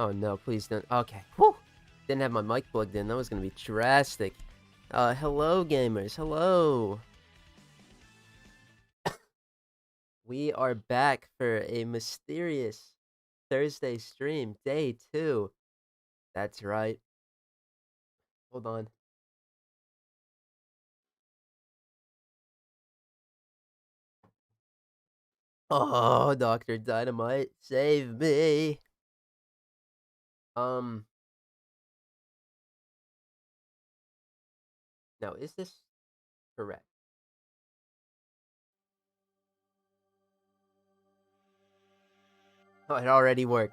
Oh no, please don't. Okay. Whew. Didn't have my mic plugged in. That was gonna be drastic. Hello gamers. Hello. We are back for a mysterious Thursday stream, day 2. That's right. Hold on. Oh, Dr. Dynamite, save me. Now, is this correct? Oh, it already worked.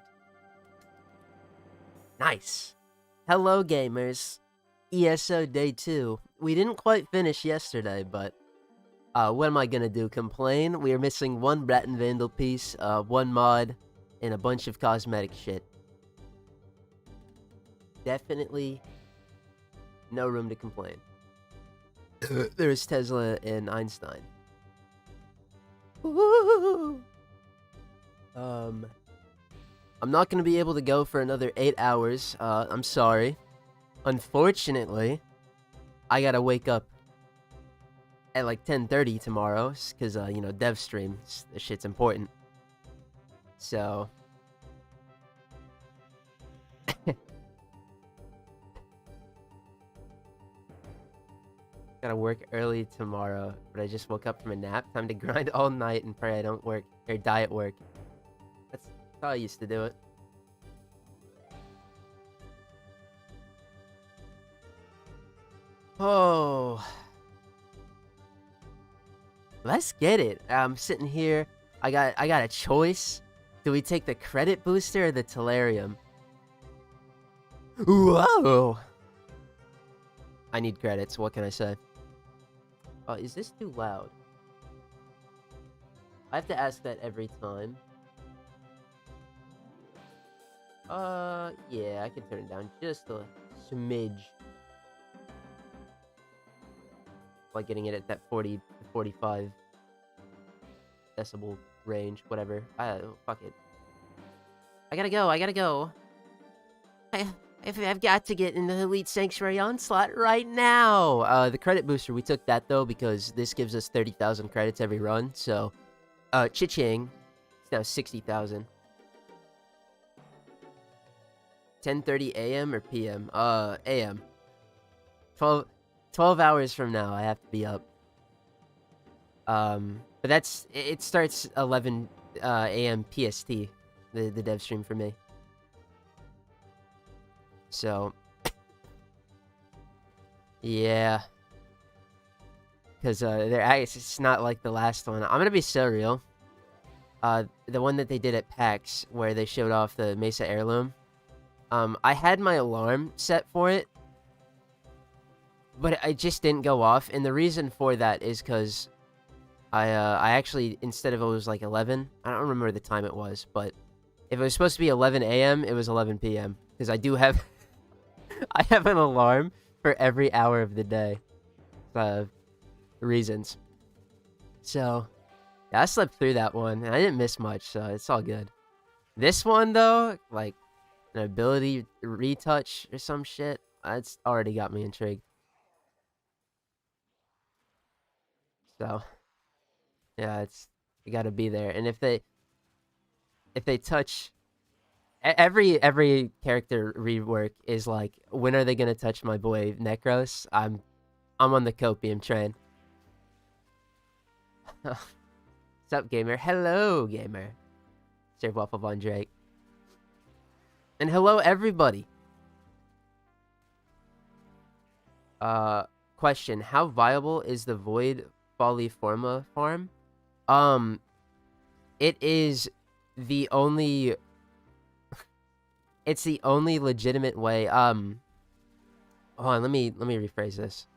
Nice. Hello, gamers. ESO day 2. We didn't quite finish yesterday, but what am I gonna do? Complain? We are missing one Braton Vandal piece, one mod, and a bunch of cosmetic shit. Definitely no room to complain. There's Tesla and Einstein. Woo! I'm not gonna be able to go for another 8 hours. I'm sorry. Unfortunately, I gotta wake up at like 10:30 tomorrow, because, you know, dev stream. This shit's important. So... Gotta work early tomorrow, but I just woke up from a nap. Time to grind all night and pray I don't work, or die at work. That's how I used to do it. Oh... Let's get it. I'm sitting here. I got a choice. Do we take the credit booster or the Telarium? Whoa! I need credits. What can I say? Oh, is this too loud? I have to ask that every time. Yeah, I can turn it down just a smidge. Like getting it at that 40 to 45 decibel range, whatever. Fuck it. I gotta go. I've got to get in the Elite Sanctuary Onslaught right now! The credit booster, we took that though because this gives us 30,000 credits every run, so... Cha-ching. It's now 60,000. 10:30 a.m. or p.m.? a.m. 12 hours from now, I have to be up. But it starts 11 a.m. PST, the dev stream for me. So, yeah. Because it's not like the last one. I'm gonna be so real. The one that they did at PAX, where they showed off the Mesa Heirloom. I had my alarm set for it, but I just didn't go off, and the reason for that is because I actually, instead of it was like 11, I don't remember the time it was, but if it was supposed to be 11 a.m., it was 11 p.m. Because I do have, I have an alarm for every hour of the day, reasons. So, yeah, I slept through that one, and I didn't miss much, so it's all good. This one, though, like, an ability retouch or some shit, it's already got me intrigued. So, yeah, you gotta be there. And if they touch every character rework is like, when are they gonna touch my boy Necros? I'm on the copium train. What's up, gamer? Hello, gamer. Sir Waffle Von Drake. And hello, everybody. Question: how viable is the Void Foliforma farm? It is the only... It's the only legitimate way. Hold on, let me rephrase this.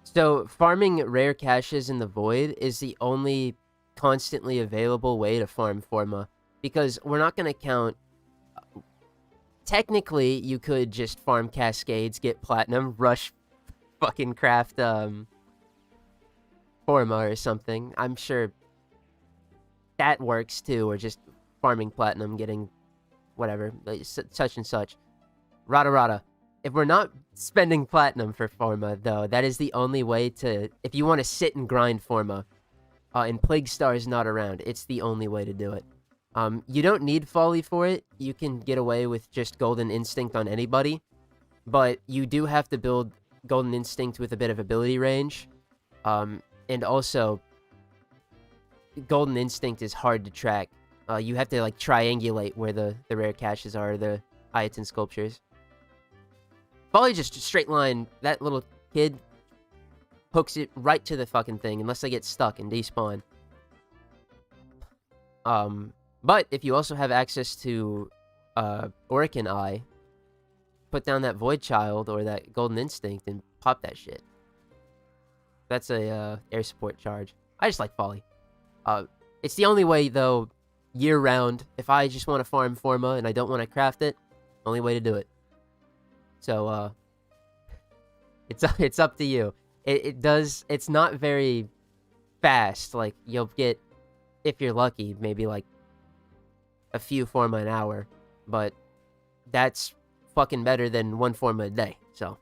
So, farming rare caches in the Void is the only constantly available way to farm Forma. Because we're not going to count... Technically, you could just farm Cascades, get Platinum, rush fucking craft, Forma or something. I'm sure that works too, or just farming Platinum, getting whatever, like, such and such. Rada rada. If we're not spending platinum for Forma, though, that is the only way to... If you want to sit and grind Forma, and Plague Star is not around, it's the only way to do it. You don't need Folly for it. You can get away with just Golden Instinct on anybody. But you do have to build Golden Instinct with a bit of ability range. And also, Golden Instinct is hard to track. You have to, like, triangulate where the rare caches are, the Ayaton sculptures. Folly just straight line, that little kid hooks it right to the fucking thing, unless they get stuck and despawn. But if you also have access to Arcane Eye, put down that Void Child or that Golden Instinct and pop that shit. That's a air support charge. I just like Folly. It's the only way, though, year-round. If I just want to farm Forma and I don't want to craft it, only way to do it. So, it's up to you. It's not very fast. Like, you'll get, if you're lucky, maybe, like, a few Forma an hour. But that's fucking better than one Forma a day, so.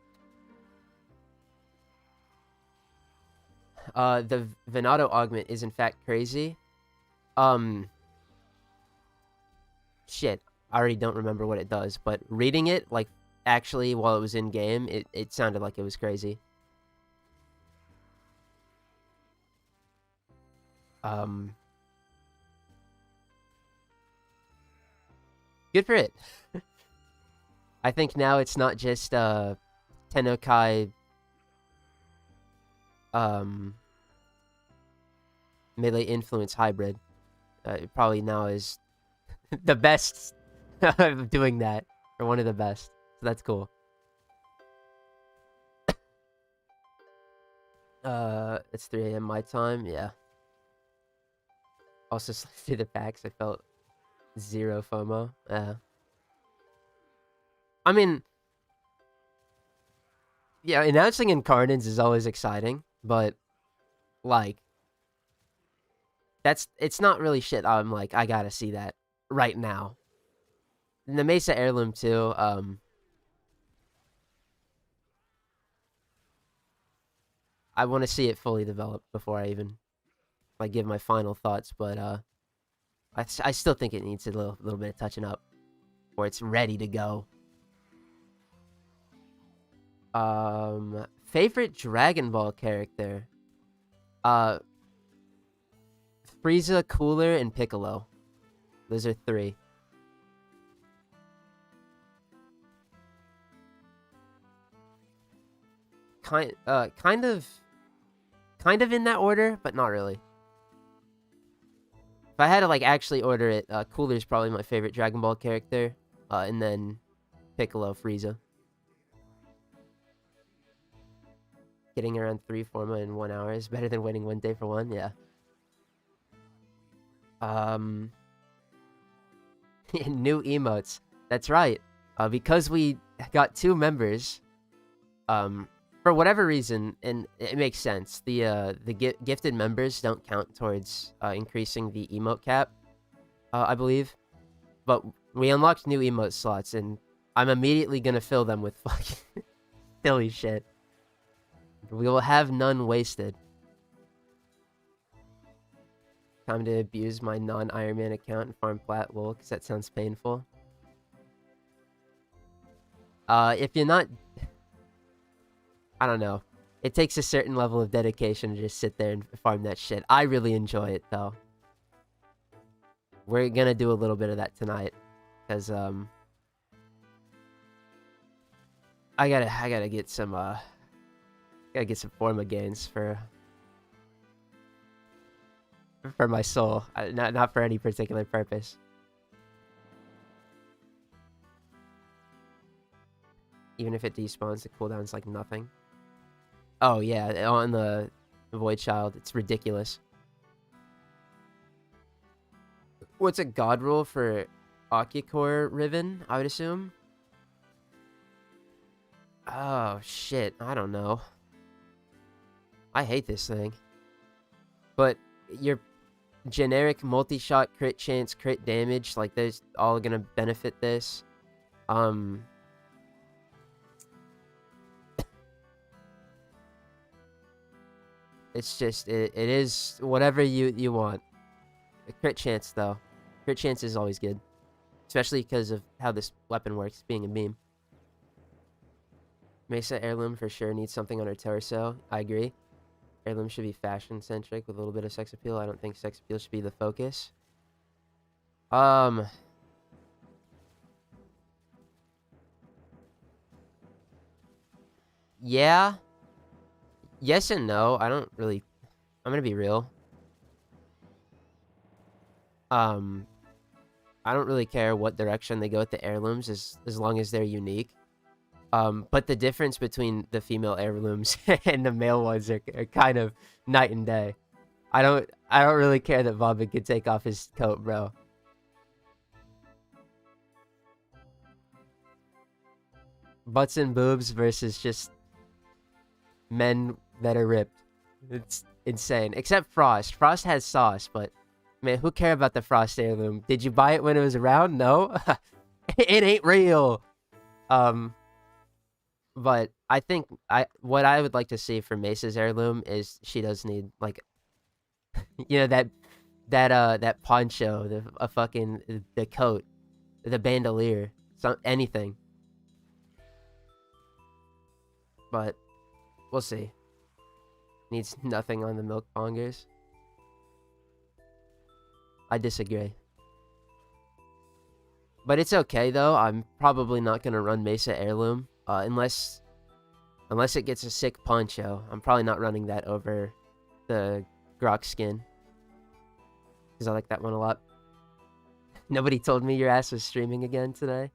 The Venado augment is, in fact, crazy. Shit, I already don't remember what it does, but reading it, like, actually, while it was in-game, it sounded like it was crazy. Good for it. I think now it's not just, Tennokai, melee influence hybrid. It probably now is the best of doing that, or one of the best. So that's cool. It's 3 a.m. my time, yeah. Also, through the packs, I felt zero FOMO. I mean, yeah, announcing Incarnades is always exciting, but, like, it's not really shit I'm like, I gotta see that right now. And the Mesa Heirloom, too, I want to see it fully developed before I even, like, give my final thoughts, but, I still think it needs a little bit of touching up, or it's ready to go. Favorite Dragon Ball character? Frieza, Cooler, and Piccolo. Those are 3. Kind of in that order, but not really. If I had to, like, actually order it, Cooler's probably my favorite Dragon Ball character, and then Piccolo, Frieza. Getting around 3 Forma in 1 hour is better than waiting 1 day for 1, yeah. New emotes. That's right. Because we got 2 members, for whatever reason, and it makes sense, the gifted members don't count towards increasing the emote cap, I believe. But we unlocked new emote slots, and I'm immediately gonna fill them with fucking silly shit. We will have none wasted. Time to abuse my non-Iron Man account and farm plat, lol, because that sounds painful. If you're not... I don't know. It takes a certain level of dedication to just sit there and farm that shit. I really enjoy it, though. We're gonna do a little bit of that tonight. Because, I gotta get some, gotta get some Forma gains for my soul. Not for any particular purpose. Even if it despawns, the cooldown's like nothing. Oh yeah, on the Void Child, it's ridiculous. What's a god rule for Ocucore Riven, I would assume? Oh shit, I don't know. I hate this thing. But generic multi-shot, crit chance, crit damage, like those all gonna benefit this. It's just it is whatever you want. A crit chance though, crit chance is always good, especially because of how this weapon works, being a beam. Mesa heirloom for sure needs something on her torso. I agree. Heirloom should be fashion centric with a little bit of sex appeal. I don't think sex appeal should be the focus. Yeah. Yes and no. I don't really. I'm gonna be real. I don't really care what direction they go with the heirlooms as long as they're unique. But the difference between the female heirlooms and the male ones are kind of night and day. I don't really care that Bobbin could take off his coat, bro. Butts and boobs versus just men that are ripped. It's insane. Except Frost. Frost has sauce, but man, who care about the Frost heirloom? Did you buy it when it was around? No. It ain't real. But I think what I would like to see for Mesa's heirloom is she does need like that poncho, a fucking the coat, the bandolier, anything. But we'll see. Needs nothing on the milk pongers. I disagree. But it's okay though. I'm probably not gonna run Mesa heirloom unless it gets a sick poncho. I'm probably not running that over the Grok skin because I like that one a lot. Nobody told me your ass was streaming again today.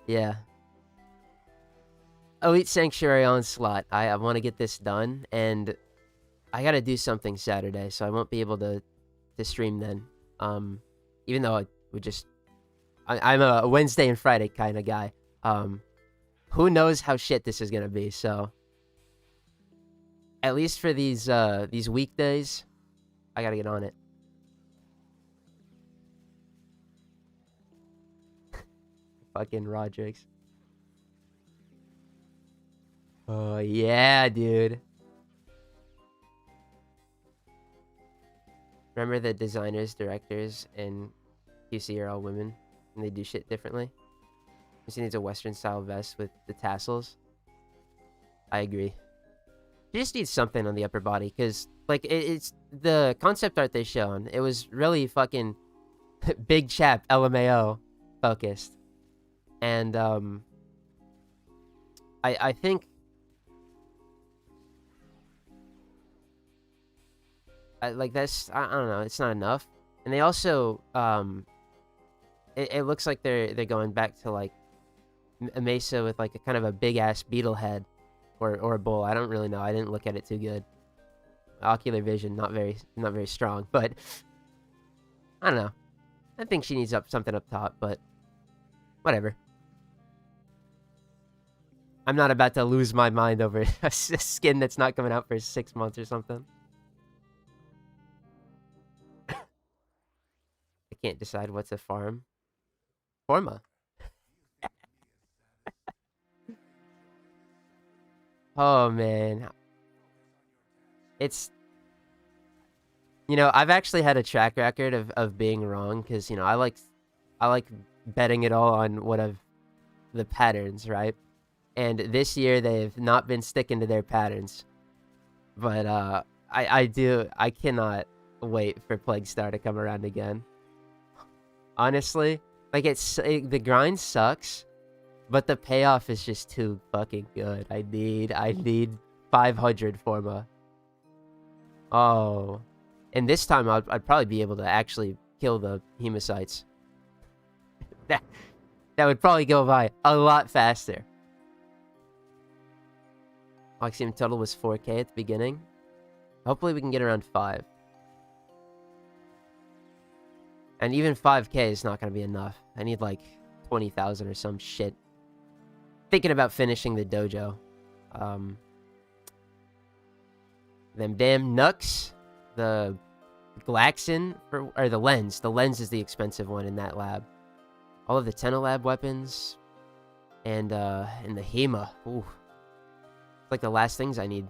Yeah. Elite Sanctuary Onslaught. I want to get this done, and I gotta do something Saturday, so I won't be able to stream then. Even though I would just, I'm a Wednesday and Friday kind of guy. Who knows how shit this is gonna be? So at least for these weekdays, I gotta get on it. Fucking Rodriguez. Oh yeah, dude. Remember the designers, directors, and QC are all women, and they do shit differently. She needs a Western style vest with the tassels. I agree. She just needs something on the upper body, because like it's the concept art they shown. It was really fucking big chap LMAO focused, and I think. Like that's I don't know, it's not enough. And they also it looks like they're going back to like a Mesa with like a kind of a big ass beetle head or a bull. I don't really know. I didn't look at it too good. Ocular vision not very strong, but I don't know. I think she needs something up top, but whatever. I'm not about to lose my mind over a skin that's not coming out for 6 months or something. I can't decide what's a farm. Forma. Oh man. It's I've actually had a track record of being wrong because I like betting it all on the patterns, right? And this year they've not been sticking to their patterns. But I cannot wait for Plague Star to come around again. Honestly, like the grind sucks, but the payoff is just too fucking good. I need 500 Forma. Oh, and this time I'd probably be able to actually kill the Hemocytes. that would probably go by a lot faster. Maximum total was 4K at the beginning. Hopefully we can get around 5. And even 5K is not going to be enough. I need like 20,000 or some shit. Thinking about finishing the dojo. Them damn Nucks. The Glaxon, or the lens. The lens is the expensive one in that lab. All of the Tenolab weapons. And the Hema. Ooh. It's like the last things I need.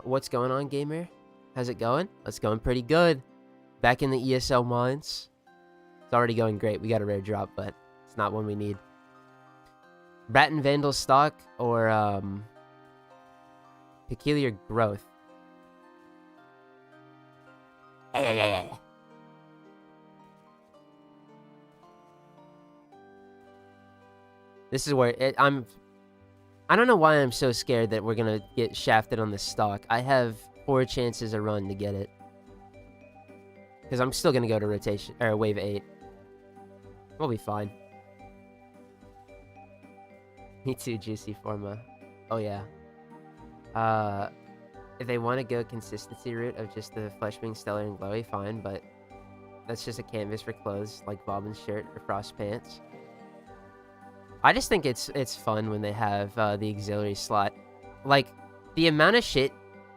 What's going on, gamer? How's it going? It's going pretty good. Back in the ESL mines. It's already going great. We got a rare drop, but it's not one we need. Braton Vandal stock or peculiar growth. This is where I don't know why I'm so scared that we're gonna get shafted on the stock. I have 4 chances a run to get it. Because I'm still gonna go to rotation, or wave 8. We'll be fine. Me too, Juicy Forma. Oh yeah. If they want to go consistency route of just the flesh being stellar and glowy, fine, but that's just a canvas for clothes, like Bobbin's shirt or Frost pants. I just think it's fun when they have the auxiliary slot. Like, the amount of shit,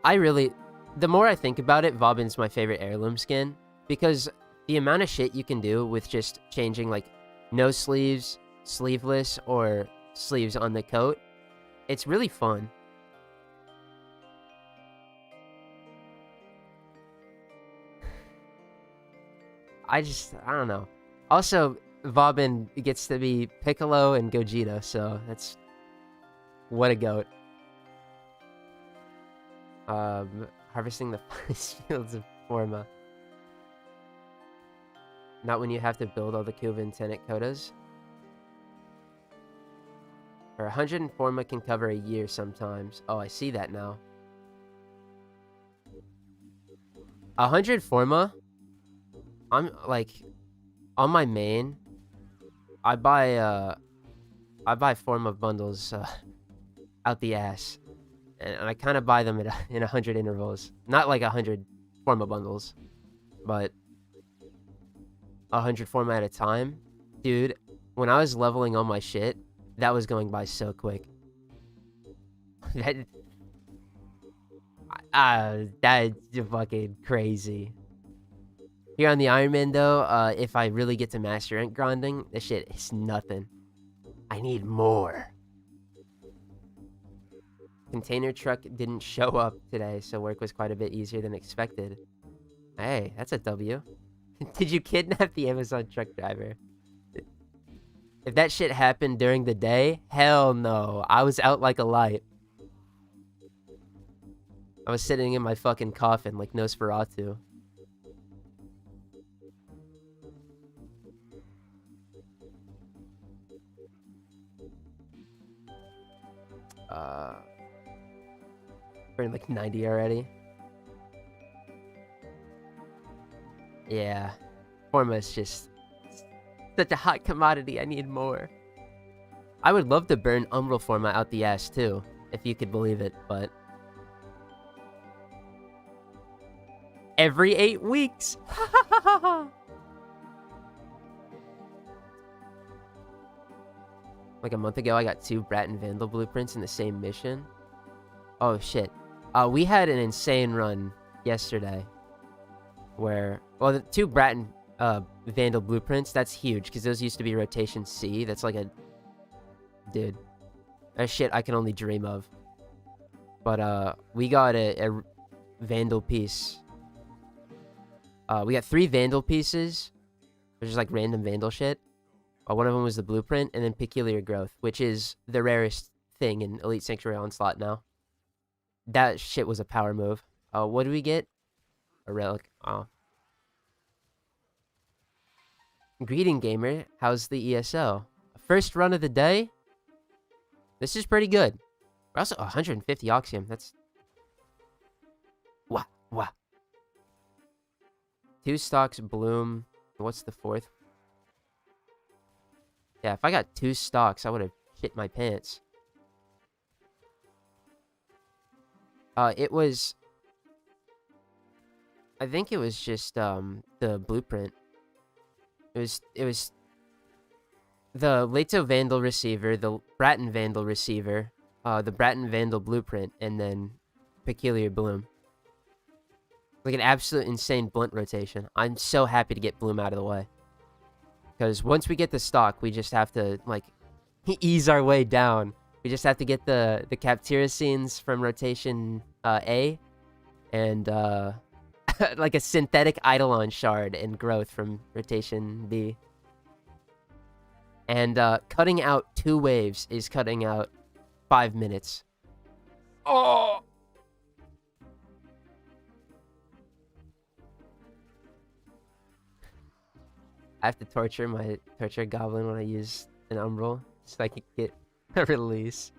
the more I think about it, Bobbin's my favorite heirloom skin, because the amount of shit you can do with just changing, like, no sleeves, sleeveless, or sleeves on the coat, it's really fun. I don't know. Also, Bobbin gets to be Piccolo and Gogeta, so that's... What a goat. Harvesting the finest fields of Forma. Not when you have to build all the Kuvan Tenet Kodas. Or 100 in Forma can cover a year sometimes. Oh, I see that now. 100 Forma... I'm, like, on my main, I buy Forma bundles, out the ass. And I kind of buy them in 100 intervals. Not like 100 Forma bundles, but 100 Forma at a time. Dude, when I was leveling all my shit, that was going by so quick. That's fucking crazy. Here on the Iron Man, though, if I really get to master rank grinding, this shit is nothing. I need more. Container truck didn't show up today, so work was quite a bit easier than expected. Hey, that's a W. Did you kidnap the Amazon truck driver? If that shit happened during the day, hell no. I was out like a light. I was sitting in my fucking coffin like Nosferatu. We're in like 90 already. Yeah. Forma is just such a hot commodity. I need more. I would love to burn Umbral Forma out the ass too, if you could believe it, but... Every 8 weeks! Like a month ago, I got 2 Braton Vandal blueprints in the same mission. Oh, shit. We had an insane run yesterday. Where... Well, the 2 Braton Vandal blueprints, that's huge. Because those used to be rotation C. That's like a... Dude. That shit I can only dream of. But, we got a Vandal piece. We got 3 Vandal pieces. Which is like random Vandal shit. One of them was the blueprint, and then Peculiar Growth, which is the rarest thing in Elite Sanctuary Onslaught now. That shit was a power move. What do we get? A relic. Oh. Greeting, gamer. How's the ESO? First run of the day? This is pretty good. We're also 150 Oxium. That's... Wah. 2 stocks Bloom. What's the 4th? Yeah, if I got 2 stocks, I would have shit my pants. It was... I think it was just, the blueprint. It was... The Leto Vandal receiver, the Braton Vandal receiver, the Braton Vandal blueprint, and then Peculiar Bloom. Like an absolute insane blunt rotation. I'm so happy to get Bloom out of the way. Because once we get the stock, we just have to, like, ease our way down. We just have to get the Captiricines from rotation A. And, like a synthetic Eidolon shard and growth from rotation B. And cutting out 2 waves is cutting out 5 minutes. Oh! I have to torture my goblin when I use an umbral so I can get a release.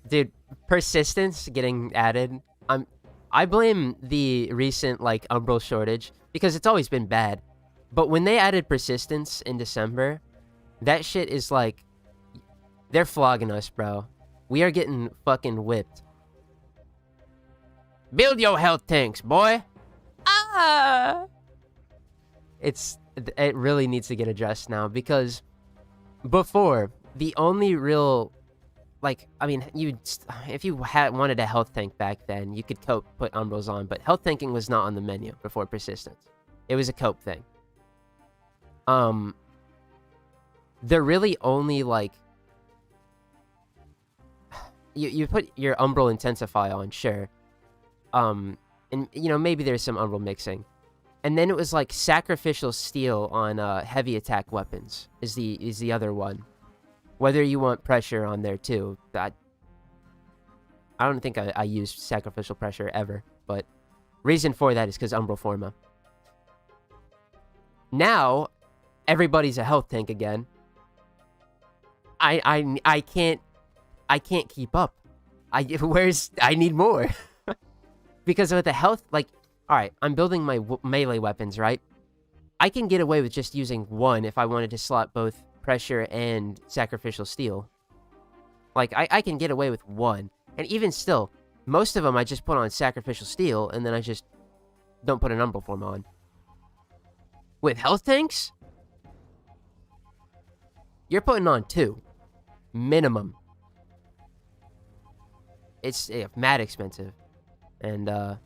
Dude, persistence getting added. I blame the recent like umbral shortage because it's always been bad. But when they added persistence in December, that shit is like they're flogging us, bro. We are getting fucking whipped. Build your health tanks, boy. Ah! It really needs to get addressed now because before the only real like I mean if you wanted a health tank back then you could put umbrals on, but health tanking was not on the menu before persistence. It was a cope thing. They're really only like you put your umbral intensify on, sure. And you know maybe there's some umbral mixing. And then it was like sacrificial steel on heavy attack weapons is the other one. Whether you want pressure on there too. I don't think I used sacrificial pressure ever, but reason for that is because umbral forma. Now everybody's a health tank again. I can't keep up. I need more. Because with the health, like, alright, I'm building my melee weapons, right? I can get away with just using one if I wanted to slot both pressure and sacrificial steel. Like, I can get away with one. And even still, most of them I just put on sacrificial steel, and then I just don't put an umbral form on. With health tanks, you're putting on 2. Minimum. It's mad expensive. And, yeah,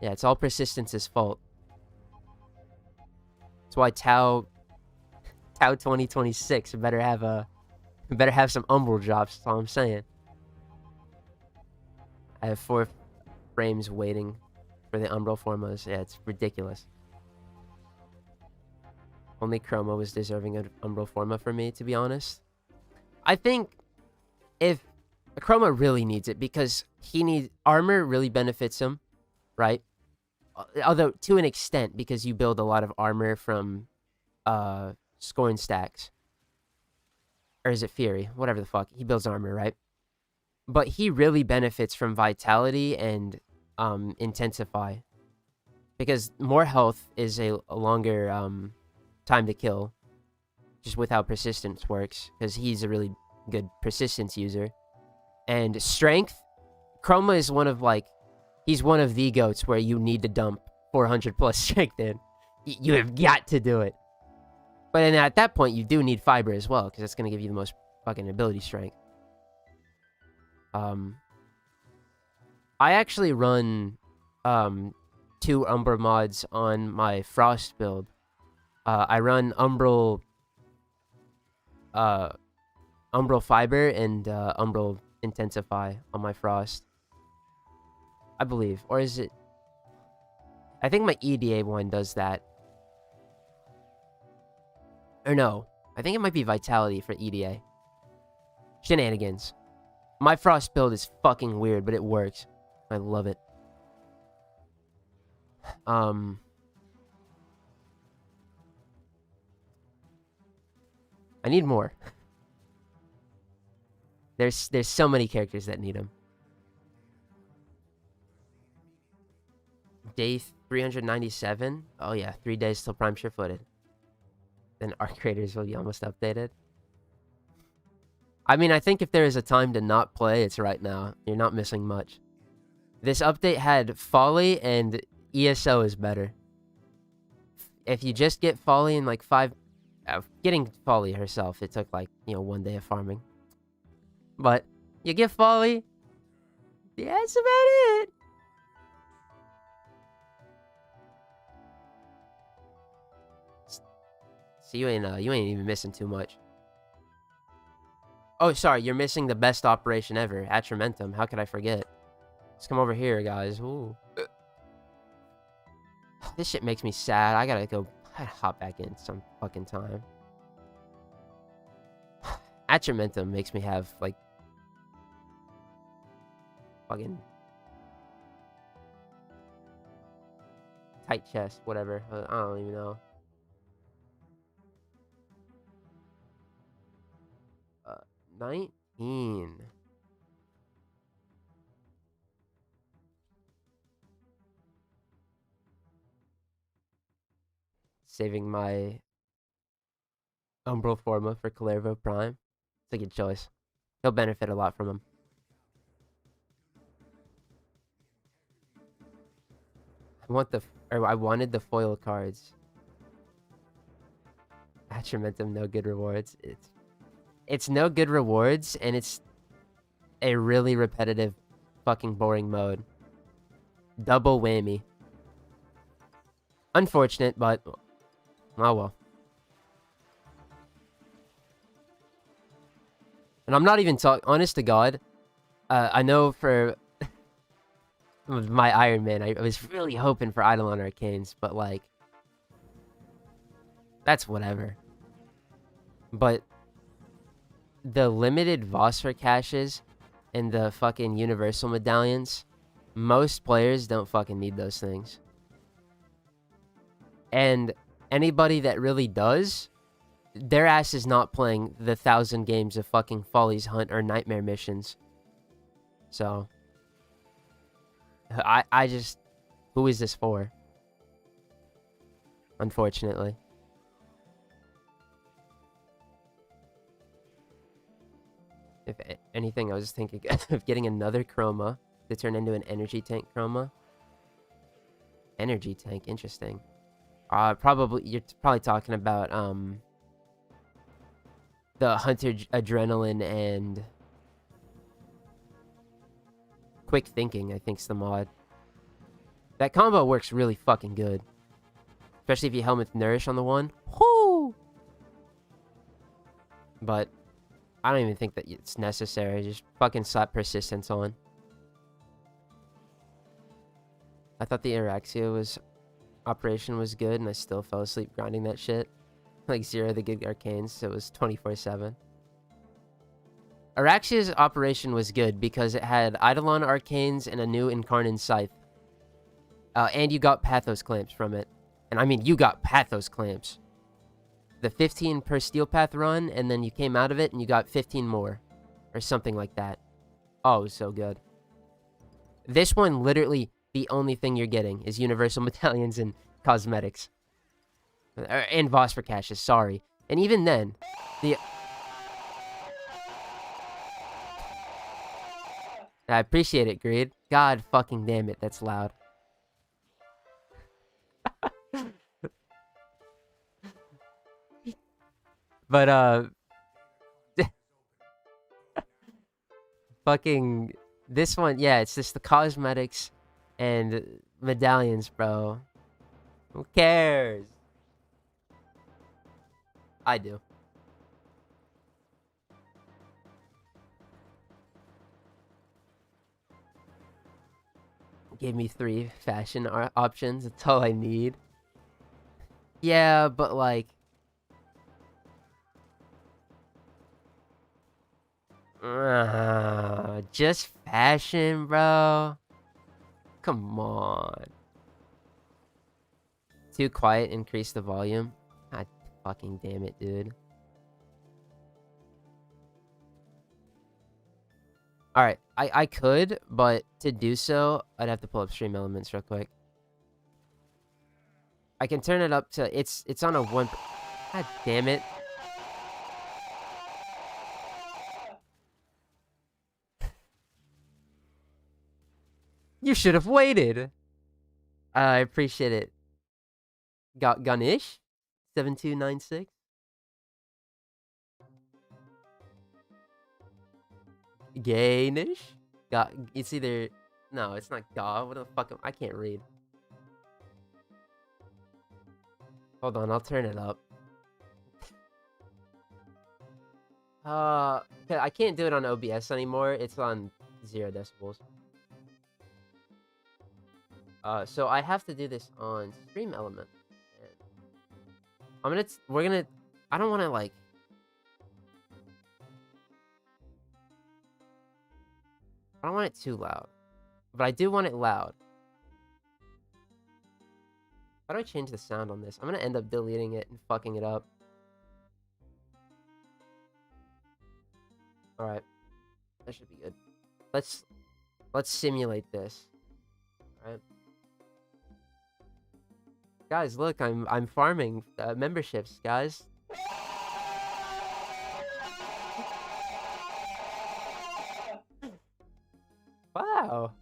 it's all Persistence's fault. That's why Tau 2026 better have some umbral drops, that's all I'm saying. I have 4 frames waiting for the umbral formas. Yeah, it's ridiculous. Only Chroma was deserving of umbral forma for me, to be honest. I think if Chroma really needs it because armor really benefits him, right? Although to an extent because you build a lot of armor from scorn stacks. Or is it Fury? Whatever the fuck. He builds armor, right? But he really benefits from vitality and intensify. Because more health is a longer time to kill. Just with how persistence works. Because he's a really good persistence user. And strength, Chroma is he's one of the goats where you need to dump 400 plus strength in. You have got to do it. But then at that point, you do need fiber as well, because that's going to give you the most fucking ability strength. I actually run 2 Umbra mods on my Frost build. I run Umbral Fiber and Umbral Intensify on my Frost. I believe. Or is it... I think my EDA one does that. Or no. I think it might be Vitality for EDA. Shenanigans. My Frost build is fucking weird, but it works. I love it. I need more. There's so many characters that need them. Day 397? Oh yeah, 3 days till Prime Sure-Footed. Then Arc Raiders will be almost updated. I mean, I think if there is a time to not play, it's right now. You're not missing much. This update had Folly and ESO is better. If you just get Folly in like 5... getting Folly herself, it took like, 1 day of farming. But you get Folly, Yeah, that's about it. So you ain't even missing too much. Oh, sorry, you're missing the best operation ever, Atramentum. How could I forget? Let's come over here, guys. Ooh. This shit makes me sad. I gotta hop back in some fucking time. Atramentum makes me have, like, fucking tight chest, whatever. I don't even know. 19. Saving my Umbral Forma for Calervo Prime. It's a good choice. He'll benefit a lot from him. I wanted the foil cards. Atramentum, no good rewards. It's no good rewards, and it's a really repetitive, fucking boring mode. Double whammy. Unfortunate, but oh well. And I'm not even talking. Honest to God, I know for my Iron Man, I was really hoping for Eidolon Arcanes, but like, that's whatever. But the limited vosfor caches and the fucking universal medallions, most players don't fucking need those things. And anybody that really does, their ass is not playing the 1,000 games of fucking Folly's Hunt or Nightmare missions. So, I just, who is this for? Unfortunately. If anything, I was thinking of getting another chroma to turn into an energy tank chroma. Energy tank, interesting. You're probably talking about the Hunter Adrenaline and Quick Thinking, I think's the mod. That combo works really fucking good. Especially if you helmet Nourish on the one. Whoo! But I don't even think that it's necessary. Just fucking slap Persistence on. I thought the Araxia operation was good, and I still fell asleep grinding that shit. Like Zero the Good Arcanes, so it was 24/7. Araxia's operation was good because it had Eidolon Arcanes and a new Incarnate Scythe. And you got Pathos Clamps from it. And I mean, you got Pathos Clamps. The 15 per Steel Path run, and then you came out of it and you got 15 more. Or something like that. Oh, it was so good. This one, literally, the only thing you're getting is Universal Medallions and Cosmetics. And Vosfor Caches, sorry. And even then, I appreciate it, Greed. God fucking damn it, that's loud. But, fucking, this one, yeah, it's just the Cosmetics and Medallions, bro. Who cares? I do. Gave me 3 fashion options. That's all I need. Yeah, but like... just fashion, bro? Come on. Too quiet, increase the volume. God fucking damn it, dude. Alright, I could, but to do so, I'd have to pull up Stream Elements real quick. I can turn it up to... It's on a 1... God damn it. You should have waited. I appreciate it. Got Gunish? 7296? Gainish? It's either... No, it's not Ga. What the fuck? I can't read. Hold on, I'll turn it up. I can't do it on OBS anymore. It's on 0 decibels. So I have to do this on Stream Element. We're gonna... I don't want to, like... I don't want it too loud. But I do want it loud. How do I change the sound on this? I'm gonna end up deleting it and fucking it up. Alright. That should be good. Let's simulate this. Alright. Guys, look, I'm farming memberships, guys. Wow.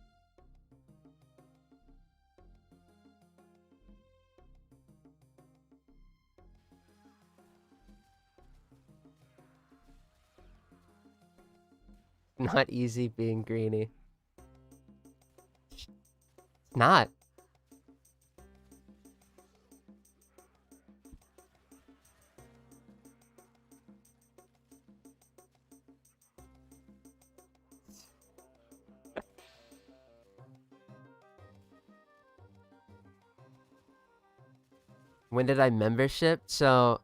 Not easy being greeny. It's not. When did I membership? So,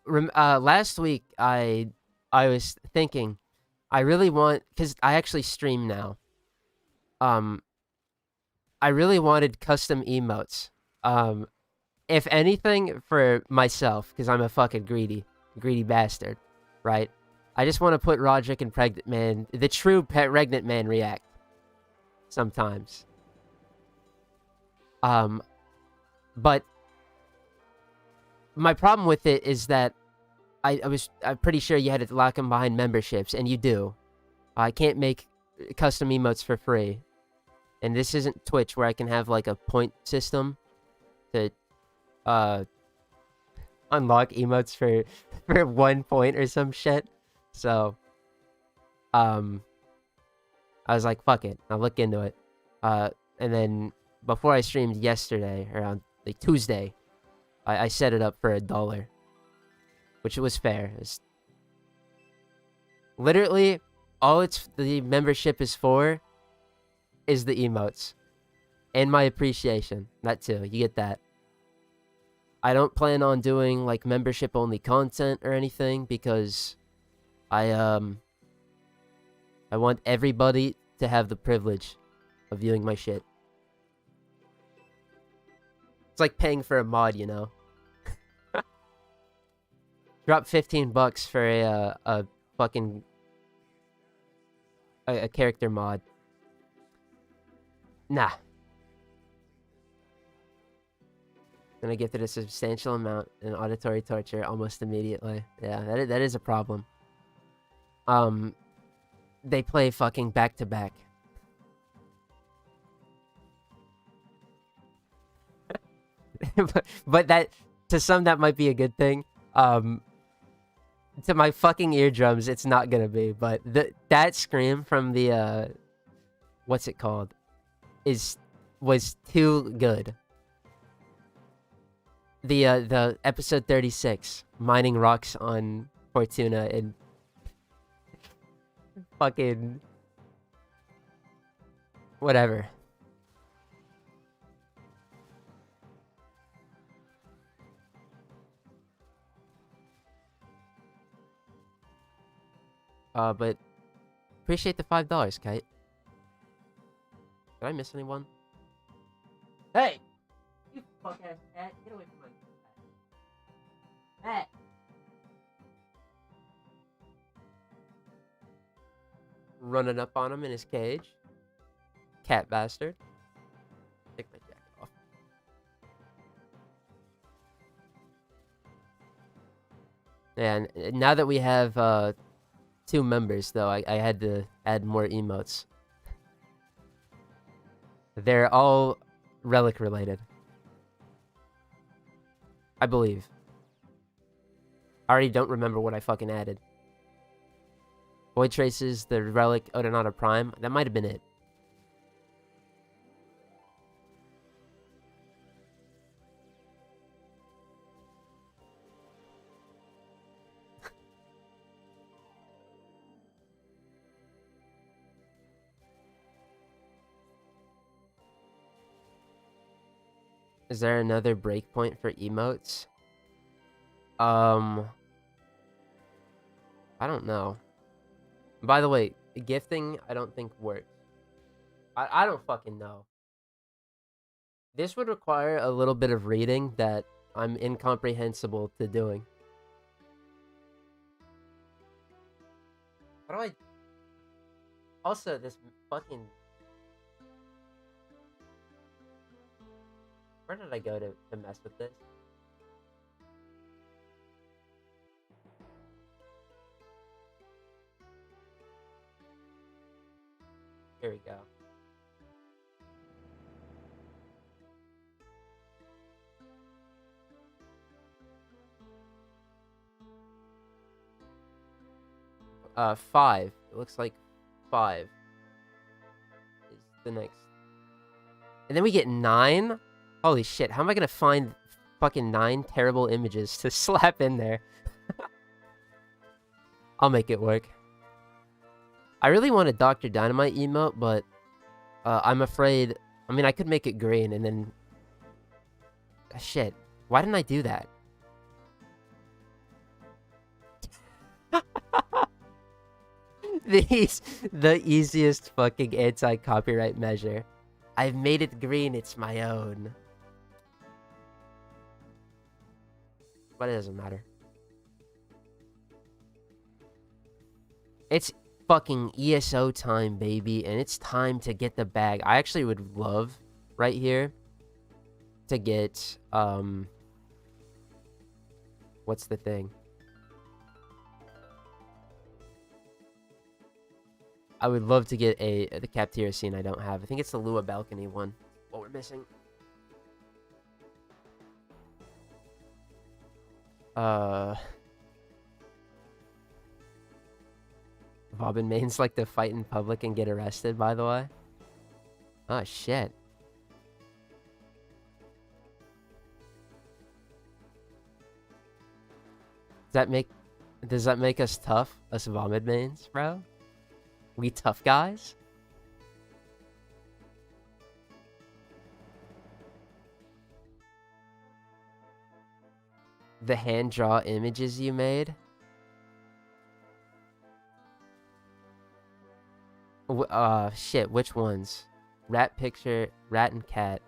last week I was thinking, I really want, because I actually stream now. I really wanted custom emotes. If anything, for myself, because I'm a fucking greedy bastard, right? I just want to put Roderick and Pregnant Man, the true Pregnant Man react. Sometimes. But my problem with it is that I'm pretty sure you had to lock them behind memberships, and you do. I can't make custom emotes for free. And this isn't Twitch where I can have like a point system to unlock emotes for 1 point or some shit. So I was like, fuck it, I'll look into it. And then before I streamed yesterday, around like Tuesday, I set it up for $1, which was fair. It's literally all the membership is for is the emotes and my appreciation. That too, you get that. I don't plan on doing like membership only content or anything because I want everybody to have the privilege of viewing my shit. It's like paying for a mod, you know. Drop $15 for a fucking a character mod. Nah. Gonna get to a substantial amount in auditory torture almost immediately. Yeah, that is a problem. They play fucking back to back. but that, to some, that might be a good thing. To my fucking eardrums, it's not gonna be. But that scream from the what's it called, was too good. The episode 36, mining rocks on Fortuna and fucking whatever. But appreciate the $5, Kite. Did I miss anyone? Hey! You fuck ass cat, get away from my cat. Running up on him in his cage. Cat bastard. Take my jacket off. Yeah, and now that we have 2 members, though, I had to add more emotes. They're all relic related, I believe. I already don't remember what I fucking added. Void Traces, the Relic, Odonata Prime. That might have been it. Is there another breakpoint for emotes? I don't know. By the way, gifting I don't think works. I don't fucking know. This would require a little bit of reading that I'm incomprehensible to doing. How do I... Also, this fucking... Where did I go to mess with this? Here we go. Five. It looks like 5 is the next. And then we get 9? Holy shit, how am I gonna find fucking 9 terrible images to slap in there? I'll make it work. I really want a Dr. Dynamite emote, but I'm afraid... I mean, I could make it green and then... Shit, why didn't I do that? The easiest fucking anti-copyright measure. I've made it green, it's my own. But it doesn't matter. It's fucking ESO time, baby, and it's time to get the bag. I actually would love, right here, to get, what's the thing? I would love to get the cafeteria scene I don't have. I think it's the Lua balcony one. What we're missing. Bobbin mains like to fight in public and get arrested, by the way. Oh, shit. Does that make us tough? Us vomit mains, bro? We tough guys? The hand draw images you made? Shit, which ones? Rat picture, rat and cat.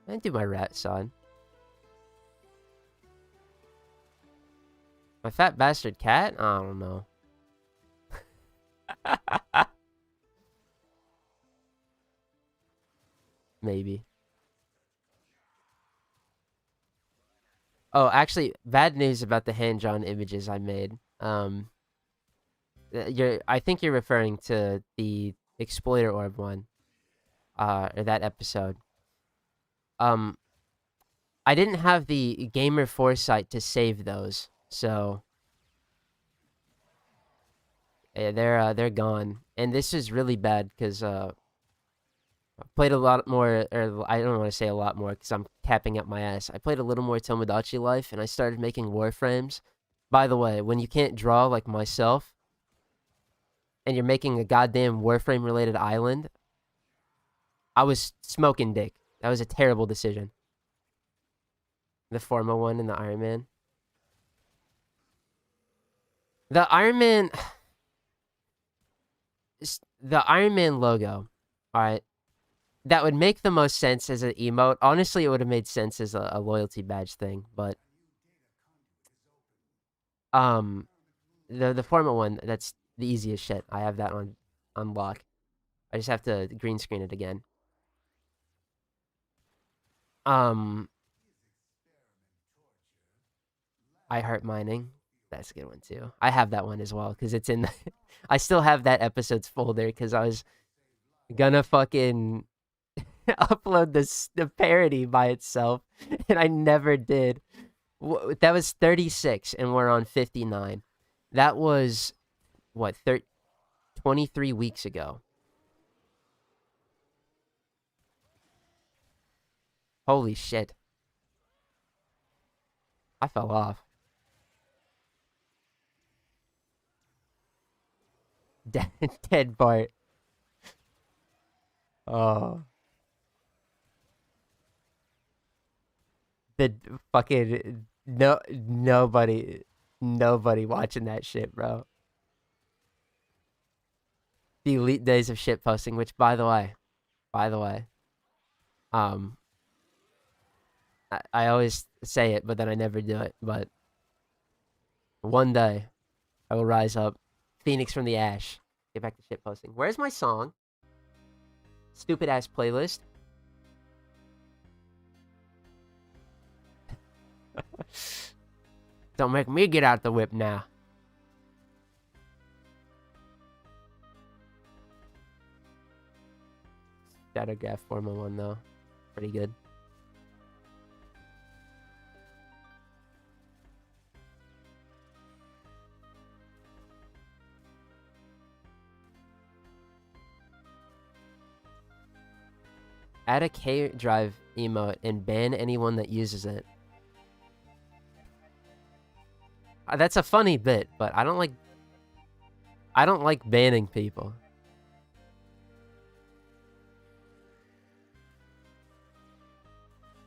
I didn't do my rat, son. My fat bastard cat? I don't know. Maybe. Oh, actually, bad news about the hand-drawn images I made. I think you're referring to the Exploiter Orb one. Or that episode. I didn't have the gamer foresight to save those. So yeah, they're gone, and this is really bad because I played a lot more, or I don't want to say a lot more because I'm capping up my ass. I played a little more Tomodachi Life, and I started making Warframes. By the way, when you can't draw like myself, and you're making a goddamn Warframe related island, I was smoking dick. That was a terrible decision. The Forma one and the Iron Man. The Iron Man... The Iron Man logo, alright, that would make the most sense as an emote. Honestly, it would have made sense as a loyalty badge thing, but... The Forma one, that's the easiest shit. I have that on lock. I just have to green screen it again. I Heart Mining. That's a good one too. I have that one as well because it's in. I still have that episodes folder because I was gonna fucking upload the parody by itself, and I never did. That was 36, and we're on 59. That was, what, 23 weeks ago. Holy shit. I fell off. Dead Bart. Oh. The fucking nobody watching that shit, bro. The elite days of shit posting, which by the way, um I always say it, but then I never do it. But one day I will rise up, Phoenix from the ash. Get back to shit posting. Where's my song? Stupid ass playlist. Don't make me get out the whip now. Shadowgraph Forma 1 though. Pretty good. Add a K drive emote and ban anyone that uses it. That's a funny bit, but I don't like banning people.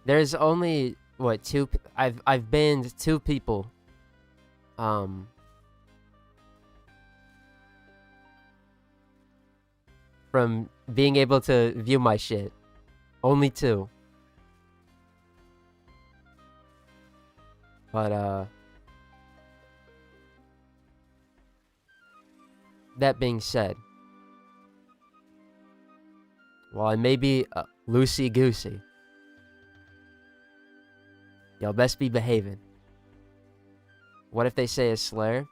There's only what two I've banned 2 people. From being able to view my shit. Only 2. But that being said, while I may be loosey-goosey, y'all best be behaving. What if they say a slur?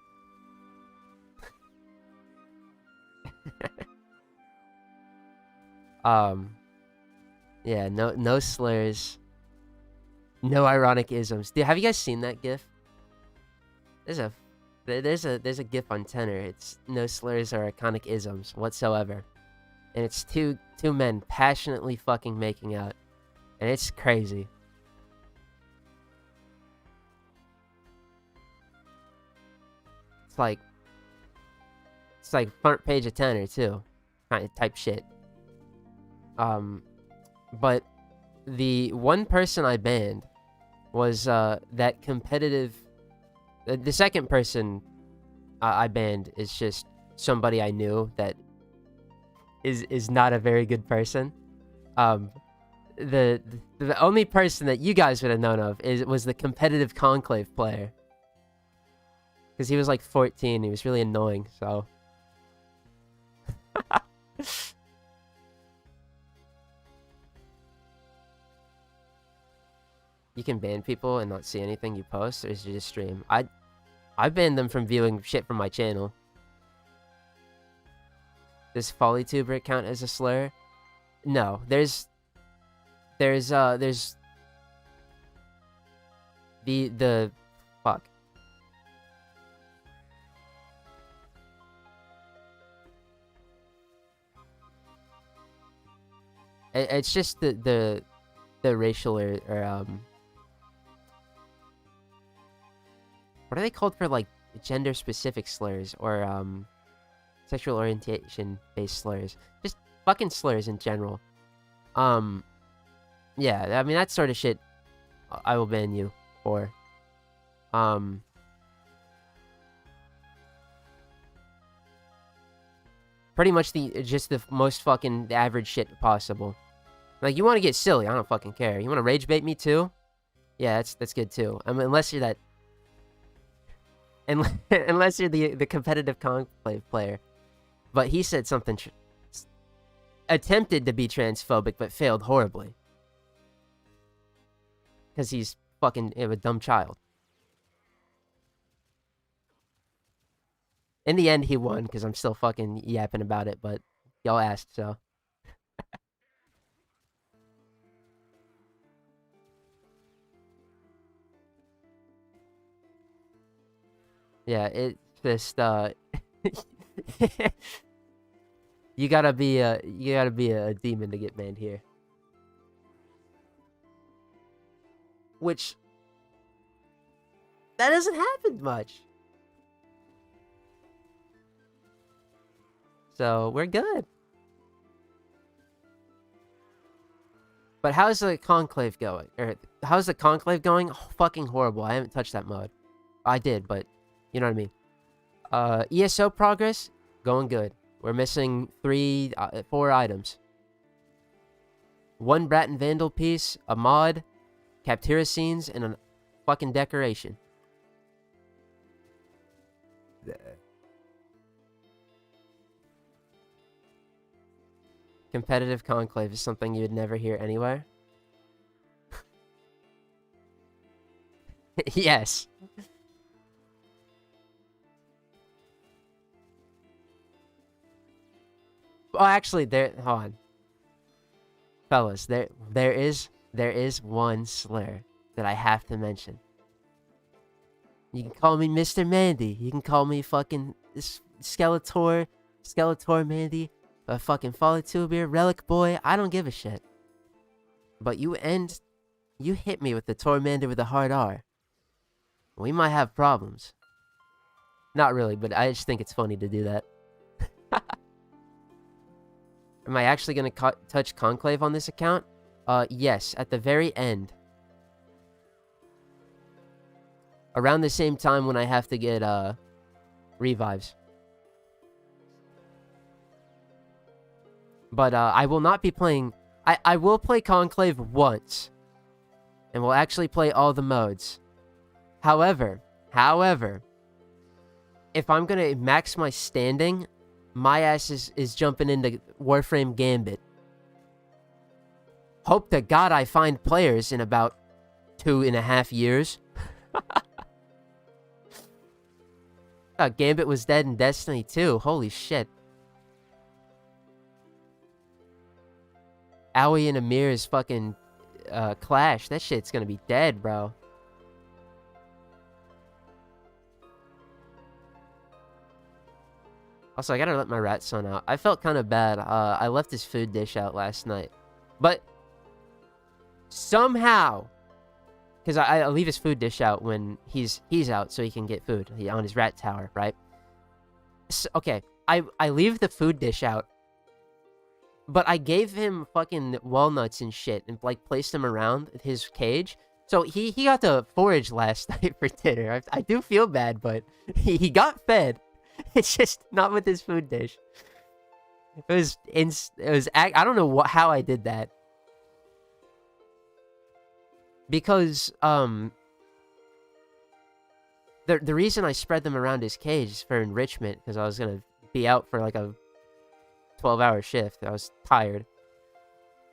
Yeah, no slurs. No ironic isms. Dude, have you guys seen that GIF? There's a GIF on Tenor. It's no slurs or iconic isms whatsoever. And it's two men passionately fucking making out. And it's crazy. It's like front page of Tenor too. Kind of type shit. But the one person I banned was that competitive. The second person I banned is just somebody I knew that is not a very good person. The only person that you guys would have known of was the competitive Conclave player, because he was like 14. He was really annoying. So. You can ban people and not see anything you post, or is it just stream? I banned them from viewing shit from my channel. Does FollyTuber count as a slur? No, there's the fuck. It's just the racial or what are they called for, like, gender specific slurs or sexual orientation based slurs? Just fucking slurs in general. Yeah, I mean that sort of shit I will ban you for. Pretty much just the most fucking average shit possible. Like, you want to get silly, I don't fucking care. You want to rage bait me too? Yeah, that's good too. I mean, unless you're that unless you're the competitive Conclave player. But he said something attempted to be transphobic but failed horribly. Because he's fucking a dumb child. In the end, he won because I'm still fucking yapping about it, but y'all asked, so. Yeah, it just you gotta be a demon to get banned here. Which that doesn't happen much. So we're good. But how's the conclave going? Or how's the conclave going? Oh, fucking horrible. I haven't touched that mode. I did, but you know what I mean. ESO progress going good. We're missing 4 items. 1 Braton Vandal piece, a mod, Captura scenes, and a fucking decoration. Competitive conclave is something you would never hear anywhere. Yes. Oh, actually, hold on, fellas. There is one slur that I have to mention. You can call me Mr. Mandy. You can call me fucking Skeletormandee, a fucking Folitubeer, Relic Boy. I don't give a shit. But you hit me with the Tormander with a hard R. We might have problems. Not really, but I just think it's funny to do that. Am I actually going to touch Conclave on this account? Yes, at the very end. Around the same time when I have to get, revives. But, I will not be playing... I will play Conclave once. And we'll actually play all the modes. However, if I'm gonna max my standing, my ass is jumping into Warframe Gambit. Hope to God I find players in about 2.5 years. Gambit was dead in Destiny 2. Holy shit. Aoi and Amir's fucking clash. That shit's gonna be dead, bro. Also, I gotta let my rat son out. I felt kind of bad. I left his food dish out last night. But somehow, because I leave his food dish out when he's out so he can get food on his rat tower, right? So, okay, I leave the food dish out, but I gave him fucking walnuts and shit and like placed him around his cage. So he got to forage last night for dinner. I do feel bad, but he got fed. It's just not with his food dish. I don't know how I did that. Because the reason I spread them around his cage is for enrichment, because I was gonna be out for like a 12-hour shift. I was tired.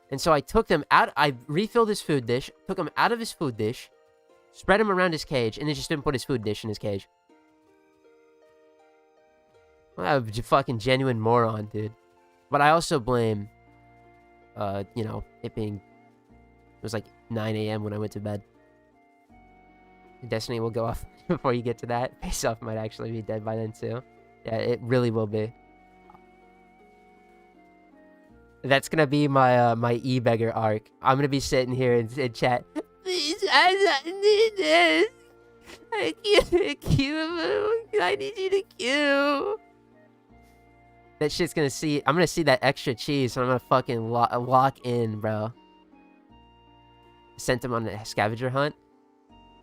And so I took them out. I refilled his food dish, took him out of his food dish, spread him around his cage, and then just didn't put his food dish in his cage. I'm a fucking genuine moron, dude. But I also blame, you know, it was like 9 a.m. when I went to bed. Destiny will go off before you get to that. Face Off might actually be dead by then, too. Yeah, it really will be. That's gonna be my my e-beggar arc. I'm gonna be sitting here in chat. Please, I need this. I can't queue. I need you to queue. That shit's gonna see. I'm gonna see that extra cheese, so I'm gonna fucking lock in, bro. Sent him on a scavenger hunt.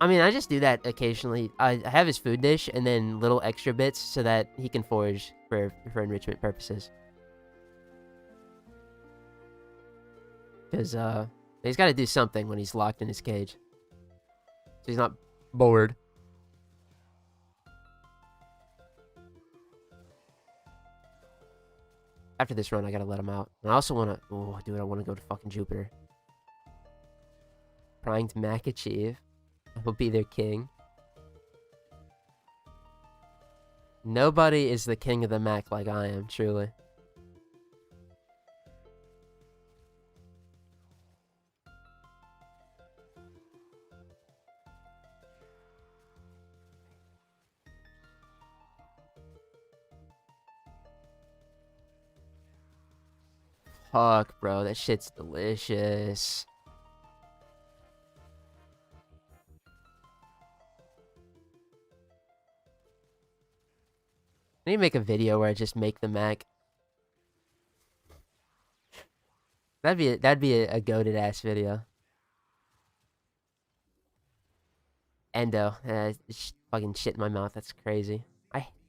I mean, I just do that occasionally. I have his food dish and then little extra bits so that he can forage for enrichment purposes. Because he's got to do something when he's locked in his cage, so he's not bored. After this run, I gotta let him out. And I also wanna... Oh, dude, I wanna go to fucking Jupiter. Trying to Mac achieve. I will be their king. Nobody is the king of the Mac like I am, truly. fuck, bro. That shit's delicious. I need to make a video where I just make the Mac. That'd be a goated ass video. Endo, fucking shit in my mouth. That's crazy.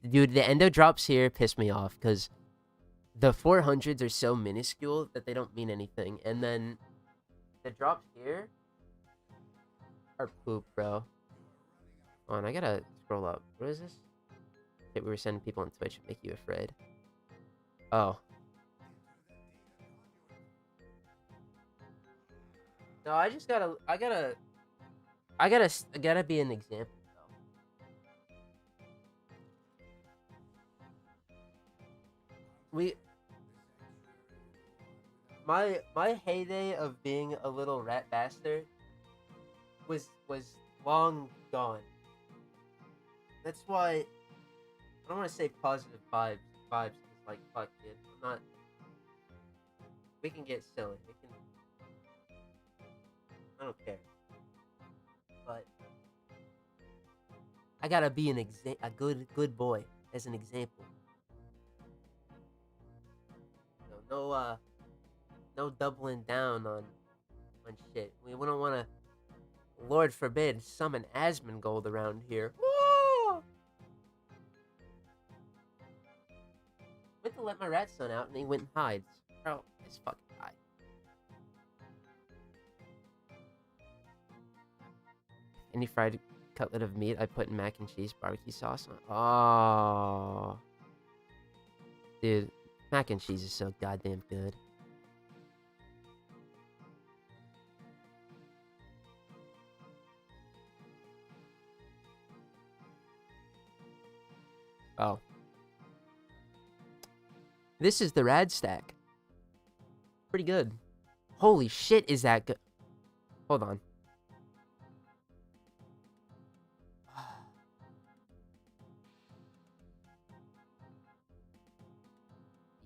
Dude, the endo drops here piss me off because the 400s are so minuscule that they don't mean anything, and then the drops here are poop, bro. Hold on, I gotta scroll up. What is this? Shit, we were sending people on Twitch. Make you afraid. Oh. No, I gotta be an example, though. My heyday of being a little rat bastard was long gone. That's why I don't want to say positive vibes. It's like, fuck it. I'm not. We can get silly. I don't care. But I gotta be a good boy as an example. No doubling down on shit. We don't want to, Lord forbid, summon Asmongold around here. Woo! Went to let my rat son out and he went and hides. Bro, this fucking guy. Any fried cutlet of meat I put in mac and cheese barbecue sauce on. Oh. Dude, mac and cheese is so goddamn good. Oh. This is the rad stack. Pretty good. Holy shit, is that good? Hold on.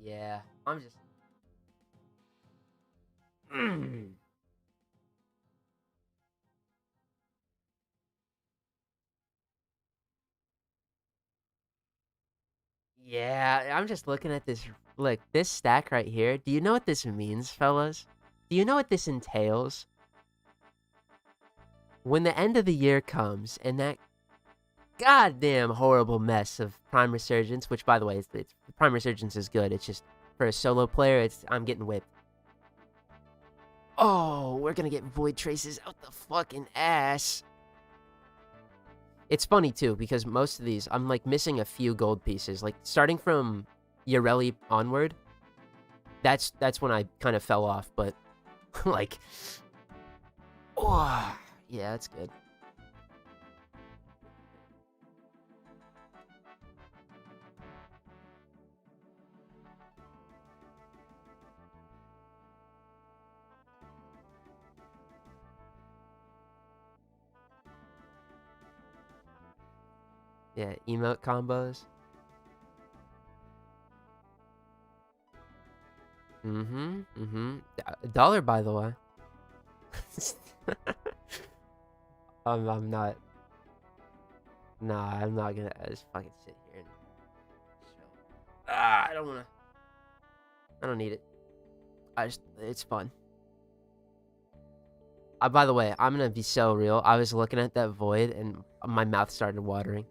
Yeah, I'm just... Yeah, I'm just looking at this. Look, this stack right here. Do you know what this means, fellas? Do you know what this entails? When the end of the year comes and that goddamn horrible mess of Prime Resurgence, which, by the way, Prime Resurgence is good. It's just, for a solo player, I'm getting whipped. Oh, we're gonna get Void Traces out the fucking ass. It's funny, too, because most of these, I'm, like, missing a few gold pieces. Like, starting from Yareli onward, that's when I kind of fell off, but, like, oh, yeah, that's good. Yeah, emote combos. $1, by the way. I'm not. Nah, I'm not gonna just fucking sit here and show. I don't wanna. I don't need it. It's fun. By the way, I'm gonna be so real. I was looking at that void and my mouth started watering.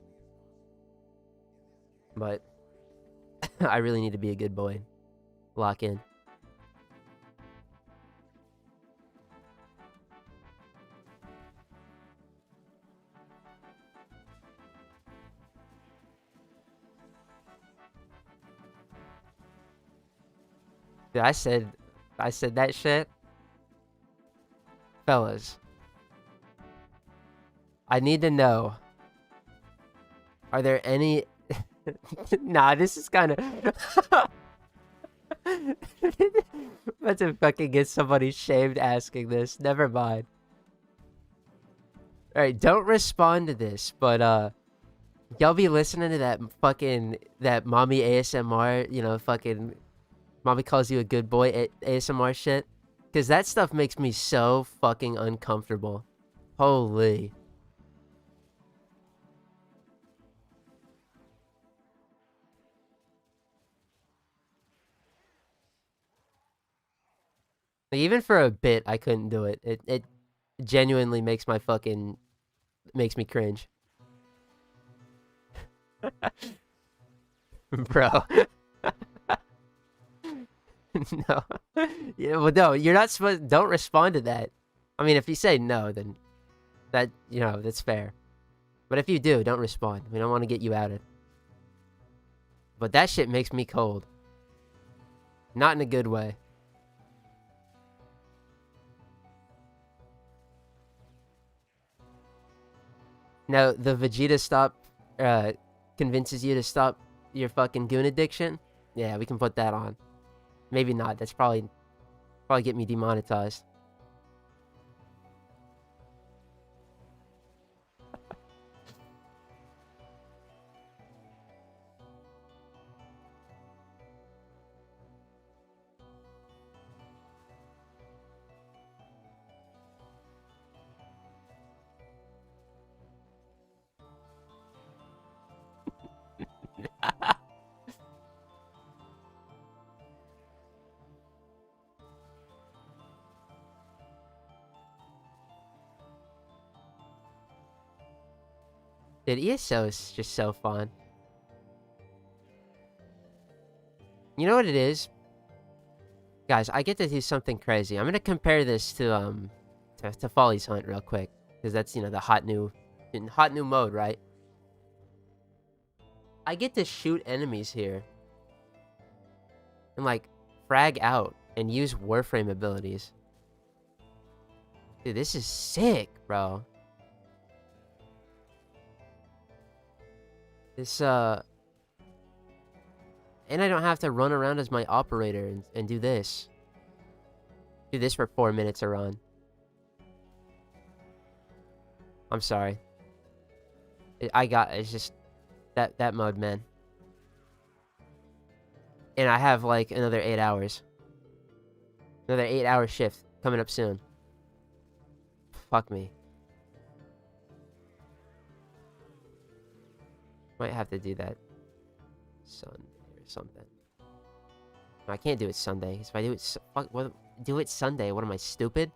But I really need to be a good boy. Lock in. Dude, I said that shit. Fellas, I need to know. Are there any... Nah, this is kind of... About to fucking get somebody shamed asking this. Never mind. Alright, don't respond to this, but, y'all be listening to that mommy ASMR, fucking Mommy calls you a good boy at ASMR shit. Because that stuff makes me so fucking uncomfortable. Holy. Like, even for a bit, I couldn't do it. It genuinely makes my fucking... makes me cringe. Bro. No. Yeah, well, no, you're not supposed... Don't respond to that. I mean, if you say no, then... That, you know, that's fair. But if you do, don't respond. We don't want to get you outed. But that shit makes me cold. Not in a good way. Now, the Vegeta stop convinces you to stop your fucking goon addiction. Yeah, we can put that on. Maybe not. That's probably get me demonetized. Dude, ESO is just so fun. You know what it is? Guys, I get to do something crazy. I'm gonna compare this to Folly's Hunt real quick. Because that's, you know, the hot new mode, right? I get to shoot enemies here. And, like, frag out and use Warframe abilities. Dude, this is sick, bro. This, and I don't have to run around as my operator and do this. Do this for 4 minutes a run. I'm sorry. It's just... That mode, man. And I have, like, another 8 hours. Another 8-hour shift coming up soon. Fuck me. Might have to do that Sunday or something. No, I can't do it Sunday. If I do it... do it Sunday. What am I, stupid?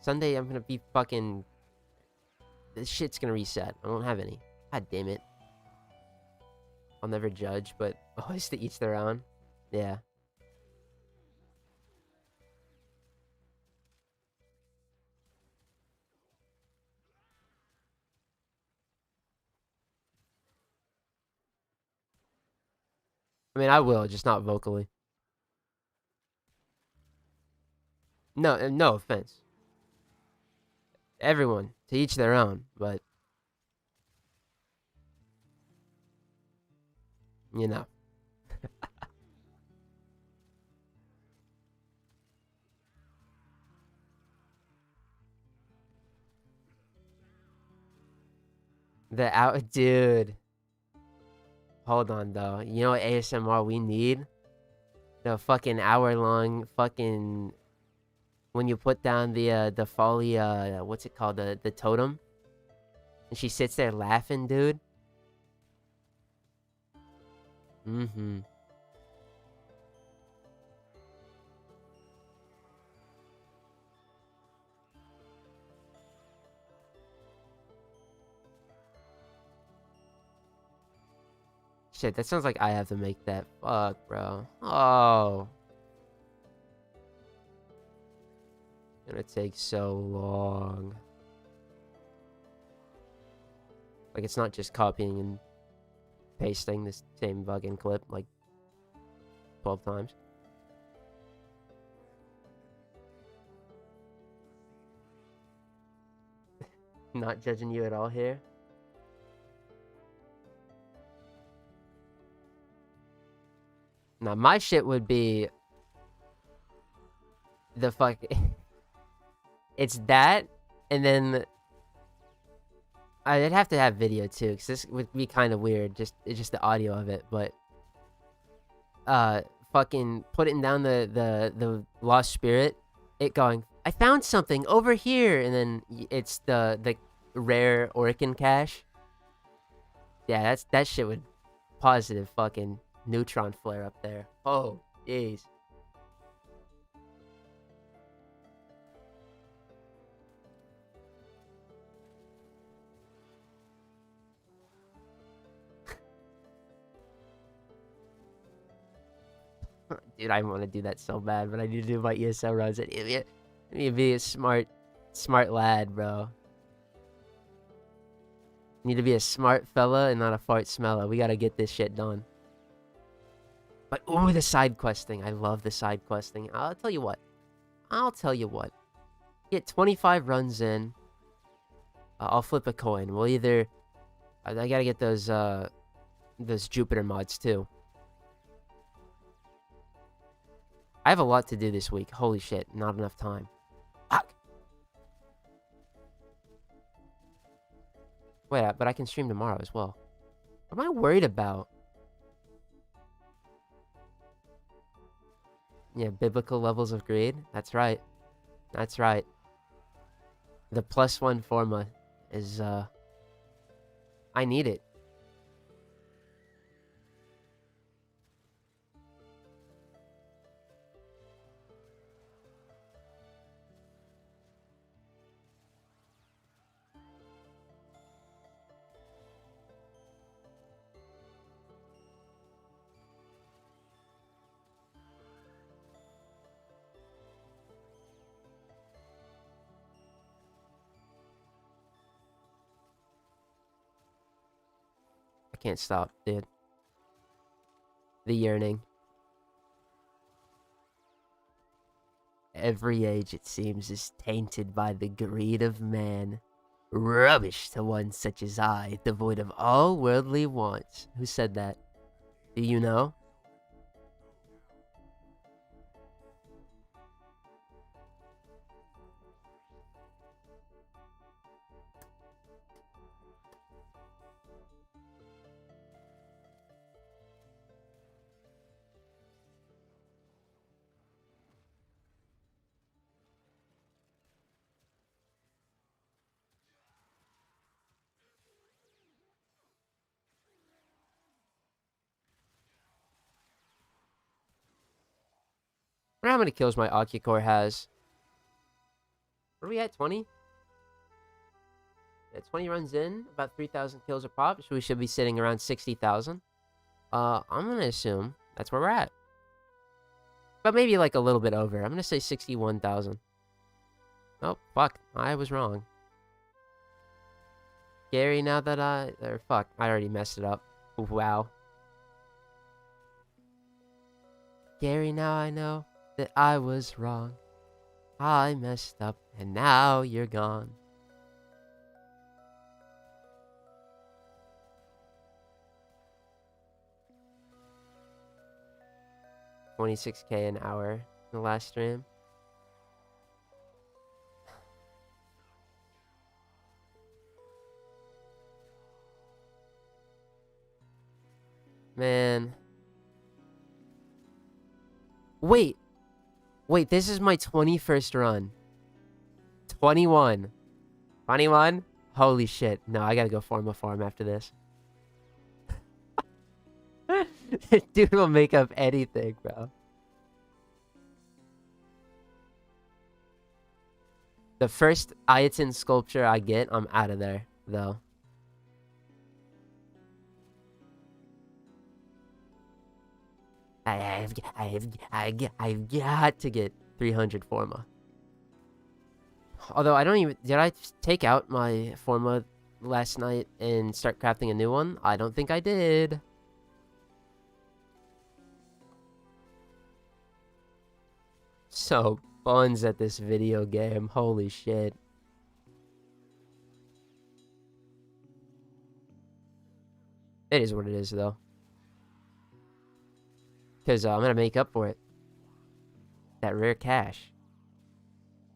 Sunday, I'm gonna be fucking... This shit's gonna reset. I don't have any. God damn it. I'll never judge, but always to each their own. Yeah. I mean, I will, just not vocally. No, no offense. Everyone, to each their own, but... You know. Dude. Hold on, though. You know what ASMR we need? The fucking hour-long fucking... When you put down the folly, what's it called? The totem? And she sits there laughing, dude. Mm-hmm. Shit, that sounds like I have to make that. Fuck, bro. Oh. Gonna take so long. Like, it's not just copying and pasting this same fucking clip, like, 12 times. Not judging you at all here. Now, my shit would be... The fuck... It's that, and then... I'd have to have video, too, because this would be kind of weird. It's just the audio of it, but... fucking putting down the lost spirit, it going, I found something over here, and then it's the rare Orkin cache. Yeah, that shit would positive fucking neutron flare up there. Oh, jeez. Dude, I want to do that so bad, but I need to do my ESL runs. I need to be a smart lad, bro. Need to be a smart fella and not a fart smeller. We gotta get this shit done. But ooh, the side questing. I love the side questing. I'll tell you what. Get 25 runs in. I'll flip a coin. We'll either... I gotta get those Jupiter mods too. I have a lot to do this week. Holy shit, not enough time. Fuck. Wait, but I can stream tomorrow as well. What am I worried about? Yeah, biblical levels of greed. That's right. That's right. The +1 forma is, I need it. I can't stop, dude. The yearning. Every age, it seems, is tainted by the greed of man. Rubbish to one such as I, devoid of all worldly wants. Who said that? Do you know? I wonder how many kills my Ocucore has. What are we at? 20? Yeah, 20 runs in, about 3,000 kills a pop, so we should be sitting around 60,000. I'm gonna assume that's where we're at. But maybe like a little bit over. I'm gonna say 61,000. Oh, fuck. I was wrong. Gary, now that fuck, I already messed it up. Wow. Gary, now I know that I was wrong. I messed up, and now you're gone. $26K an hour in the last stream. Man. Wait, this is my 21st run. 21. 21? Holy shit. No, I gotta go form a farm after this. Dude will make up anything, bro. The first Ayatin sculpture I get, I'm out of there, though. I've got to get 300 Forma. Although I don't even... Did I take out my Forma last night and start crafting a new one? I don't think I did. So buns at this video game. Holy shit. It is what it is, though. Because I'm going to make up for it. That rare cash.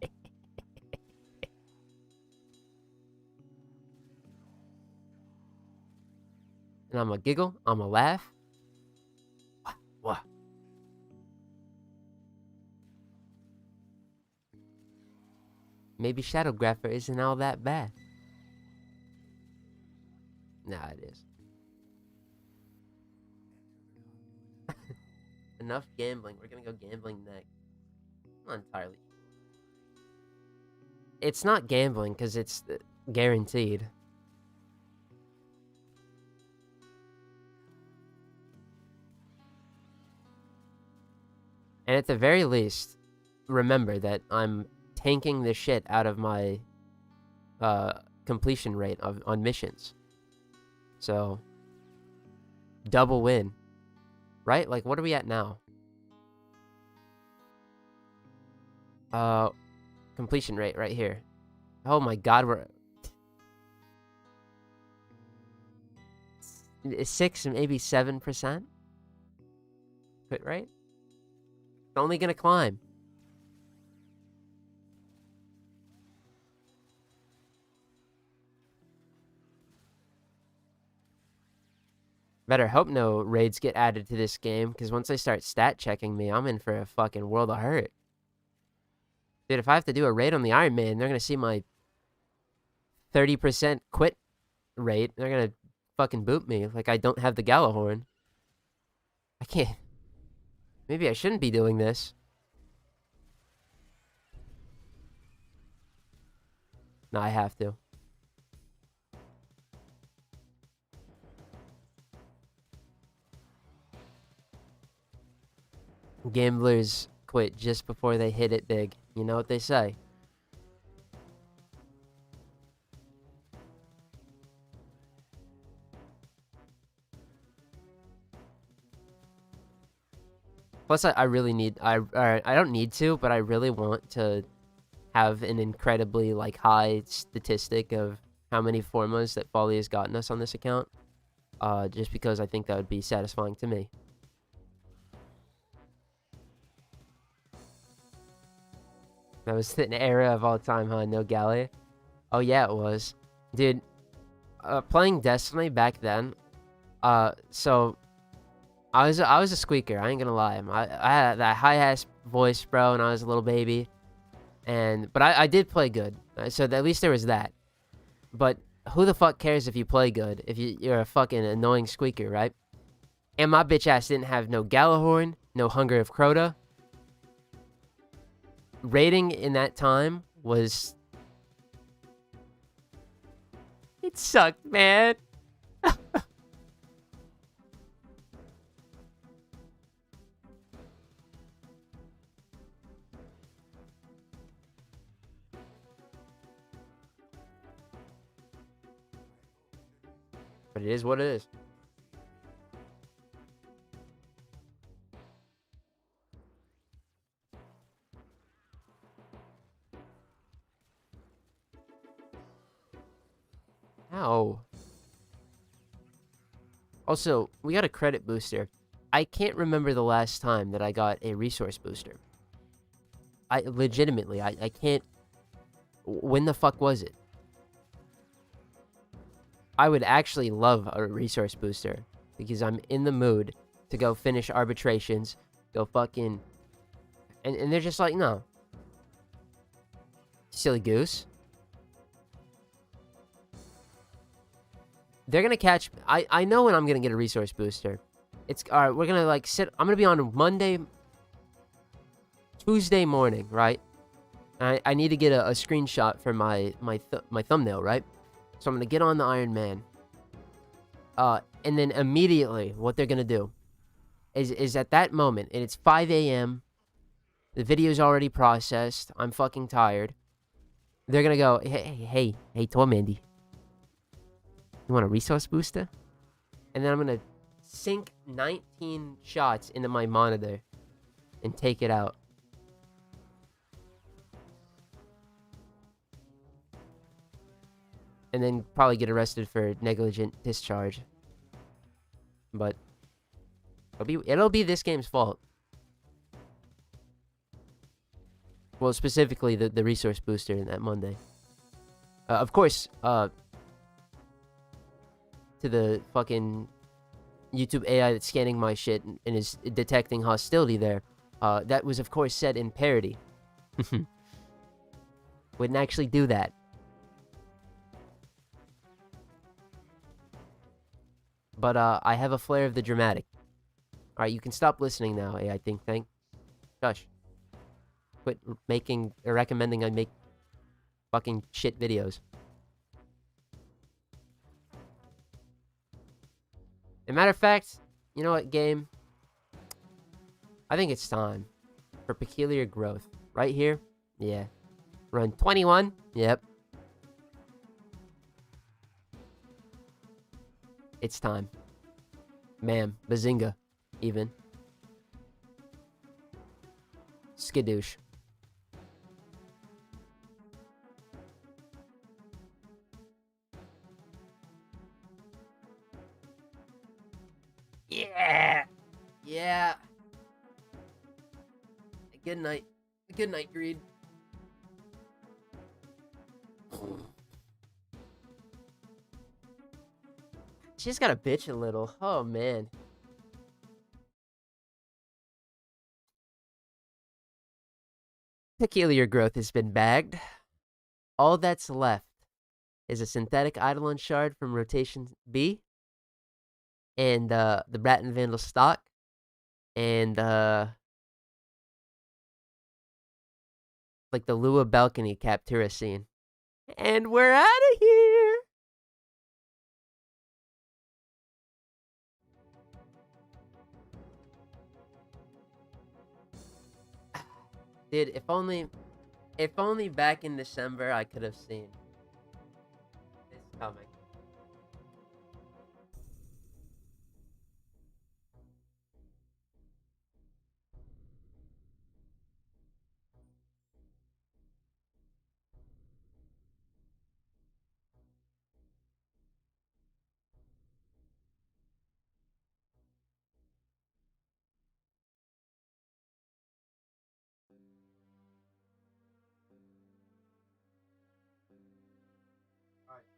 And I'm going to giggle. I'm going to laugh. What? Maybe Shadowgrapher isn't all that bad. Nah, it is. Enough gambling. We're gonna go gambling next. I'm not entirely. It's not gambling because it's guaranteed. And at the very least, remember that I'm tanking the shit out of my completion rate on missions. So, double win. Right? Like, what are we at now? Completion rate right here. Oh my god, we're... 6, maybe 7%? Quit rate? It's only gonna climb. Better hope no raids get added to this game, because once they start stat checking me, I'm in for a fucking world of hurt. Dude, if I have to do a raid on the Iron Man, they're gonna see my 30% quit rate. They're gonna fucking boot me like I don't have the Galahorn. I can't. Maybe I shouldn't be doing this. No, I have to. Gamblers quit just before they hit it big. You know what they say. Plus, I really need... I don't need to, but I really want to have an incredibly, like, high statistic of how many formas that Folly has gotten us on this account. Just because I think that would be satisfying to me. That was the era of all time, huh? No Galley? Oh, yeah, it was. Dude, playing Destiny back then, so... I was a squeaker, I ain't gonna lie. I had that high-ass voice, bro, and I was a little baby. But I did play good, so at least there was that. But who the fuck cares if you play good, if you're a fucking annoying squeaker, right? And my bitch ass didn't have no Galahorn, no Hunger of Crota. Rating in that time was... It sucked, man. But it is what it is. Ow. Also, we got a credit booster. I can't remember the last time that I got a resource booster. I legitimately, I can't... When the fuck was it? I would actually love a resource booster because I'm in the mood to go finish arbitrations, go fucking... And they're just like, no. Silly goose. They're gonna catch... I know when I'm gonna get a resource booster. It's... Alright, we're gonna like sit... I'm gonna be on Monday... Tuesday morning, right? I need to get a screenshot for my thumbnail, right? So I'm gonna get on the Iron Man. And then immediately, what they're gonna do is at that moment, and it's 5 a.m., the video's already processed, I'm fucking tired. They're gonna go, hey, Tormandee. You want a resource booster? And then I'm gonna sink 19 shots into my monitor and take it out. And then probably get arrested for negligent discharge. But it'll be this game's fault. Well, specifically the resource booster in that Monday. Of course, to the fucking YouTube AI that's scanning my shit and is detecting hostility there, that was of course said in parody. Wouldn't actually do that. But I have a flair of the dramatic. Alright, you can stop listening now, AI Think Tank. Shush. Quit making or recommending I make fucking shit videos. As a matter of fact, you know what, game? I think it's time for peculiar growth. Right here? Yeah. Run 21? Yep. It's time. Ma'am. Bazinga. Even. Skadoosh. Yeah! Yeah! Good night. Good night, Greed. She's gotta bitch a little. Oh, man. Peculiar growth has been bagged. All that's left is a synthetic Eidolon shard from rotation B, and the Braton Vandal stock, and like the Lua balcony Captura scene. And we're out of here! Dude, if only back in December I could have seen this coming.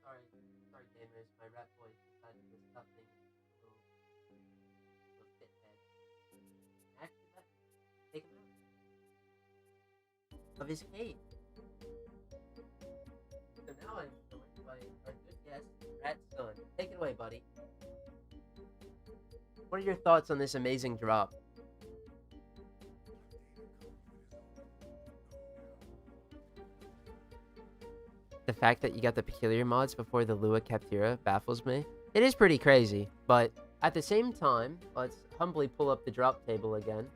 Sorry, gamers. My rat voice decided to stop things little shithead. Actually, take him out of his cage. So now I'm joined by our good guest, Rat's son. Take it away, buddy. What are your thoughts on this amazing drop? The fact that you got the peculiar mods before the Lua Captura baffles me. It is pretty crazy, but at the same time, let's humbly pull up the drop table again.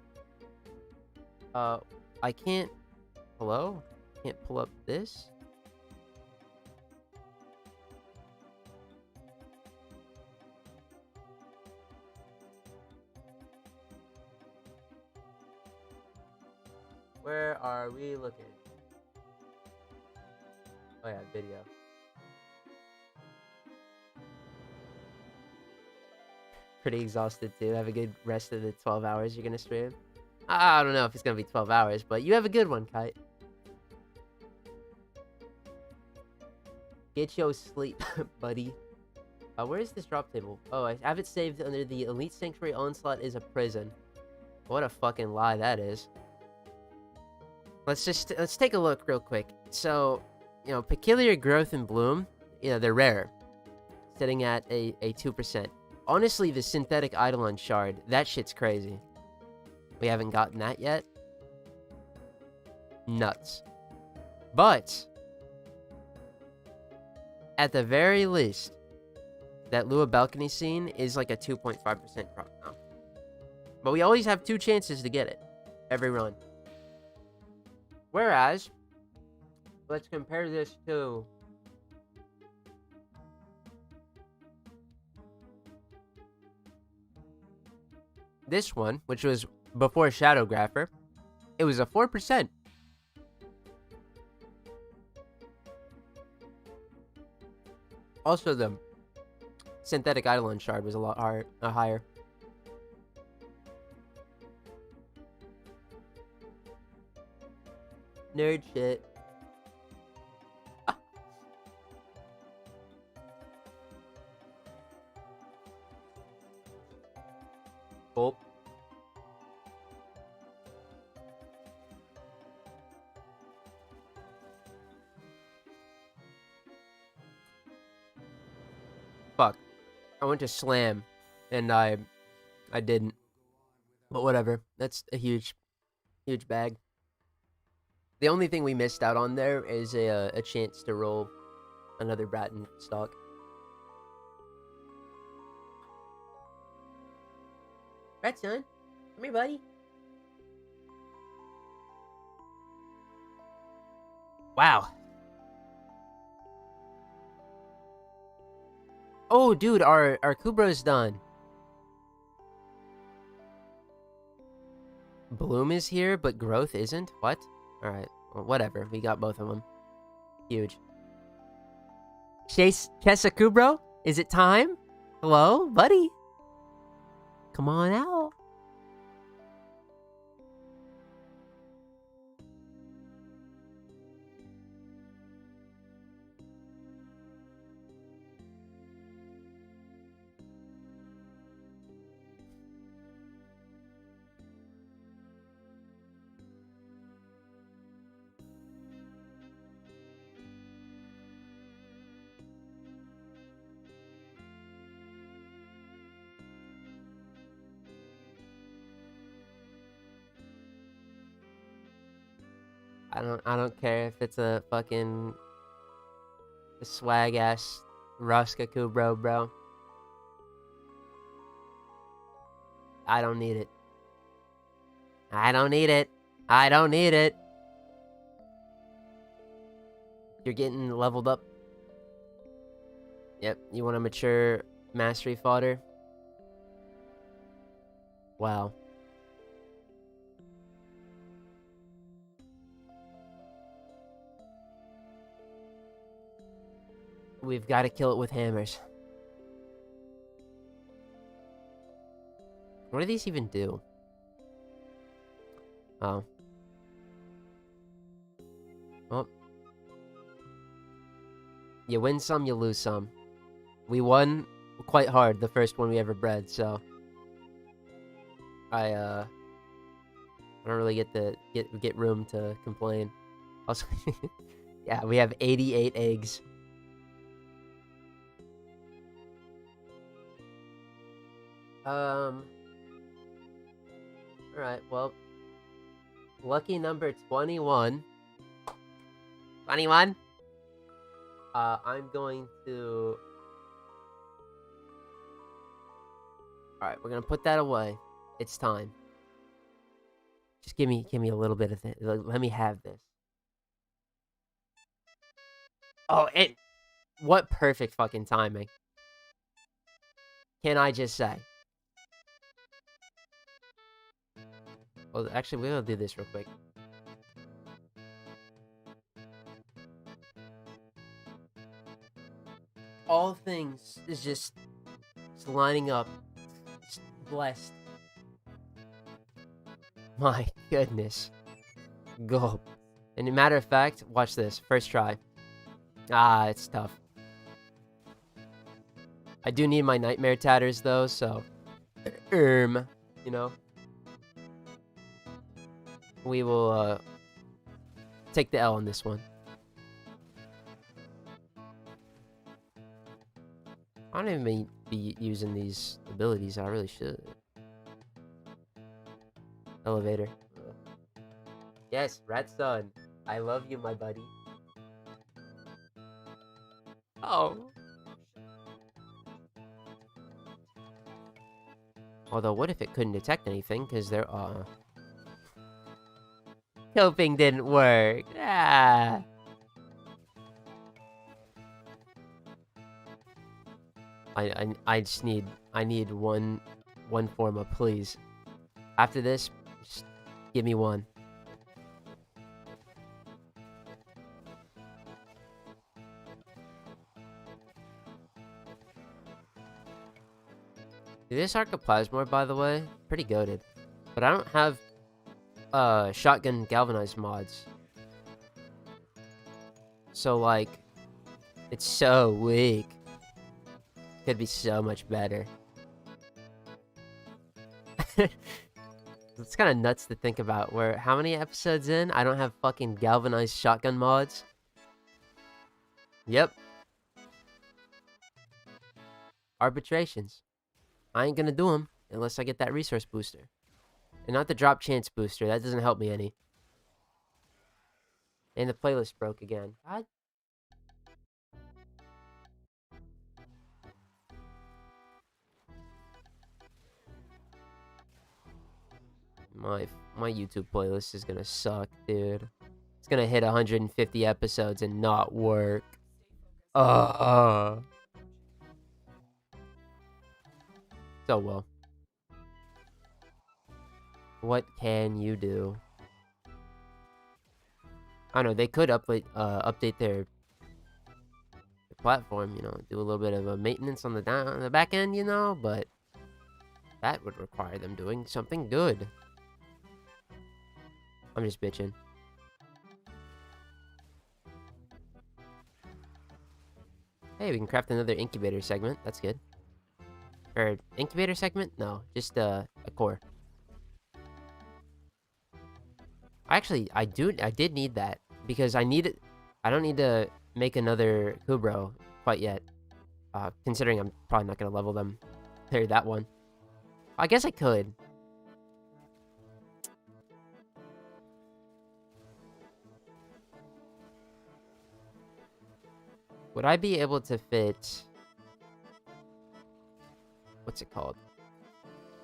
I can't... Hello? Can't pull up this? Where are we looking? Oh yeah, video. Pretty exhausted too. Have a good rest of the 12 hours you're gonna stream. I don't know if it's gonna be 12 hours, but you have a good one, Kite. Get your sleep, buddy. Where is this drop table? Oh, I have it saved under the Elite Sanctuary Onslaught is a prison. What a fucking lie that is. Let's take a look real quick. So, you know, Peculiar Growth and Bloom, you know, they're rare. Sitting at a 2%. Honestly, the Synthetic Eidolon Shard, that shit's crazy. We haven't gotten that yet. Nuts. But, at the very least, that Lua balcony scene is like a 2.5% crop now. But we always have 2 chances to get it. Every run. Whereas, let's compare this to... this one, which was before Shadowgrapher. It was a 4%. Also, the Synthetic Eidolon Shard was a lot higher. Nerd shit. Gulp. I went to slam, and I didn't. But whatever. That's a huge bag. The only thing we missed out on there is a chance to roll another Braton stock. Right, son? Come here, buddy. Wow. Oh, dude, our Kubra's done. Bloom is here, but growth isn't? What? Alright, well, whatever. We got both of them. Huge. Chesa Kubro? Is it time? Hello, buddy? Come on out. I don't care if it's a fucking swag ass Ruska Kubro, bro. I don't need it. I don't need it. I don't need it. You're getting leveled up. Yep, you want a mature mastery fodder? Wow. We've got to kill it with hammers. What do these even do? Oh. Well. You win some, you lose some. We won quite hard the first one we ever bred, so I don't really get room to complain. Also, yeah, we have 88 eggs. Alright, well, lucky number 21. 21? I'm going to... Alright, we're gonna put that away. It's time. Just give me a little bit of it. Let me have this. Oh, what perfect fucking timing. Can I just say? Well, actually, we're gonna do this real quick. All things is just lining up. Just blessed. My goodness. Gulp. And a matter of fact, watch this. First try. Ah, it's tough. I do need my nightmare tatters though, so you know. We will take the L on this one. I don't even be using these abilities. I really should. Elevator. Yes, Rat Son. I love you, my buddy. Oh. Although, what if it couldn't detect anything? Because there are... Coping didn't work. Ah. I just need... I need one forma, please. After this, just give me one. This Archoplasmor, by the way, pretty goated. But I don't have shotgun galvanized mods. So, like, it's so weak. Could be so much better. It's kind of nuts to think about. Where, how many episodes in, I don't have fucking galvanized shotgun mods? Yep. arbitrations. I ain't gonna do them unless I get that resource booster. And not the drop chance booster. That doesn't help me any. And the playlist broke again. God. My YouTube playlist is gonna suck, dude. It's gonna hit 150 episodes and not work. So well. What can you do? I don't know. They could update their platform. You know, do a little bit of a maintenance on the back end. You know, but that would require them doing something good. I'm just bitching. Hey, we can craft another incubator segment. That's good. Or incubator segment? No, just a core. Actually, I did need that because I don't need to make another Kubro quite yet. Considering I'm probably not gonna level them. There, that one. I guess I could. Would I be able to fit... What's it called?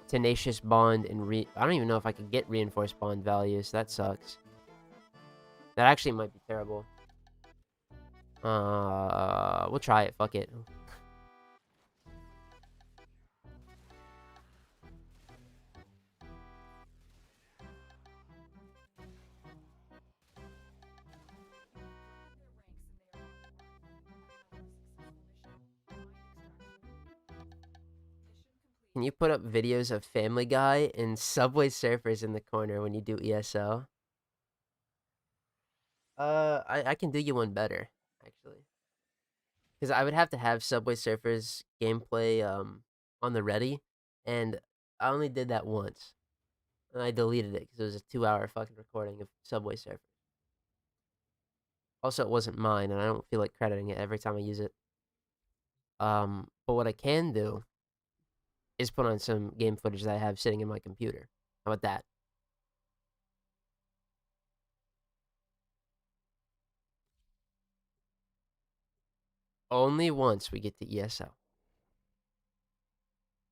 Tenacious Bond and I don't even know if I could get Reinforced Bond values. That sucks. That actually might be terrible. We'll try it. Fuck it. Can you put up videos of Family Guy and Subway Surfers in the corner when you do ESO? I can do you one better, actually. Because I would have to have Subway Surfers gameplay on the ready, and I only did that once. And I deleted it because it was a 2-hour fucking recording of Subway Surfers. Also, it wasn't mine, and I don't feel like crediting it every time I use it. But what I can do is put on some game footage that I have sitting in my computer. How about that? Only once we get to ESO.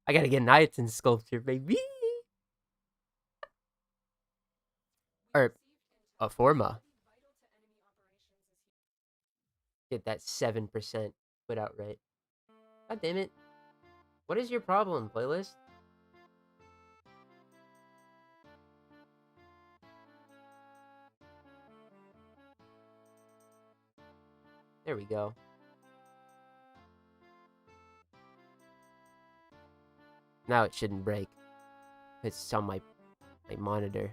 I gotta get Niatin sculpture, baby. Or a Forma. Get that 7% put out rate. God damn it. What is your problem, playlist? There we go. Now it shouldn't break. It's on my monitor.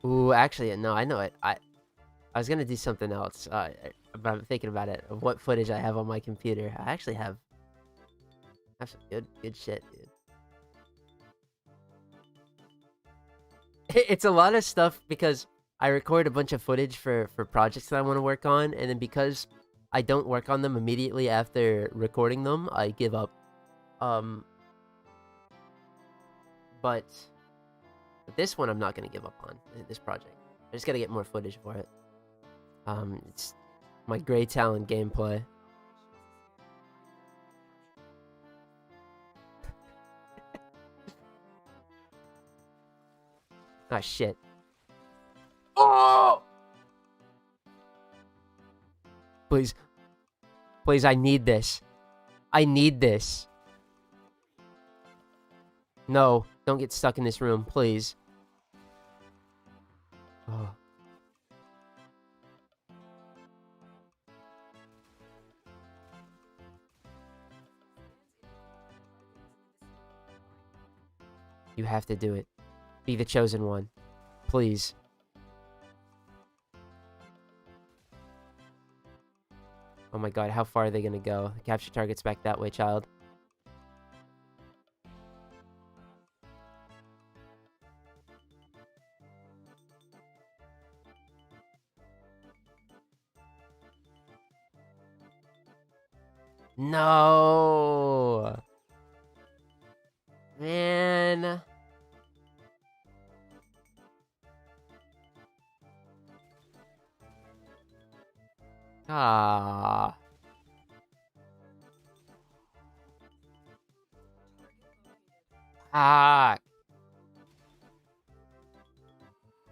Ooh, actually, no, I know it. I was gonna do something else. But I'm thinking about it. Of what footage I have on my computer. I actually have some good shit, dude. It's a lot of stuff because I record a bunch of footage for projects that I want to work on, and then because I don't work on them immediately after recording them, I give up. But this one I'm not gonna give up on, this project. I just gotta get more footage for it. It's my Grey Talon gameplay. Ah, shit. Oh! Please. Please, I need this. I need this. No, don't get stuck in this room, please. Oh. You have to do it. Be the chosen one. Please. Oh my god, how far are they gonna go? Capture targets back that way, child. No! Man. Ah. Ah.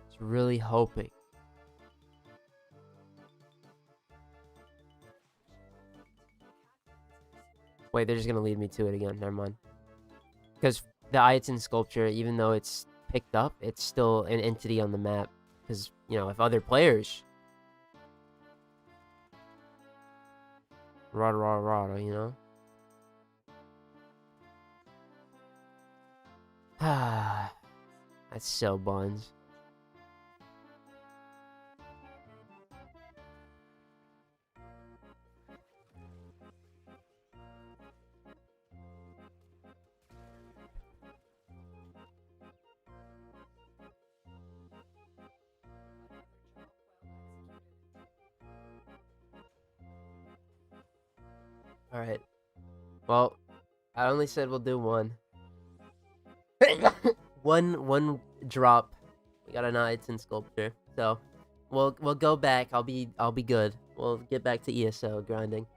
It's really hoping. Wait, they're just gonna lead me to it again. Never mind. Because the Ayatollah sculpture, even though it's picked up, it's still an entity on the map. Because, you know, if other players... Rah, you know? Ah. That's so buns. Alright. Well, I only said we'll do one. one drop. We got an Ayatollah sculpture. So we'll go back. I'll be good. We'll get back to ESO grinding.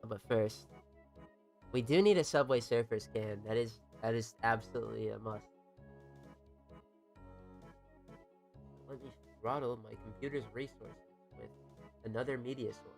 But first, we do need a Subway Surfer scan. That is absolutely a must. Let me throttle my computer's resources with another media source.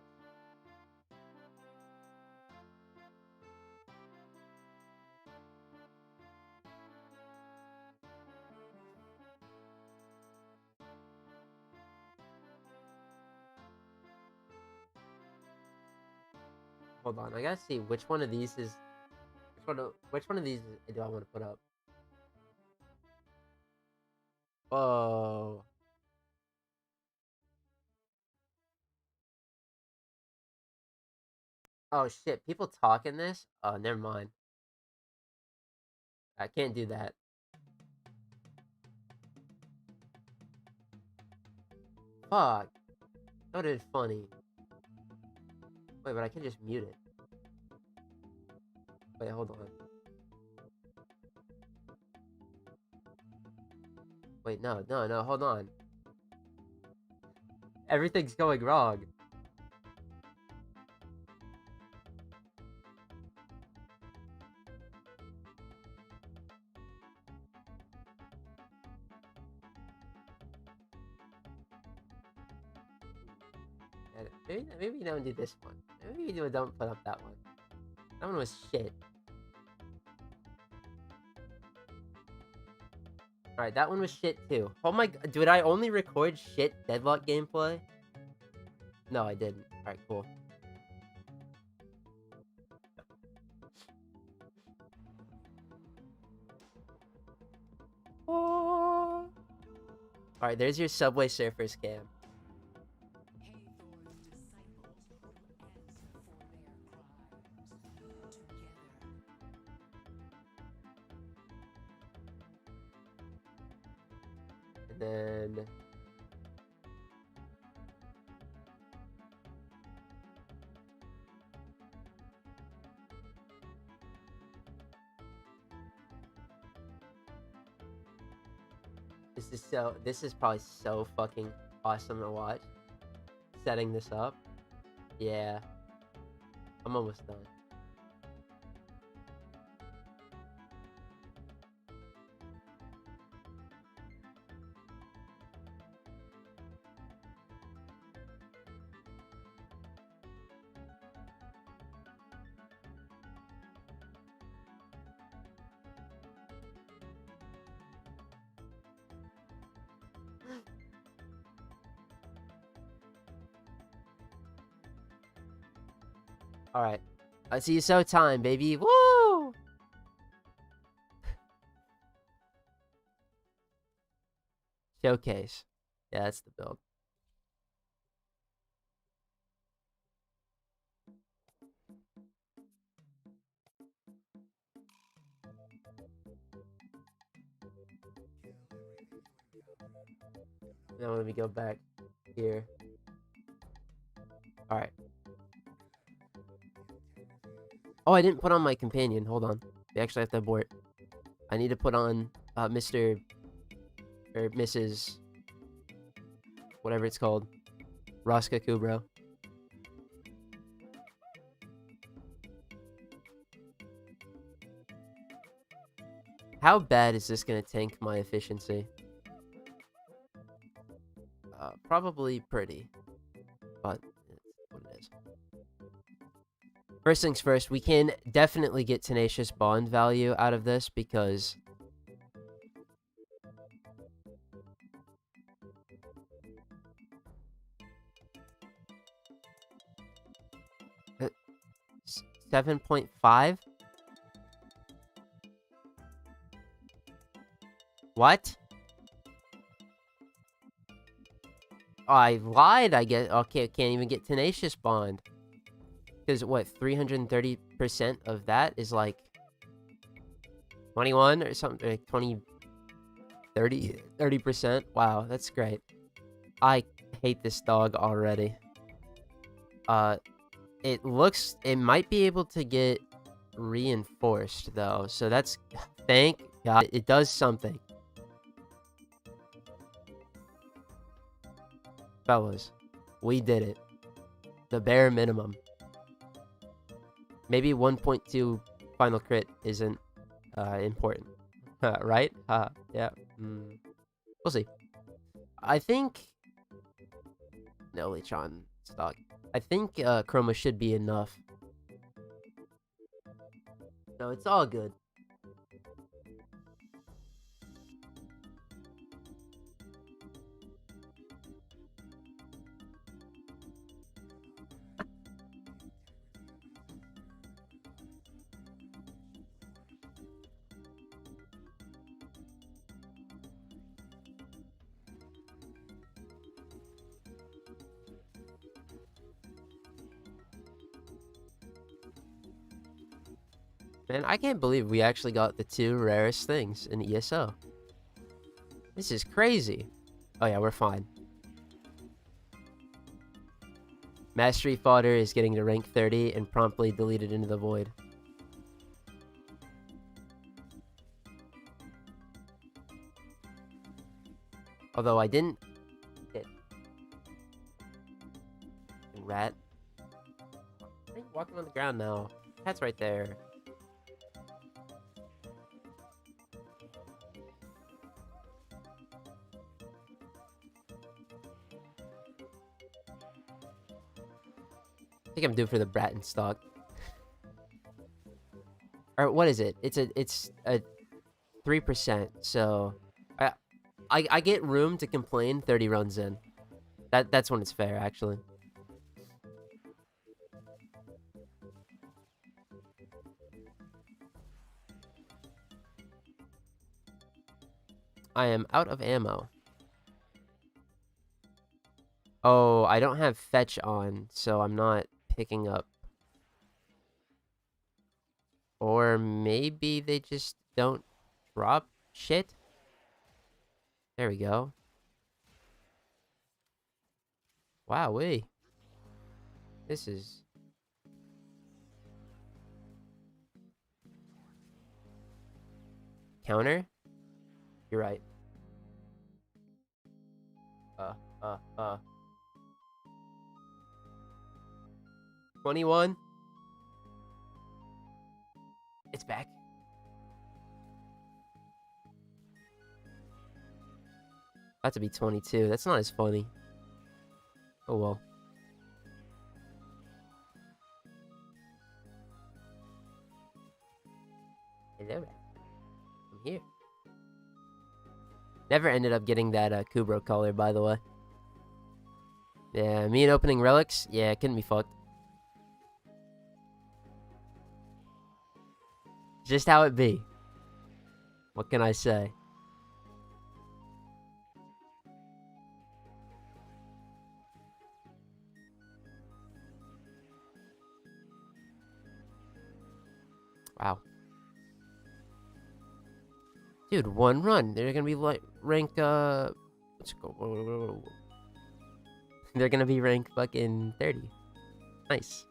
Hold on, I gotta see which one of these is which one of these do I want to put up? Whoa. Oh shit, people talking this? Oh, never mind. I can't do that. Fuck. That is funny. Wait, but I can just mute it. Wait, hold on. Wait, no, hold on. Everything's going wrong. Maybe don't do this one. Maybe don't put up that one. That one was shit. Alright, that one was shit too. Oh my god, did I only record shit Deadlock gameplay? No, I didn't. Alright, cool. Oh. Alright, there's your Subway Surfers cam. And then... This is probably so fucking awesome to watch. Setting this up. Yeah. I'm almost done. Alright. I see you so time, baby. Woo! Showcase. Yeah, that's the build. Now let me go back here. Alright. Oh, I didn't put on my companion. Hold on. We actually have to abort. I need to put on Mr. or Mrs. whatever it's called. Raska Kubro. How bad is this going to tank my efficiency? Probably pretty. But it's what it is. First things first, we can definitely get Tenacious Bond value out of this because... Uh, 7.5? What? Oh, I lied, I guess. Okay, I can't even get Tenacious Bond. Because, what, 330% of that is like 21 or something, like 20, 30%. Wow, that's great. I hate this dog already. It might be able to get reinforced, though. So that's, thank God, it does something. Fellas, we did it. The bare minimum. Maybe 1.2 final crit isn't important. Right? Yeah. We'll see. I think... No, Lechon stock. I think Chroma should be enough. No, it's all good. Man, I can't believe we actually got the 2 rarest things in ESO. This is crazy. Oh yeah, we're fine. Mastery Fodder is getting to rank 30 and promptly deleted into the void. Although I didn't hit. Rat. I think walking on the ground now. Cat's right there. I think I'm due for the Braton stock. Or what is it? It's a 3%. So I get room to complain 30 runs in. That's when it's fair, actually. I am out of ammo. Oh, I don't have fetch on, so I'm not picking up. Or maybe they just don't drop shit. There we go. Wowee. This is... Counter? You're right. 21. It's back. About to be 22. That's not as funny. Oh well. Hello. I'm here. Never ended up getting that Kubro color, by the way. Yeah, me and opening relics? Yeah, couldn't be fucked. Just how it be. What can I say? Wow. Dude, one run. They're gonna be like rank Let's go. Whoa, whoa, whoa, whoa. They're gonna be rank fucking 30. Nice.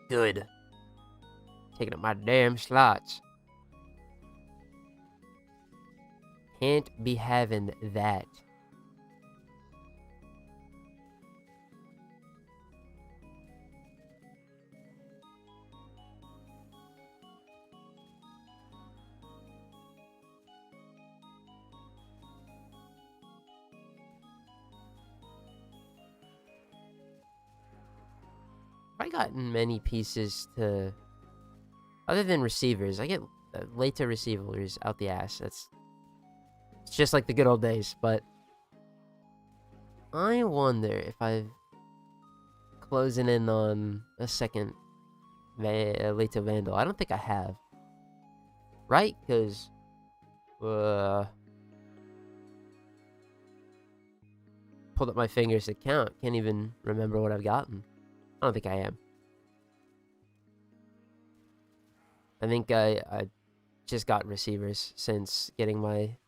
Good. Taking up my damn slots. Can't be having that. I gotten many pieces to, other than receivers. I get later receivers out the ass. It's just like the good old days. But I wonder if I'm closing in on a second later Vandal. I don't think I have. Right? Because pulled up my fingers to count. Can't even remember what I've gotten. I don't think I am. I think I just got receivers since getting my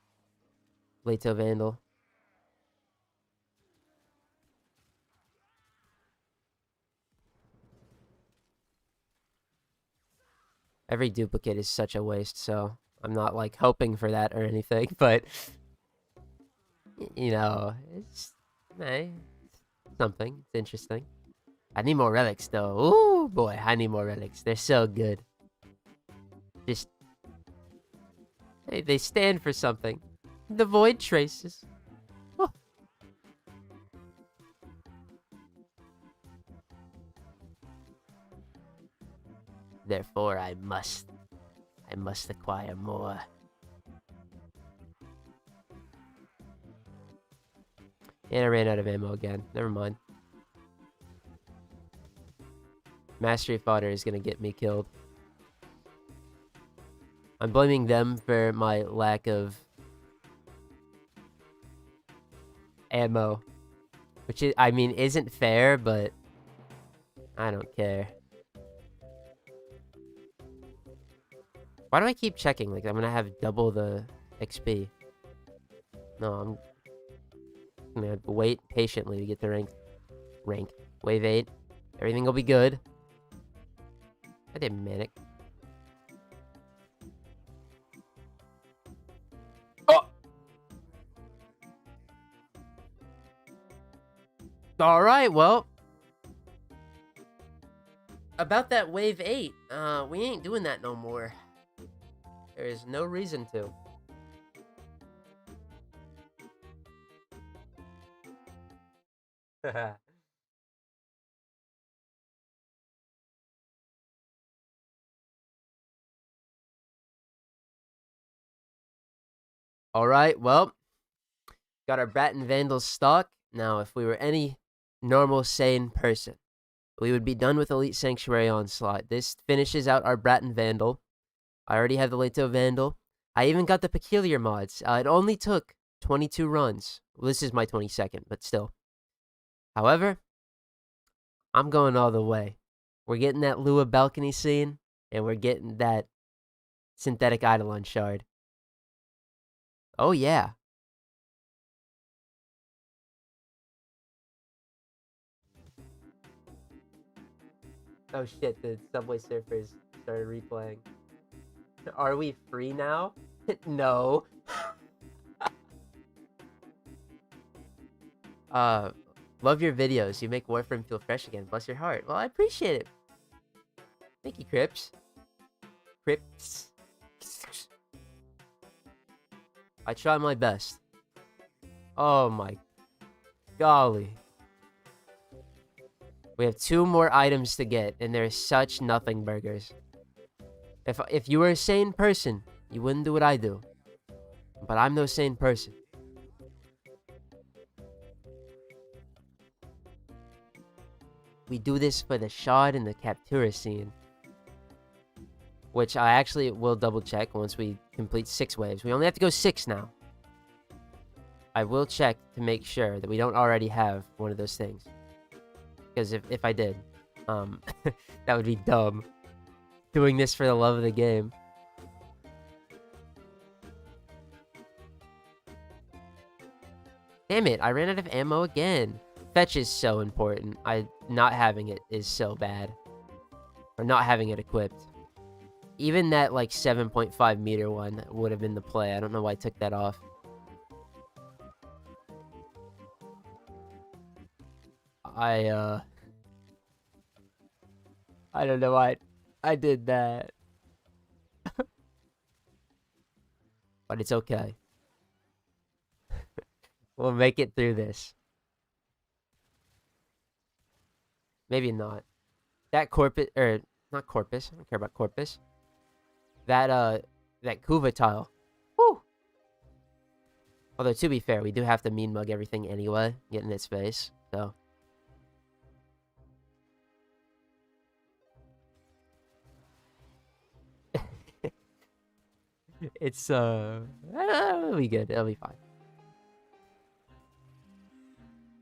Leto Vandal. Every duplicate is such a waste, so I'm not like hoping for that or anything, but you know, it's something. It's interesting. I need more relics though. Ooh boy, I need more relics. They're so good. Just they stand for something. The void traces. Oh. Therefore, I must acquire more. And I ran out of ammo again. Never mind. Mastery fodder is gonna get me killed. I'm blaming them for my lack of ammo, which is, I mean, isn't fair, but I don't care. Why do I keep checking? Like, I'm gonna have double the XP. No, I'm gonna wait patiently to get the rank. Wave 8. Everything will be good. I didn't manic. Oh! Alright, well. About that wave 8, we ain't doing that no more. There is no reason to. Alright, well. Got our Braton Vandal stock. Now, if we were any normal, sane person, we would be done with Elite Sanctuary Onslaught. This finishes out our Braton Vandal. I already have the Leto Vandal. I even got the Peculiar mods. It only took 22 runs. Well, this is my 22nd, but still. However, I'm going all the way. We're getting that Lua balcony scene, and we're getting that synthetic Eidolon shard. Oh, yeah. Oh, shit, the Subway Surfers started replaying. Are we free now? No. Love your videos. You make Warframe feel fresh again. Bless your heart. Well, I appreciate it. Thank you, Crips. Crips. I try my best. Oh my golly. We have 2 more items to get, and they're such nothing burgers. If you were a sane person, you wouldn't do what I do. But I'm no sane person. We do this for the shard and the Captura scene. Which I actually will double check once we complete 6 waves. We only have to go 6 now. I will check to make sure that we don't already have one of those things. Because if I did, that would be dumb. Doing this for the love of the game. Damn it, I ran out of ammo again. Fetch is so important. Not having it is so bad. Or not having it equipped. Even that, like, 7.5 meter one would have been the play. I don't know why I took that off. I don't know why I did that. But it's okay. We'll make it through this. Maybe not. That corpus, or not corpus. I don't care about corpus. That Kuva tile. Woo! Although, to be fair, we do have to mean mug everything anyway. Get in its face, so. It's, it'll be good. It'll be fine.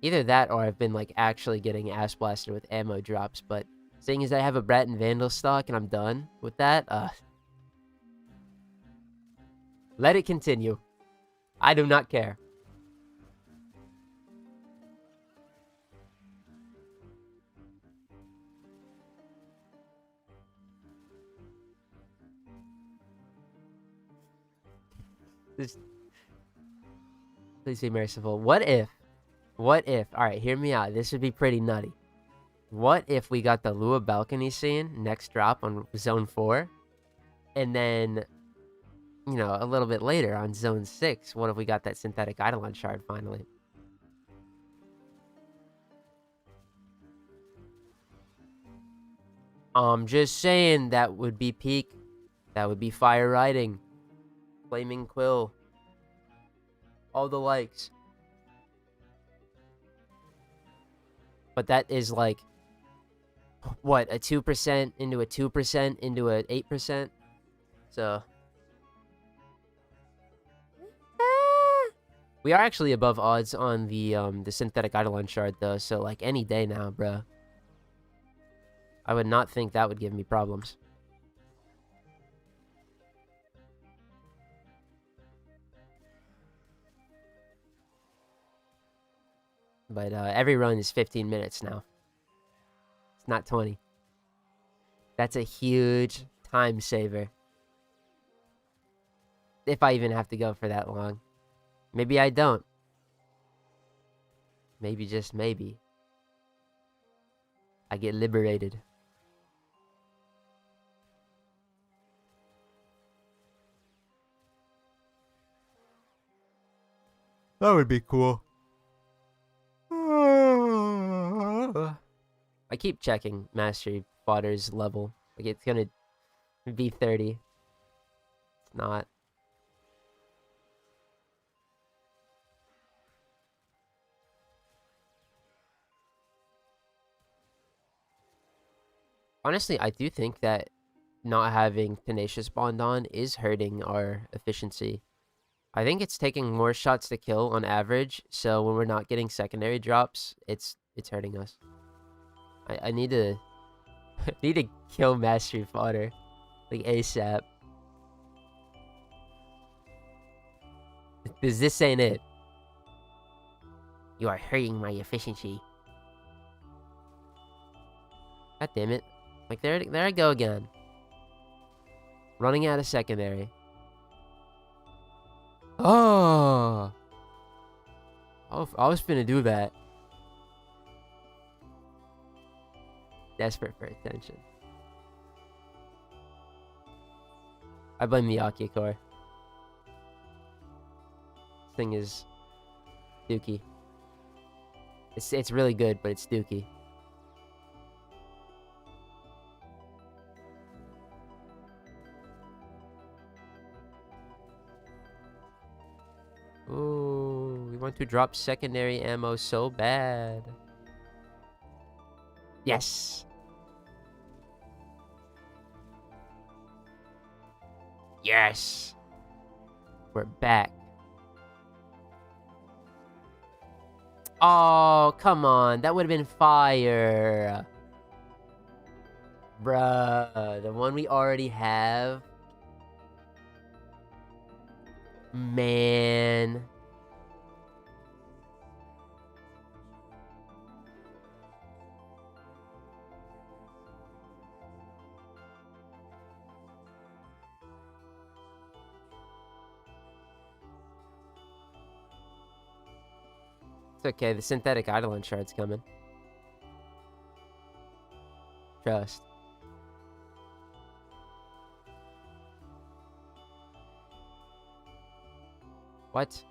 Either that or I've been, like, actually getting ass blasted with ammo drops, but seeing as I have a Braton Vandal stock and I'm done with that, let it continue. I do not care. Please be merciful. What if, alright, hear me out. This would be pretty nutty. What if we got the Lua balcony scene next drop on Zone 4? And then, you know, a little bit later on Zone 6, what if we got that synthetic Eidolon shard finally? I'm just saying that would be peak. That would be fire riding. Flaming Quill. All the likes. But that is like, what, a 2% into a 2% into a 8%? So, we are actually above odds on the synthetic Eidolon shard though, so like any day now, bro. I would not think that would give me problems. But every run is 15 minutes now. It's not 20. That's a huge time saver. If I even have to go for that long. Maybe I don't. Maybe, just maybe, I get liberated. That would be cool. I keep checking Mastery Fodder's level. Like, it's gonna be 30. It's not. Honestly, I do think that not having Tenacious Bond on is hurting our efficiency. I think it's taking more shots to kill on average, so when we're not getting secondary drops, it's hurting us. I need to need to kill Mastery Fodder, like ASAP. Because this ain't it. You are hurting my efficiency. God damn it! Like there I go again. Running out of secondary. Oh! I was finna do that. Desperate for attention. I blame the Akia core. This thing is dookie. It's really good, but it's dookie. Ooh, we want to drop secondary ammo so bad. Yes! Yes! We're back. Oh, come on. That would have been fire. Bruh, the one we already have. Man. It's okay, the synthetic Eidolon shard's coming. Trust. What?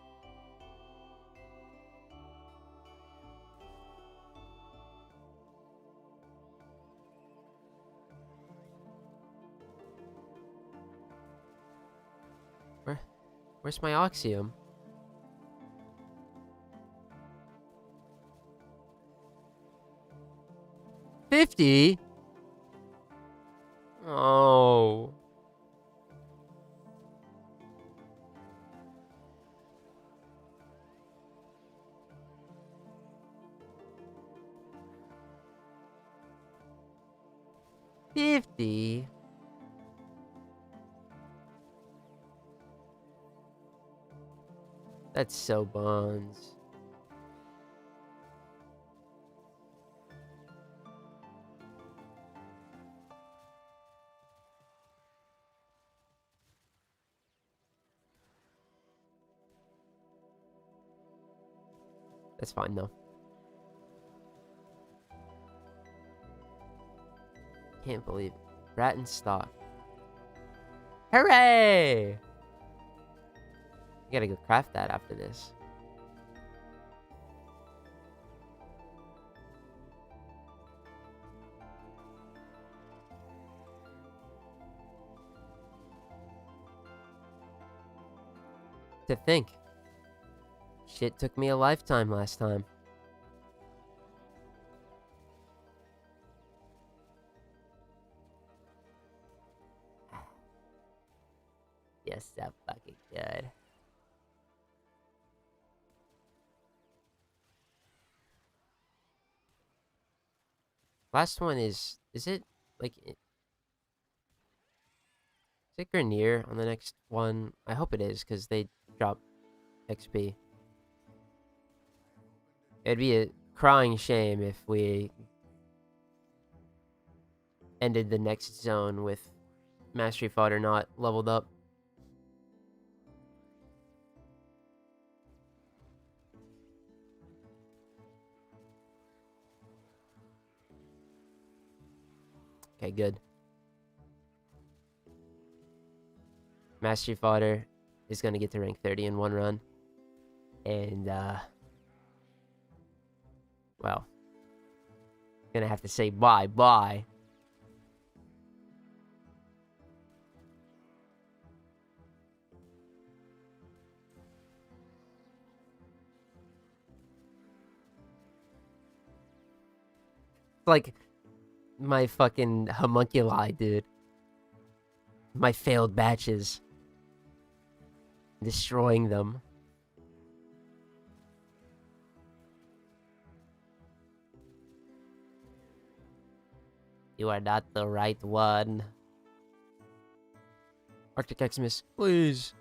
Where's my Oxium? $50? Oh. $50? That's so bonds. That's fine though. Can't believe it. Braton stock. Hooray! You gotta go craft that after this. To think. Shit took me a lifetime last time. Yes, so fucking good. Last one is it like is it Grenier on the next one? I hope it is, because they drop XP. It'd be a crying shame if we ended the next zone with Mastery Fodder not leveled up. Okay, good. Mastery Fodder is going to get to rank 30 in one run. And, well, gonna have to say bye-bye. Like, my fucking homunculi, dude. My failed batches. Destroying them. You are not the right one. Arctic Xmas, please.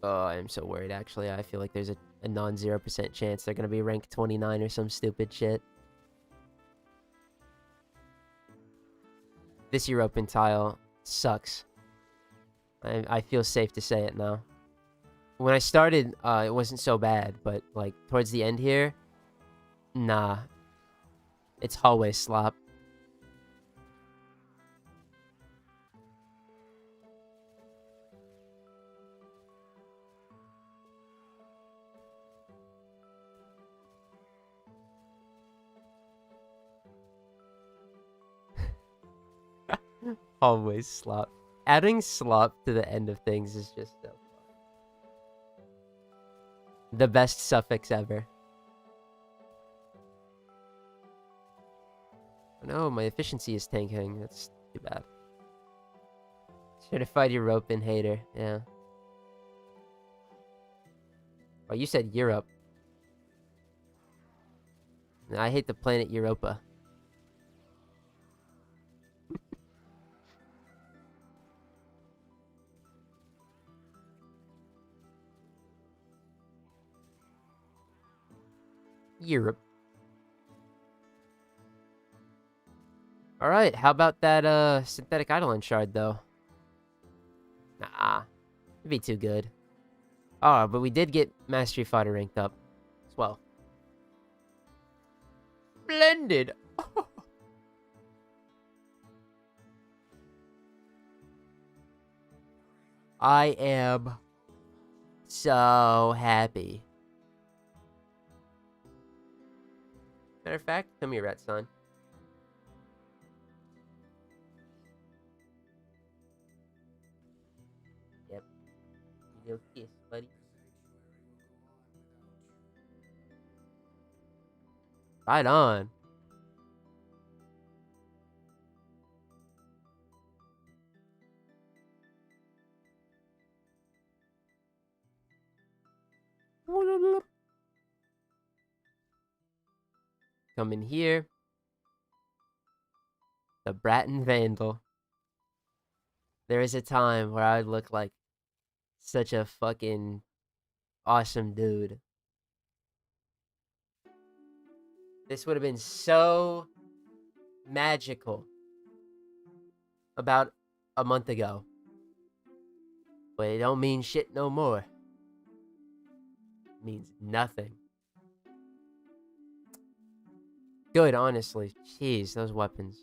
Oh, I'm so worried, actually. I feel like there's a non-0% chance they're gonna be ranked 29 or some stupid shit. This European tile sucks. I feel safe to say it now. When I started, it wasn't so bad, but, like, towards the end here, nah. It's hallway slop. Hallway slop. Adding slop to the end of things is just so fun. The best suffix ever. No, my efficiency is tanking. That's too bad. Certified European hater. Yeah. Oh, you said Europe. I hate the planet Europa. Europe. Alright, how about that synthetic Eidolon shard though? Nah. It'd be too good. Oh, but we did get Mastery Fighter ranked up as well. Splendid! I am so happy. Matter of fact, come here, rat son. Yep. Little kiss, buddy. Right on. Come in here. The Braton Vandal. There is a time where I would look like such a fucking awesome dude. This would have been so magical about a month ago. But it don't mean shit no more. It means nothing. Good, honestly. Jeez, those weapons.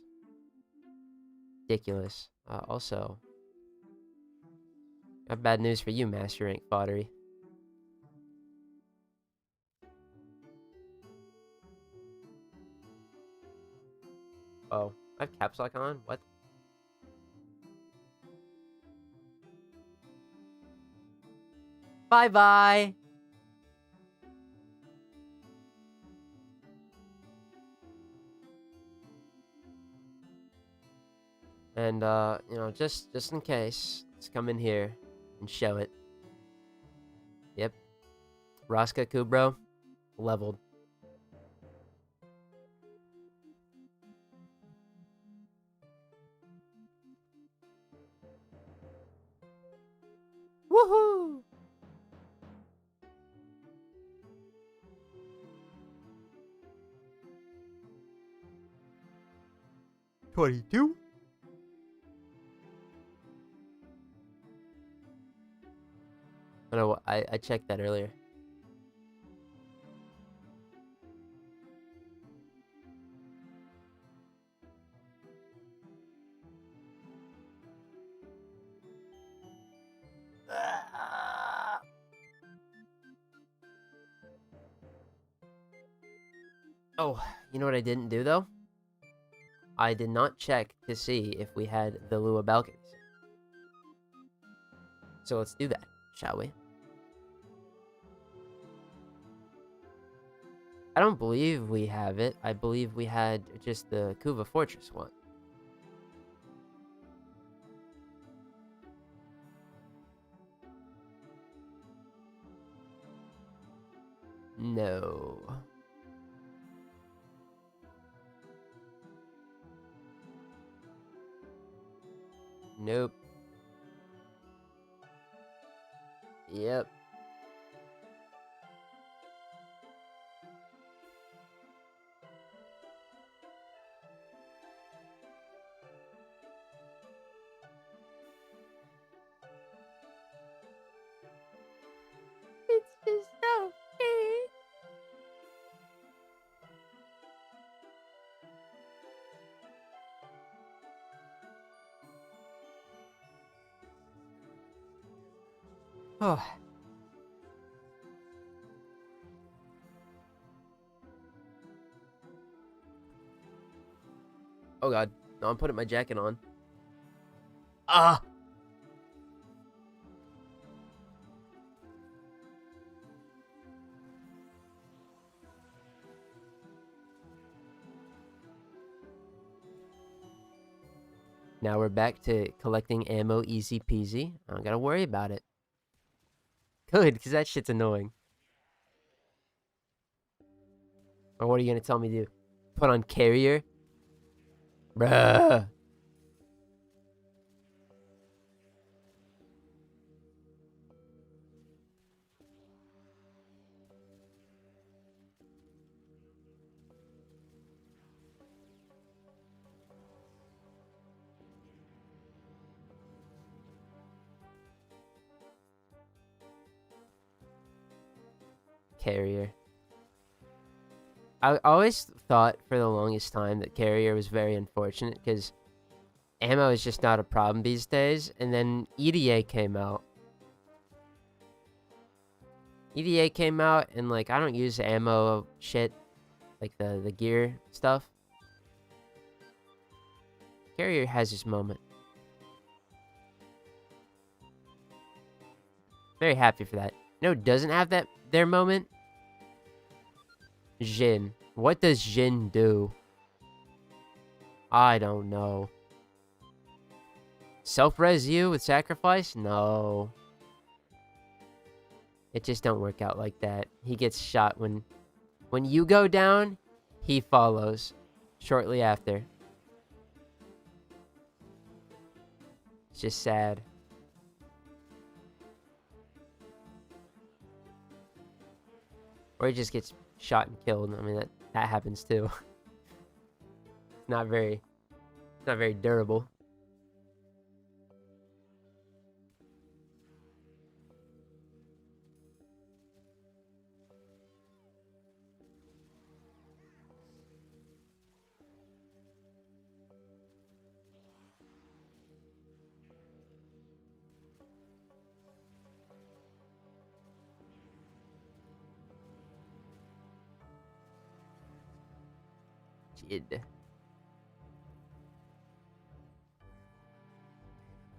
Ridiculous. Also, I have bad news for you, Master Rank Foddery. Oh, I have caps lock on? What? Bye-bye! And, you know, just in case, let's come in here and show it. Yep. Raska Kubro, leveled. Woohoo! $22? I know, I checked that earlier. Oh, you know what I didn't do, though? I did not check to see if we had the Lua balconies. So let's do that, shall we? I don't believe we have it. I believe we had just the Kuva Fortress one. No. Nope. Yep. It's just okay. Oh. Oh god. No, I'm putting my jacket on. Ah! Now we're back to collecting ammo easy peasy. I don't gotta worry about it. Good, because that shit's annoying. Or what are you gonna tell me to do? Put on carrier? Bruh. carrier. I always thought for the longest time that carrier was very unfortunate because ammo is just not a problem these days. And then EDA came out. EDA came out, and like I don't use ammo shit, like the gear stuff. Carrier has his moment. Very happy for that. No, doesn't have their moment. Jhin. What does Jhin do? I don't know. Self-res you with sacrifice? No. It just don't work out like that. He gets shot when you go down, he follows shortly after. It's just sad. Or he just gets shot and killed. I mean that happens too. It's not very durable.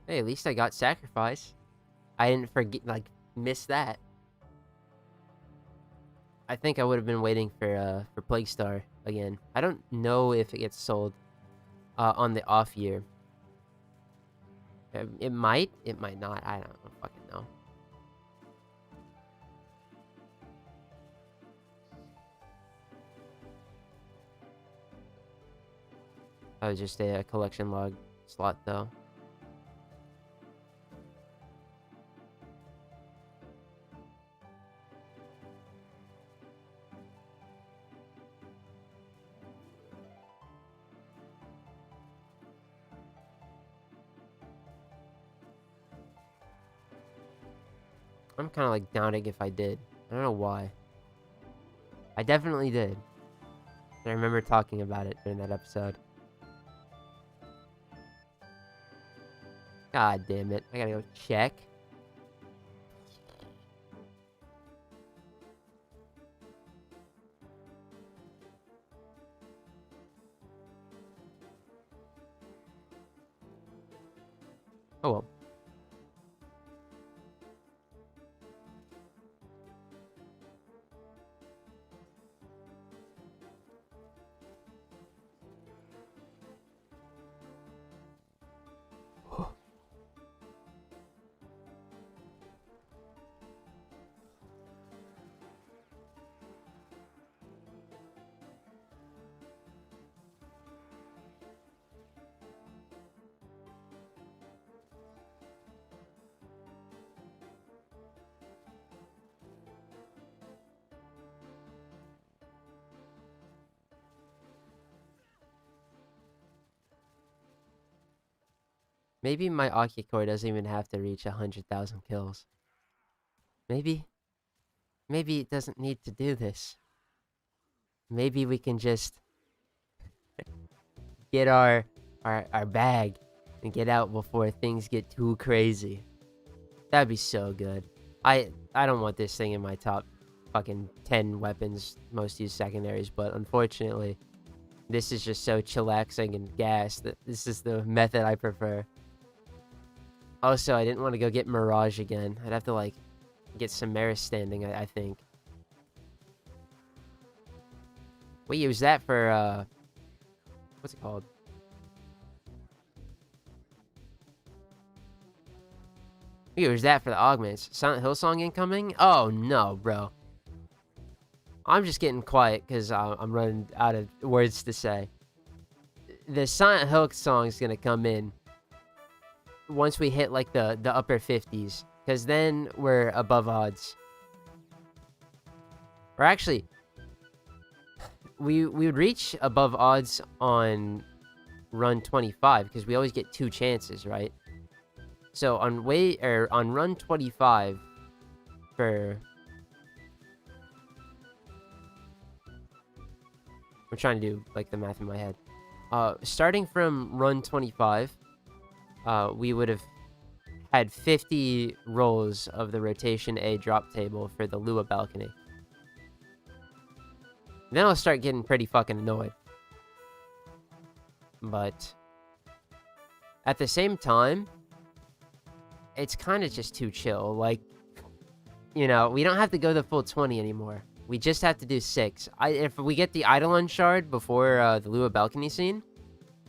Hey, at least I got sacrifice. I didn't miss that. I think I would have been waiting for Plague Star again. I don't know if it gets sold on the off year. It might not. I don't fucking know. That was just a collection log slot, though. I'm kind of like doubting if I did. I don't know why. I definitely did. I remember talking about it during that episode. God damn it. I gotta go check. Oh well. Maybe my Aki-core doesn't even have to reach 100,000 kills. Maybe it doesn't need to do this. Maybe we can just get our bag and get out before things get too crazy. That'd be so good. I don't want this thing in my top fucking 10 weapons most used secondaries, but unfortunately, this is just so chillaxing and gas that this is the method I prefer. Also, I didn't want to go get Mirage again. I'd have to, like, get Samaris standing, I think. We use that for, what's it called? We use that for the augments. Silent Hill song incoming? Oh, no, bro. I'm just getting quiet because I'm running out of words to say. The Silent Hill song is going to come in once we hit like the upper 50s, because then we're above odds. Or actually, we would reach above odds on run 25 because we always get 2 chances, right? So on run 25 for I'm trying to do like the math in my head. Starting from run 25, we would have had 50 rolls of the rotation A drop table for the Lua balcony. Then I'll start getting pretty fucking annoyed. But at the same time, it's kind of just too chill. Like, you know, we don't have to go the full 20 anymore. We just have to do 6. If we get the Eidolon shard before the Lua balcony scene,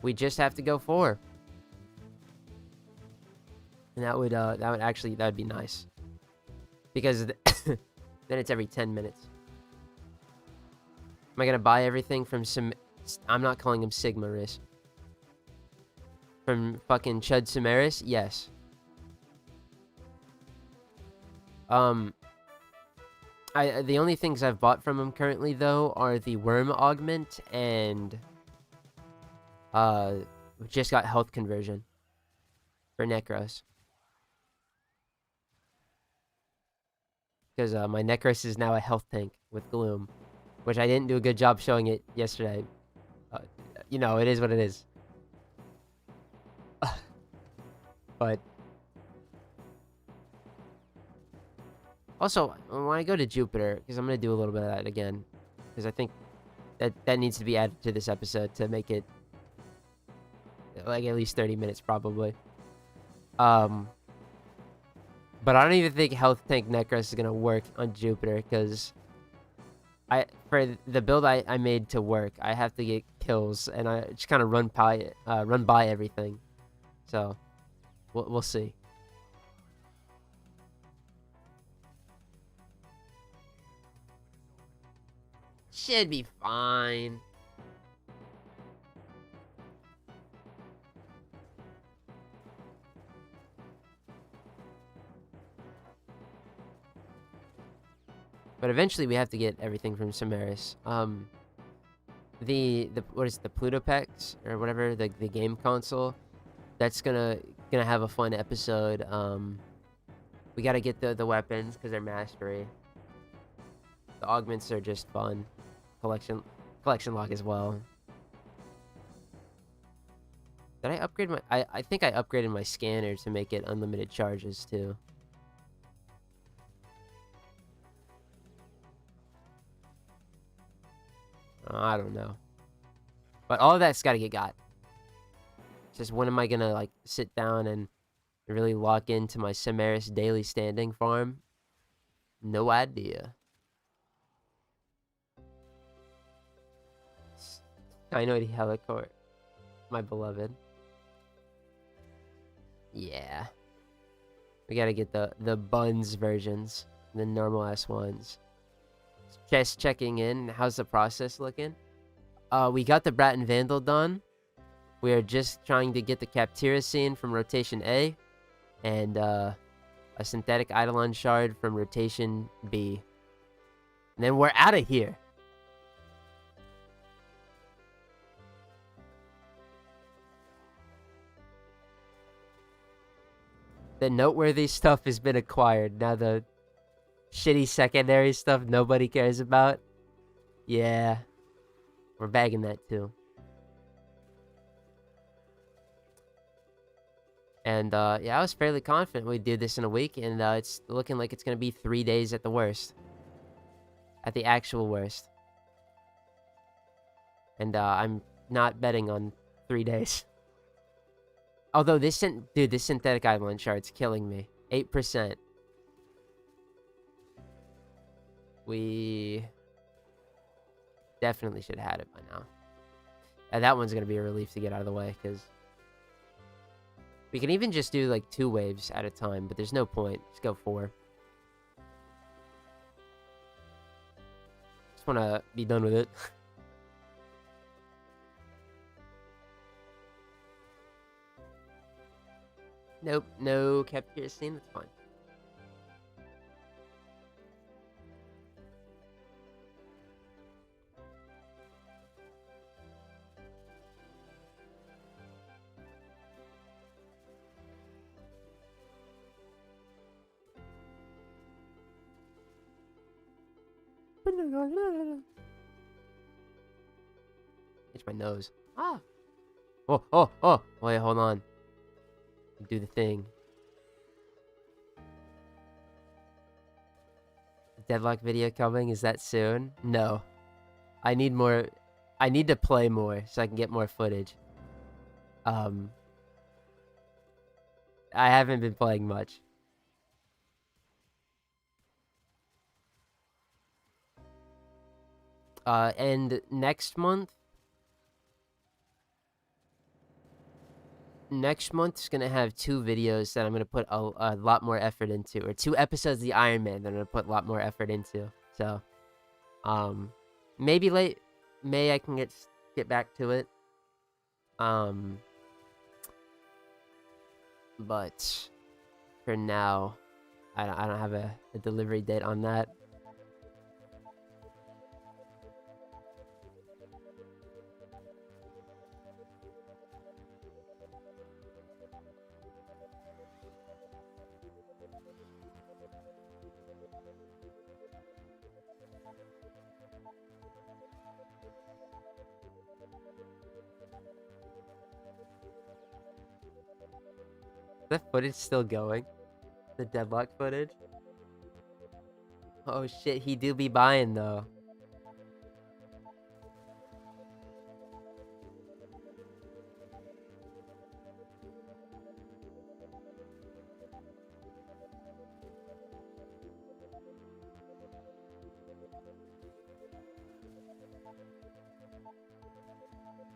we just have to go 4. And that would be nice. Because then it's every 10 minutes. Am I gonna buy everything from some... I'm not calling him Sigmaris. From fucking Chud Samaris? Yes. The only things I've bought from him currently, though, are the Worm Augment and... just got health conversion. For Necros. Because my Necros is now a health tank with Gloom. Which I didn't do a good job showing it yesterday. You know, it is what it is. But... Also, when I go to Jupiter, because I'm going to do a little bit of that again. Because I think that needs to be added to this episode to make it... like at least 30 minutes, probably. But I don't even think Health Tank Necros is going to work on Jupiter, because... for the build I made to work, I have to get kills, and I just kind of run by everything. So, we'll see. Should be fine. But eventually we have to get everything from Samaris. What is it, the Plutopex or whatever, the game console, that's gonna have a fun episode. We gotta get the weapons because they're mastery. The augments are just fun. Collection lock as well. Did I upgrade my... I think I upgraded my scanner to make it unlimited charges too. I don't know. But all of that's got to get got. Just when am I going to like sit down and really lock into my Samaris daily standing farm? No idea. I know the Helicourt. My beloved. Yeah. We got to get the buns versions. The normal ass ones. Just checking in. How's the process looking? We got the Braton Vandal done. We are just trying to get the Captira scene from Rotation A. And a synthetic Eidolon shard from Rotation B. And then we're out of here. The noteworthy stuff has been acquired. Now the shitty secondary stuff nobody cares about. Yeah. We're bagging that too. And yeah, I was fairly confident we'd do this in a week, and it's looking like it's going to be 3 days at the worst. At the actual worst. And I'm not betting on 3 days. Although this synthetic Eidolon shard's killing me. 8%. We definitely should have had it by now. And that one's going to be a relief to get out of the way, because we can even just do like 2 waves at a time, but there's no point. Just go 4. Just want to be done with it. Nope, no Captira scene, that's fine. my nose. Ah. Oh. Wait, hold on. Do the thing. Deadlock video coming? Is that soon? No. I need more. I need to play more so I can get more footage. I haven't been playing much. And next month is gonna have 2 videos that I'm gonna put a lot more effort into, or 2 episodes of the Iron Man that I'm gonna put a lot more effort into. So, maybe late May I can get back to it. But for now, I don't have a delivery date on that. The footage still going? The deadlock footage? Oh shit, he do be buying though.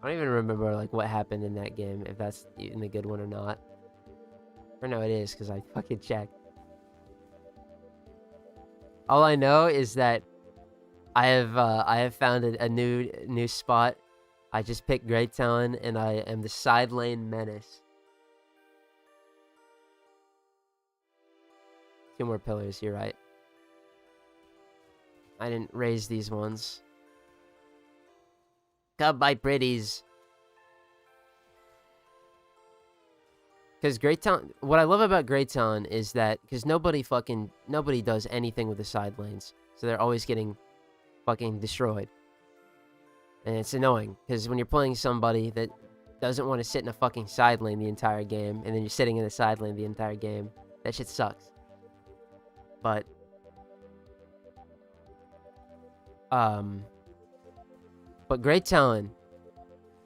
I don't even remember like what happened in that game, if that's even a good one or not. Or no, it is, because I fucking checked. All I know is that I have found a new spot. I just picked Great Town, and I am the side lane menace. 2 more pillars, you're right. I didn't raise these ones. Got by pretties. Because Great Town, what I love about Great Town is that, because nobody does anything with the side lanes. So they're always getting fucking destroyed. And it's annoying, because when you're playing somebody that doesn't want to sit in a fucking side lane the entire game, and then you're sitting in the side lane the entire game, that shit sucks. But, Great Town,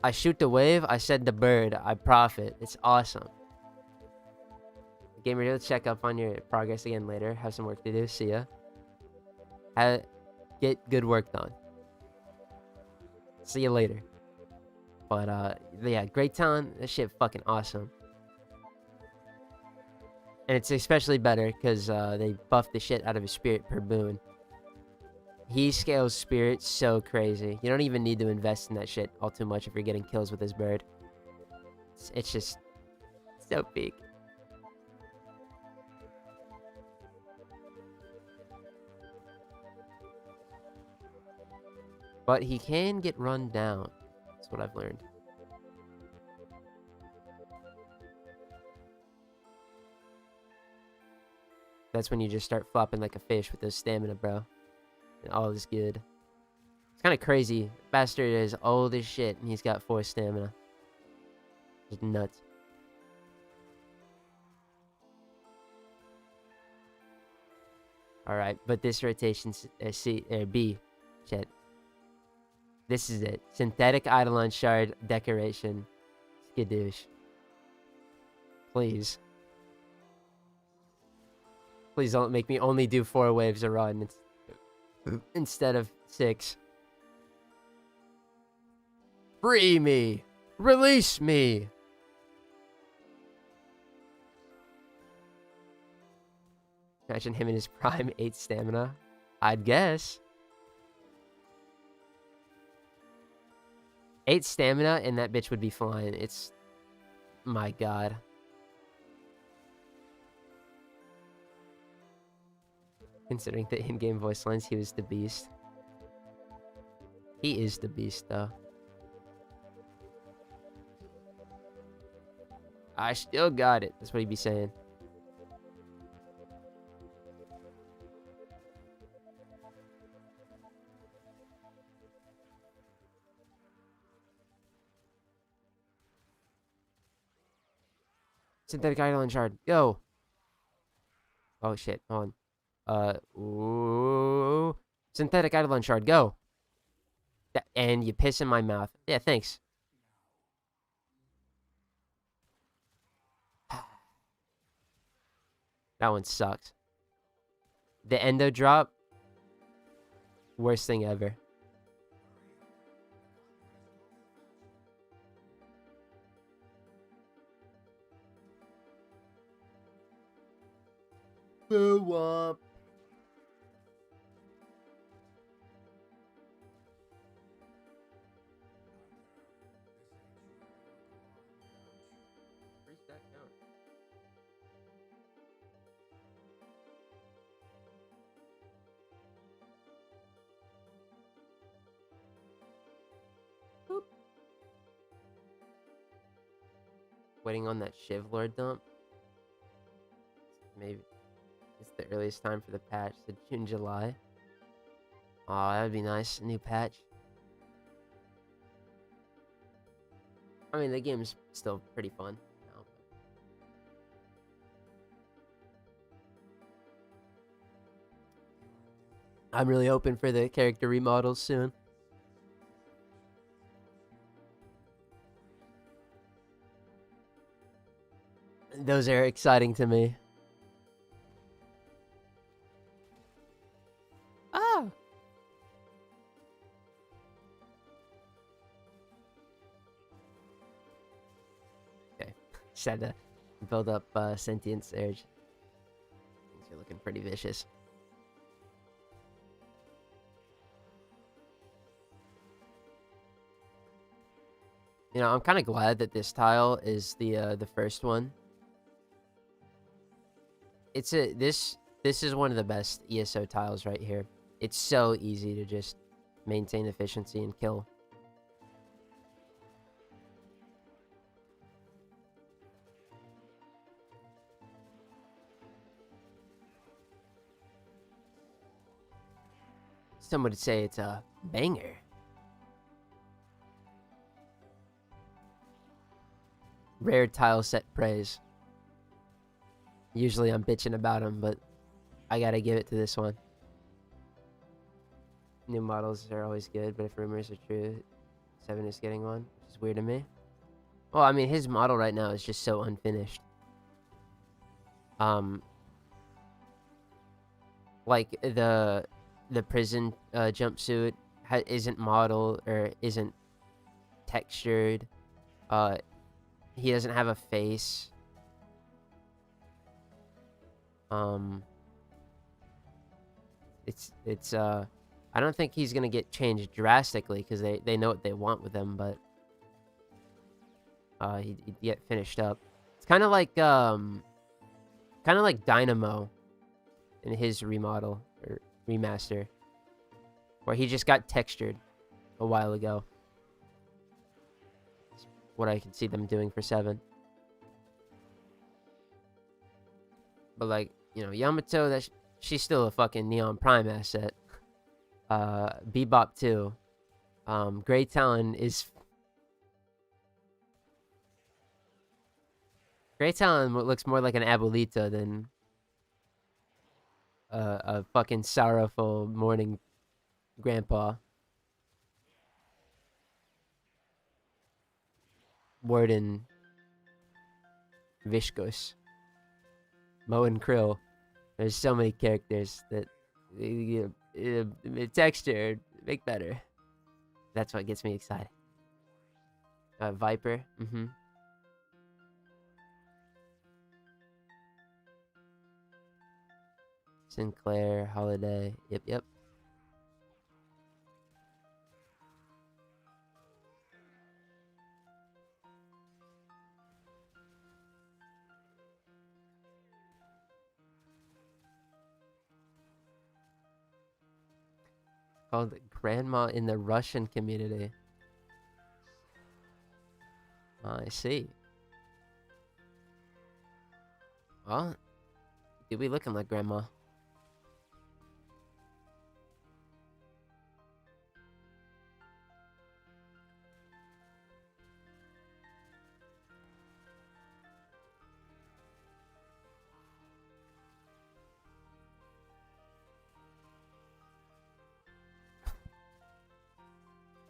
I shoot the wave, I send the bird, I profit. It's awesome. Gamer, let's check up on your progress again later. Have some work to do. See ya. Get good work done. See you later. But, yeah, Great Town, this shit fucking awesome. And it's especially better because they buffed the shit out of his spirit per boon. He scales spirit so crazy. You don't even need to invest in that shit all too much if you're getting kills with his bird. It's just so peak. But he can get run down. That's what I've learned. That's when you just start flopping like a fish with those stamina, bro. And all is good. It's kind of crazy. Bastard is old as shit, and he's got 4 stamina. Just nuts. Alright, but this rotation's B. Shit. This is it. Synthetic Eidolon Shard decoration. Skadoosh. Please. Please don't make me only do 4 waves a run instead of 6. Free me! Release me! Imagine him in his prime 8 stamina. I'd guess. 8 stamina and that bitch would be flying. It's... my god. Considering the in-game voice lines, he was the beast. He is the beast, though. I still got it. That's what he'd be saying. Synthetic Eidolon Shard, go! Oh shit, hold on. Ooh. Synthetic Eidolon Shard, go! And you piss in my mouth. Yeah, thanks. That one sucks. The endo drop, worst thing ever. Boo womp. Boop. Waiting on that Shiv Lord dump. Maybe it's the earliest time for the patch. The June, July. Oh, that would be nice. New patch. I mean, the game's still pretty fun now. I'm really hoping for the character remodels soon. Those are exciting to me. Ah! Okay. Just had to build up sentient surge. Things are looking pretty vicious. You know, I'm kind of glad that this tile is the first one. This is one of the best ESO tiles right here. It's so easy to just maintain efficiency and kill. Some would say it's a banger. Rare tile set praise. Usually I'm bitching about them, but I gotta give it to this one. New models are always good, but if rumors are true, 7 is getting one, which is weird to me. Well, I mean, his model right now is just so unfinished. Like the prison jumpsuit isn't modeled or isn't textured. He doesn't have a face. It's I don't think he's gonna get changed drastically because they know what they want with him, but he'd get finished up. It's kind of like Dynamo in his remodel or remaster, where he just got textured a while ago. That's what I can see them doing for 7. But like, you know, Yamato, she's still a fucking Neon Prime asset. Bebop too. Grey Talon is... Grey Talon looks more like an abuelita than a fucking sorrowful mourning grandpa. Warden Vishkos. Mo and Krill. There's so many characters that texture make better. That's what gets me excited. Viper. Sinclair, Holiday. Yep. Called Grandma in the Russian community. I see. Well, do be looking like Grandma.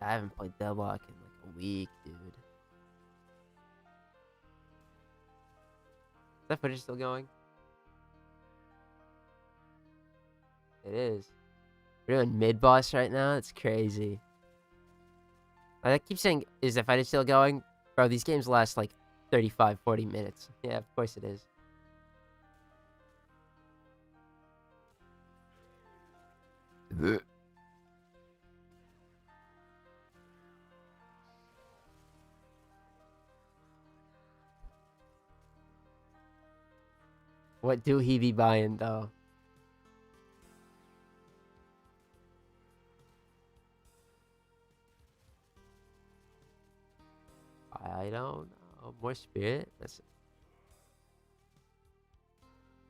I haven't played Deadlock in like a week, dude. Is that footage still going? It is. We're doing mid-boss right now? It's crazy. I keep saying, is the fight still going? Bro, these games last like 35, 40 minutes. Yeah, of course it is. What do he be buying, though? I don't know. More spirit? That's...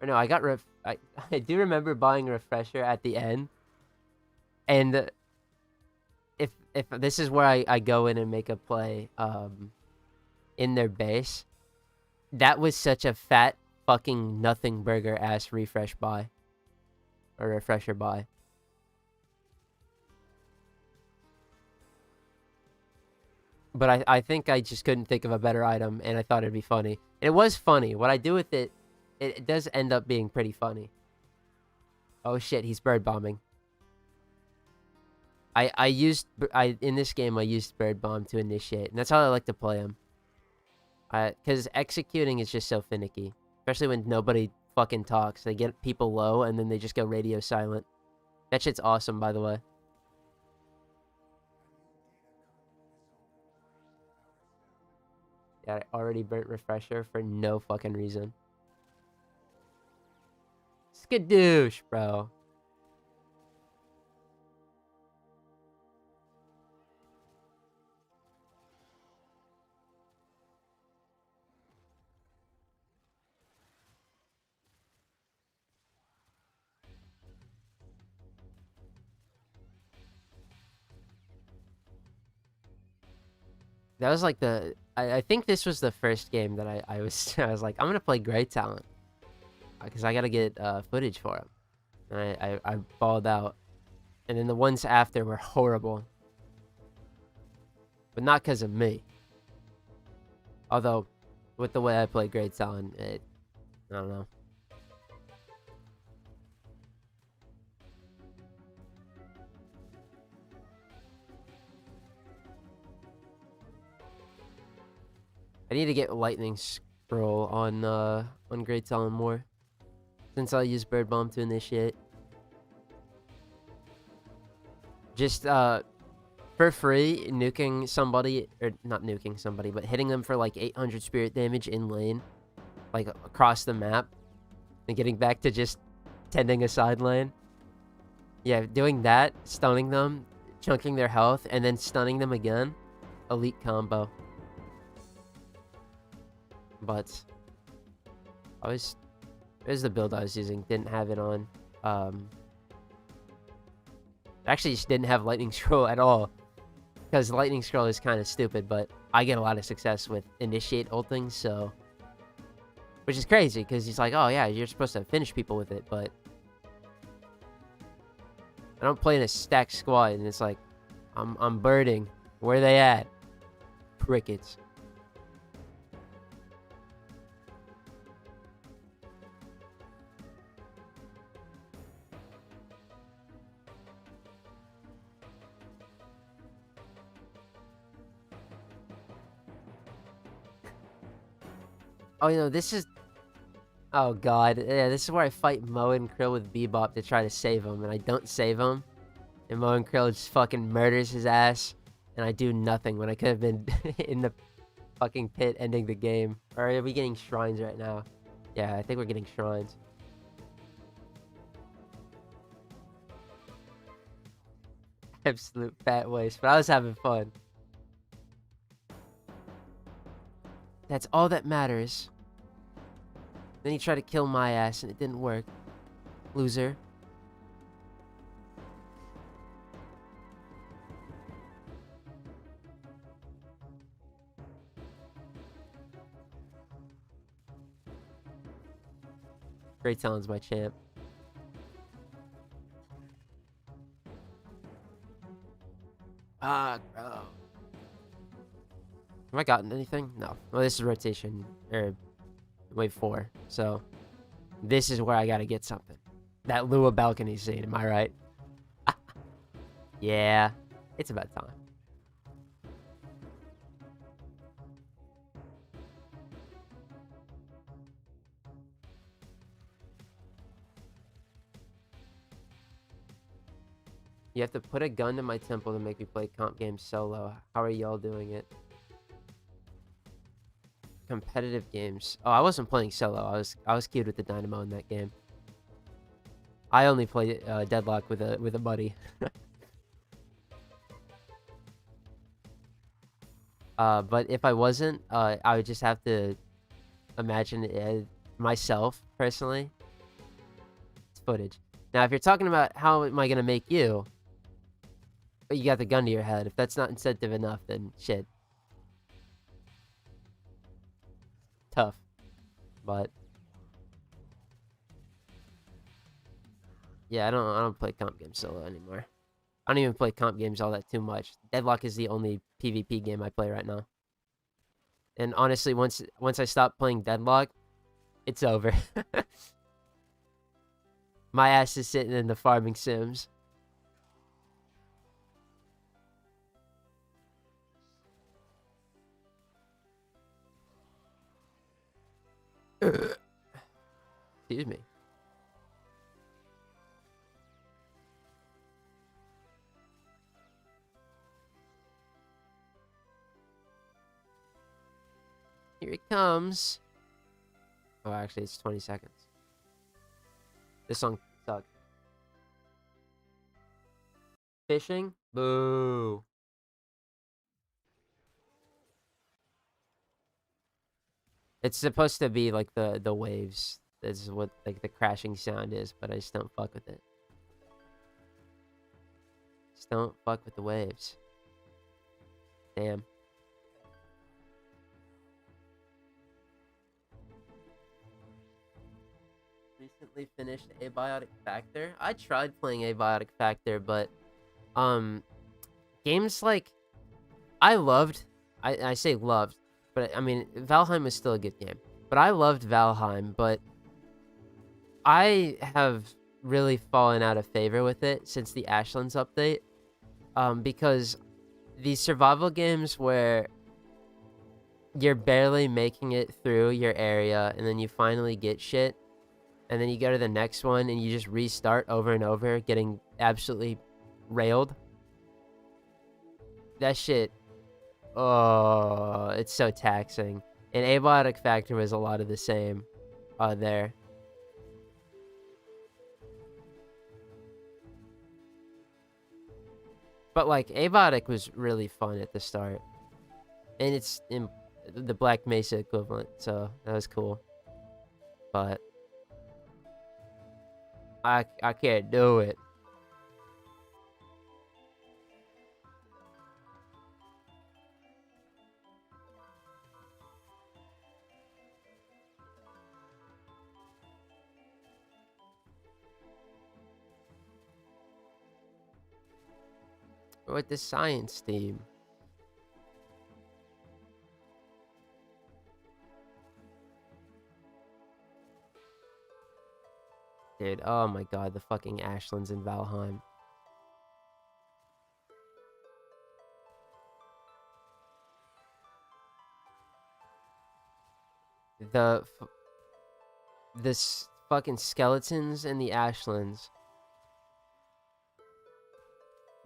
Or no, I got I do remember buying Refresher at the end. And if this is where I go in and make a play in their base, that was such a fat fucking nothing burger ass refresh buy. Or Refresher buy. But I think I just couldn't think of a better item, and I thought it'd be funny. It was funny. What I do with it, it does end up being pretty funny. Oh shit, he's bird bombing. In this game I used bird bomb to initiate, and that's how I like to play him. Because executing is just so finicky, especially when nobody fucking talks. They get people low, and then they just go radio silent. That shit's awesome, by the way. Yeah, I already burnt Refresher for no fucking reason. Skadoosh, bro. That was like the... I think this was the first game that I was I was like, I'm gonna play Great Talent. Because I gotta get footage for him. And I balled out. And then the ones after were horrible. But not because of me. Although, with the way I play Great Talent, I don't know. I need to get Lightning Scroll on Great Talent more. Since I'll use Bird Bomb to initiate. Just for free, nuking somebody, or not nuking somebody, but hitting them for like 800 spirit damage in lane, like across the map, and getting back to just tending a side lane. Yeah, doing that, stunning them, chunking their health, and then stunning them again. Elite combo. But it was the build I was using. Didn't have it on. Actually, just didn't have Lightning Scroll at all. Because Lightning Scroll is kind of stupid, but I get a lot of success with Initiate ulting, so... Which is crazy, because he's like, oh yeah, you're supposed to finish people with it, but... I don't play in a stacked squad, and it's like, I'm birding. Where they at? Crickets. Oh, you know, this is... Oh, God. Yeah, this is where I fight Mo and Krill with Bebop to try to save him, and I don't save him. And Mo and Krill just fucking murders his ass, and I do nothing when I could have been in the fucking pit ending the game. Or are we getting shrines right now? Yeah, I think we're getting shrines. Absolute fat waste, but I was having fun. That's all that matters. Then he tried to kill my ass and it didn't work. Loser. Great Talon's my champ. Fuck, bro. Have I gotten anything? No. Well, this is rotation, or wave 4. So, this is where I gotta get something. That Lua balcony scene, am I right? Yeah, it's about time. You have to put a gun to my temple to make me play comp games solo. How are y'all doing it? Competitive games. Oh, I wasn't playing solo. I was queued with the dynamo in that game. I only play Deadlock with a buddy. But if I wasn't, I would just have to imagine it myself personally. It's footage. Now, if you're talking about how am I gonna make you, but you got the gun to your head. If that's not incentive enough, then shit. Tough. But yeah, I don't play comp games solo anymore. I don't even play comp games all that too much. Deadlock is the only PvP game I play right now. And honestly, once I stop playing Deadlock, it's over. My ass is sitting in the farming sims. Excuse me. Here it comes. Oh, actually, it's 20 seconds. This song sucks. Fishing? Boo. It's supposed to be like the waves. This is what like the crashing sound is, but I just don't fuck with it. Just don't fuck with the waves. Damn. Recently finished Abiotic Factor. I tried playing Abiotic Factor, but games like I say loved, but I mean Valheim was still a good game. But I loved Valheim, but I have really fallen out of favor with it since the Ashlands update. Because these survival games where you're barely making it through your area and then you finally get shit and then you go to the next one and you just restart over and over, getting absolutely railed. That shit, oh, it's so taxing. And Abiotic Factor was a lot of the same there. But like Abiotic was really fun at the start. And it's in the Black Mesa equivalent, so that was cool. But I can't do it. With the science team. Dude, oh my god, the fucking Ashlands in Valheim. This fucking skeletons in the Ashlands.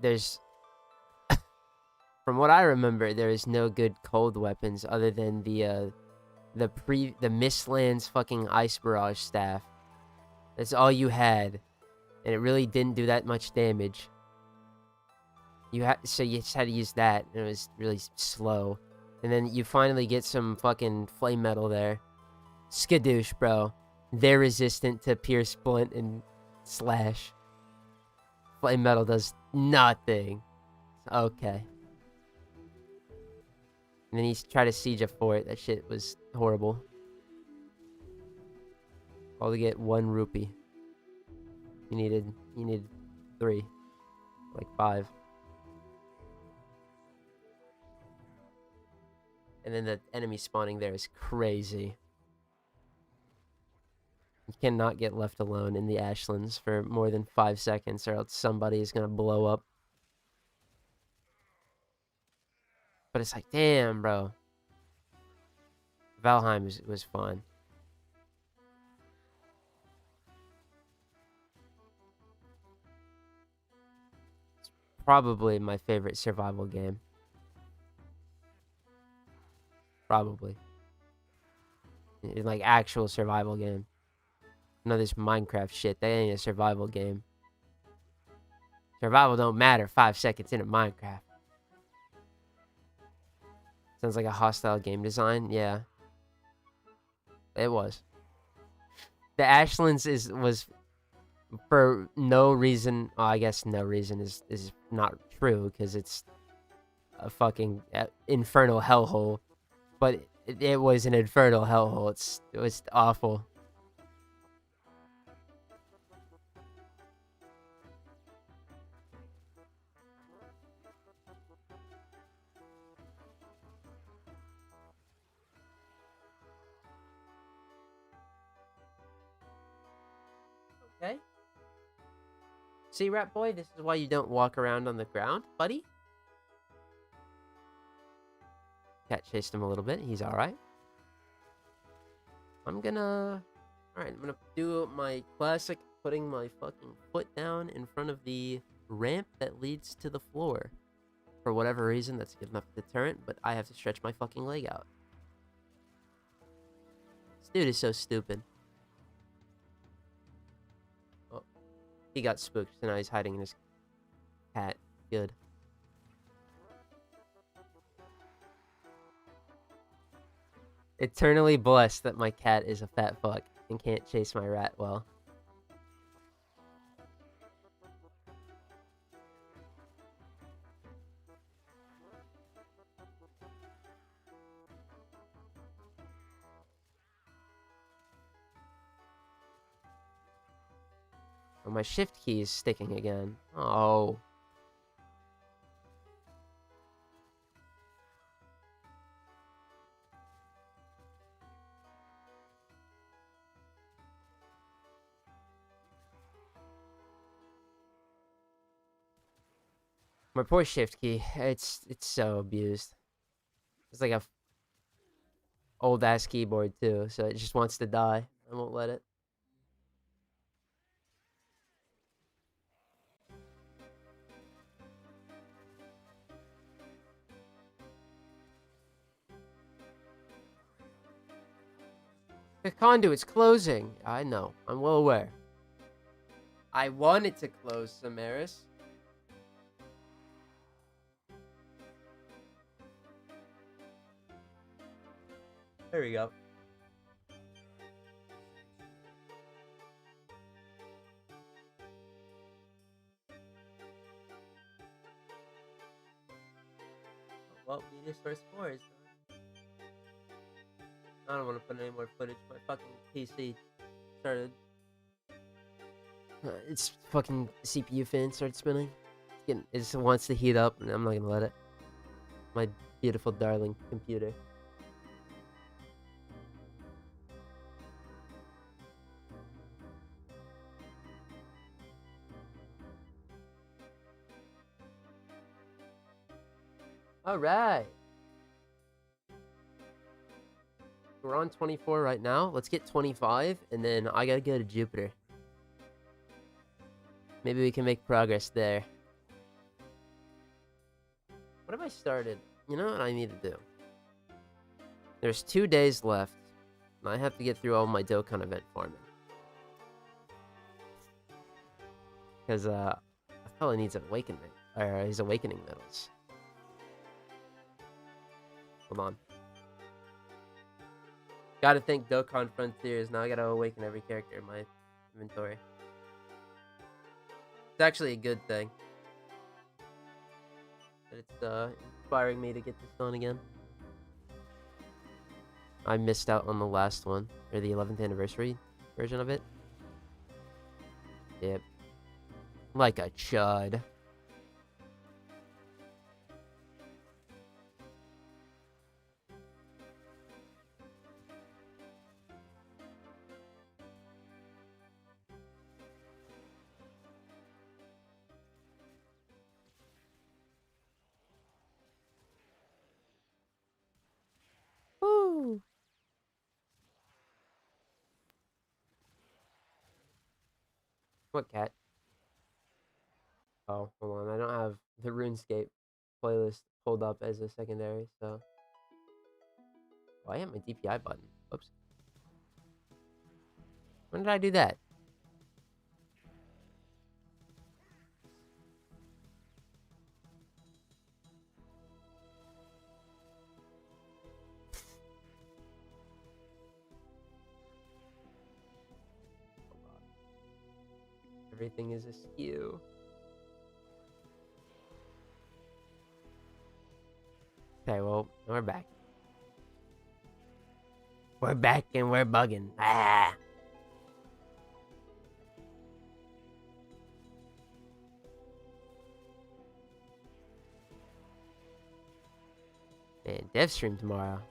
There's from what I remember, there is no good cold weapons other than the Mistlands fucking ice barrage staff. That's all you had, and it really didn't do that much damage. So you just had to use that, and it was really slow. And then you finally get some fucking flame metal there. Skadoosh, bro. They're resistant to pierce, splint, and slash. Flame metal does nothing. Okay. And then he tried to siege a fort. That shit was horrible. All to get 1 rupee. You needed 3. Like 5. And then the enemy spawning there is crazy. You cannot get left alone in the Ashlands for more than 5 seconds or else somebody is going to blow up. But it's like, damn, bro. Valheim was fun. It's probably my favorite survival game. Probably. It's like actual survival game. None of this Minecraft shit. That ain't a survival game. Survival don't matter 5 seconds into Minecraft. Sounds like a hostile game design. Yeah. It was. The Ashlands was for no reason. Well, I guess no reason is not true because it's a fucking infernal hellhole. But it was an infernal hellhole. It was awful. Okay. See, Rat Boy, this is why you don't walk around on the ground, buddy. Cat chased him a little bit. He's alright. I'm gonna do my classic putting my fucking foot down in front of the ramp that leads to the floor. For whatever reason, that's good enough deterrent, but I have to stretch my fucking leg out. This dude is so stupid. Oh, he got spooked, so now he's hiding in his cat. Good. Eternally blessed that my cat is a fat fuck and can't chase my rat well. Oh, my shift key is sticking again. Oh. My poor shift key. It's so abused. It's like a old ass keyboard too, so it just wants to die. I won't let it. The conduit's closing. I know. I'm well aware. I wanted to close, Samaris. There we go. Well, we need to start spores. I don't want to put any more footage. My fucking PC started. Its fucking CPU fan started spinning. It just wants to heat up, and I'm not gonna let it. My beautiful, darling computer. Alright. We're on 24 right now. Let's get 25, and then I gotta go to Jupiter. Maybe we can make progress there. What have I started? You know what I need to do? There's 2 days left, and I have to get through all my Dokkan event farming. Because, I probably needs an awakening, or his awakening medals. Hold on. Gotta thank Dokkan Frontiers. Now I gotta awaken every character in my inventory. It's actually a good thing. But it's inspiring me to get this done again. I missed out on the last one, or the 11th anniversary version of it. Yep. Like a chud. What cat? Oh, hold on. I don't have the RuneScape playlist pulled up as a secondary, so. Oh, I hit my DPI button. Oops. When did I do that? Everything is askew. Okay, well, we're back. We're back and we're bugging. Ah! Man, dev stream tomorrow.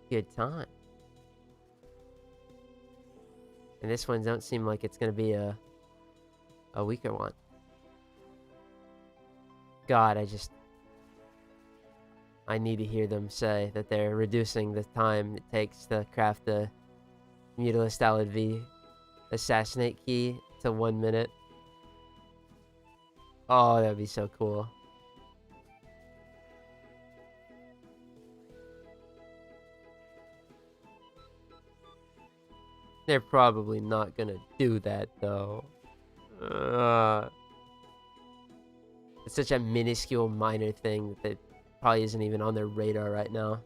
Good time. And this one don't seem like it's gonna be a weaker one. God, I need to hear them say that they're reducing the time it takes to craft the Mutilus Stylid V assassinate key to 1 minute. Oh, that'd be so cool. They're probably not gonna do that though. It's such a minuscule minor thing that probably isn't even on their radar right now.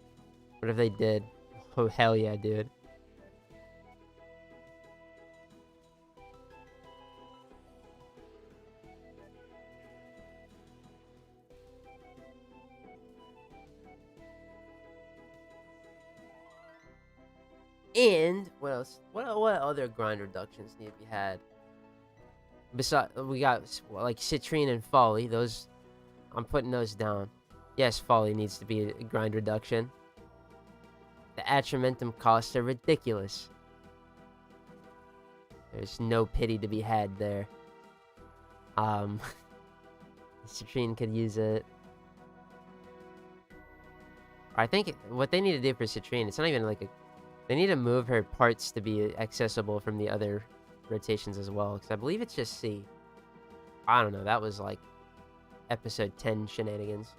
What if they did? Oh, hell yeah, dude. And what else? What other grind reductions need to be had? Besides, we got like citrine and folly. Those, I'm putting those down. Yes, folly needs to be a grind reduction. The attrimentum costs are ridiculous. There's no pity to be had there. Citrine could use it. I think what they need to do for Citrine, it's not even like a... They need to move her parts to be accessible from the other rotations as well. Because I believe it's just C. I don't know. That was like episode 10 shenanigans.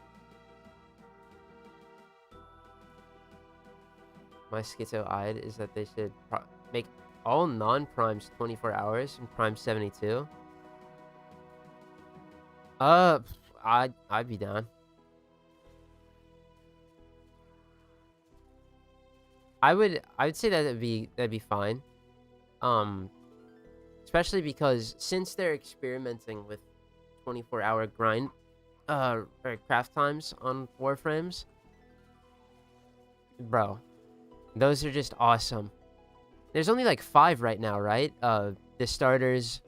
My schizo-eyed is that they should make all non-primes 24 hours and prime 72. I'd be down. I would say that that'd be fine. Especially because since they're experimenting with 24-hour grind or craft times on Warframes, bro, those are just awesome. There's only like 5 right now, right? The starters,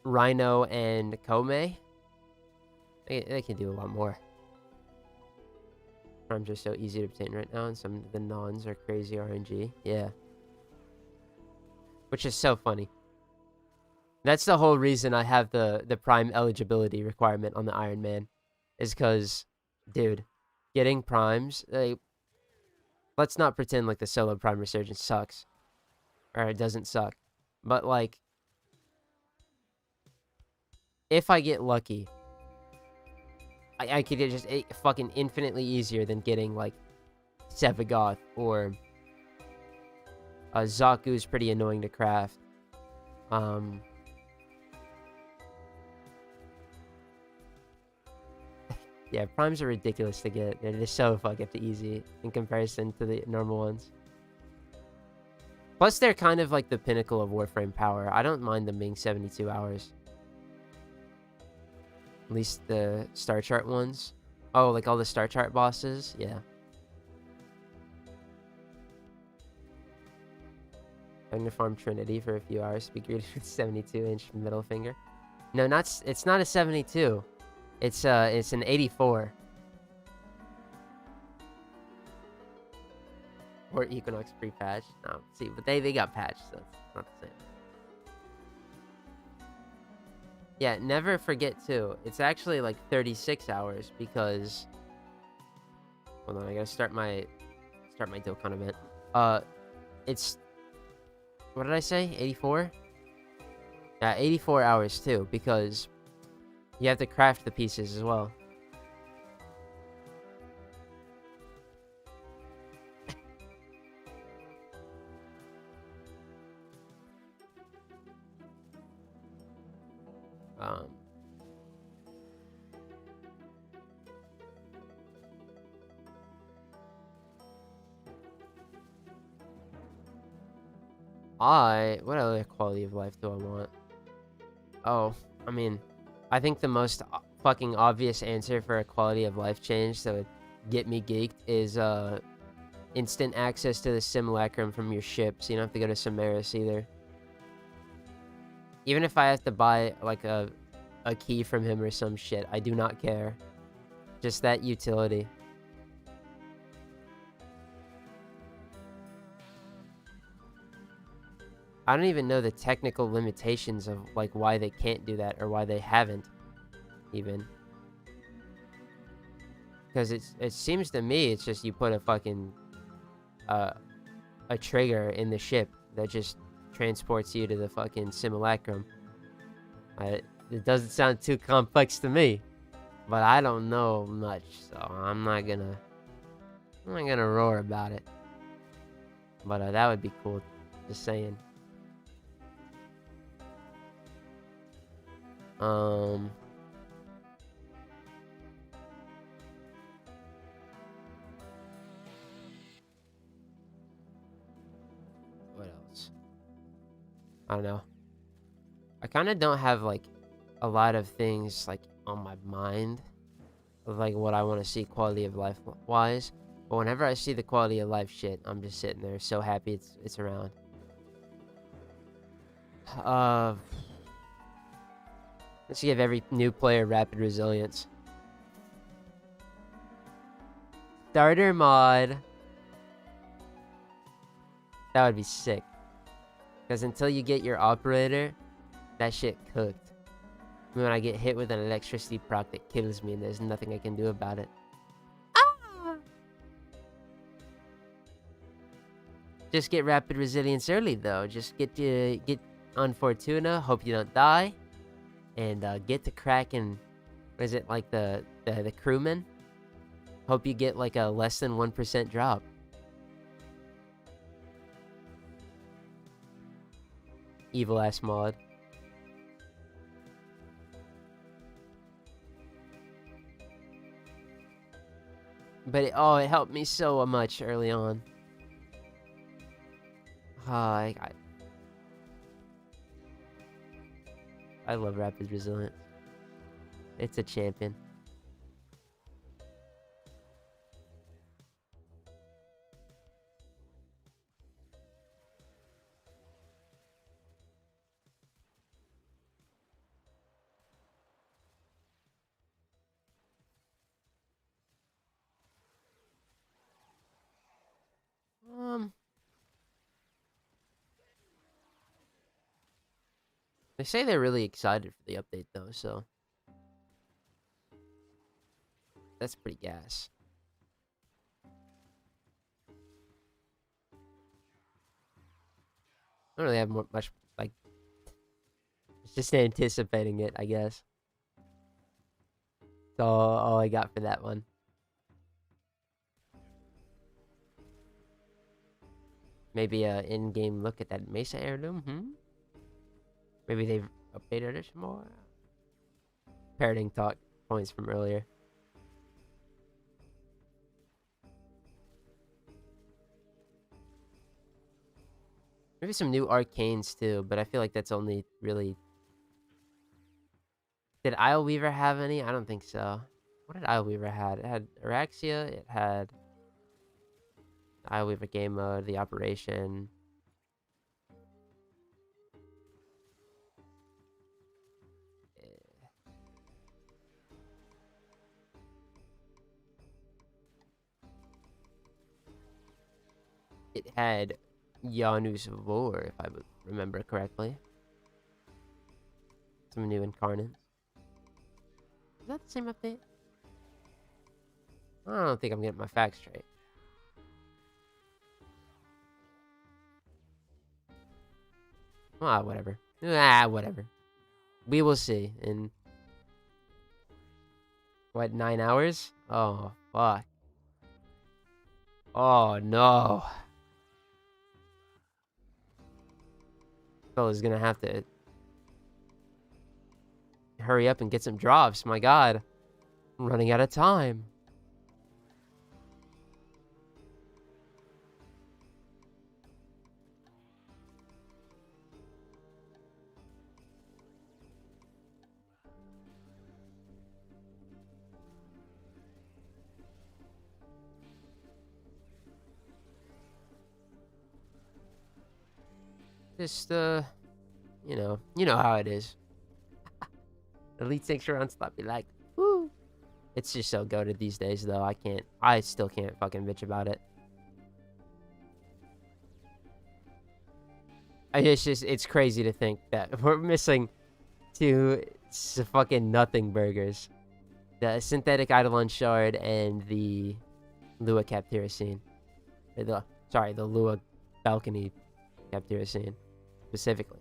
Rhino and Kome. They can do a lot more. Primes are so easy to obtain right now, and some of the nons are crazy RNG. Yeah. Which is so funny. That's the whole reason I have the prime eligibility requirement on the Iron Man. Is because, dude, getting primes, like, let's not pretend like the solo prime resurgence sucks. Or it doesn't suck. But, like, if I get lucky, I could get just fucking infinitely easier than getting, like, Sevagoth or Zaku's pretty annoying to craft. Yeah, primes are ridiculous to get. They're just so fucking easy in comparison to the normal ones. Plus, they're kind of like the pinnacle of Warframe power. I don't mind them being 72 hours. At least the Star Chart ones. Oh, like all the Star Chart bosses? Yeah. I'm gonna farm Trinity for a few hours to be greeted with 72-inch middle finger. No, it's not a 72. It's an 84. Or Equinox pre-patch. No, see, but they got patched, so it's not the same. Yeah, never forget too. It's actually like 36 hours because... Hold on, I gotta start my Dokkan event. It's What did I say? 84? Yeah, 84 hours too, because you have to craft the pieces as well. Um, what other quality of life do I want? Oh, I mean, I think the most fucking obvious answer for a quality of life change that would get me geeked is instant access to the simulacrum from your ship, so you don't have to go to Samaris either. Even if I have to buy like a key from him or some shit, I do not care. Just that utility. I don't even know the technical limitations of like why they can't do that or why they haven't even. Because it seems to me it's just you put a fucking a trigger in the ship that just transports you to the fucking simulacrum. It doesn't sound too complex to me, but I don't know much, so I'm not gonna roar about it. But that would be cool. Just saying. What else? I don't know. I kind of don't have like a lot of things like on my mind of like what I want to see quality of life wise. But whenever I see the quality of life shit, I'm just sitting there so happy it's around. Let's give every new player rapid resilience. Starter mod. That would be sick. Because until you get your operator, that shit cooked. When I get hit with an electricity proc that kills me and there's nothing I can do about it. Ah! Just get rapid resilience early though. Just get on Fortuna, hope you don't die. And get to cracking, what is it, like the crewman? Hope you get like a less than 1% drop. Evil ass mod. But it helped me so much early on. I love rapid resilience. It's a champion. They say they're really excited for the update though, so that's pretty gas. I don't really have much like. It's just anticipating it, I guess. That's all I got for that one. Maybe a in-game look at that Mesa heirloom. Maybe they've updated it some more. Parroting talk points from earlier. Maybe some new arcanes too, but I feel like that's only really. Did Ileweaver have any? I don't think so. What did Ileweaver had? It had Araxia. It had Ileweaver game mode, the operation. It had Janu's Vor, if I remember correctly. Some new incarnates. Is that the same update? I don't think I'm getting my facts straight. Ah, whatever. Ah, whatever. We will see in, what, 9 hours? Oh, fuck. Oh, no. Fella's gonna have to hurry up and get some drops. My god. I'm running out of time. Just, you know how it is. Elite 6 round slot be like, woo. It's just so goated these days, though. I still can't fucking bitch about it. It's crazy to think that we're missing two fucking nothing burgers. The synthetic Eidolon shard and the Lua Captiricine. The Lua balcony Captiricine, specifically.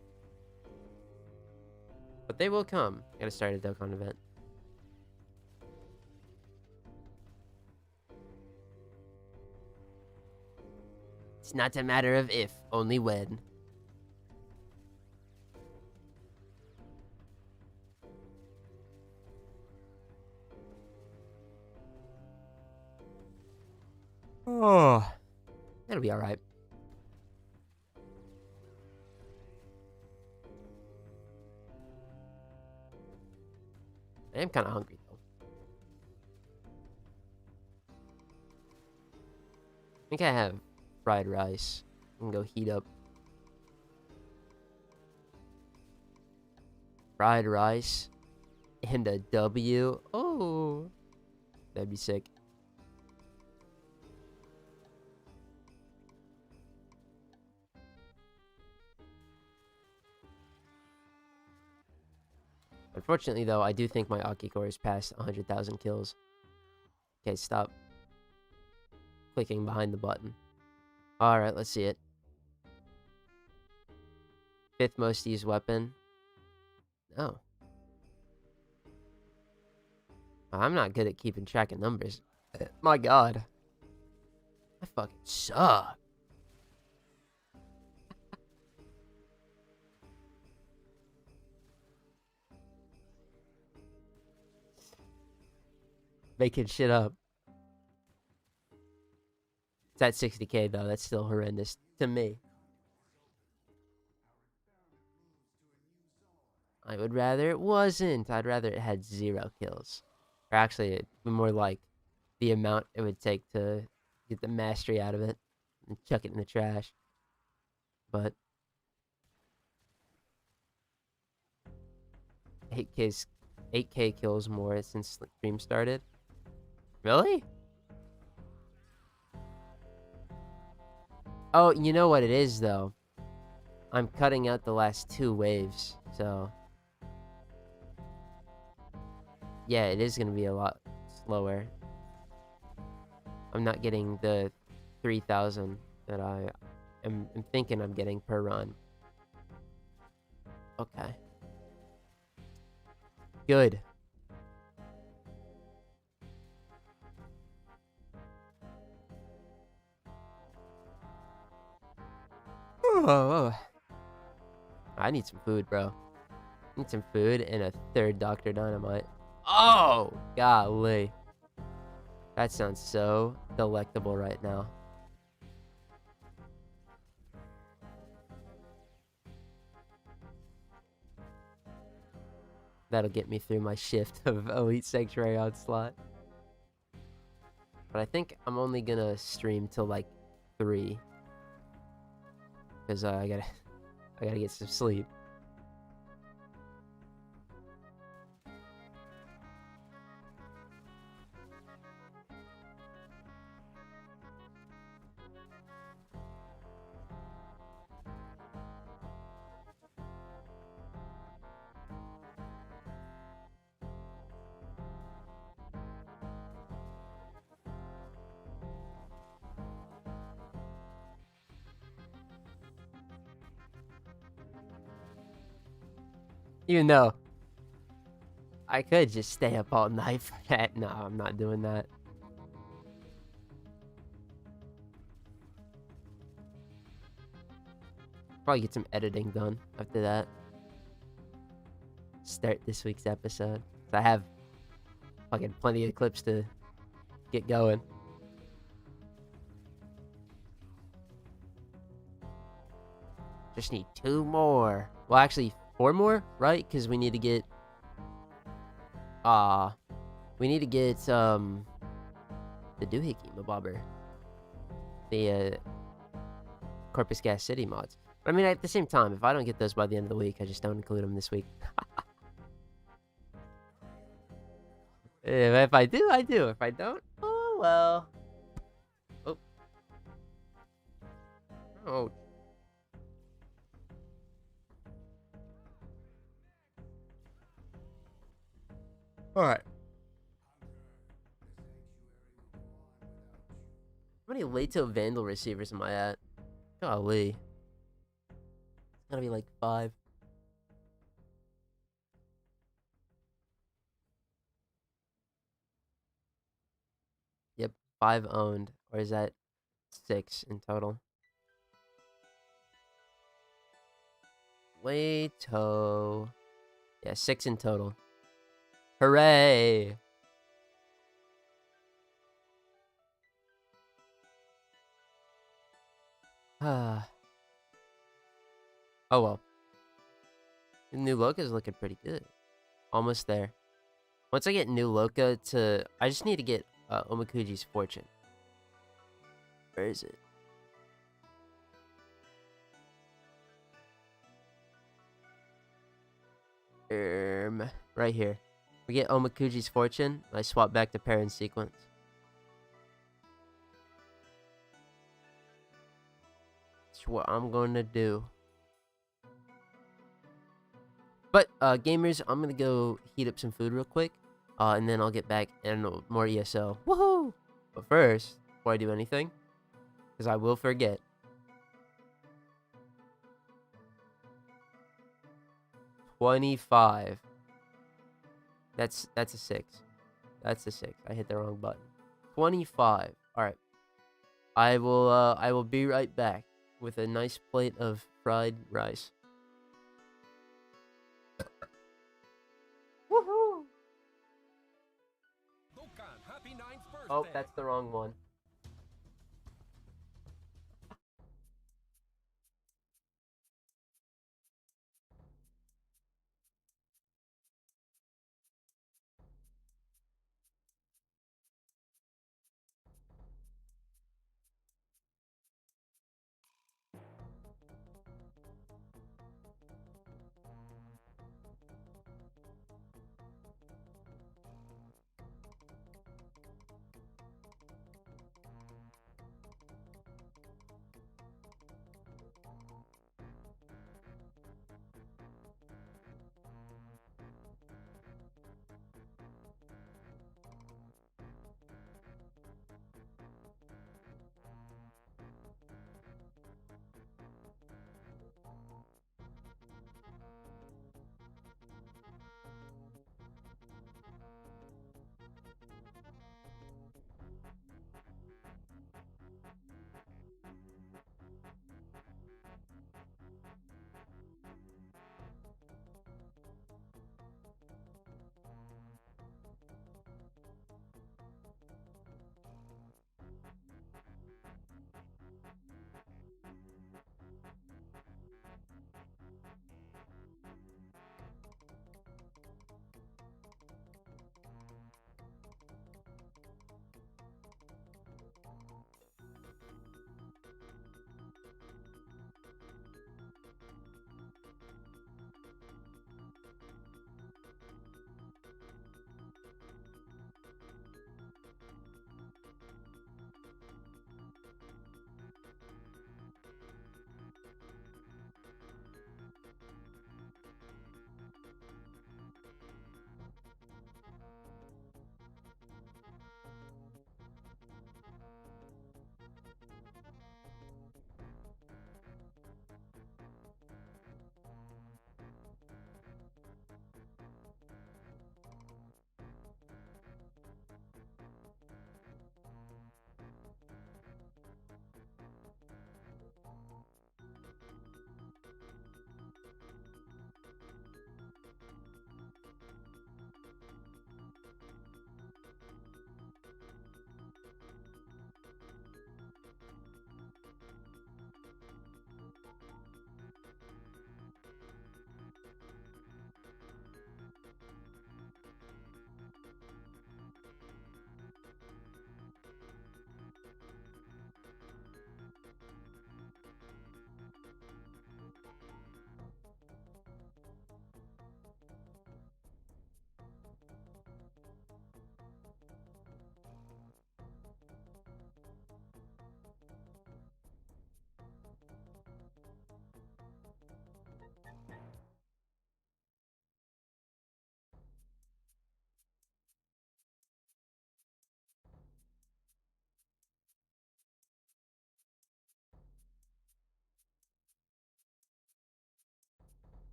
But they will come. Gotta start a Dokkan event. It's not a matter of if, only when. Oh, that'll be all right. I am kind of hungry, though. I think I have fried rice. I can go heat up fried rice and a W. Oh, that'd be sick. Unfortunately, though, I do think my Akicore is past 100,000 kills. Okay, stop clicking behind the button. Alright, let's see it. 5th most used weapon. Oh. I'm not good at keeping track of numbers. My god. I fucking suck. Making shit up. It's at 60k, though. That's still horrendous to me. I would rather it wasn't. I'd rather it had 0 kills. Or actually, it'd be more like the amount it would take to get the mastery out of it and chuck it in the trash. But 8k kills more since the stream started. Really? Oh, you know what it is, though? I'm cutting out the last 2 waves, so yeah, it is going to be a lot slower. I'm not getting the 3,000 that I'm thinking I'm getting per run. Okay. Good. Oh, I need some food, bro. I need some food and a 3rd Dr. Dynamite. Oh, golly. That sounds so delectable right now. That'll get me through my shift of Elite Sanctuary Onslaught. But I think I'm only gonna stream till like 3. Because I gotta get some sleep. Even though I could just stay up all night for that. No, I'm not doing that. Probably get some editing done after that. Start this week's episode. So I have fucking plenty of clips to get going. Just need 2 more. Well, actually, 4 more, right? Because we need to get... we need to get, the Doohickey Mabobber. The, Corpus Gas City mods. But, I mean, at the same time, if I don't get those by the end of the week, I just don't include them this week. If I do, I do. If I don't, oh, well. Oh. Oh. Alright. How many Lato Vandal receivers am I at? Golly. It's gotta be like 5. Yep, 5 owned. Or is that 6 in total? Lato. Yeah, 6 in total. Hooray! Oh well. The new Loca is looking pretty good. Almost there. Once I get new Loca to... I just need to get Omakuji's Fortune. Where is it? Right here. We get Omakuji's Fortune. I swap back to pair in sequence. That's what I'm going to do. But, gamers, I'm going to go heat up some food real quick. And then I'll get back and more ESO. Woohoo! But first, before I do anything, because I will forget. $25. That's a 6. That's a 6. I hit the wrong button. 25. Alright. I will be right back with a nice plate of fried rice. Woohoo! Oh, that's the wrong one.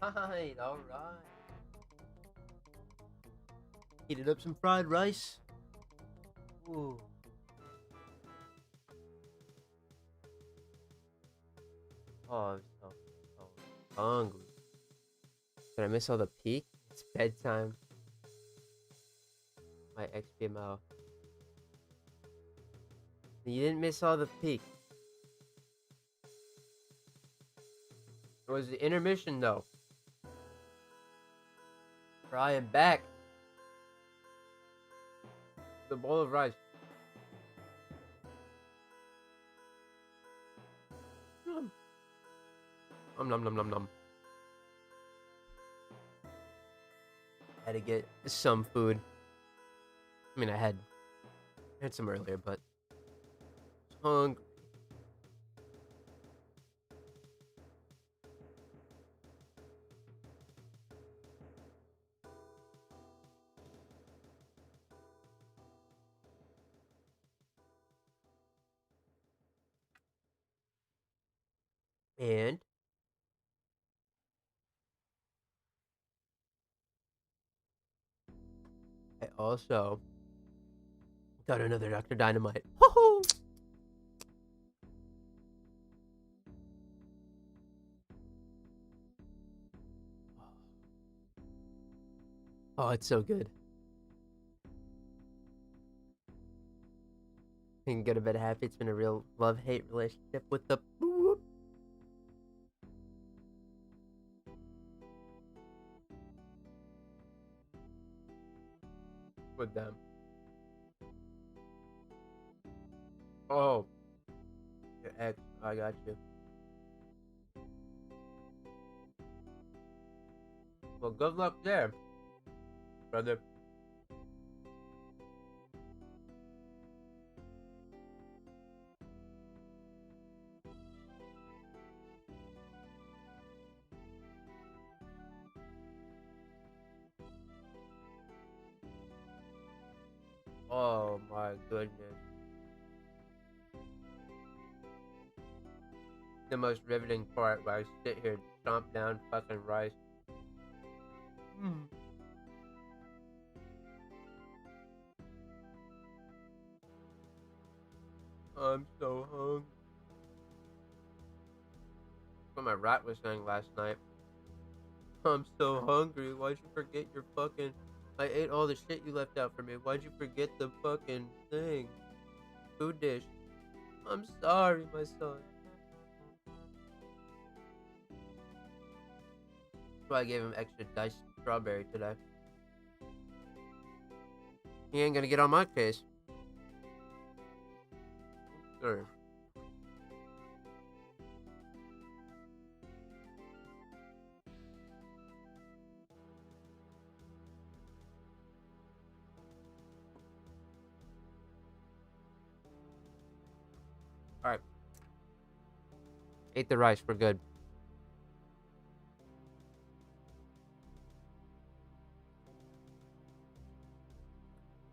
Alright, alright. Heated up some fried rice. Ooh. Oh, I'm so hungry. Did I miss all the peak? It's bedtime. My XBML. You didn't miss all the peak. It was the intermission though. For I am back. The bowl of rice. Nom nom nom nom. Had to get some food. I mean, I had some earlier, but hungry. And I also got another Dr. Dynamite. Woohoo! Oh, it's so good. I can go to bed happy. It's been a real love-hate relationship with the boop. With them. Oh. Your ex. I got you. Well, good luck there, brother. Oh my goodness. The most riveting part where I sit here and stomp down fucking rice. I'm so hungry. What my rat was saying last night. I'm so hungry. Why'd you forget your fucking... I ate all the shit you left out for me. Why'd you forget the fucking thing? Food dish. I'm sorry, my son. That's why I gave him extra diced strawberry today. He ain't gonna get on my case. Sure. Alright. Ate the rice. We're good.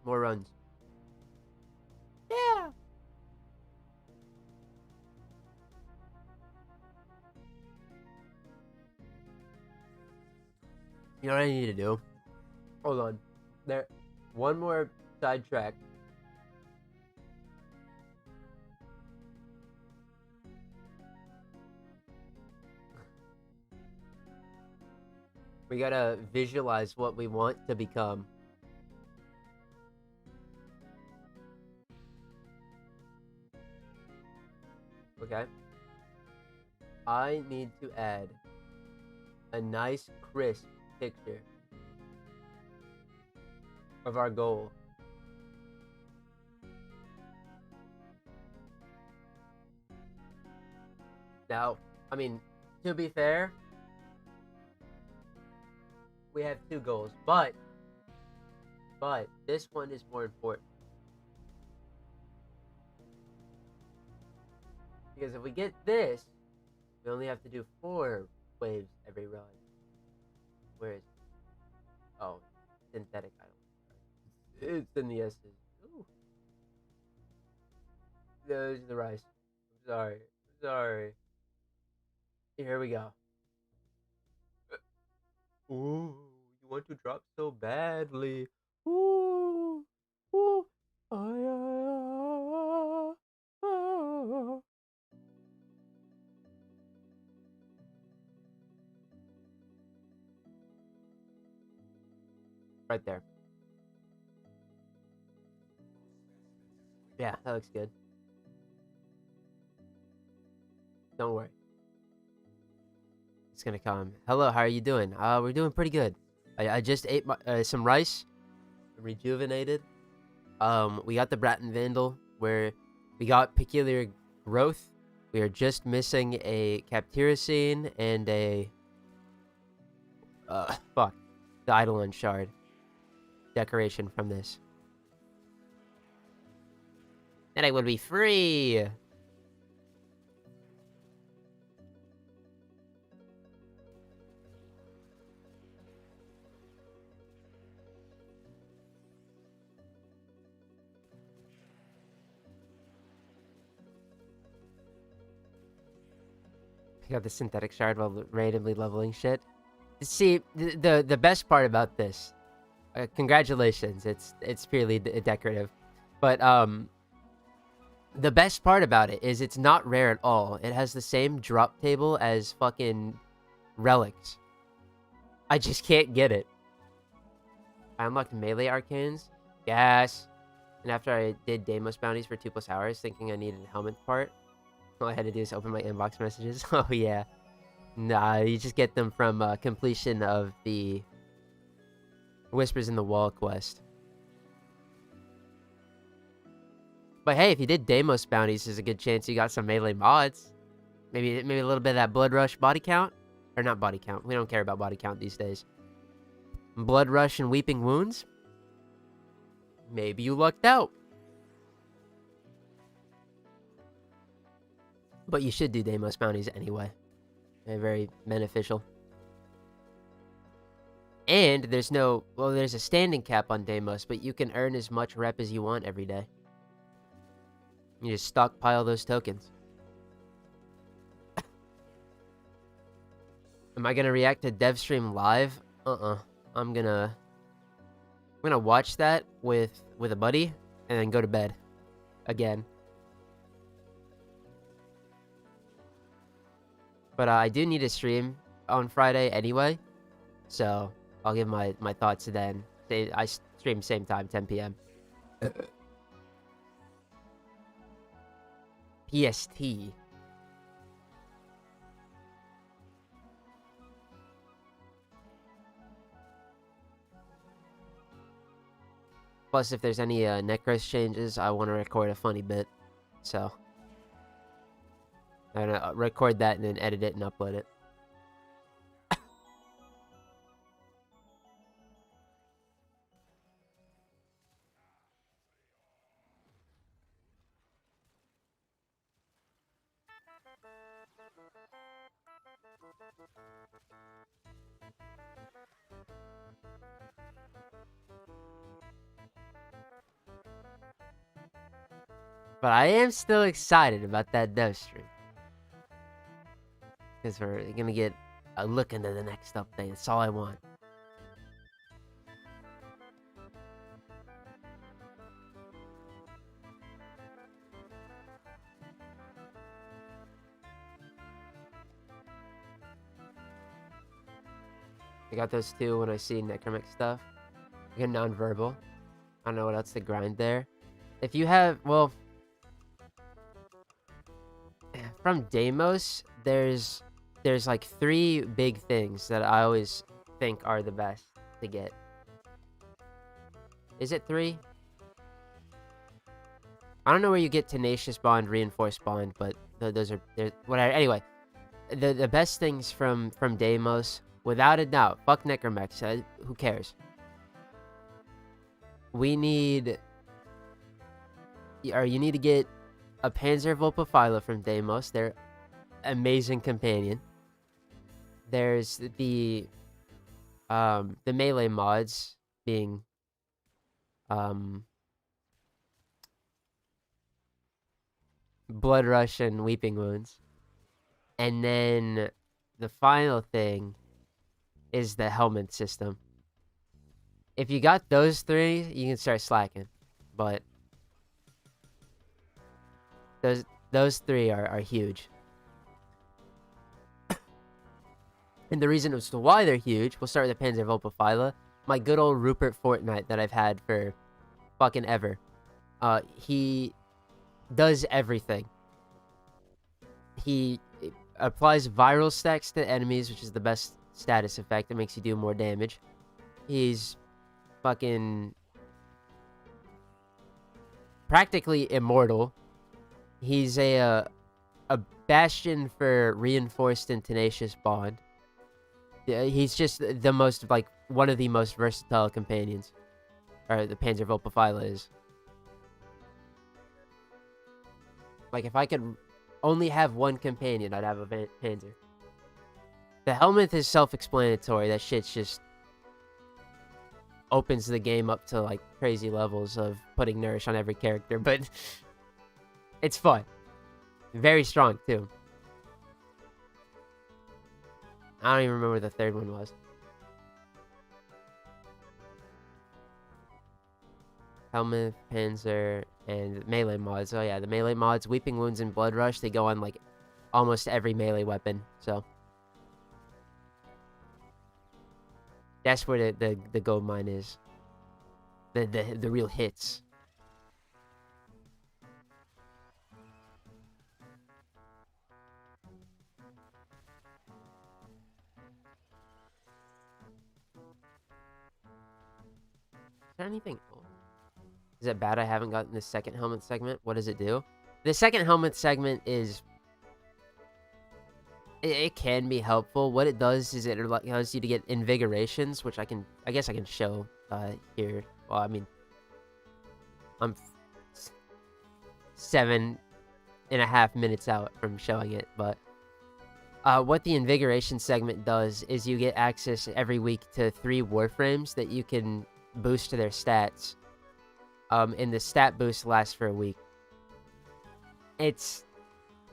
More runs. Yeah. You know what I need to do? Hold on. There. One more sidetrack. We gotta visualize what we want to become. Okay? I need to add a nice, crisp picture of our goal. Now, I mean, to be fair, we have two goals, but this one is more important. Because if we get this, we only have to do 4 waves every run. Where is it? Oh, synthetic island. It's in the S's. Ooh. There's the rice. I'm sorry. Here we go. Ooh, you want to drop so badly. Ooh, ooh, ah, ah. Right there. Yeah, that looks good. Don't worry. It's gonna come. Hello, how are you doing? We're doing pretty good. I just ate some rice, rejuvenated. We got the Braton Vandal, where we got peculiar growth. We are just missing a Captiricine and a fuck, the Eidolon shard decoration from this. Then I would be free. I got the synthetic shard while randomly leveling shit. See, the best part about this, congratulations, it's purely decorative, but the best part about it is it's not rare at all. It has the same drop table as fucking relics. I just can't get it. I unlocked melee arcanes. Yes. And after I did Deimos bounties for 2+ hours, thinking I needed a helmet part, all I had to do is open my inbox messages. Oh yeah. Nah, you just get them from completion of the Whispers in the Wall quest. But hey, if you did Deimos bounties, there's a good chance you got some melee mods. Maybe a little bit of that Blood Rush body count. Or not body count. We don't care about body count these days. Blood Rush and Weeping Wounds. Maybe you lucked out. But you should do Deimos bounties anyway. They're very beneficial. And there's no... Well, there's a standing cap on Deimos, but you can earn as much rep as you want every day. You just stockpile those tokens. Am I gonna react to dev stream live? I'm gonna watch that with a buddy and then go to bed again. But I do need to stream on Friday anyway, so I'll give my thoughts then. I stream same time, 10 p.m. PST. Plus, if there's any Necros changes, I want to record a funny bit. So, I'm gonna record that and then edit it and upload it. But I am still excited about that dev stream. Because we're gonna get a look into the next update. That's all I want. I got those two when I see Necromic stuff. I get non-verbal. I don't know what else to grind there. If you have, well, from Deimos, there's like 3 big things that I always think are the best to get. Is it 3? I don't know where you get Tenacious Bond, Reinforced Bond, but those are whatever. Anyway, the best things from Deimos, without a doubt, fuck Necromex. Who cares? We need, or you need to get a Panzer Volpophyla from Deimos. They're amazing companion. There's the melee mods being Blood Rush and Weeping Wounds. And then the final thing is the helmet system. If you got those three, you can start slacking. But those three are huge. And the reason as to why they're huge, we'll start with the Panzervolpaphyla. My good old Rupert Fortnite that I've had for fucking ever. He does everything. He applies viral stacks to enemies, which is the best status effect. That makes you do more damage. He's fucking practically immortal. He's a bastion for reinforced and tenacious bond. He's just the most, like, one of the most versatile companions. Or the Panzervolpaphyla is. Like, if I could only have one companion, I'd have a Panzer. The helmet is self-explanatory. That shit's just opens the game up to, like, crazy levels of putting nourish on every character. But it's fun. Very strong, too. I don't even remember what the third one was. Helmet, Panzer, and melee mods. Oh yeah, the melee mods, Weeping Wounds and Blood Rush, they go on like almost every melee weapon. So that's where the gold mine is. The real hits. Is there anything? Is it bad I haven't gotten the second helmet segment? What does it do? The second helmet segment is... It can be helpful. What it does is it allows you to get invigorations, which I guess I can show here. Well, I mean, I'm 7.5 minutes out from showing it, but what the invigoration segment does is you get access every week to 3 Warframes that you can boost to their stats. And the stat boost lasts for a week.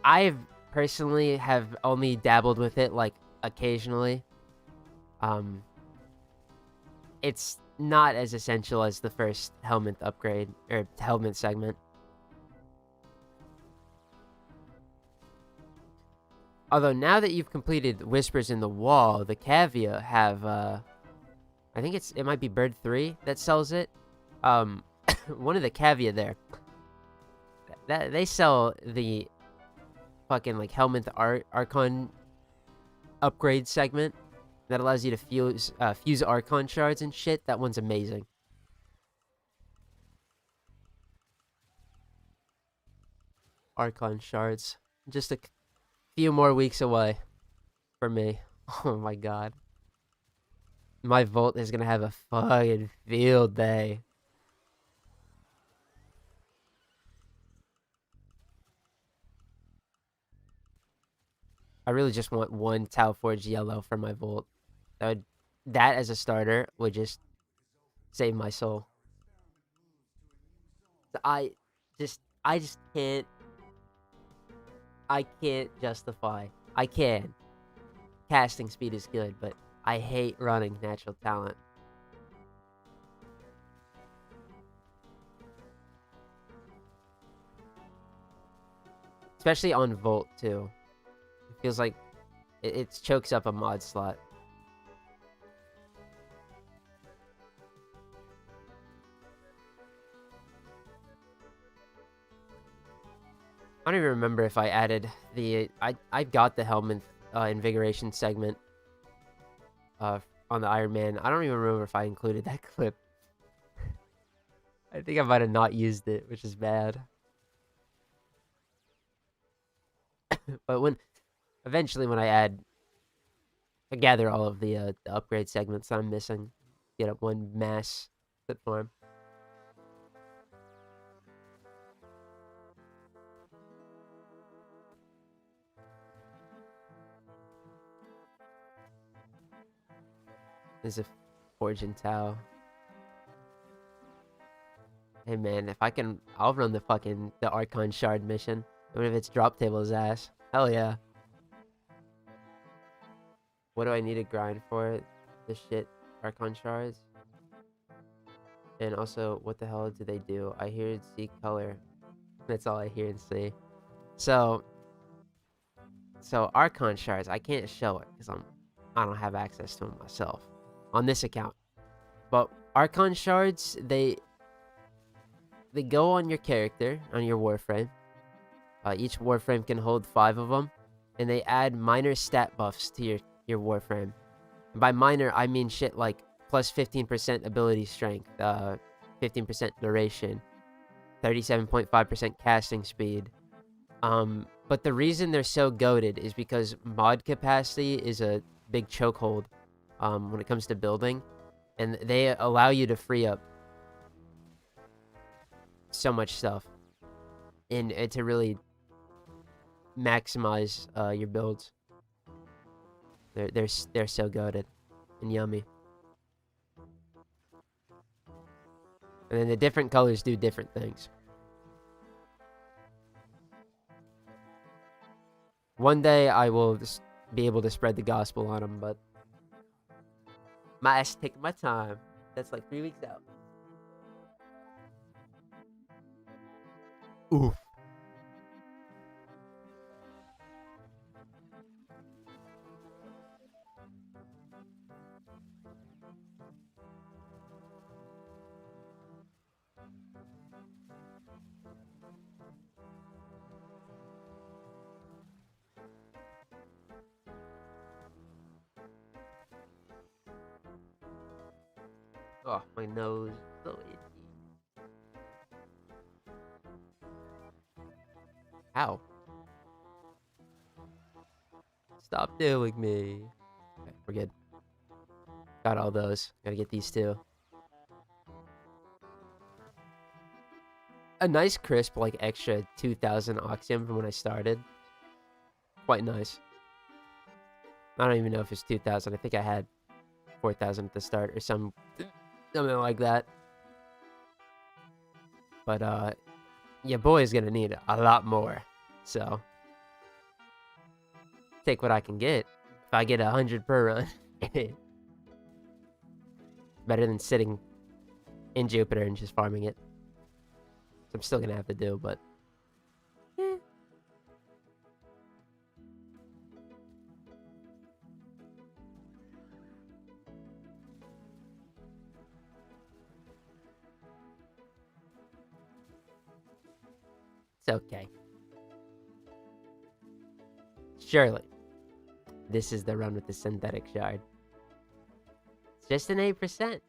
I've personally have only dabbled with it, like, occasionally. It's not as essential as the first helmet upgrade, or helmet segment. Although, now that you've completed Whispers in the Wall, the Cavia have, I think it might be Bird 3 that sells it. One of the Cavia there, that they sell the fucking, like, helmet archon upgrade segment that allows you to fuse archon shards and shit. That one's amazing. Archon shards, just a few more weeks away for me. Oh my god, my Volt is gonna have a fucking field day. I really just want one Tau Forge Yellow for my Volt. That as a starter would just save my soul. I just can't. I can't justify. I can. Casting speed is good, but I hate running natural talent. Especially on Volt too. It feels like it chokes up a mod slot. I don't even remember if I added the... I got the helmet invigoration segment on the Iron Man. I don't even remember if I included that clip. I think I might have not used it, which is bad. But eventually when I gather all of the upgrade segments that I'm missing, get up one mass clip farm. There's a Forge and Tau. Hey man, if I can, I'll run the Archon Shard mission. Even if it's drop table's ass. Hell yeah. What do I need to grind for it? the shit archon shards. And also, what the hell do they do? I hear and see color. That's all I hear and see. So archon shards, I can't show it because I don't have access to them myself on this account. But archon shards, they go on your character, on your warframe. Each warframe can hold 5 of them, and they add minor stat buffs to your warframe. And by minor, I mean shit like plus 15% ability strength, 15% duration, 37.5% casting speed. But the reason they're so goated is because mod capacity is a big chokehold when it comes to building, and they allow you to free up so much stuff and to really maximize your builds. They're so goated and yummy. And then the different colors do different things. One day I will just be able to spread the gospel on them, but my ass taking my time. That's like 3 weeks out. Oof. Oh, my nose. So itchy. Ow. Stop doing me. Okay, we're good. Got all those. Gotta get these two. A nice crisp, like, extra 2,000 oxium from when I started. Quite nice. I don't even know if it's 2,000. I think I had 4,000 at the start or something like that. But, your boy is gonna need a lot more. So, take what I can get. If I get 100 per run. Better than sitting in Jupiter and just farming it. I'm still gonna have to do, but it's okay. Surely, this is the run with the synthetic shard. It's just an 8%.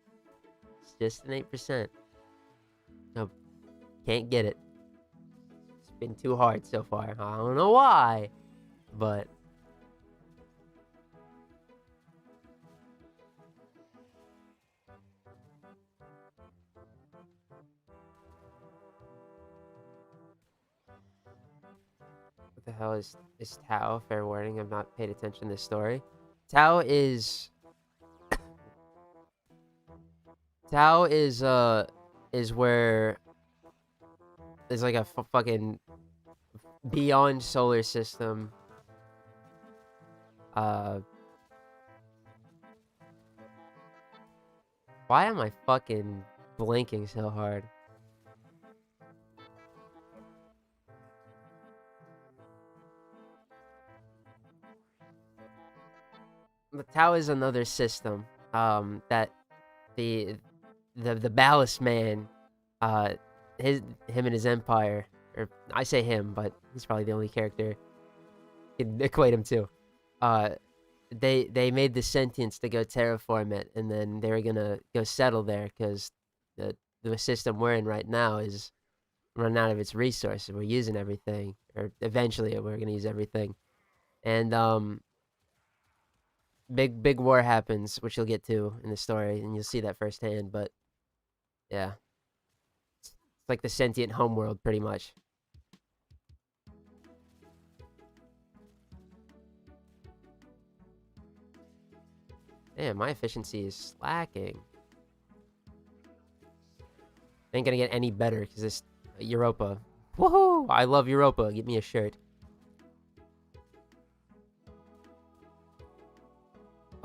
It's just an 8%. No, can't get it. It's been too hard so far. I don't know why, but what the hell is Tau? Fair warning, I've not paid attention to this story. Tau is where there's like a fucking beyond solar system. Why am I fucking blinking so hard? The Tau is another system that the ballast man, him and his empire, or I say him, but he's probably the only character you can equate him to. They made the sentience to go terraform it, and then they were gonna go settle there because the system we're in right now is running out of its resources. We're using everything, or eventually we're gonna use everything, and big war happens, which you'll get to in the story, and you'll see that firsthand. But yeah, it's like the sentient homeworld, pretty much. Damn, my efficiency is slacking. Ain't gonna get any better because this Europa. Woohoo! I love Europa. Get me a shirt.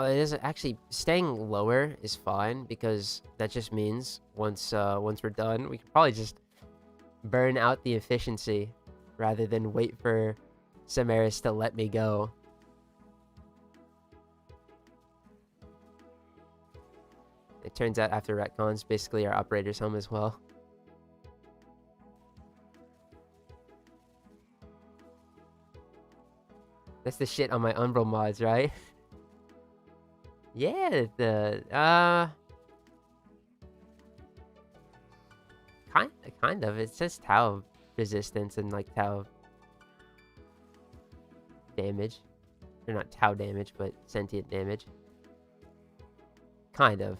It isn't actually staying lower is fine because that just means once we're done, we can probably just burn out the efficiency rather than wait for Samaris to let me go. It turns out after retcons, basically our operator's home as well. That's the shit on my Umbral mods, right? Yeah, kind of. It says Tau resistance and like Tau damage. Or not Tau damage, but sentient damage. Kind of.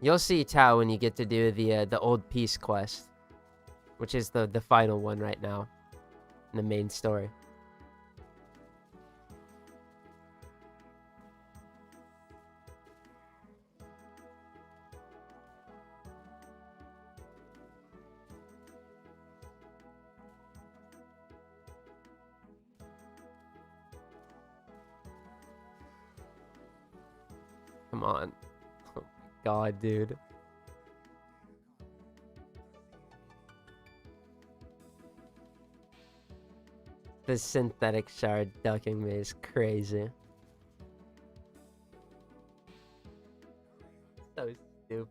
You'll see Tau when you get to do the old peace quest, which is the final one right now in the main story. Come on. Oh my god, dude. The synthetic shard ducking me is crazy. So stupid.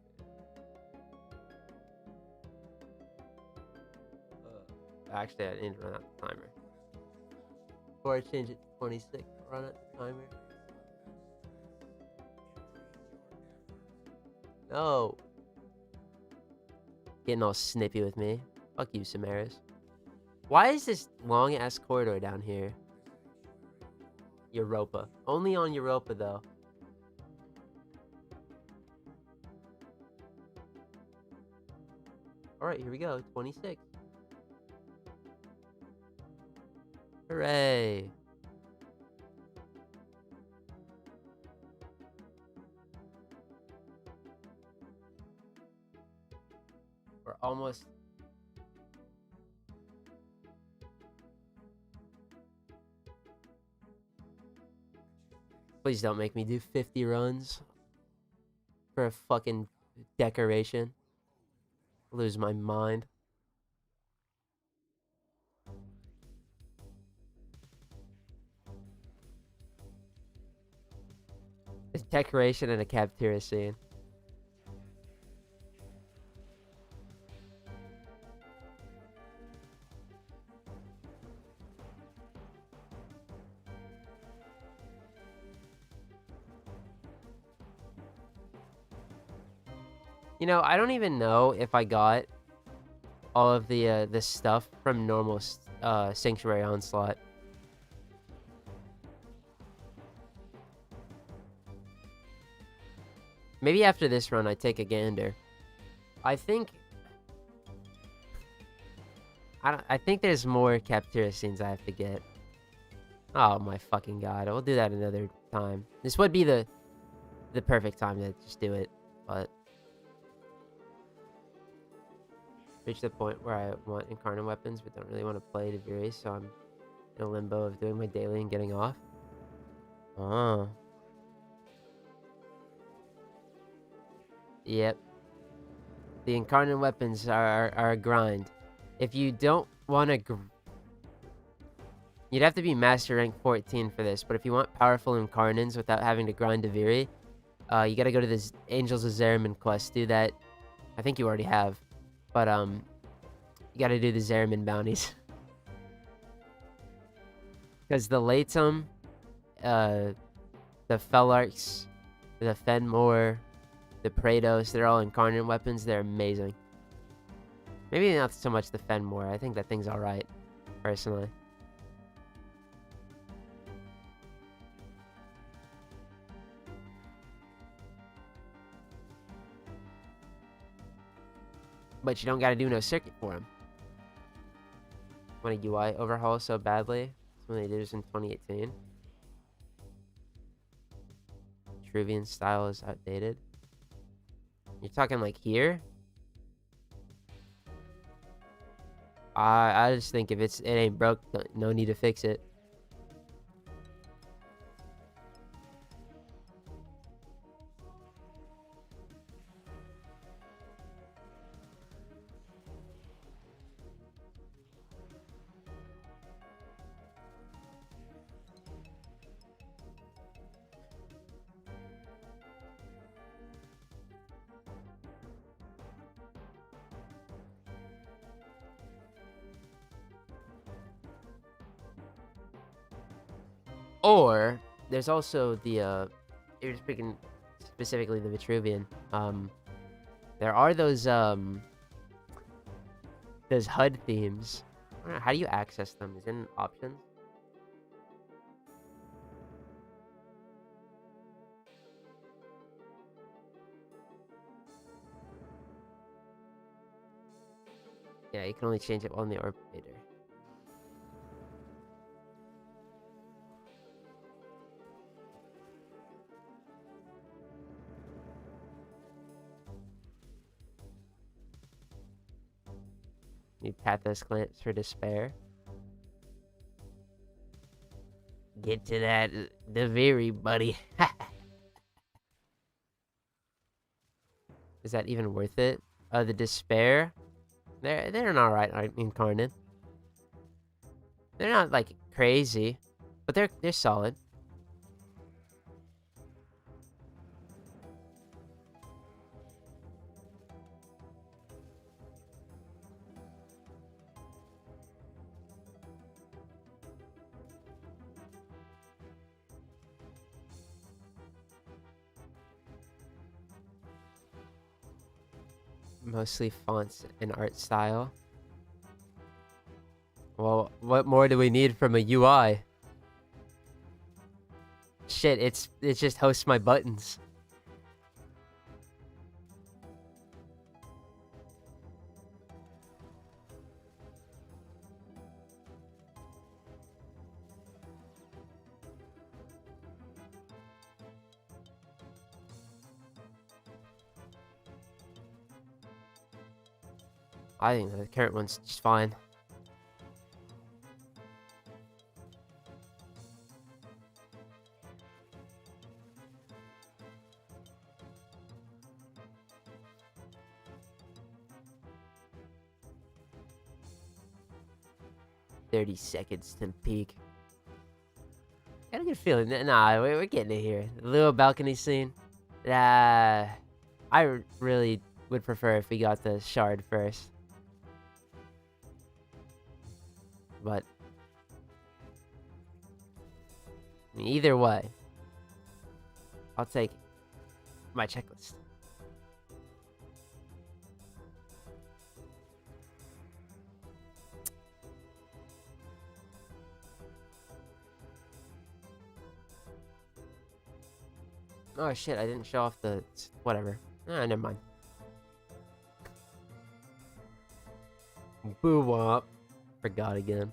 Actually, I need to run out the timer. Before I change it to 26, run out the timer. No. Getting all snippy with me. Fuck you, Samaris. Why is this long ass corridor down here? Europa. Only on Europa though. Alright, here we go. 26. Hooray. We're almost... Please don't make me do 50 runs for a fucking decoration. Lose my mind. A decoration and a cafeteria scene. You know, I don't even know if I got all of the stuff from normal Sanctuary Onslaught. Maybe after this run I take a gander. I think there's more cafeteria scenes I have to get. Oh my fucking god. We'll do that another time. This would be the perfect time to just do it, but reach the point where I want incarnate weapons but don't really want to play Deviri, so I'm in a limbo of doing my daily and getting off. Oh. Yep. The incarnate weapons are a grind. If you don't want to... You'd have to be master rank 14 for this, but if you want powerful incarnates without having to grind Deviri, you gotta go to the Angels of Zariman quest. Do that. I think you already have. But, you gotta do the Zariman bounties. Because the Latum, the Felarks, the Fenmore, the Praetos, they're all incarnate weapons. They're amazing. Maybe not so much the Fenmore. I think that thing's alright, personally. But you don't gotta do no circuit for them. Want a UI overhaul so badly? That's when they did this in 2018. Vitruvian style is outdated. You're talking like here? I just think if it ain't broke, no need to fix it. Or there's also the you're speaking specifically the Vitruvian. There are those HUD themes. I don't know, how do you access them? Is it in options? Yeah, you can only change it on the orbiter. Need Pathos Glance for Despair. Get to that Deviri, buddy. Is that even worth it? The Despair? They're an alright incarnate. They're not like crazy, but they're solid. Mostly fonts and art style. Well, what more do we need from a UI? Shit, it just hosts my buttons. I think the current one's just fine. "30 seconds to peak." Got a good feeling. Nah, we're getting it here. The little balcony scene. I really would prefer if we got the shard first. But I mean, either way, I'll take my checklist. Oh shit, I didn't show off the whatever. Never mind. Boo wop. Forgot again.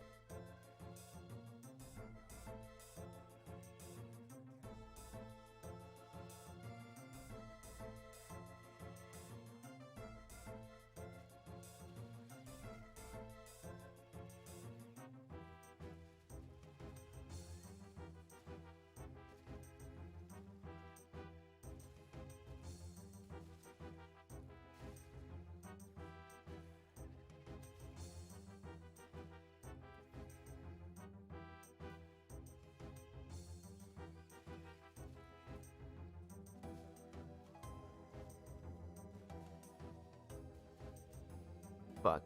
Fuck.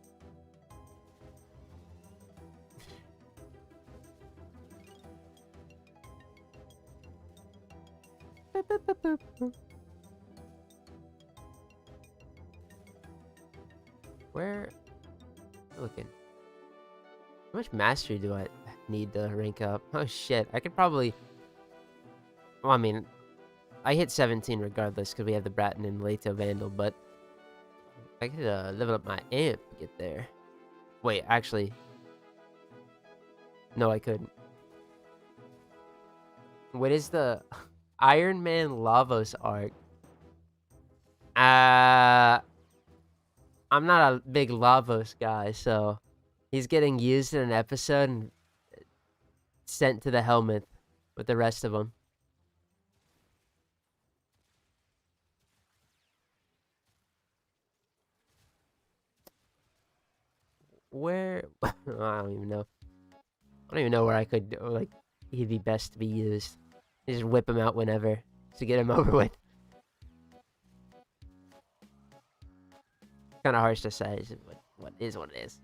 Where? Looking. How much mastery do I need to rank up? Oh shit, I could probably... Well, I mean, I hit 17 regardless because we have the Braton and Braton Vandal, but I could level up my amp to get there. Wait, actually... No, I couldn't. What is the... Iron Man Lavos arc. I'm not a big Lavos guy, so he's getting used in an episode and sent to the helmet with the rest of them. Where? I don't even know. I don't even know where I could, like, he'd be best to be used. Just whip him out whenever to get him over with. Kind of harsh to say, what is what it is.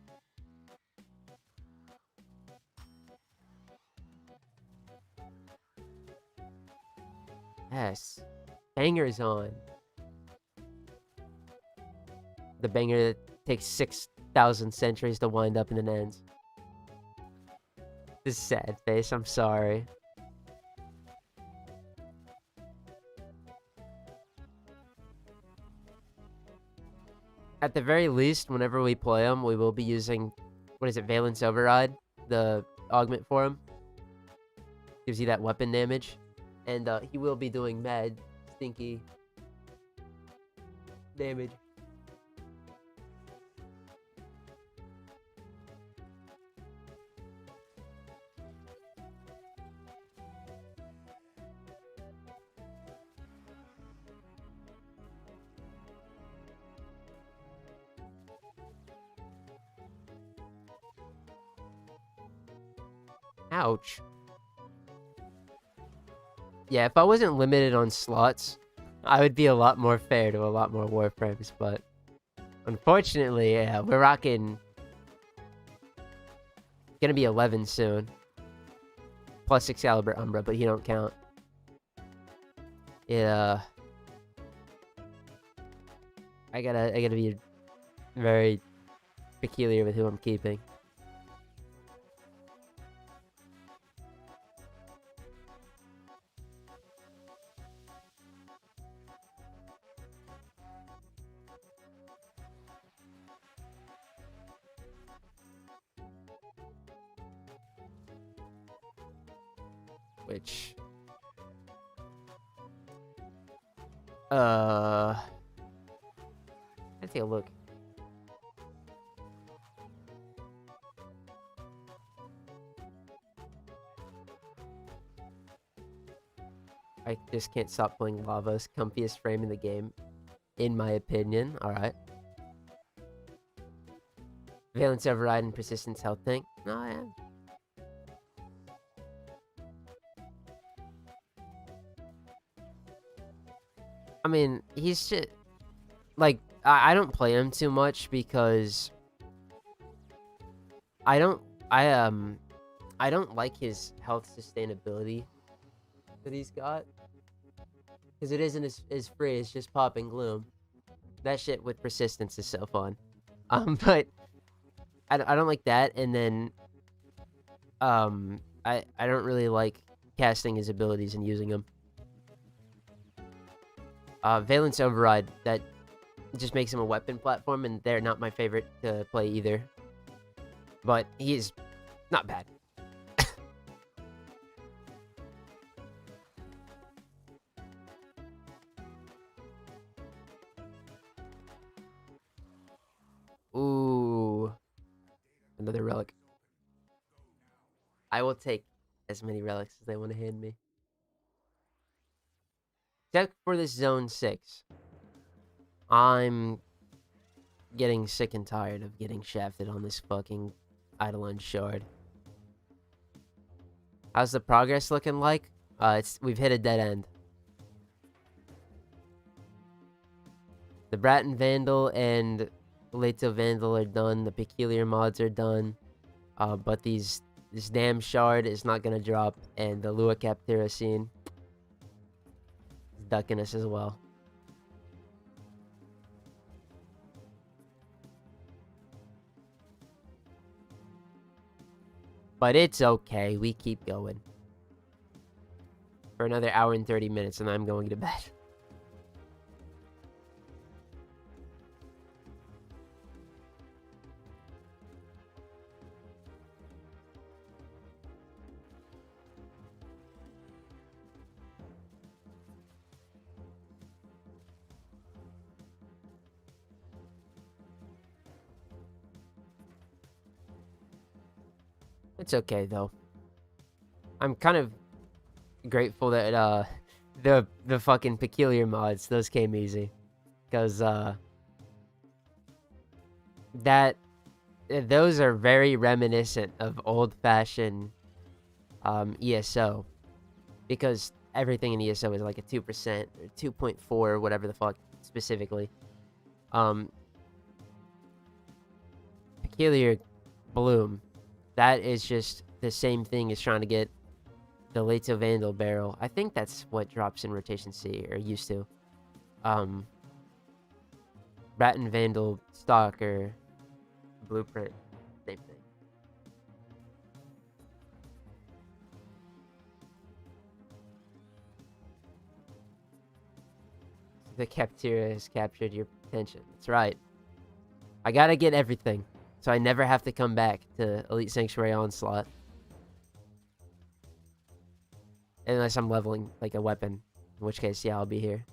Yes. Banger's on. The banger that takes 6,000 centuries to wind up and then ends. This is sad face, I'm sorry. At the very least, whenever we play him, we will be using, what is it, Valence Override, the augment for him. Gives you that weapon damage. And he will be doing mad, stinky damage. Ouch. Yeah, if I wasn't limited on slots, I would be a lot more fair to a lot more Warframes, but unfortunately, yeah, we're rocking... Gonna be 11 soon. Plus Excalibur Umbra, but he don't count. Yeah. I gotta be very peculiar with who I'm keeping. Which... Let's take a look. I just can't stop playing Lava's comfiest frame in the game, in my opinion. Alright. Valence Override and Persistence Health Tank. Oh, yeah. I mean, he's just... Like, I don't play him too much because... I don't like his health sustainability that he's got. Because it isn't as free as just popping Gloom. That shit with Persistence is so fun. But... I don't like that, and then... I don't really like casting his abilities and using them. Valence Override, that just makes him a weapon platform, and they're not my favorite to play either. But he is not bad. Ooh. Another relic. I will take as many relics as they want to hand me. Except for this Zone 6. I'm getting sick and tired of getting shafted on this fucking Eidolon Shard. How's the progress looking like? We've hit a dead end. The Braton Vandal and Leto Vandal are done. The Peculiar mods are done. But this damn shard is not gonna drop, and the Lua Captura scene is ducking us as well. But it's okay, we keep going. For another hour and 30 minutes, and I'm going to bed. It's okay though. I'm kind of grateful that the fucking peculiar mods, those came easy. Cause that those are very reminiscent of old-fashioned ESO, because everything in ESO is like a 2% or 2.4, whatever the fuck specifically. Peculiar Bloom, that is just the same thing as trying to get the Braton Vandal barrel. I think that's what drops in Rotation C, or used to. Braton Vandal stock or blueprint, same thing. The cafeteria has captured your attention. That's right. I gotta get everything, so I never have to come back to Elite Sanctuary Onslaught. Unless I'm leveling, like, a weapon. In which case, yeah, I'll be here.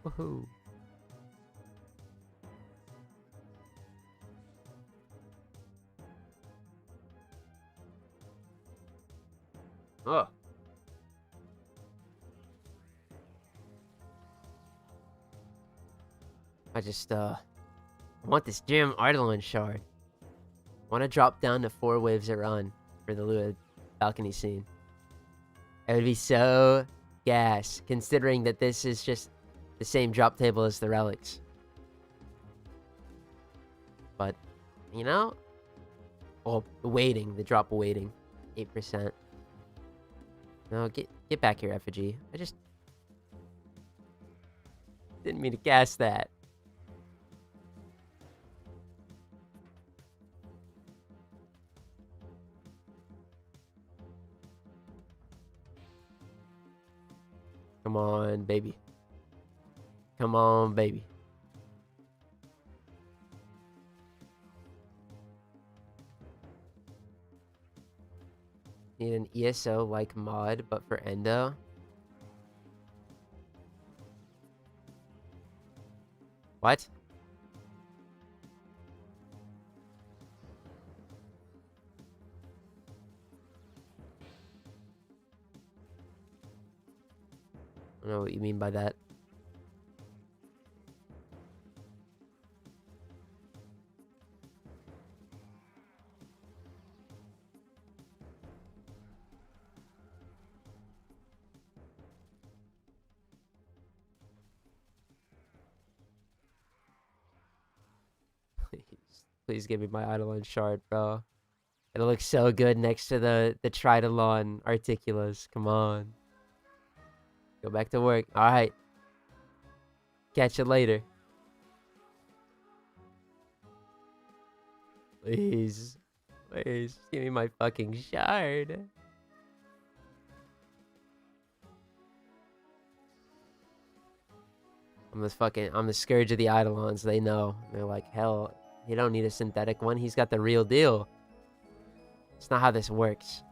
Woohoo. Oh. I just, I want this gem Eidolon shard. Want to drop down to 4 waves a run for the Lua balcony scene. It would be so gas, considering that this is just the same drop table as the relics. But, you know? Well, the drop waiting. 8%. No, get back here, effigy. I just didn't mean to cast that. Come on, baby. Come on, baby. Need an ESO-like mod, but for Endo. What? I don't know what you mean by that. Please give me my Eidolon shard, bro. It'll look so good next to the Tridolon Articulas. Come on. Go back to work. Alright. Catch you later. Please. Please. Give me my fucking shard. I'm the scourge of the Eidolons. They know. They're like, hell, you don't need a synthetic one. He's got the real deal. It's not how this works.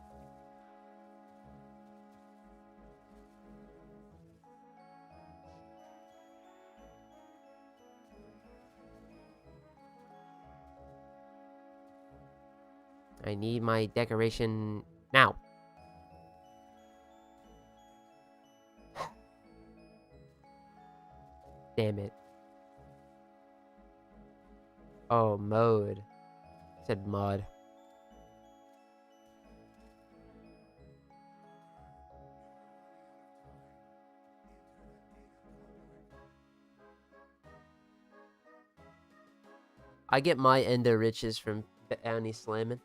I need my decoration now. Damn it. Oh, mode. I said mod. I get my endo riches from bounty slamming.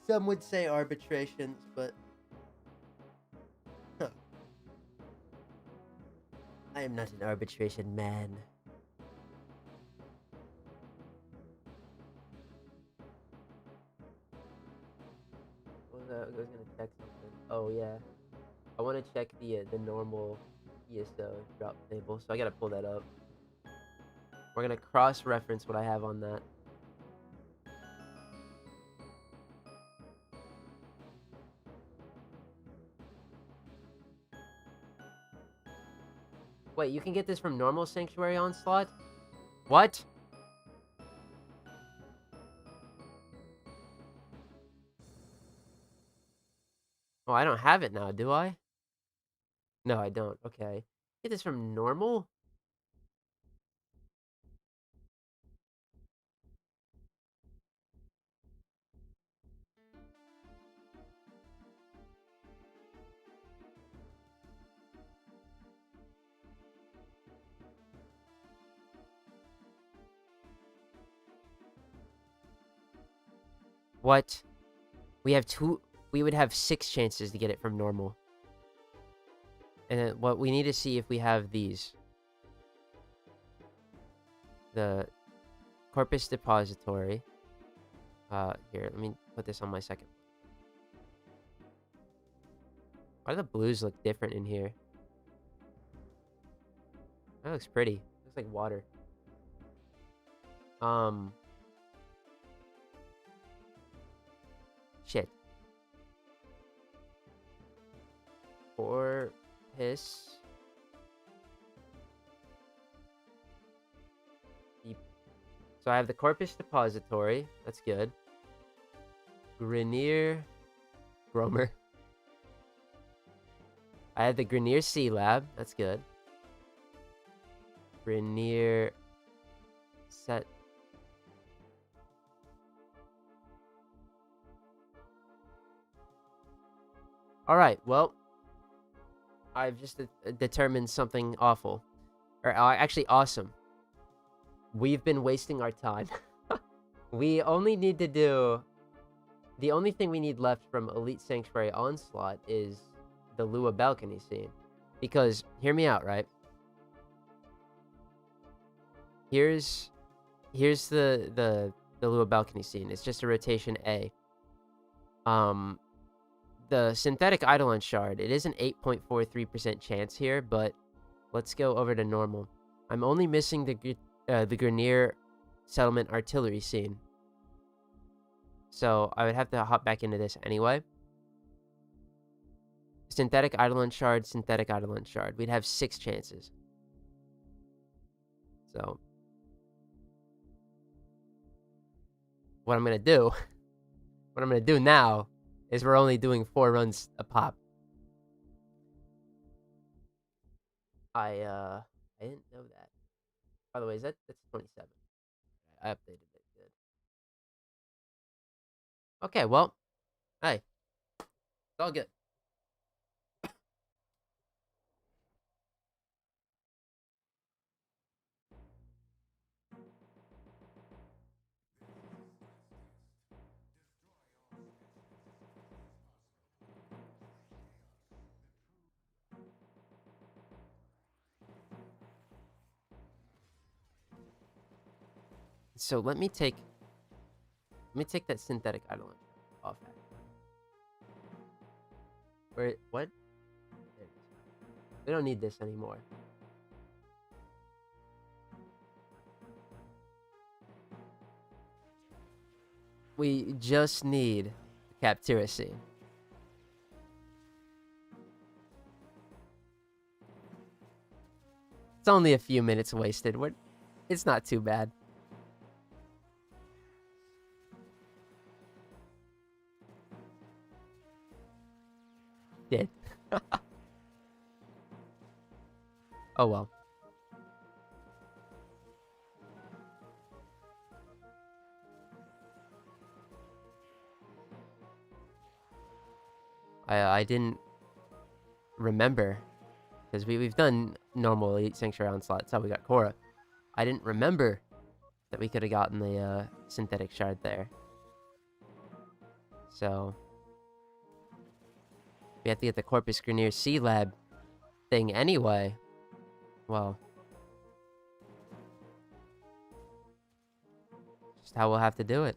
Some would say arbitrations, but I am not an arbitration man. I was gonna check something. Oh yeah. check the normal ESO drop table, so I gotta pull that up. We're gonna cross-reference what I have on that. Wait, you can get this from normal Sanctuary Onslaught? What? Oh, I don't have it now, do I? No, I don't. Okay. Get this from normal? What? We would have 6 chances to get it from normal. And then what we need to see if we have these. The Corpus Depository. Here, let me put this on my second. Why do the blues look different in here? That looks pretty. Looks like water. Shit. Corpus. So I have the Corpus Depository. That's good. Grineer. Gromer. I have the Grineer Sea Lab. That's good. Grineer set. Alright, well. I've just determined something awful. Or actually awesome. We've been wasting our time. We only need to do... The only thing we need left from Elite Sanctuary Onslaught is the Lua Balcony scene. Because, hear me out, right? Here's the Lua Balcony scene. It's just a rotation A. The Synthetic Eidolon Shard, it is an 8.43% chance here, but let's go over to normal. I'm only missing the Grineer Settlement Artillery scene. So I would have to hop back into this anyway. Synthetic Eidolon Shard, Synthetic Eidolon Shard. We'd have 6 chances. So what I'm going to do now is we're only doing 4 runs a pop. I didn't know that. By the way, that's 27. I updated it. Good. Okay, well, hey, it's all good. So let me take that Synthetic Eidolon off. Where what? There it is. We don't need this anymore. We just need the Captura scene. It's only a few minutes wasted. It's not too bad. Did. Oh well. I didn't remember because we've done normal Elite Sanctuary Onslaught. That's how we got Korra. I didn't remember that we could have gotten the synthetic shard there. So we have to get the Corpus Grineer Sea Lab thing anyway. Well, just how we'll have to do it.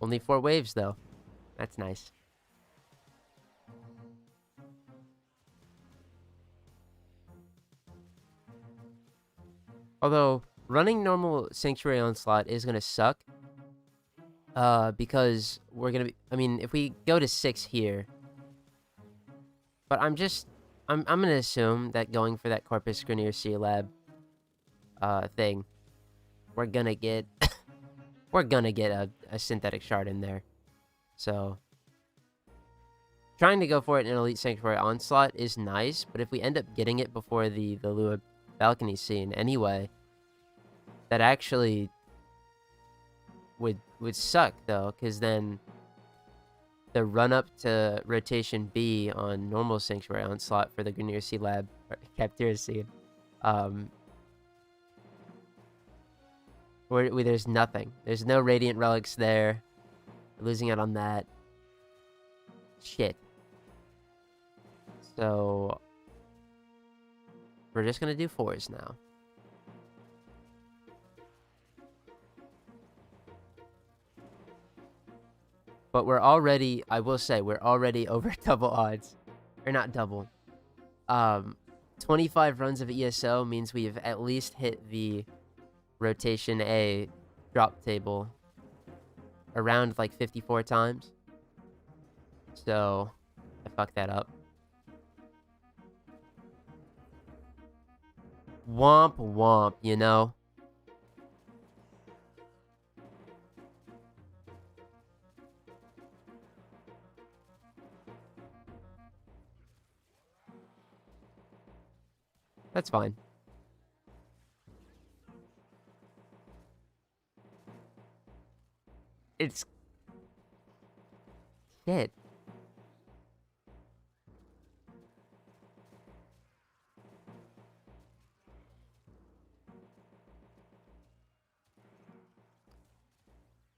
Only 4 waves, though. That's nice. Although, running normal Sanctuary Onslaught is going to suck. Because we're going to be... I mean, if we go to 6 here... But I'm going to assume that going for that Corpus Grineer Sea Lab thing, we're going to get... we're going to get a synthetic shard in there. So... Trying to go for it in Elite Sanctuary Onslaught is nice, but if we end up getting it before the Lua balcony scene anyway, that actually would suck, though, because then the run-up to Rotation B on normal Sanctuary Onslaught for the Grineer Sea Lab, or Captura scene, where there's nothing. There's no Radiant Relics there. We're losing out on that. Shit. So, we're just going to do 4s now. But we're already, I will say, we're already over double odds. Or not double. 25 runs of ESO means we've at least hit the Rotation A drop table around like 54 times. So, I fucked that up. Womp womp, you know? That's fine. It's... shit.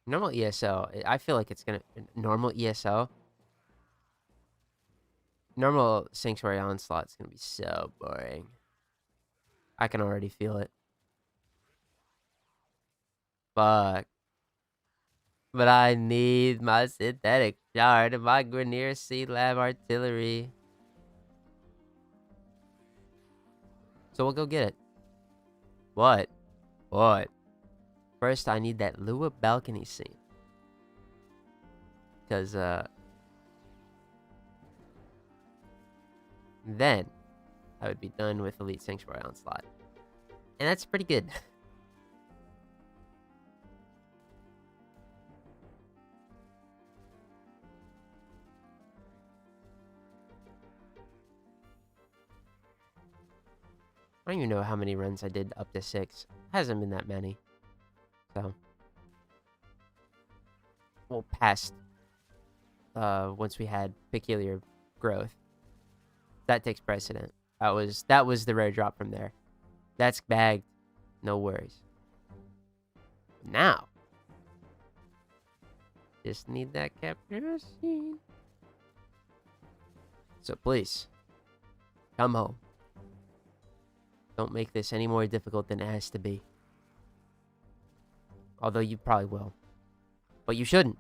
Normal ESO, I feel like it's gonna... Normal ESO? Normal Sanctuary Onslaught's gonna be so boring. I can already feel it. Fuck. But I need my synthetic shard and my Grineer Sea Lab artillery. So we'll go get it. What? What? First, I need that Lua balcony scene. Because, then, I would be done with Elite Sanctuary Onslaught. And that's pretty good. I don't even know how many runs I did up to 6. Hasn't been that many. So. Well, past, once we had Peculiar Growth. That takes precedent. That was the rare drop from there. That's bagged. No worries. Now. Just need that capture machine. So please. Come home. Don't make this any more difficult than it has to be. Although you probably will. But you shouldn't.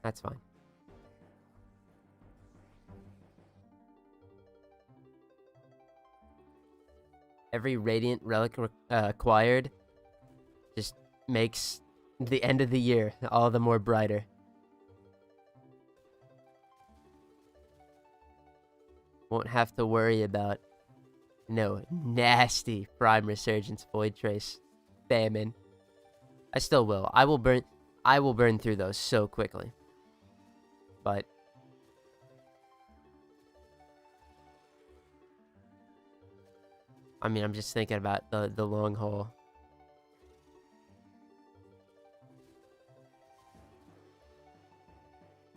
That's fine. Every Radiant Relic acquired just makes the end of the year all the more brighter. Won't have to worry about no nasty Prime Resurgence Void Trace famine. I still will. I will burn through those so quickly. But I mean, I'm just thinking about the long haul.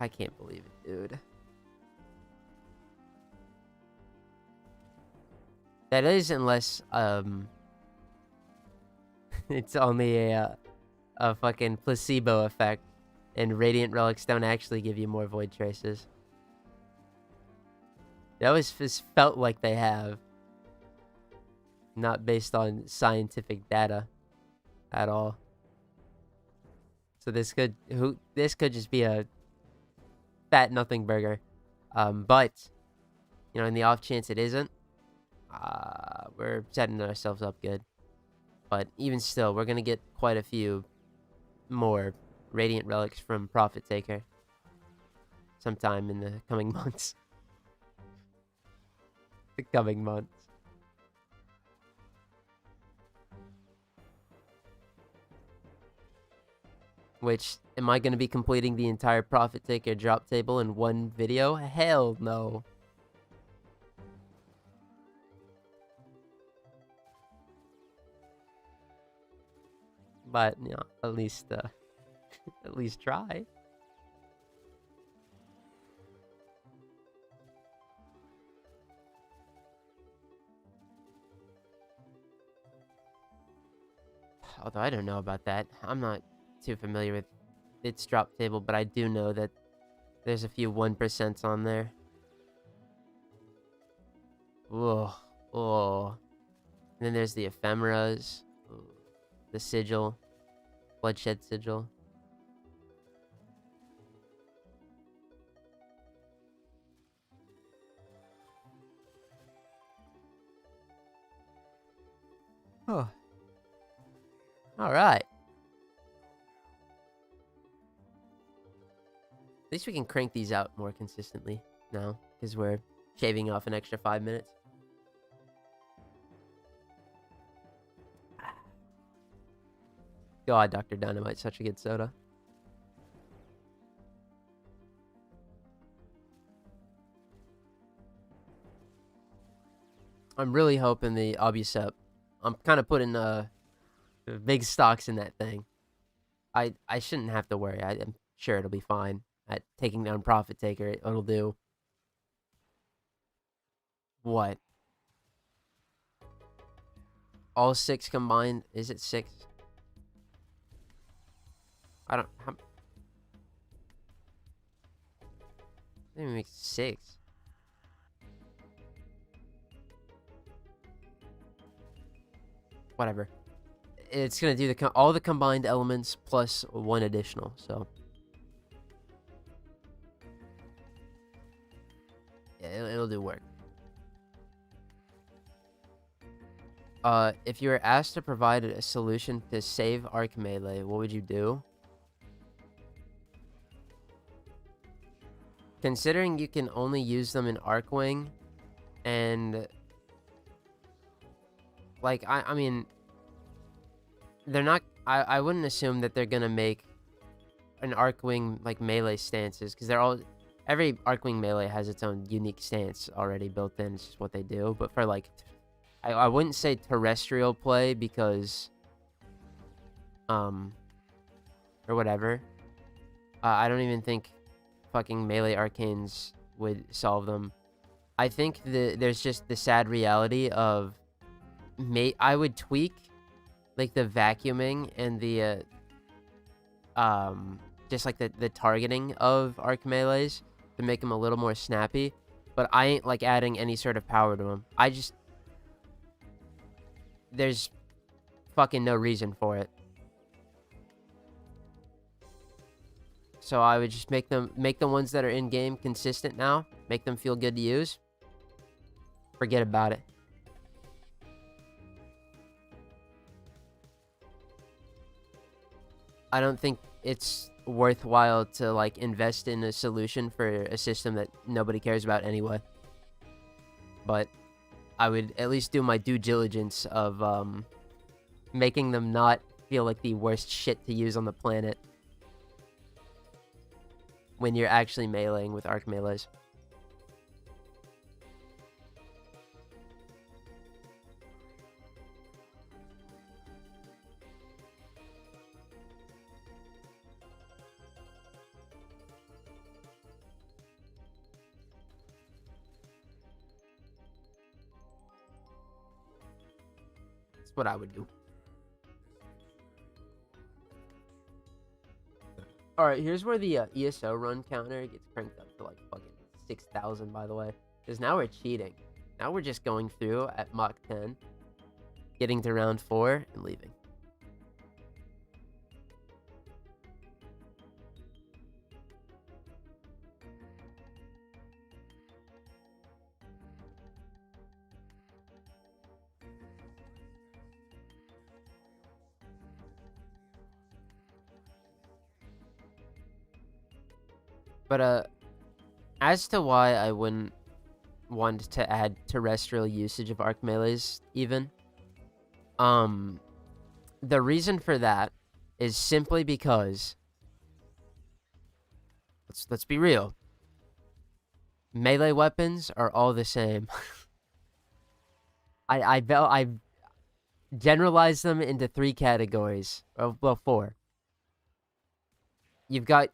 I can't believe it, dude. That is, unless it's only a fucking placebo effect, and Radiant Relics don't actually give you more Void Traces. They always just felt like they have. Not based on scientific data at all. So this could just be a fat nothing burger. But you know, in the off chance it isn't, we're setting ourselves up good. But even still, we're gonna get quite a few more radiant relics from Prophet Taker sometime in the coming months. The coming months. Which, am I going to be completing the entire Prophet Taker drop table in one video? Hell no. But, you know, at least try. Although I don't know about that. I'm not too familiar with its drop table, but I do know that there's a few 1% on there. Oh, oh. And then there's the ephemeras, the sigil, bloodshed sigil. Oh. All right. At least we can crank these out more consistently now, because we're shaving off an extra 5 minutes. God, Dr. Dynamite's such a good soda. I'm really hoping the Obusep. I'm kind of putting big stocks in that thing. I shouldn't have to worry. I'm sure it'll be fine at taking down Prophet Taker. It'll do. What? All 6 combined? Is it 6? I don't... Maybe make 6. Whatever. It's gonna do all the combined elements plus 1 additional, so... Yeah, it'll do work. If you were asked to provide a solution to save Arc Melee, what would you do? Considering you can only use them in Arcwing, and... Like, I mean... They're not... I wouldn't assume that they're gonna make an Arcwing, like, melee stances, because they're all... Every Arcwing melee has its own unique stance already built in. It's just what they do. But for, like... I wouldn't say terrestrial play, because... Or whatever. I don't even think fucking melee arcanes would solve them. I think there's just the sad reality of... I would tweak... like the vacuuming and the just like the targeting of arc melees to make them a little more snappy, but I ain't like adding any sort of power to them. There's fucking no reason for it. So I would just make the ones that are in game consistent now, make them feel good to use. Forget about it. I don't think it's worthwhile to like invest in a solution for a system that nobody cares about anyway. But I would at least do my due diligence of making them not feel like the worst shit to use on the planet when you're actually meleeing with arc melees. What I would do. Alright, here's where the ESO run counter gets cranked up to like fucking 6,000, by the way. Because now we're cheating. Now we're just going through at Mach 10, getting to round 4, and leaving. But, as to why I wouldn't want to add terrestrial usage of arc melees, even, the reason for that is simply because, let's be real, melee weapons are all the same. I generalize them into 3 categories. Well, 4. You've got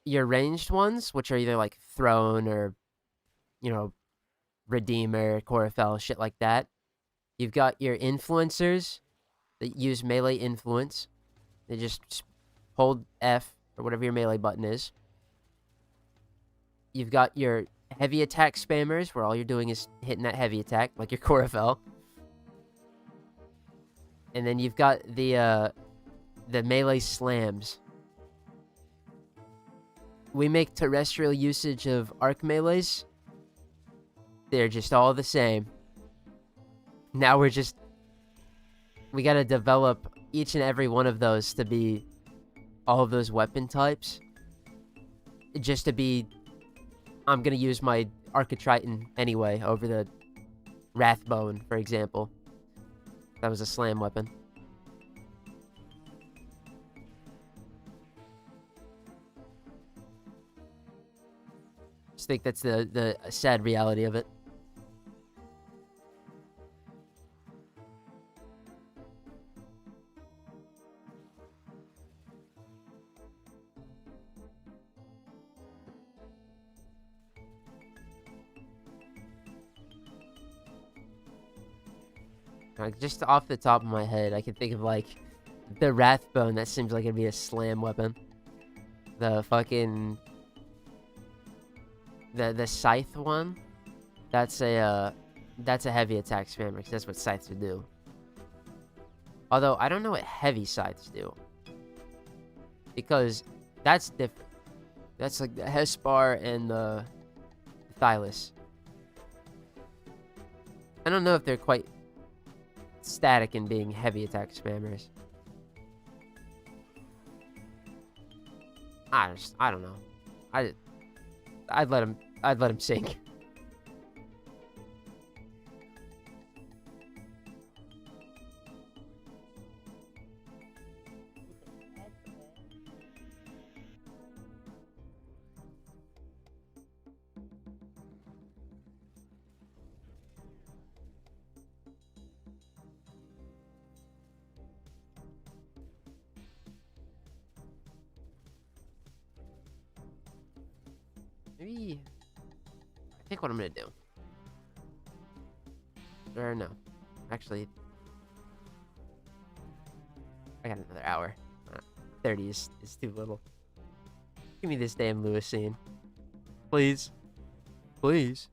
your ranged ones, which are either like Throne or, you know, Redeemer, Chlorophyll, shit like that. You've got your influencers that use melee influence. They just hold F or whatever your melee button is. You've got your heavy attack spammers, where all you're doing is hitting that heavy attack, like your Chlorophyll. And then you've got the melee slams. We make terrestrial usage of arc melees. They're just all the same. Now we gotta develop each and every one of those to be all of those weapon types. Just to be, I'm gonna use my Architriton anyway over the Wrathbone, for example. That was a slam weapon. Just think that's the sad reality of it. Like, just off the top of my head, I can think of, like, the Wrathbone. That seems like it'd be a slam weapon. The fucking... The Scythe one? That's a heavy attack spammer, because that's what Scythes would do. Although, I don't know what heavy Scythes do. Because that's different. That's like the Hespar and the Thylus. I don't know if they're quite static in being heavy attack spammers. I don't know. I'd let him sink. Maybe... I think what I'm gonna do... Or no. Actually... I got another hour. 30 is too little. Give me this damn Lewis scene. Please. Please.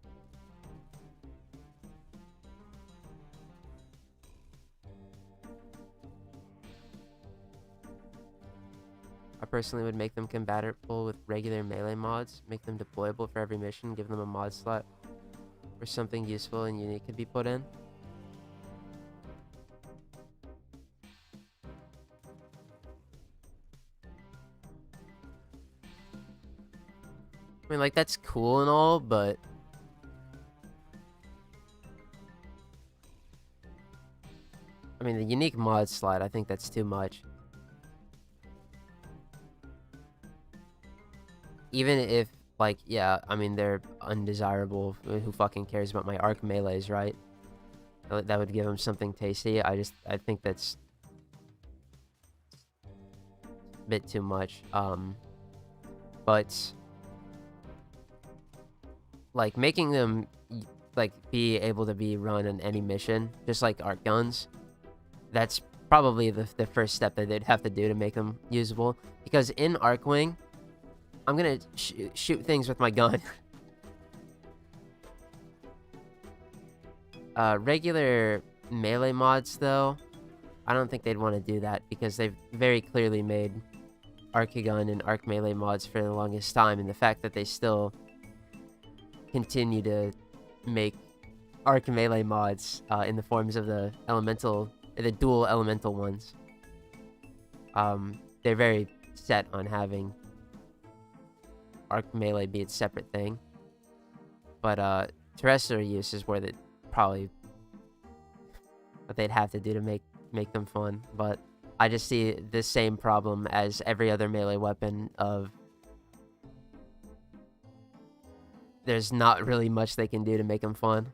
I personally would make them compatible with regular melee mods, make them deployable for every mission, give them a mod slot where something useful and unique could be put in. I mean, like, that's cool and all, but... I mean, the unique mod slot, I think that's too much. Even if, like, yeah, I mean, they're undesirable. Who fucking cares about my arc melees, right? That would give them something tasty. I think that's a bit too much. But, like, making them, like, be able to be run on any mission, just like arc guns, that's probably the first step that they'd have to do to make them usable. Because in Arcwing, I'm gonna shoot things with my gun. Regular melee mods, though, I don't think they'd want to do that because they've very clearly made Arcagun and Arc Melee mods for the longest time, and the fact that they still continue to make Arc Melee mods in the forms of the dual elemental ones. They're very set on having Arc Melee be its separate thing. But terrestrial use is where probably what they'd have to do to make them fun. But I just see the same problem as every other melee weapon of there's not really much they can do to make them fun.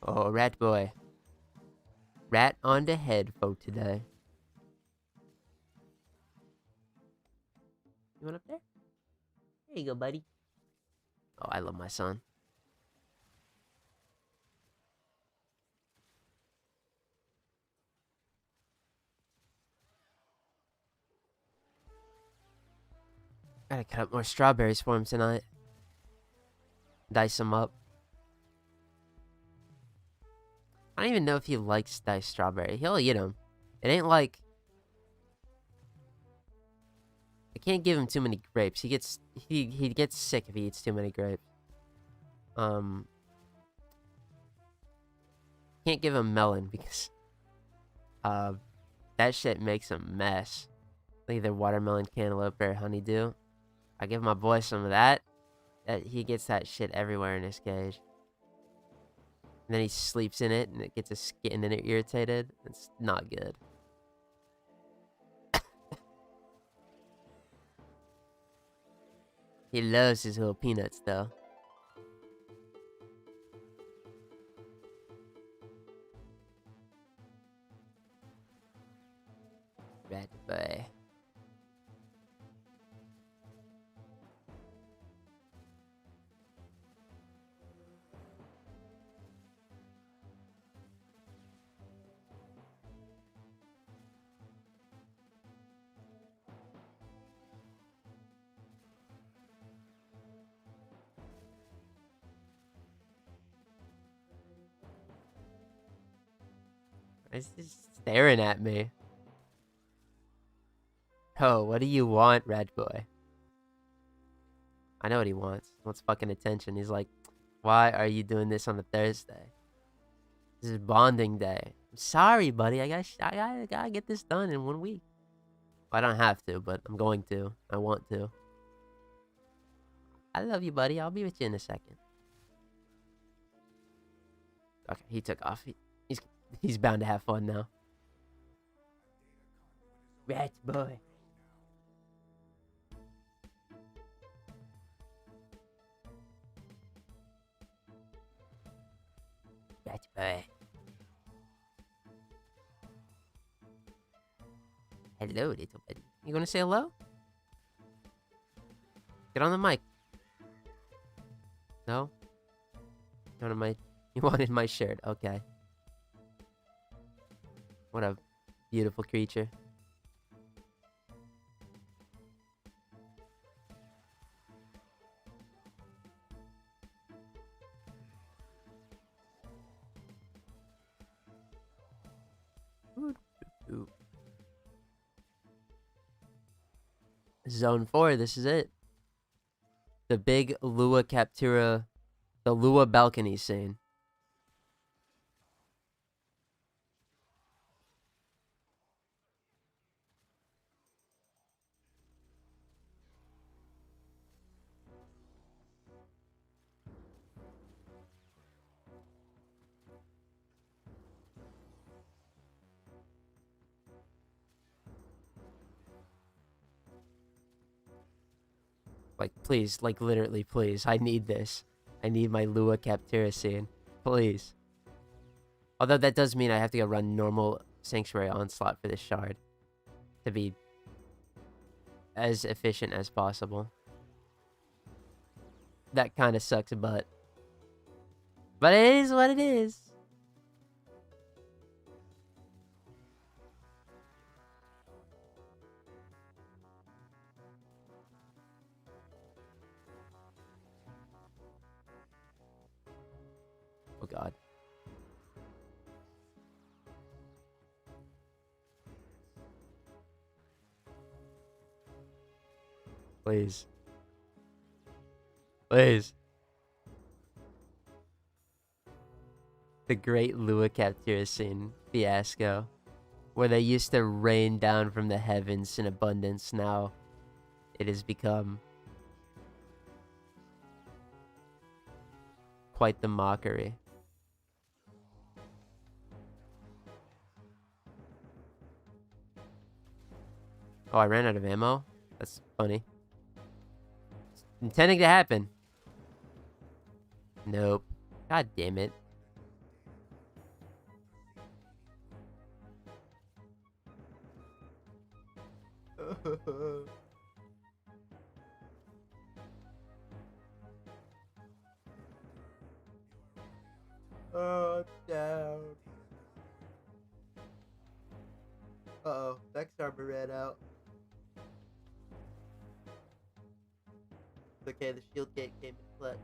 Oh, rat boy. Rat on the head for today. You want up there? There you go, buddy. Oh, I love my son. Gotta cut up more strawberries for him tonight. Dice them up. I don't even know if he likes diced strawberry. He'll eat them. It ain't like... I can't give him too many grapes. He gets sick if he eats too many grapes. Can't give him melon because that shit makes a mess. Either watermelon, cantaloupe, or honeydew. I give my boy some of that. He gets that shit everywhere in his cage. And then he sleeps in it, and it gets his skin in it irritated. It's not good. He loves his little peanuts, though. Rat boy. He's just staring at me. Oh, what do you want, red boy? I know what he wants. He wants fucking attention. He's like, why are you doing this on a Thursday? This is bonding day. I'm sorry, buddy. I gotta get this done in 1 week. I don't have to, but I'm going to. I want to. I love you, buddy. I'll be with you in a second. Okay, he took off. He's bound to have fun now. Rat boy. Rat boy. Hello, little buddy. You gonna say hello? Get on the mic. No? You wanted my shirt. Okay. What a beautiful creature. Zone 4, this is it. The big Lua Captura, the Lua balcony scene. Like, please, like, literally, please. I need this. I need my Lua Captura scene. Please. Although that does mean I have to go run normal Sanctuary Onslaught for this shard. To be as efficient as possible. that kind of sucks butt. But it is what it is. Oh god. Please. Please. The great Lua Captura scene fiasco, where they used to rain down from the heavens in abundance. Now it has become quite the mockery. Oh, I ran out of ammo? That's funny. It's intending to happen. Nope. God damn it. Oh, down. Uh-oh, Vex armor ran out. It's okay, the shield gate came in play.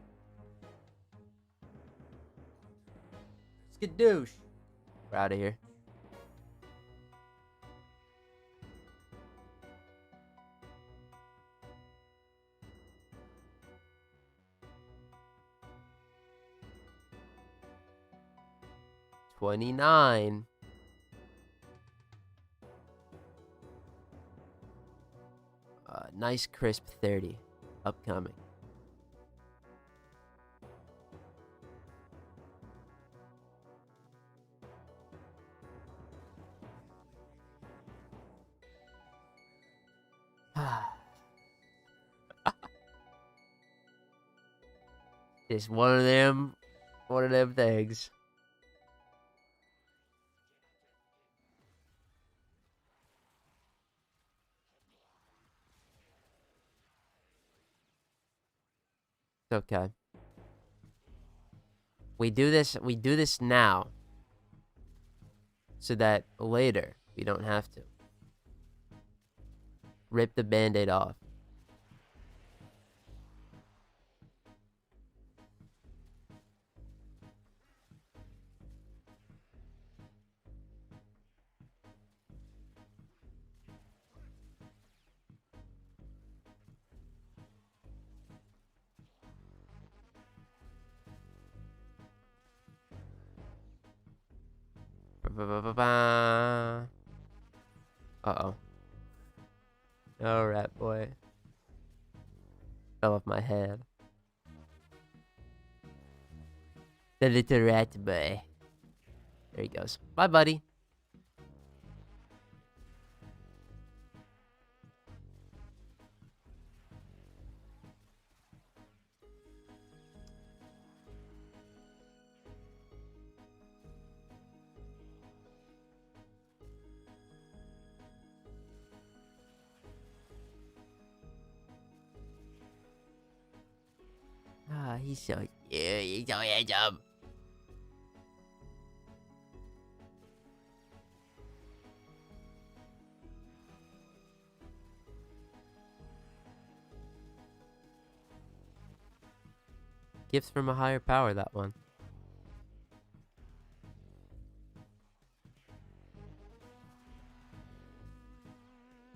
Skadoosh! We're out of here. $29. Nice crisp 30 upcoming. Just one of them things. It's okay. We do this now, so that later we don't have to rip the band-aid off. Uh-oh. Oh, rat boy. Fell off my head. The little rat boy. There he goes. Bye, buddy. Ah, he's so cute. He's so handsome. Gifts from a higher power, that one.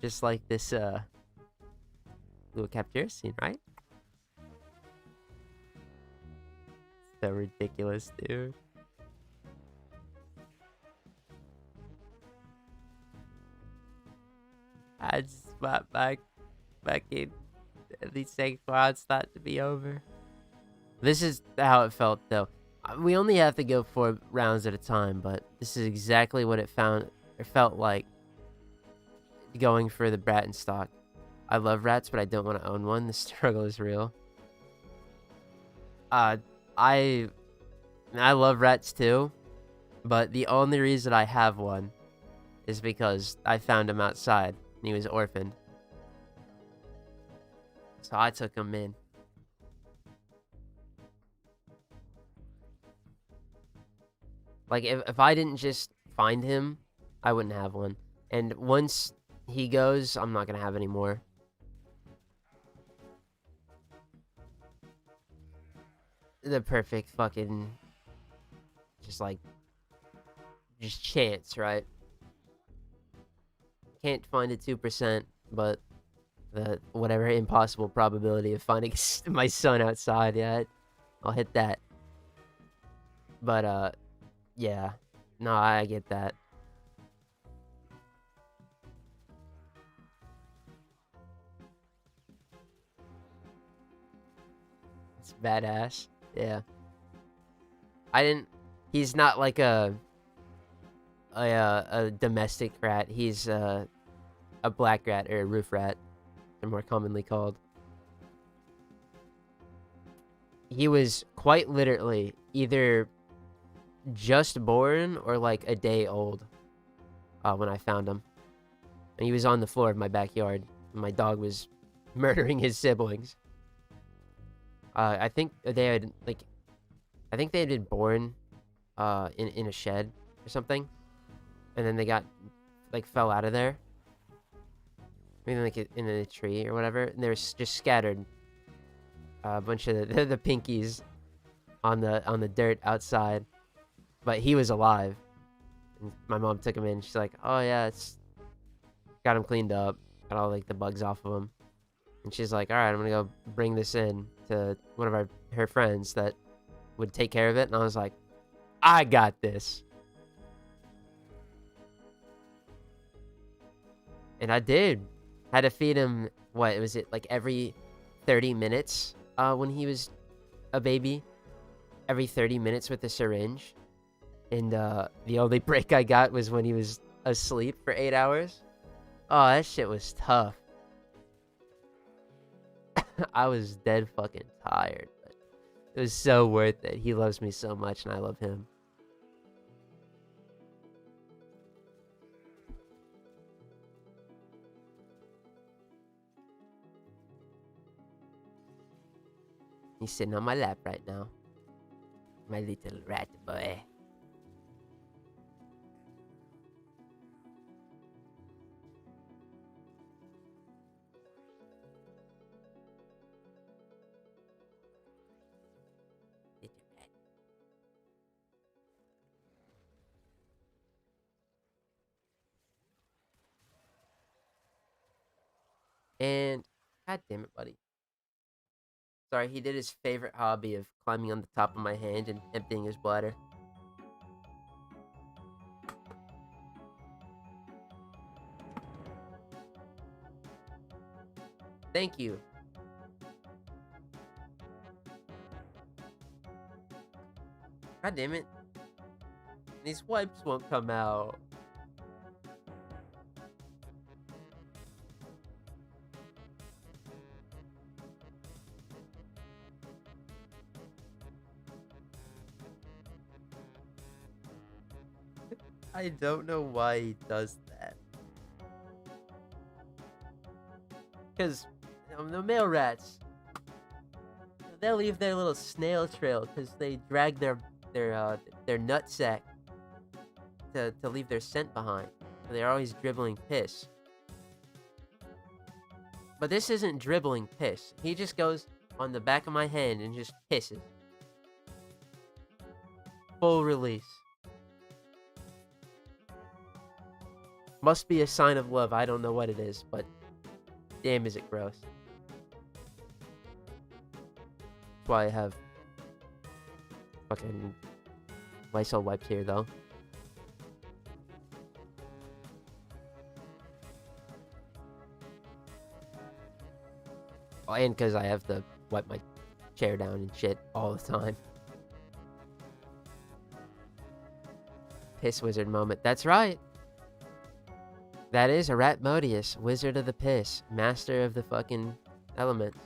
Just like this, little Captura scene, right? So ridiculous, dude. I just want my fucking these same quads thought to be over. This is how it felt, though. We only have to go 4 rounds at a time, but this is exactly what it felt like going for the Braton stock. I love rats, but I don't want to own one. The struggle is real. I love rats too, but the only reason I have one is because I found him outside and he was orphaned. So I took him in. Like, if I didn't just find him, I wouldn't have one. And once he goes, I'm not gonna have any more. The perfect fucking, just like, just chance, right? Can't find a 2%, but the whatever impossible probability of finding my son outside, yeah, I'll hit that. But yeah, no, I get that. It's badass. Yeah, I didn't. He's not like a domestic rat. He's a black rat or a roof rat, they're more commonly called. He was quite literally either just born or like a day old when I found him. And he was on the floor of my backyard. My dog was murdering his siblings. I think they had been born in a shed or something, and then they got like fell out of there. Maybe like in a tree or whatever, and they were just scattered. A bunch of the pinkies on the dirt outside, but he was alive. And my mom took him in. She's like, "Oh yeah, it's got him cleaned up, got all like the bugs off of him." And she's like, "All right, I'm gonna go bring this in to one of her friends that would take care of it." And I was like, "I got this," and I did. Had to feed him. What was it like every 30 minutes? When he was a baby, every 30 minutes with a syringe. And the only break I got was when he was asleep for 8 hours. Oh, that shit was tough. I was dead fucking tired, but it was so worth it. He loves me so much, and I love him. He's sitting on my lap right now. My little rat boy. Little rat. And god damn it, buddy. Sorry, he did his favorite hobby of climbing on the top of my hand and emptying his bladder. Thank you. God damn it. These wipes won't come out. I don't know why he does that. Because the male rats, they'll leave their little snail trail because they drag their nut sack to leave their scent behind. So they're always dribbling piss. But this isn't dribbling piss. He just goes on the back of my hand and just pisses. Full release. Must be a sign of love. I don't know what it is, but damn is it gross. That's why I have fucking Lysol wipes here, though. Oh, and because I have to wipe my chair down and shit all the time. Piss wizard moment. That's right. That is Aratmodius, wizard of the piss, master of the fucking elements.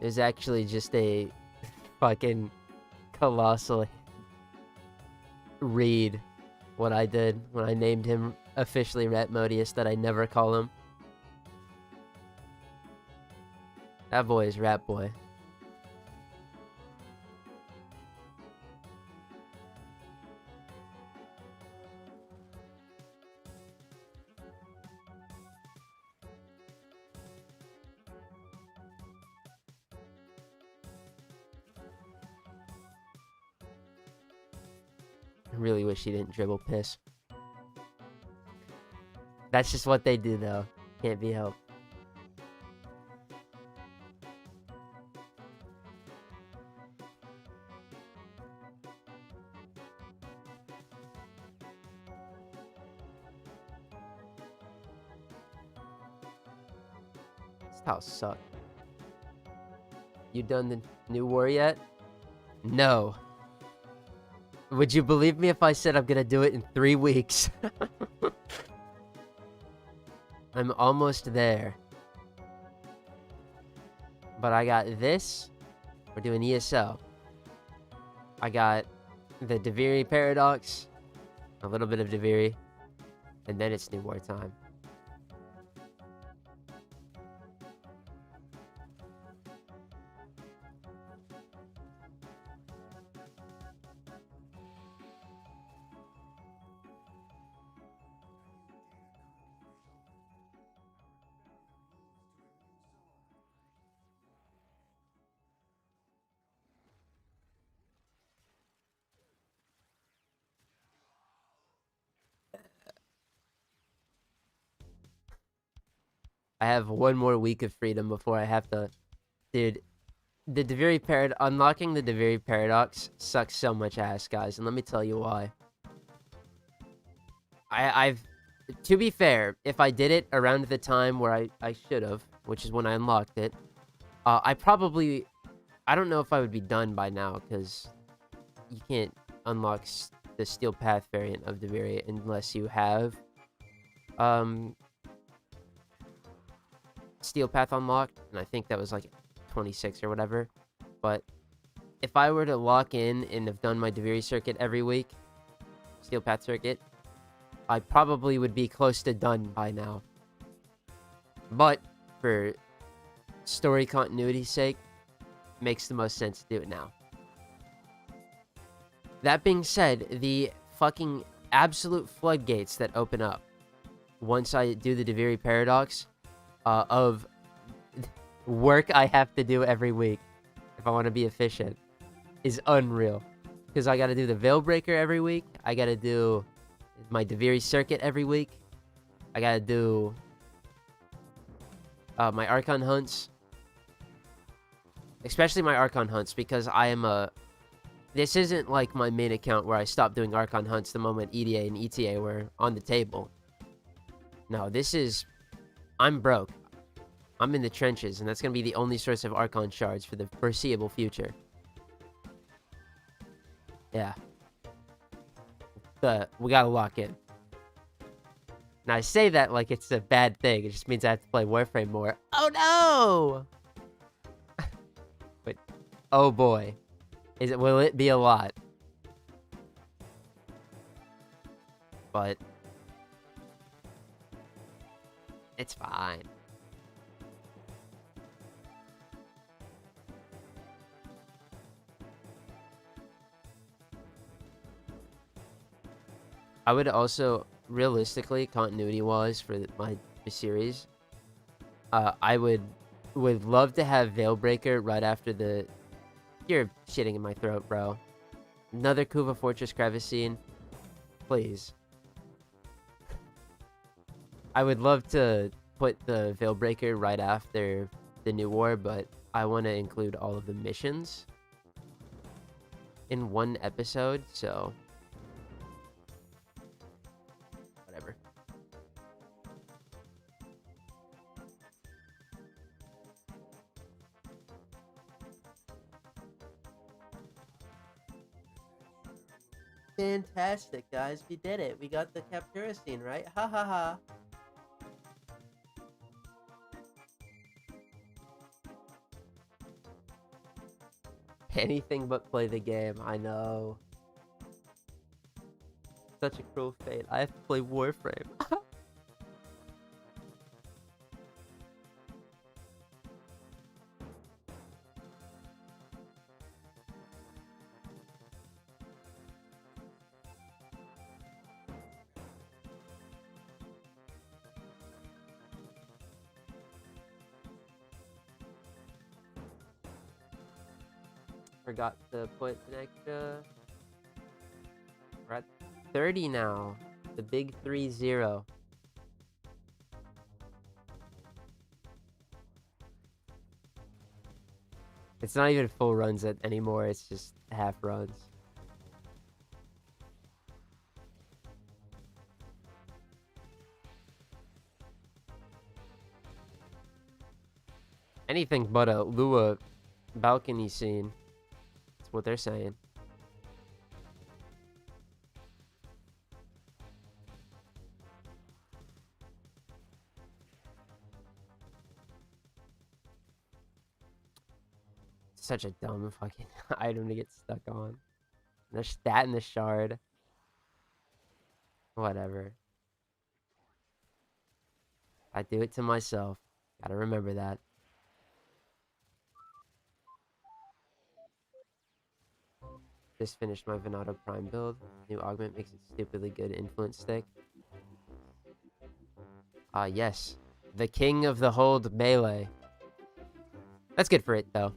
It's actually just a fucking colossal read what I did when I named him officially Ratmodius that I never call him. That boy is Rat Boy. I really wish he didn't dribble piss. That's just what they do, though. Can't be helped. This house sucks. You done the new war yet? No. Would you believe me if I said I'm gonna do it in 3 weeks? I'm almost there. But I got this. We're doing ESO. I got the Deviri Paradox. A little bit of Deviri. And then it's New War time. I have 1 more week of freedom before I have to... Dude, the Deviri unlocking the Deviri Paradox sucks so much ass, guys, and let me tell you why. I've... To be fair, if I did it around the time where I should have, which is when I unlocked it, I probably... I don't know if I would be done by now, because you can't unlock the Steel Path variant of Deviri unless you have... Steel Path unlocked, and I think that was like 26 or whatever. But if I were to lock in and have done my Deviri circuit every week, Steel Path circuit, I probably would be close to done by now. But for story continuity's sake, it makes the most sense to do it now. That being said, the fucking absolute floodgates that open up once I do the Deviri Paradox of work I have to do every week if I want to be efficient is unreal. Because I got to do the Veilbreaker every week. I got to do my Deviri circuit every week. I got to do my Archon hunts. Especially my Archon hunts, because I am a... This isn't like my main account where I stopped doing Archon hunts the moment EDA and ETA were on the table. No, this is... I'm broke. I'm in the trenches, and that's going to be the only source of Archon shards for the foreseeable future. Yeah. We gotta lock in. Now, I say that like it's a bad thing. It just means I have to play Warframe more. Oh, no! But, oh, boy. Will it be a lot? But... it's fine. I would also, realistically, continuity-wise, for my series, I would love to have Veilbreaker right after the... You're shitting in my throat, bro. Another Kuva Fortress Crevice scene. Please. I would love to put the Veilbreaker right after the New War, but I want to include all of the missions in one episode, so... whatever. Fantastic, guys. We did it. We got the Captura scene, right? Ha ha ha. Anything but play the game, I know. Such a cruel fate. I have to play Warframe. Forgot to put an extra. We're at 30 now. The big 3-0. It's not even full runs anymore. It's just half runs. Anything but a Lua balcony scene. That's what they're saying. Such a dumb fucking item to get stuck on. There's that in the shard. Whatever. I do it to myself. Gotta remember that. Just finished my Venado Prime build. New augment makes it stupidly good influence stick. Yes. The king of the hold melee. That's good for it, though.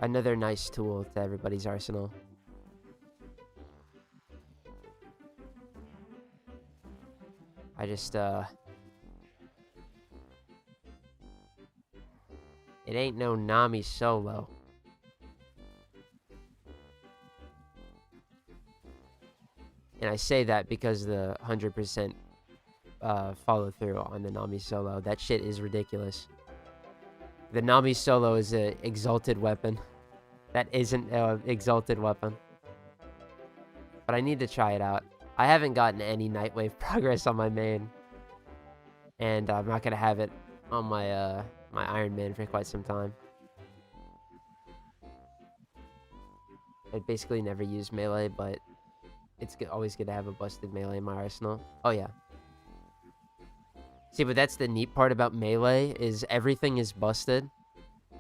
Another nice tool to everybody's arsenal. I just, it ain't no Nami solo. And I say that because the 100% follow through on the Nami solo. That shit is ridiculous. The Nami solo is an exalted weapon. That isn't an exalted weapon. But I need to try it out. I haven't gotten any Nightwave progress on my main. And I'm not going to have it on my my Iron Man for quite some time. I basically never use melee, but it's always good to have a busted melee in my arsenal. Oh, yeah. See, but that's the neat part about melee, is everything is busted.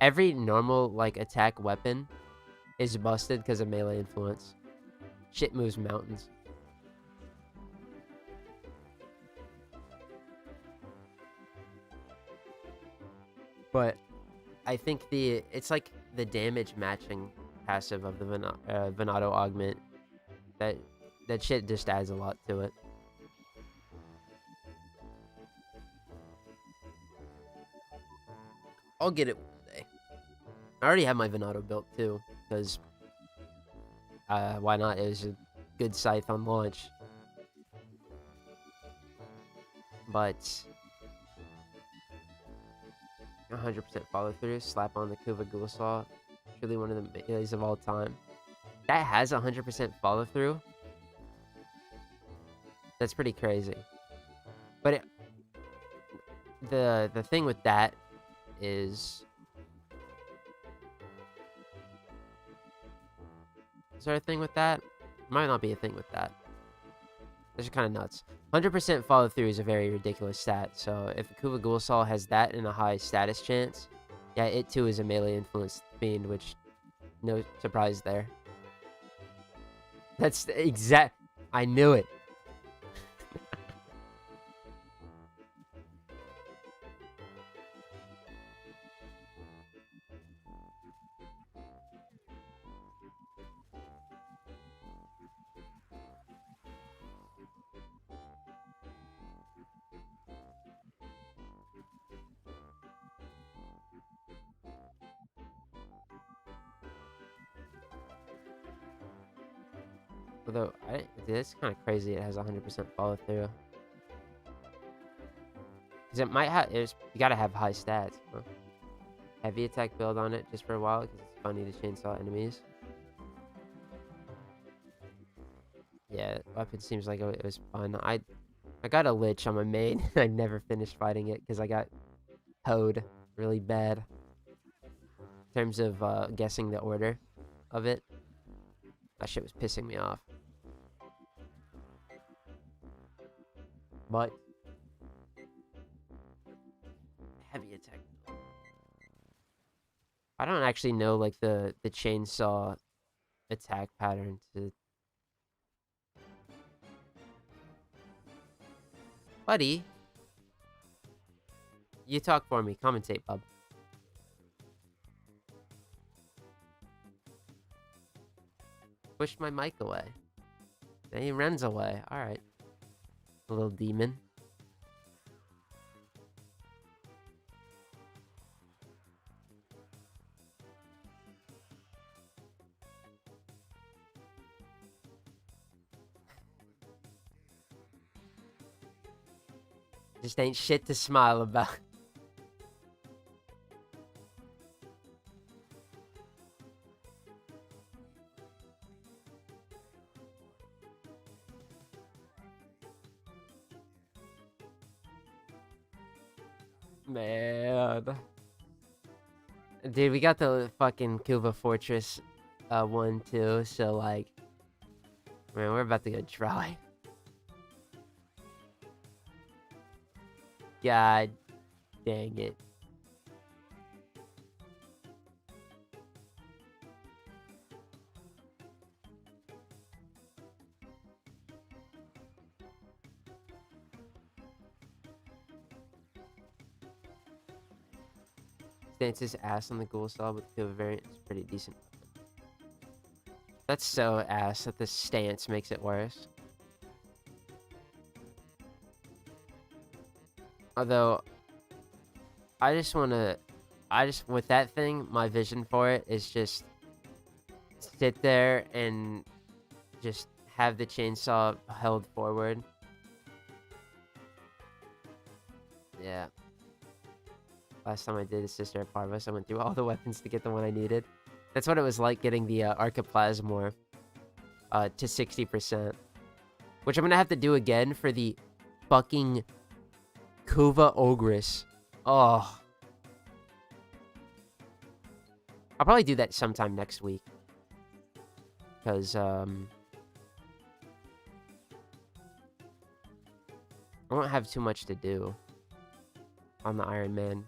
Every normal, like, attack weapon is busted because of melee influence. Shit moves mountains. But I think it's like the damage matching passive of the Venado augment. That shit just adds a lot to it. I'll get it one day. I already have my Venado built too, because why not? It was a good scythe on launch. But 100% follow through, slap on the Kuva Ghoul Saw. Truly one of the melees of all time. That has 100% follow through. That's pretty crazy. But the thing with that is there a thing with that? Might not be a thing with that. Those are kind of nuts. 100% follow through is a very ridiculous stat. So if a Kuva Ghoul Saw has that and a high status chance, yeah, it too is a melee influenced fiend, which no surprise there. That's the exact. I knew it. Although, dude, it's kind of crazy it has 100% follow through. Because it might have, you gotta have high stats. Huh? Heavy attack build on it just for a while, because it's funny to chainsaw enemies. Yeah, weapon seems like it was fun. I got a Lich on my main. I never finished fighting it, because I got hoed really bad. in terms of guessing the order of it. That shit was pissing me off. But heavy attack. I don't actually know like the chainsaw attack pattern to. Buddy, you talk for me. Commentate, bub. Pushed my mic away. Then he runs away. Alright. A little demon. Just ain't shit to smile about. Man. Dude, we got the fucking Kuva Fortress one too, so like, man, we're about to go dry. God dang it. Stance's ass on the ghoul saw with the variant is pretty decent. That's so ass that the stance makes it worse. Although, with that thing, my vision for it is just sit there and just have the chainsaw held forward. Yeah. Last time I did a Sister of Parvus, I went through all the weapons to get the one I needed. That's what it was like getting the Archoplasmor to 60%. Which I'm going to have to do again for the fucking Kuva Ogress. Oh. I'll probably do that sometime next week. Because, I won't have too much to do on the Iron Man.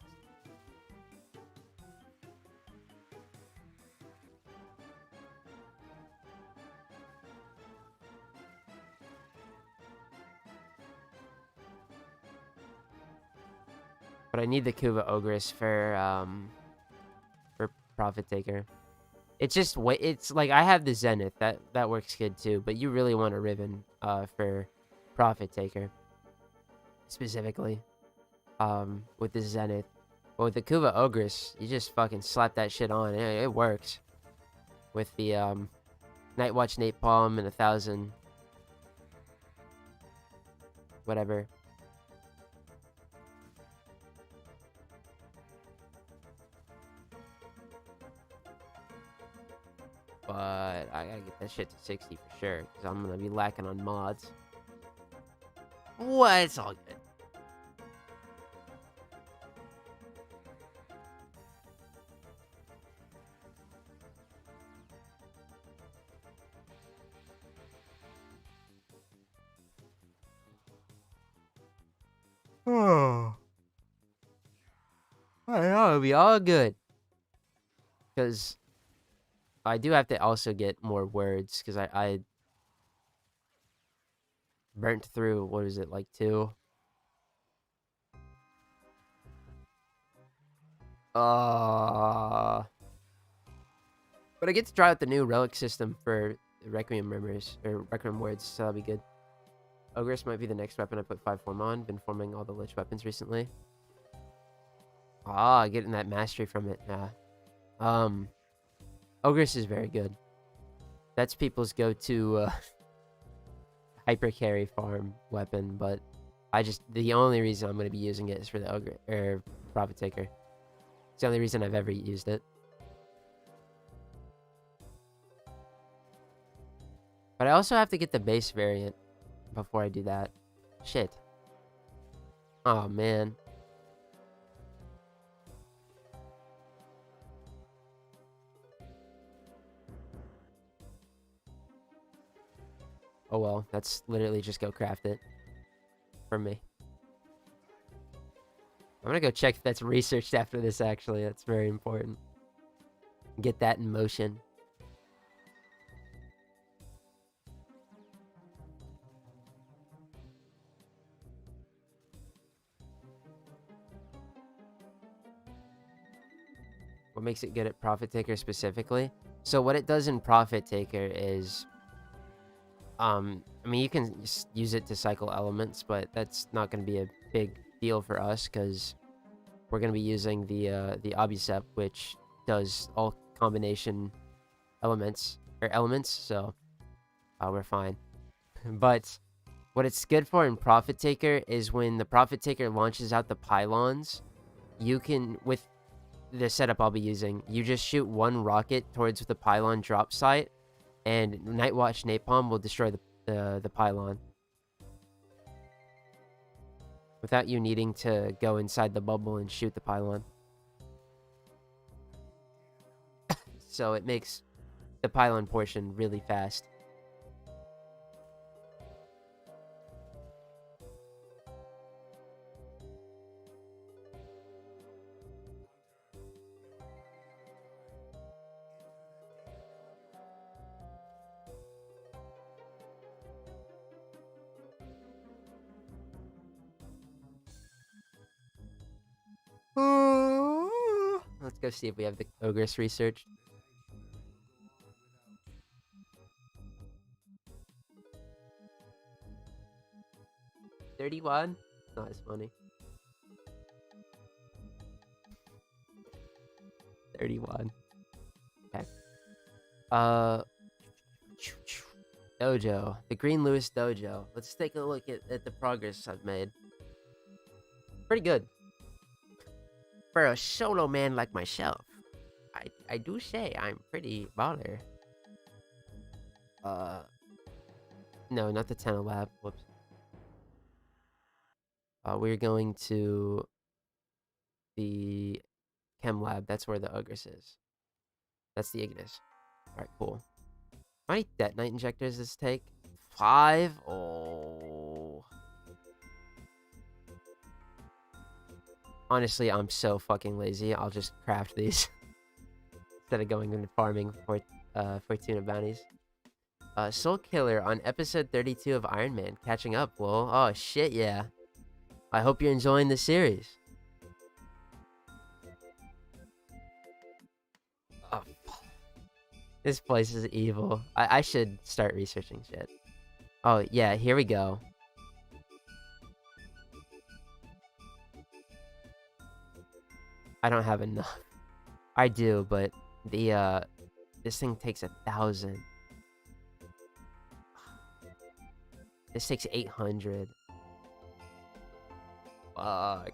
But I need the Kuva Ogress for Profit Taker. It's just it's like I have the Zenith that works good too, but you really want a Ribbon for Profit Taker specifically with the Zenith. But with the Kuva Ogress, you just fucking slap that shit on. It works with the Nightwatch Napalm and 1,000 whatever. But I gotta get that shit to 60 for sure, because I'm gonna be lacking on mods. What? It's all good. Oh. It'll be all good. Because I do have to also get more words, because I burnt through, what is it, like 2? But I get to try out the new relic system for Requiem Murmurs, or Requiem Words, so that'll be good. Ogress might be the next weapon I put 5 form on. Been forming all the Lich weapons recently. Getting that mastery from it, yeah. Ogress is very good. That's people's go-to hyper carry farm weapon, but the only reason I'm going to be using it is for the Ogre or Profit Taker. It's the only reason I've ever used it. But I also have to get the base variant before I do that. Shit. Oh man. Oh well, that's literally just go craft it for me. I'm gonna go check if that's researched after this, actually. That's very important. Get that in motion. What makes it good at Profit Taker specifically? So what it does in Profit Taker is, I mean, you can use it to cycle elements, but that's not going to be a big deal for us because we're going to be using the Obusep, which does all combination elements, so we're fine. But what it's good for in Profit Taker is when the Profit Taker launches out the pylons, you can, with the setup I'll be using, you just shoot one rocket towards the pylon drop site, and Nightwatch Napalm will destroy the pylon without you needing to go inside the bubble and shoot the pylon. So it makes the pylon portion really fast. Let's go see if we have the Ogress research. $31? Not as funny. 31. Okay. Dojo. The Green Lewis Dojo. Let's take a look at the progress I've made. Pretty good. For a solo man like myself, I do say I'm pretty baller. No, not the Tenno Lab. Whoops. We're going to the Chem Lab. That's where the Ogress is. That's the Ignis. Alright, cool. How many Detonite Injectors does this take? 5? Oh. Honestly, I'm so fucking lazy. I'll just craft these instead of going into farming for Fortuna bounties. Soul Killer on episode 32 of Iron Man. Catching up, lol. Oh, shit, yeah. I hope you're enjoying the series. Oh, this place is evil. I should start researching shit. Oh, yeah, here we go. I don't have enough. I do, but the this thing takes 1,000. This takes 800. Fuck.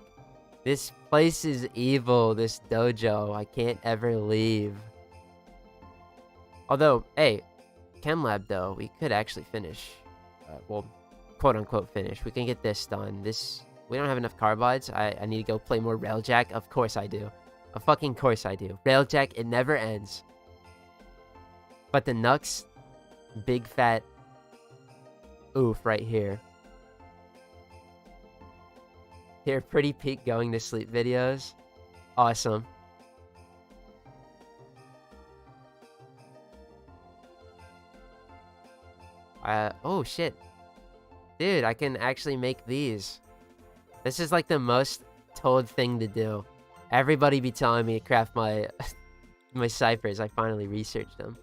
This place is evil, this dojo. I can't ever leave. Although, hey, Chem Lab though, we could actually finish. Well, quote unquote finish. We can get this done. We don't have enough carbides. I need to go play more Railjack. Of course I do. Of fucking course I do. Railjack, it never ends. But the Nux, big fat oof right here. Here, pretty peak going to sleep videos. Awesome. Oh shit. Dude, I can actually make these. This is like the most told thing to do. Everybody be telling me to craft my my ciphers. I finally researched them.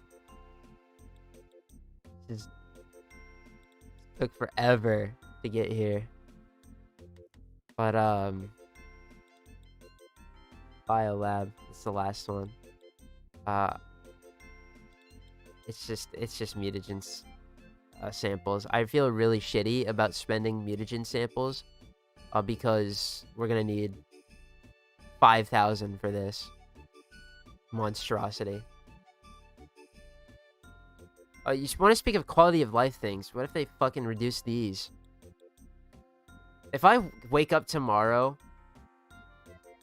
This took forever to get here. But Biolab, it's the last one. It's just mutagens samples. I feel really shitty about spending mutagen samples because we're gonna need 5,000 for this monstrosity. You want to speak of quality of life things? What if they fucking reduce these? If I wake up tomorrow,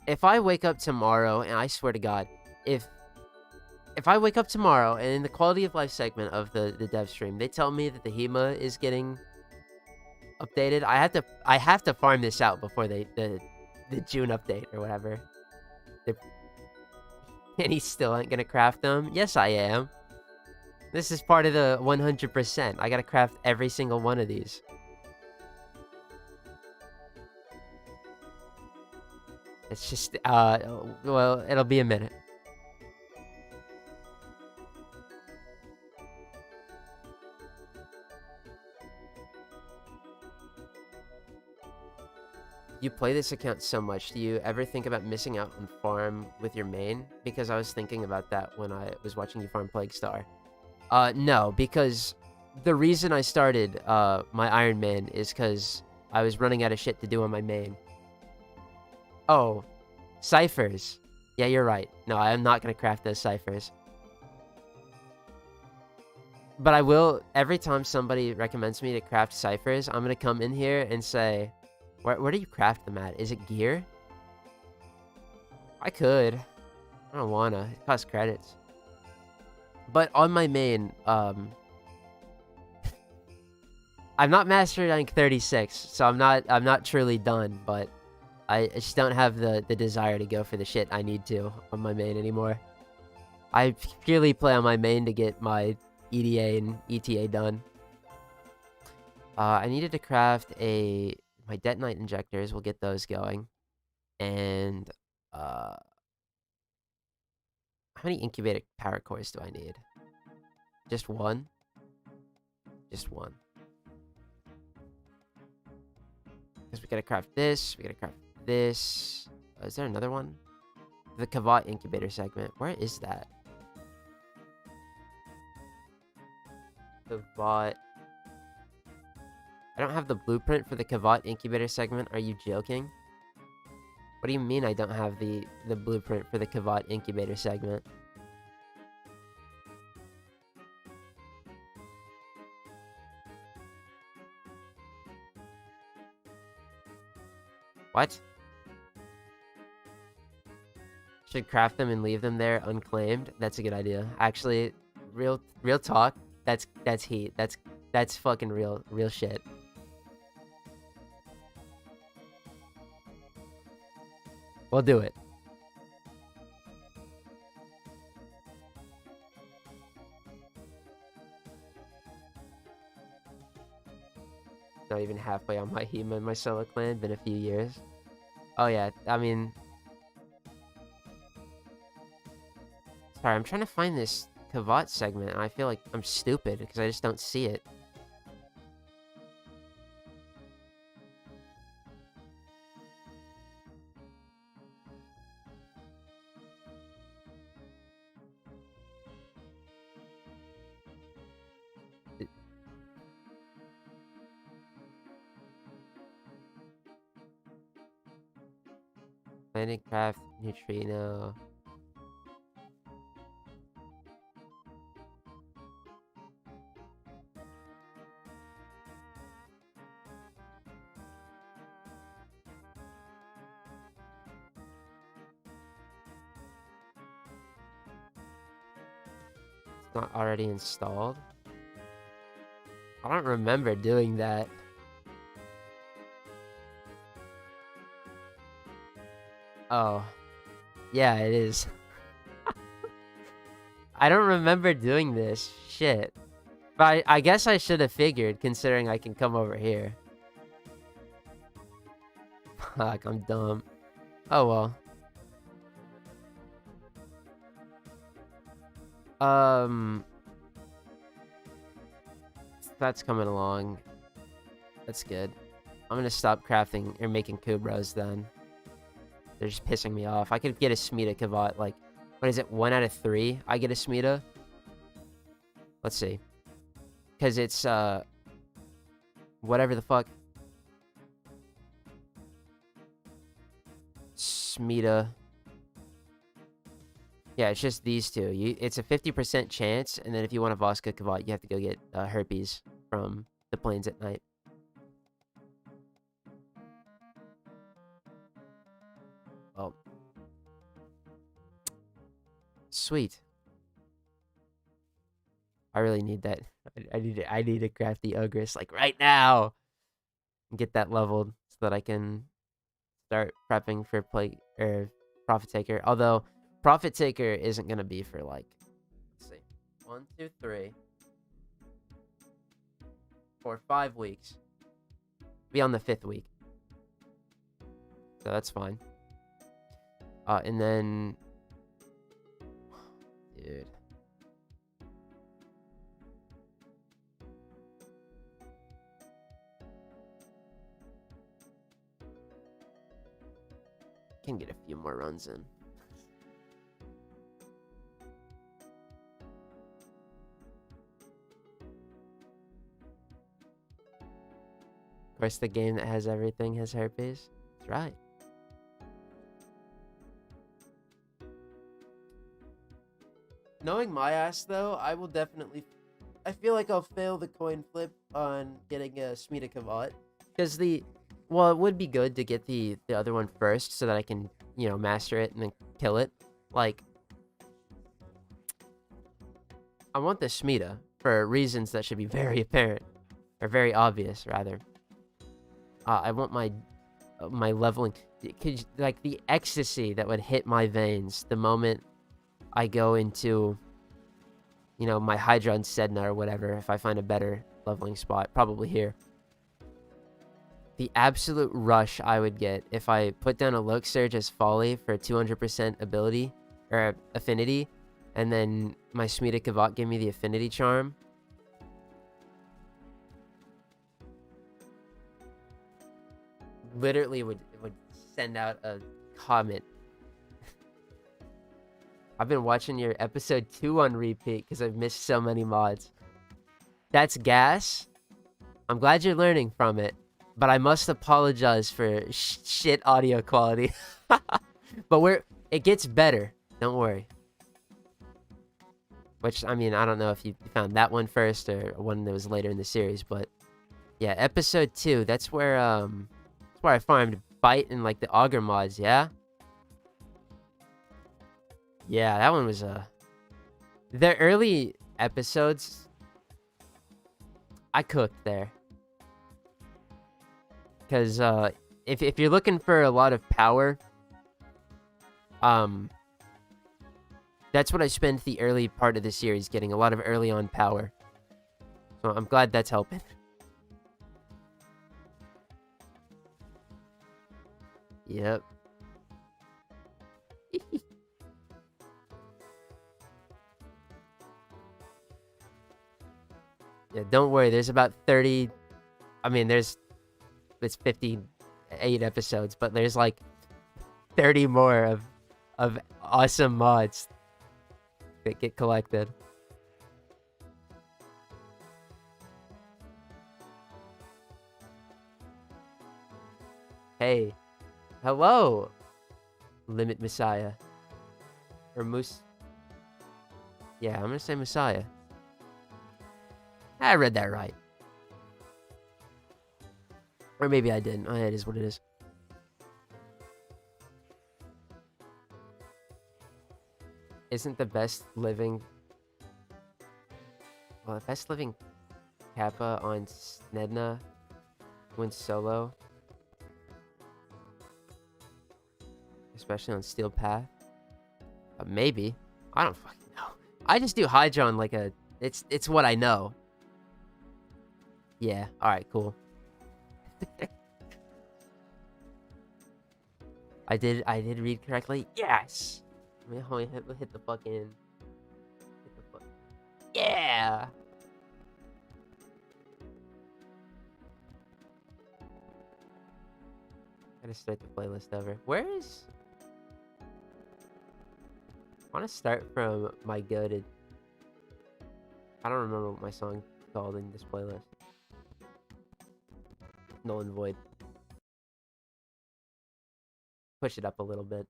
and I swear to God, if if I wake up tomorrow and in the quality of life segment of the dev stream, they tell me that the HEMA is getting updated, I have to farm this out before the June update or whatever. And he still ain't gonna craft them. Yes, I am. This is part of the 100%. I gotta craft every single one of these. It's just, well, it'll be a minute. You play this account so much, do you ever think about missing out on farm with your main? Because I was thinking about that when I was watching you farm Plague Star. No, because the reason I started my Iron Man is because I was running out of shit to do on my main. Oh, ciphers. Yeah, you're right. No, I'm not going to craft those ciphers. But I will, every time somebody recommends me to craft ciphers, I'm going to come in here and say, where do you craft them at? Is it gear? I could. I don't wanna. It costs credits. But on my main, I'm not master rank 36, so I'm not truly done, but I just don't have the desire to go for the shit I need to on my main anymore. I purely play on my main to get my EDA and ETA done. I needed to craft my detonite injectors. We'll get those going. And how many incubator power cores do I need? Just one? Just one. Because we gotta craft this, we gotta craft this. Is there another one? The Kavat incubator segment. Where is that? Kavat. I don't have the blueprint for the Kavat incubator segment. Are you joking? What do you mean I don't have the blueprint for the Kavat incubator segment? What? Should craft them and leave them there unclaimed? That's a good idea. Actually, real talk. That's heat. That's fucking real shit. We'll do it. Not even halfway on my HEMA and my solo clan. Been a few years. Oh yeah, I mean... Sorry, I'm trying to find this Kavat segment, and I feel like I'm stupid, because I just don't see it. Planet craft neutrino. It's not already installed. I don't remember doing that. Oh. Yeah, it is. I don't remember doing this. Shit. But I guess I should have figured, considering I can come over here. Fuck, I'm dumb. Oh well. That's coming along. That's good. I'm gonna stop crafting or making Kubros then. They're just pissing me off. I could get a Smita Kavat, like, what is it, 1 out of 3? I get a Smita? Let's see. Because it's, whatever the fuck. Smita. Yeah, it's just these two. It's a 50% chance, and then if you want a Voska Kavat, you have to go get herpes from the plains at night. Well. Sweet. I really need that. I need to craft the Ogress like right now. And get that leveled so that I can start prepping for Profit Taker. Although Profit Taker isn't gonna be for like, let's see, 1, 2, 3, 4, 5 weeks. Be on the 5th week, so that's fine. And then, dude. Can get a few more runs in. Of course, the game that has everything has herpes. That's right. Knowing my ass, though, I will definitely... I feel like I'll fail the coin flip on getting a Smita Kavat. Because well, it would be good to get the other one first so that I can, you know, master it and then kill it. Like, I want the Smita for reasons that should be very apparent. Or very obvious, rather. I want my leveling... Like, the ecstasy that would hit my veins the moment I go into, you know, my Hydra and Sedna or whatever, if I find a better leveling spot. Probably here. The absolute rush I would get if I put down a Look Surge as Folly for 200% ability, or affinity, and then my Smita Kavat gave me the affinity charm. Literally would send out a comment. I've been watching your episode 2 on repeat because I've missed so many mods. That's gas. I'm glad you're learning from it, but I must apologize for shit audio quality. But it gets better. Don't worry. Which, I mean, I don't know if you found that one first or one that was later in the series, but yeah, episode 2, that's where I farmed Bite and like the Augur mods, yeah? Yeah, that one was the early episodes I cooked there. Cause if you're looking for a lot of power, that's what I spent the early part of the series getting, a lot of early on power. So I'm glad that's helping. Yep. Yeah, don't worry. There's about 30. I mean, it's 58 episodes, but there's like 30 more of awesome mods that get collected. Hey. Hello, Limit Messiah. Or Moose. Yeah, I'm gonna say Messiah. I read that right. Or maybe I didn't. Oh, it is what it is. Isn't the best living... Well, the best living Kappa on Snedna wins solo. Especially on Steel Path. Maybe. I don't fucking know. I just do Hydra on like a... It's what I know. Yeah. Alright, cool. I did read correctly? Yes! Let me hit the fucking... Yeah! Gotta start the playlist over. Where is... I want to start from my goated. I don't remember what my song called in this playlist. Null and Void. Push it up a little bit.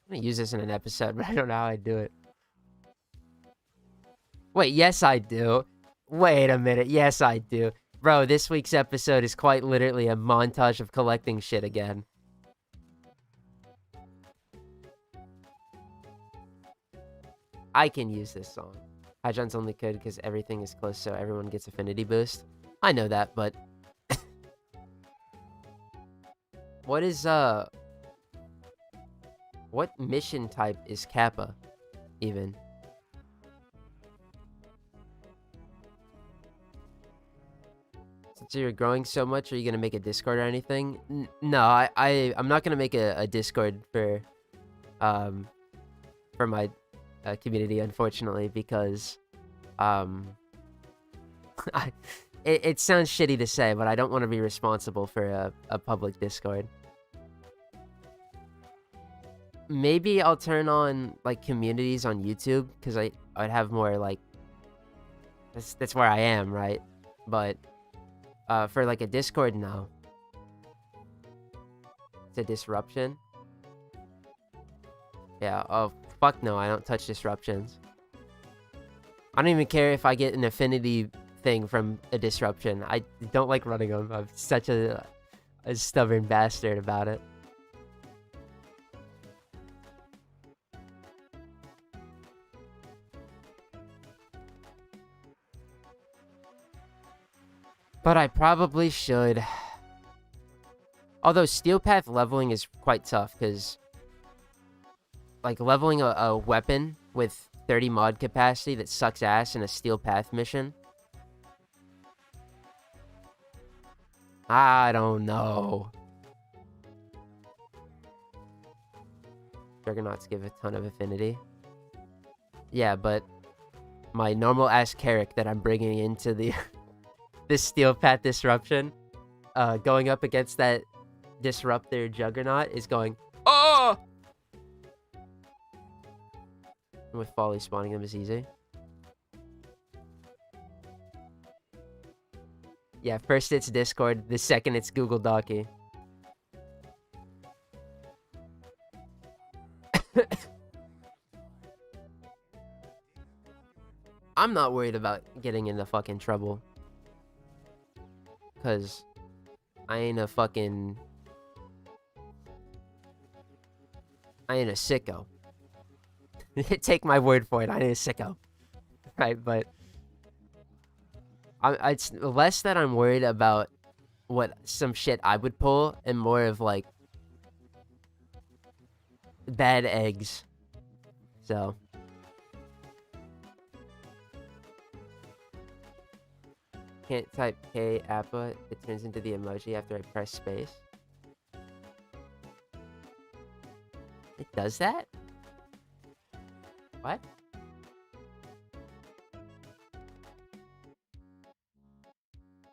I'm gonna use this in an episode, but I don't know how I do it. Wait, yes I do. Wait a minute. Yes I do. Bro, this week's episode is quite literally a montage of collecting shit again. I can use this song. Hydrant's only good because everything is close, so everyone gets affinity boost. I know that, but... What is, What mission type is Kappa, even? Since you're growing so much, are you gonna make a Discord or anything? No, I'm not gonna make a Discord for my community, unfortunately, because it sounds shitty to say, but I don't want to be responsible for a public Discord. Maybe I'll turn on like communities on YouTube because I'd have more like that's where I am, right? But for like a Discord, no. It's a disruption. Yeah. Oh fuck no! I don't touch disruptions. I don't even care if I get an affinity thing from a disruption. I don't like running them. I'm such a stubborn bastard about it. But I probably should. Although steel path leveling is quite tough because like leveling a weapon with 30 mod capacity that sucks ass in a steel path mission. I don't know. Juggernauts give a ton of affinity. Yeah, but my normal ass Carrick that I'm bringing into the this steel path disruption, going up against that disruptor Juggernaut is going, oh! And with Folly spawning them is easy. Yeah, first it's Discord, the second it's Google Docky. I'm not worried about getting into fucking trouble. Because I ain't a sicko. Take my word for it, I ain't a sicko. Right, but... it's less that I'm worried about what some shit I would pull, and more of, like... bad eggs. So... Can't type K Appa, it turns into the emoji after I press space. It does that? What?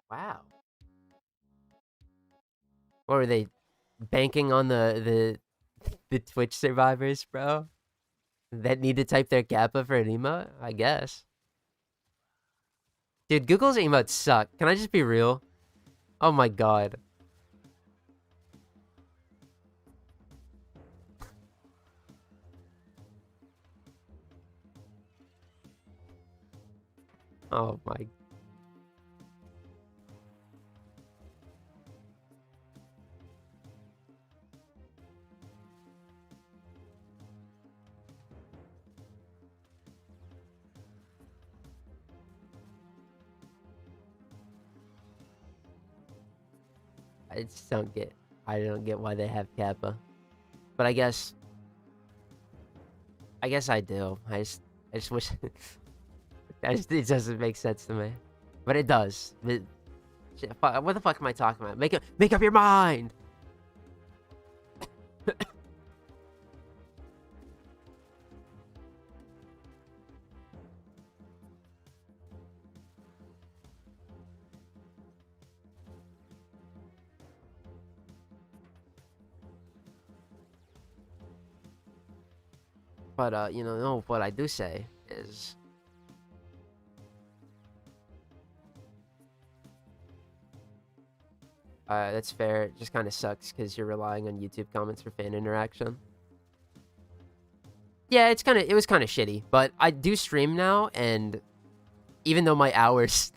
Wow. Or are they banking on the Twitch survivors, bro? That need to type their Kappa for an emote? I guess. Dude, Google's emotes suck. Can I just be real? Oh my god. Oh my... I just don't get... I don't get why they have Kappa. But I guess I do. I just wish... it doesn't make sense to me. But it does. What the fuck am I talking about? Make up your mind! But, you know, what I do say is... that's fair. It just kind of sucks because you're relying on YouTube comments for fan interaction. Yeah, it was kind of shitty, but I do stream now, and even though my hours,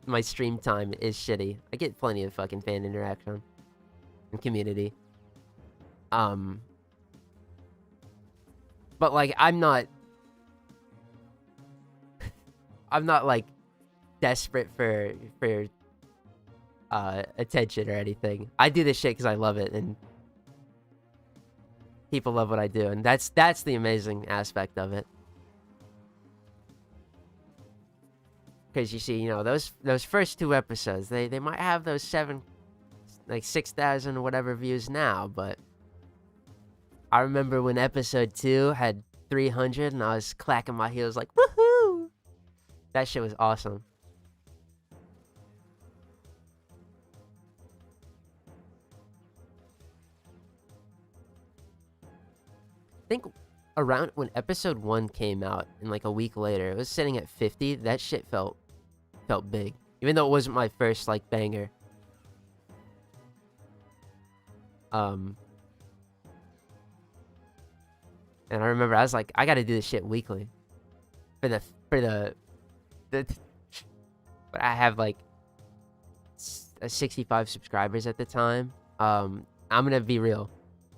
my stream time is shitty, I get plenty of fucking fan interaction and community. But like I'm not like desperate for attention or anything. I do this shit because I love it, and people love what I do, and that's the amazing aspect of it. Because you see, you know, those first 2 episodes, they might have those 6,000 or whatever views now, but I remember when episode 2 had 300, and I was clacking my heels like, woohoo! That shit was awesome. I think around when episode 1 came out, and like a week later, it was sitting at 50. That shit felt big, even though it wasn't my first like banger. And I remember I was like, I gotta do this shit weekly. But I have like 65 subscribers at the time. I'm gonna be real.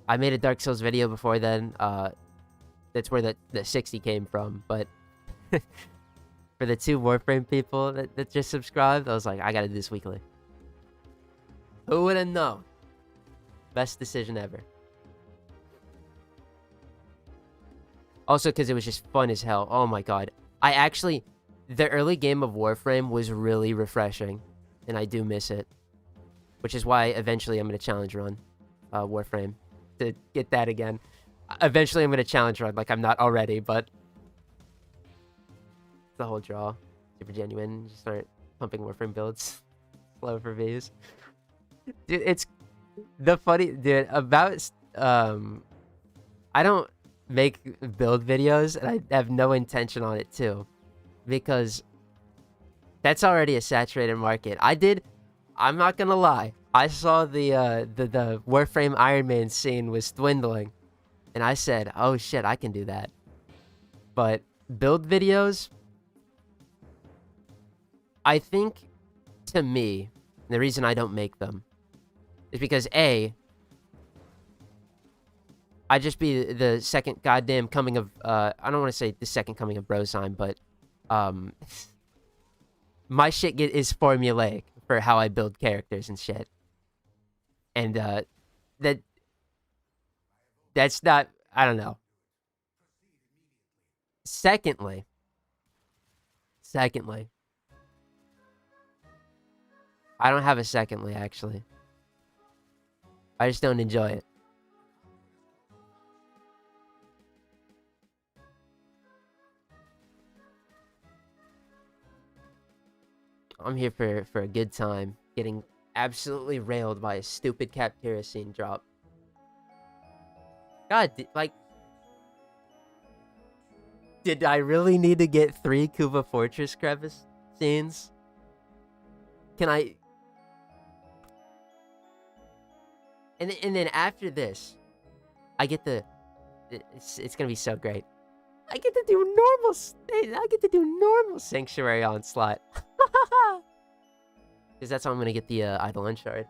I made a Dark Souls video before then. That's where the 60 came from. But for the 2 Warframe people that just subscribed, I was like, I gotta do this weekly. Who would have known? Best decision ever. Also, because it was just fun as hell. Oh my god. The early game of Warframe was really refreshing, and I do miss it. Which is why eventually I'm going to challenge run Warframe to get that again. Eventually I'm going to challenge run, like I'm not already, but it's the whole draw. Super genuine. Just start pumping Warframe builds. Slow for views. Dude, it's the funny... Dude, about... I don't make build videos, and I have no intention on it too, because that's already a saturated market. I'm not gonna lie, I saw the Warframe Iron Man scene was dwindling, and I said, oh shit, I can do that. But build videos, I think, to me, the reason I don't make them is because A, I'd just be the second goddamn coming of, I don't want to say the second coming of Brosime, but, my shit is formulaic for how I build characters and shit. And, that's not, I don't know. Secondly, I don't have a secondly, actually. I just don't enjoy it. I'm here for a good time, getting absolutely railed by a stupid Captera scene drop. God, did I really need to get 3 Kuva Fortress crevice scenes? Can I... And then after this, I get the... It's gonna be so great. I get to do normal Sanctuary Onslaught. Because that's how I'm gonna get the Eidolon Shard.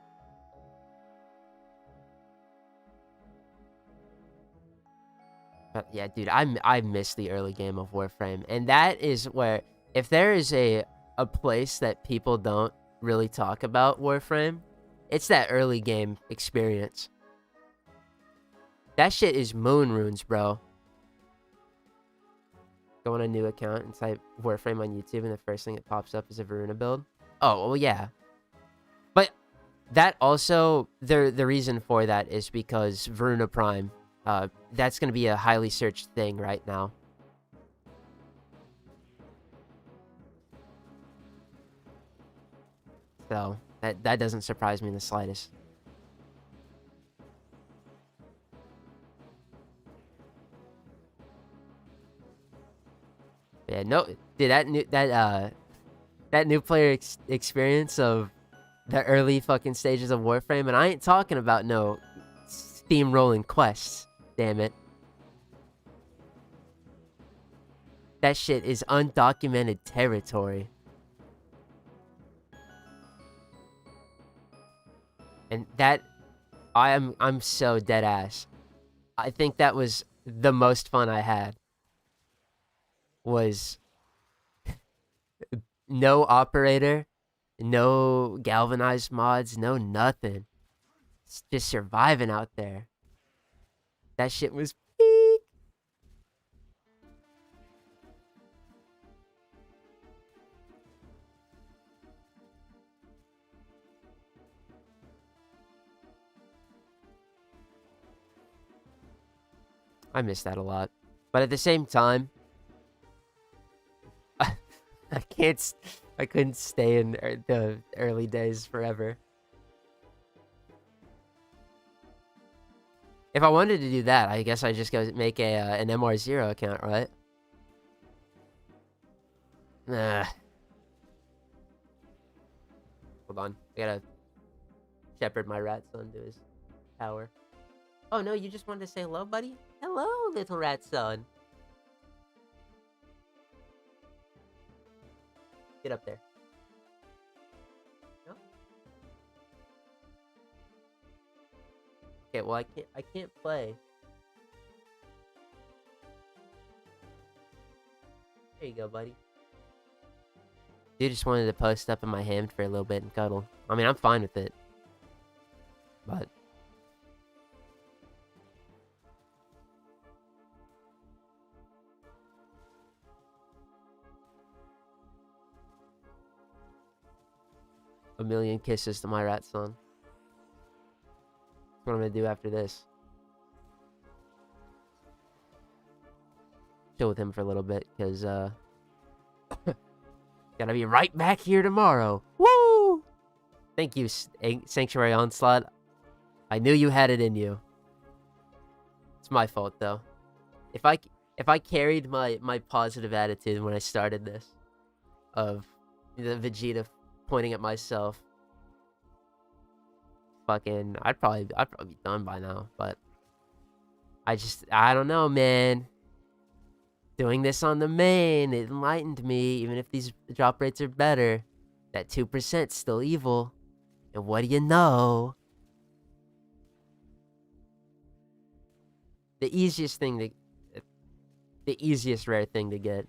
But yeah, dude, I miss the early game of Warframe, and that is where, if there is a place that people don't really talk about Warframe, it's that early game experience. That shit is moon runes, bro. Go on a new account and type Warframe on YouTube, and the first thing that pops up is a Varuna build. Oh, well, yeah. But that also, the reason for that is because Varuna Prime, that's going to be a highly searched thing right now. So, that doesn't surprise me in the slightest. Yeah, no, dude, that new player experience of the early fucking stages of Warframe, and I ain't talking about no steamrolling quests, damn it. That shit is undocumented territory. And that I'm so dead ass. I think that was the most fun I had. Was no operator, no galvanized mods, no nothing. It's just surviving out there. That shit was peak. I miss that a lot. But at the same time, I can't. I couldn't stay in the early days forever. If I wanted to do that, I guess I just go make an MR0 account, right? Nah. Hold on. I gotta shepherd my rat son to his tower. Oh no, you just wanted to say hello, buddy? Hello, little rat son. Get up there. No? Okay, well I can't play. There you go, buddy. Dude just wanted to post up in my hand for a little bit and cuddle. I mean, I'm fine with it. But a million kisses to my rat son. That's what I'm gonna do after this. Chill with him for a little bit, because gotta be right back here tomorrow. Woo! Thank you, Sanctuary Onslaught. I knew you had it in you. It's my fault, though. If I carried my positive attitude when I started this, of the Vegeta pointing at myself, fucking, I'd probably be done by now. But I don't know, man. Doing this on the main, it enlightened me. Even if these drop rates are better, that 2%'s still evil. And what do you know? The easiest rare thing to get,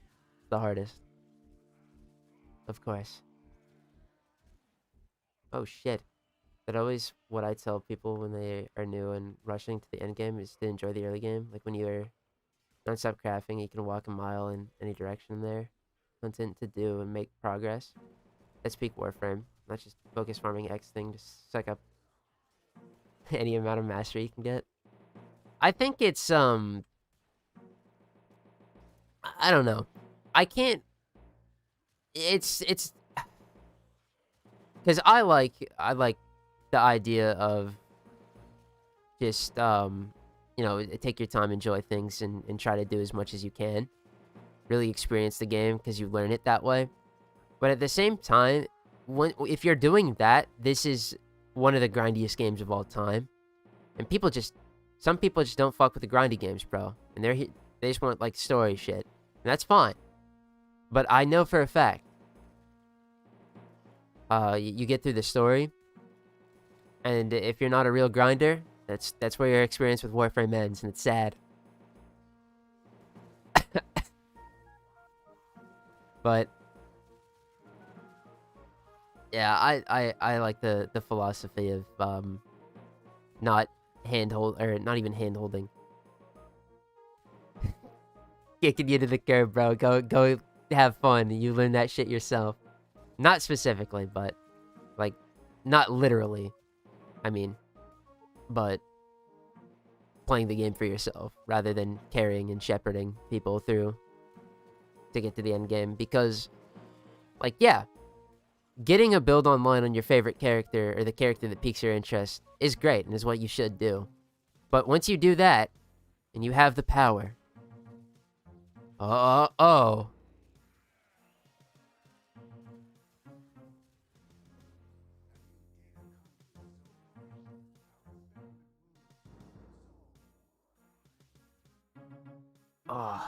the hardest. Of course. Oh shit. But always what I tell people when they are new and rushing to the end game is to enjoy the early game. Like when you're non-stop crafting, you can walk a mile in any direction there. Content to do and make progress. That's peak Warframe. Not just focus farming X thing to suck up any amount of mastery you can get. I think it's I don't know. I can't. It's because I like the idea of just you know, take your time, enjoy things, and try to do as much as you can. Really experience the game because you learn it that way. But at the same time, if you're doing that, this is one of the grindiest games of all time, and some people just don't fuck with the grindy games, bro, and they just want like story shit, and that's fine. But I know for a fact, you get through the story, and if you're not a real grinder, that's where your experience with Warframe ends, and it's sad. But yeah, I like the philosophy of not even hand holding. Kicking you to the curb, bro. Go have fun. You learn that shit yourself. Not specifically, but like not literally. I mean, but playing the game for yourself rather than carrying and shepherding people through to get to the end game. Because, like, yeah, getting a build online on your favorite character or the character that piques your interest is great and is what you should do. But once you do that and you have the power, oh. Oh,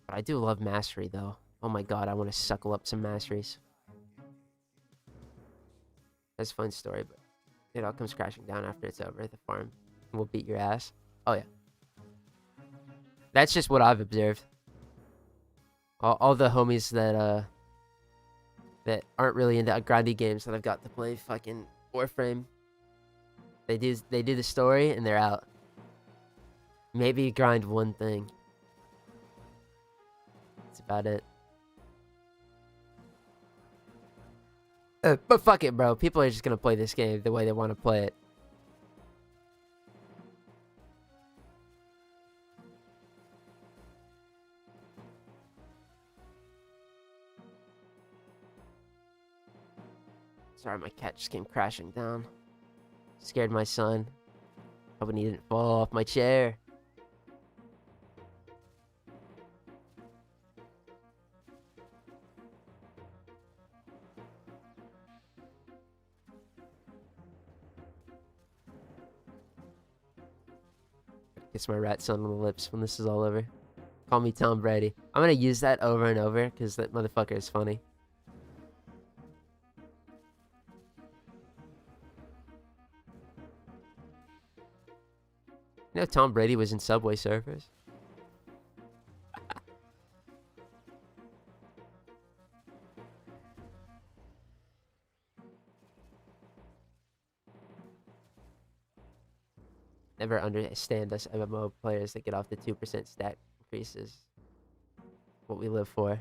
but I do love mastery, though. Oh my god, I want to suckle up some masteries. That's a fun story, but It all comes crashing down after it's over. The farm will beat your ass. Oh yeah. That's just what I've observed. All the homies that aren't really into grindy games that I've got to play fucking Warframe. They do the story and they're out. Maybe grind one thing. That's about it. But fuck it, bro. People are just gonna play this game the way they want to play it. Sorry, my cat just came crashing down. Scared my son. Hoping he didn't fall off my chair. Kiss my rat son on the lips when this is all over. Call me Tom Brady. I'm gonna use that over and over because that motherfucker is funny. You know Tom Brady was in Subway Surfers? Never understand us MMO players that get off the 2% stat increases. What we live for.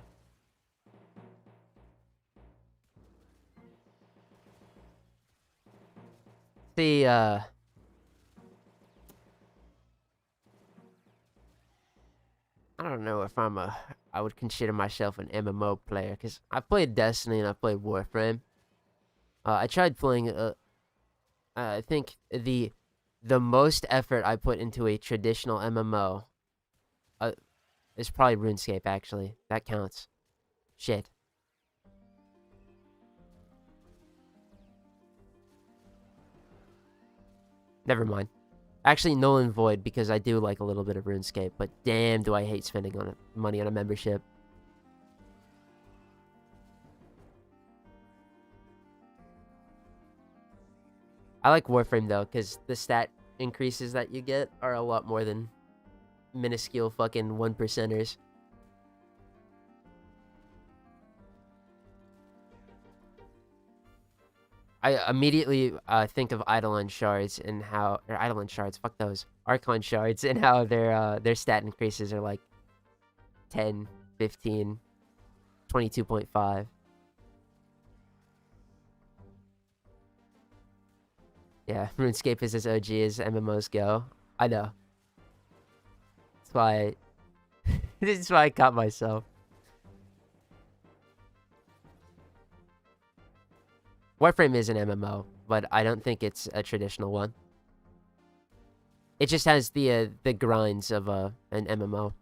See, I don't know if I would consider myself an MMO player, because I played Destiny and I played Warframe. I tried playing, I think the most effort I put into a traditional MMO is probably RuneScape, actually. That counts. Shit. Never mind. Actually, null and void, because I do like a little bit of RuneScape, but damn do I hate spending money on a membership. I like Warframe, though, because the stat increases that you get are a lot more than minuscule fucking 1%ers. I immediately think of Eidolon shards and how, or Eidolon shards, fuck those, Archon shards, and how their stat increases are like 10, 15, 22.5. Yeah, RuneScape is as OG as MMOs go. I know. That's why. This is why I caught myself. Warframe is an MMO, but I don't think it's a traditional one. It just has the grinds of an MMO.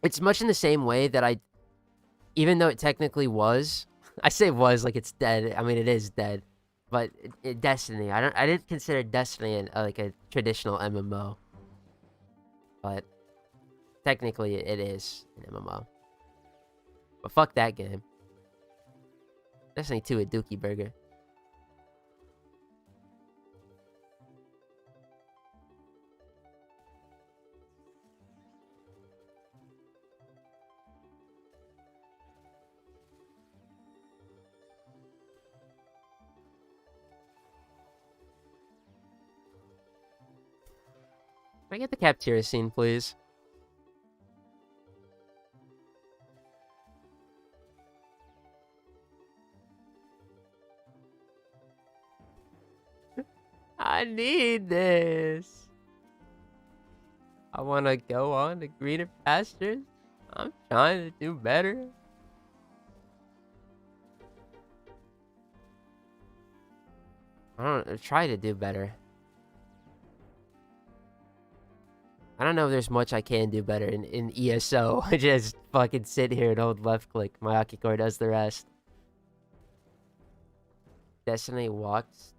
It's much in the same way that even though it technically was, I say was like it's dead. I mean, it is dead. But Destiny, I didn't consider Destiny like a traditional MMO. But technically it is an MMO. But fuck that game. Destiny 2 a Dookie Burger. Can I get the cafeteria scene, please? I need this. I want to go on to greener pastures. I'm trying to do better. I don't try to do better. I don't know if there's much I can do better in ESO. I just fucking sit here and hold left click. My Akicore does the rest. Destiny walks,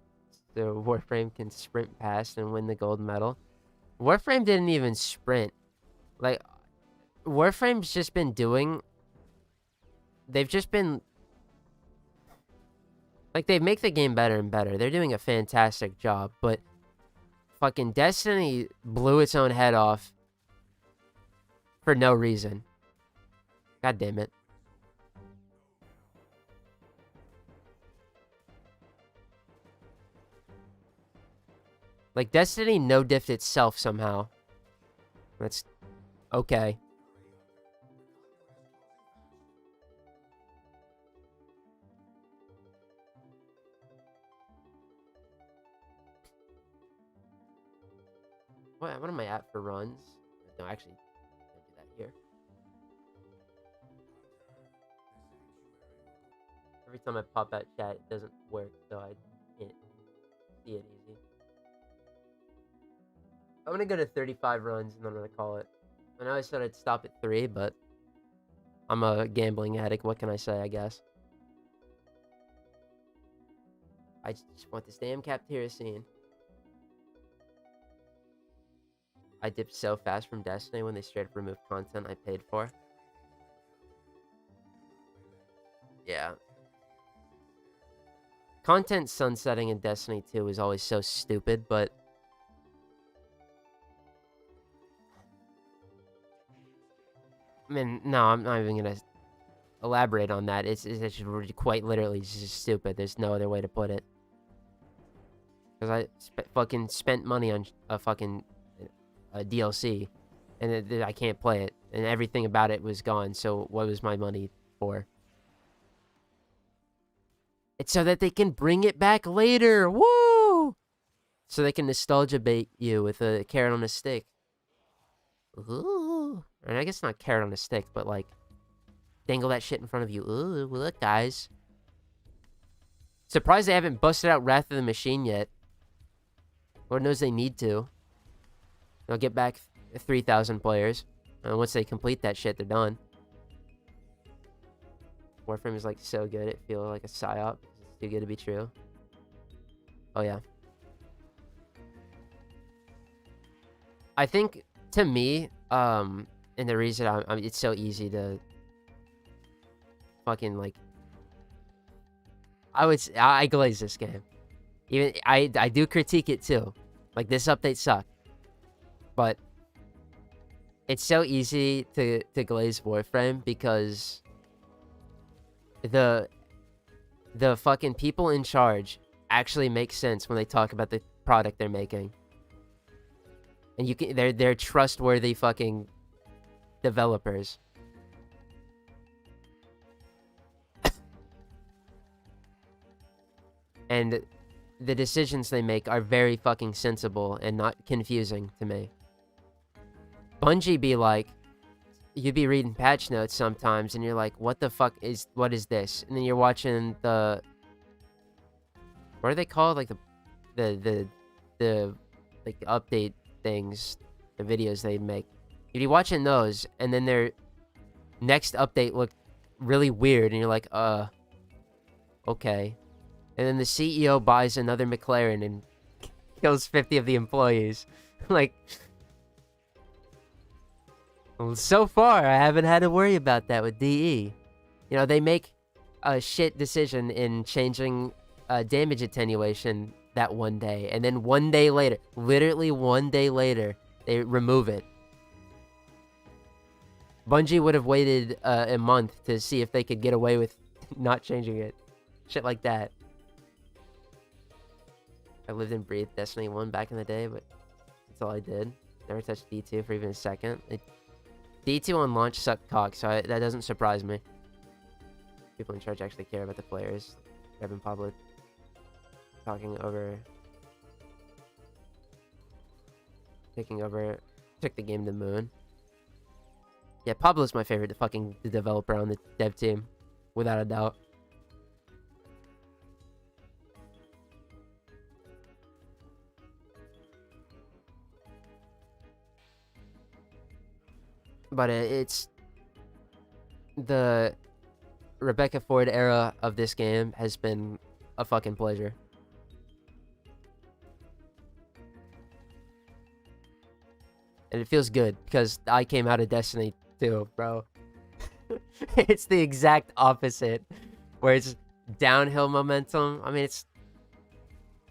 so Warframe can sprint past and win the gold medal. Warframe didn't even sprint. Like, Warframe's just been doing... They've just been... Like, they make the game better and better. They're doing a fantastic job, but fucking Destiny blew its own head off for no reason. God damn it. Like, Destiny no-diffed itself somehow. That's okay. What am I at for runs? No, actually, I can't do that here. Every time I pop out chat, it doesn't work, so I can't see it easy. I'm gonna go to 35 runs and then I'm gonna call it. I know I said I'd stop at 3, but I'm a gambling addict. What can I say, I guess? I just want this damn cafeteria scene. I dipped so fast from Destiny when they straight up removed content I paid for. Yeah. Content sunsetting in Destiny 2 is always so stupid, but I mean, no, I'm not even gonna elaborate on that. It's just quite literally just stupid. There's no other way to put it. Because I fucking spent money on a fucking DLC, and I can't play it, and everything about it was gone. So what was my money for? It's so that they can bring it back later. Woo! So they can nostalgia bait you with a carrot on a stick. Ooh. And I guess not carrot on a stick, but like dangle that shit in front of you. Ooh, look, guys. Surprised they haven't busted out Wrath of the Machine yet. Lord knows they need to. They'll get back 3,000 players. And once they complete that shit, they're done. Warframe is like so good, it feels like a psyop. It's too good to be true. Oh yeah. I think to me, and the reason it's so easy to fucking like, I glaze this game. Even I do critique it too. Like, this update sucked. But it's so easy to glaze Warframe because the fucking people in charge actually make sense when they talk about the product they're making. And they're trustworthy fucking developers. And the decisions they make are very fucking sensible and not confusing to me. Bungie be like, you'd be reading patch notes sometimes and you're like, what is this? And then you're watching the, what are they called? Like the like update things, the videos they make. You'd be watching those and then their next update looked really weird and you're like, okay. And then the CEO buys another McLaren and kills 50 of the employees. Like, well, so far, I haven't had to worry about that with DE. You know, they make a shit decision in changing damage attenuation that one day. And then one day later, literally one day later, they remove it. Bungie would have waited a month to see if they could get away with not changing it. Shit like that. I lived and breathed Destiny 1 back in the day, but that's all I did. Never touched D2 for even a second. D2 on launch sucked cock, so that doesn't surprise me. People in charge actually care about the players. Kevin Pablo taking over, took the game to the moon. Yeah, Pablo's my favorite the developer on the dev team, without a doubt. But it's the Rebecca Ford era of this game has been a fucking pleasure. And it feels good because I came out of Destiny 2, bro. It's the exact opposite. Where it's downhill momentum. I mean, it's.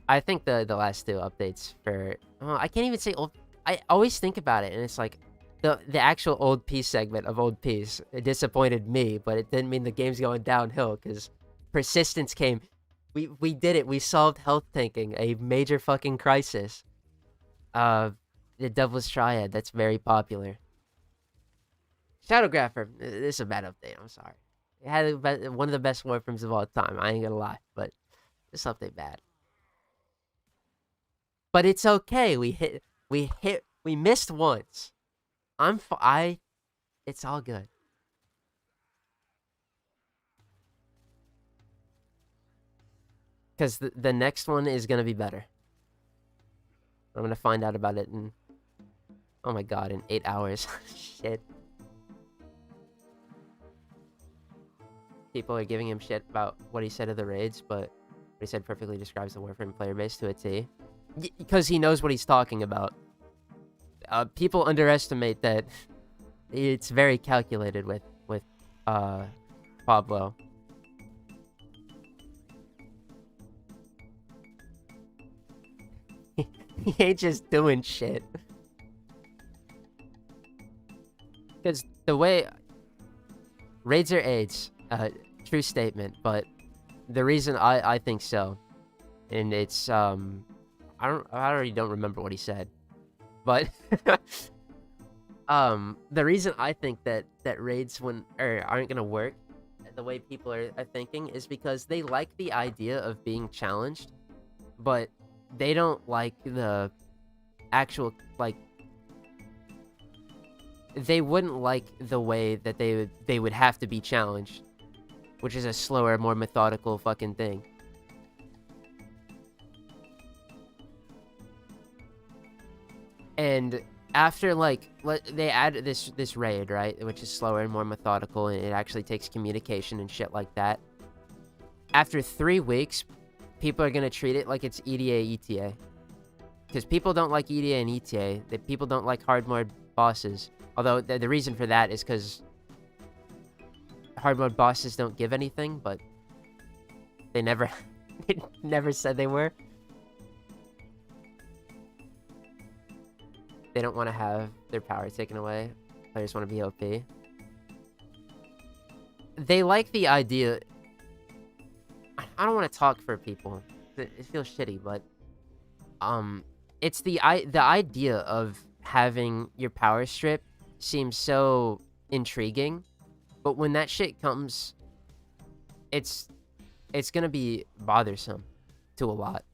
I think the last two updates for. I can't even say old. I always think about it, and it's like the actual old piece segment of old piece. It disappointed me, but it didn't mean the game's going downhill because persistence came. We did it. We solved health tanking, a major fucking crisis. The Devil's Triad. That's very popular. Shadowgrapher. This is a bad update. I'm sorry. It had one of the best Warframes of all time. I ain't gonna lie, but this update bad. But it's okay. We missed once. It's all good. Because the next one is gonna be better. I'm gonna find out about it in, oh my god, in 8 hours. Shit. People are giving him shit about what he said of the raids, but what he said perfectly describes the Warframe player base to a T. Because he knows what he's talking about. People underestimate that it's very calculated with Pablo. He ain't just doing shit. Because the way raids are AIDS, true statement, but the reason I think so, and it's I already don't remember what he said, but the reason I think that raids aren't gonna work the way people are thinking is because they like the idea of being challenged, but they don't like the actual, like, they wouldn't like the way that they would have to be challenged, which is a slower, more methodical fucking thing. And after, like, they add this raid, right, which is slower and more methodical, and it actually takes communication and shit like that. After 3 weeks, people are gonna treat it like it's EDA ETA, because people don't like EDA and ETA. That people don't like hard mode bosses. Although the reason for that is because hard mode bosses don't give anything, but they never they never said they were. They don't want to have their power taken away. Players want to be OP. They like the idea. I don't want to talk for people. It feels shitty, but it's the idea of having your power strip seems so intriguing, but when that shit comes, it's gonna be bothersome to a lot.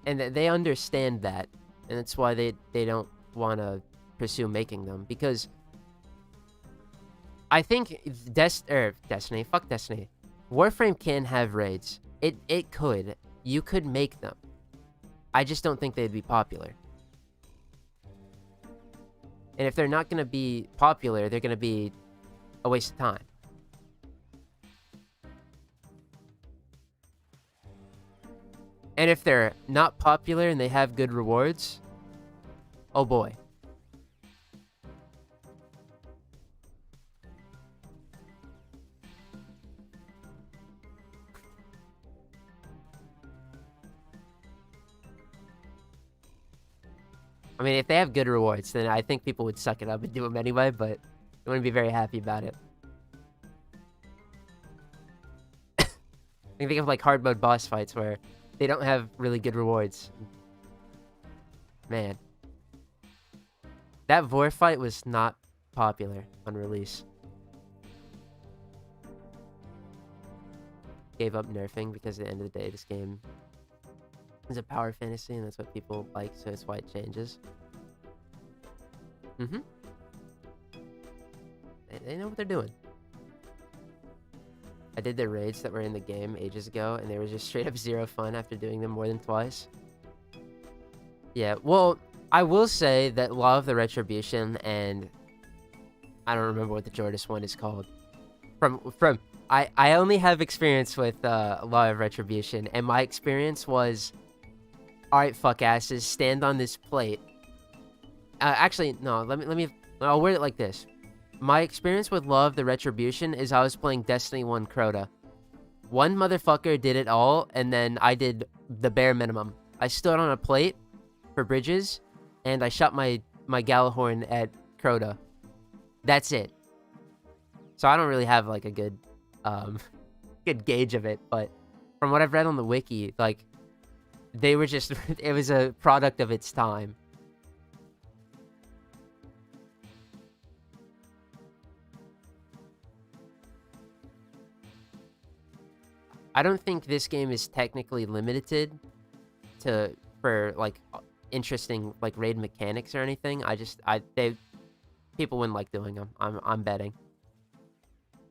And they understand that, and that's why they don't want to pursue making them, because I think Destiny, fuck Destiny. Warframe can have raids. It could. You could make them. I just don't think they'd be popular. And if they're not going to be popular, they're going to be a waste of time. And if they're not popular and they have good rewards, oh boy. I mean, if they have good rewards, then I think people would suck it up and do them anyway, but they wouldn't be very happy about it. I think of like hard mode boss fights where they don't have really good rewards. Man. That Vor fight was not popular on release. Gave up nerfing because at the end of the day, this game is a power fantasy, and that's what people like, so that's why it changes. They know what they're doing. I did the raids that were in the game ages ago, and they were just straight up zero fun after doing them more than twice. Yeah, well, I will say that Law of the Retribution and I don't remember what the Jordas one is called. I only have experience with Law of Retribution, and my experience was, alright, fuck asses, stand on this plate. Actually, no, let me I'll word it like this. My experience with Law of the Retribution is I was playing Destiny 1 Crota. One motherfucker did it all, and then I did the bare minimum. I stood on a plate for bridges, and I shot my Galahorn at Crota. That's it. So I don't really have like a good good gauge of it, but from what I've read on the wiki, like they were just it was a product of its time. I don't think this game is technically limited for like interesting like raid mechanics or anything. People wouldn't like doing them. I'm betting.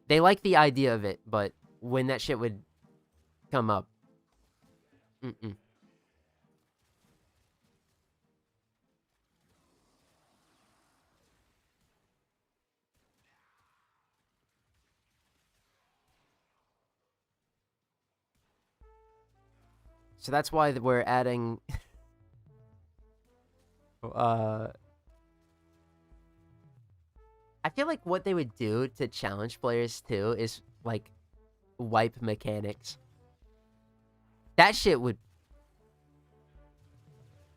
They like the idea of it, but when that shit would come up, So that's why we're adding I feel like what they would do to challenge players too is like wipe mechanics. That shit would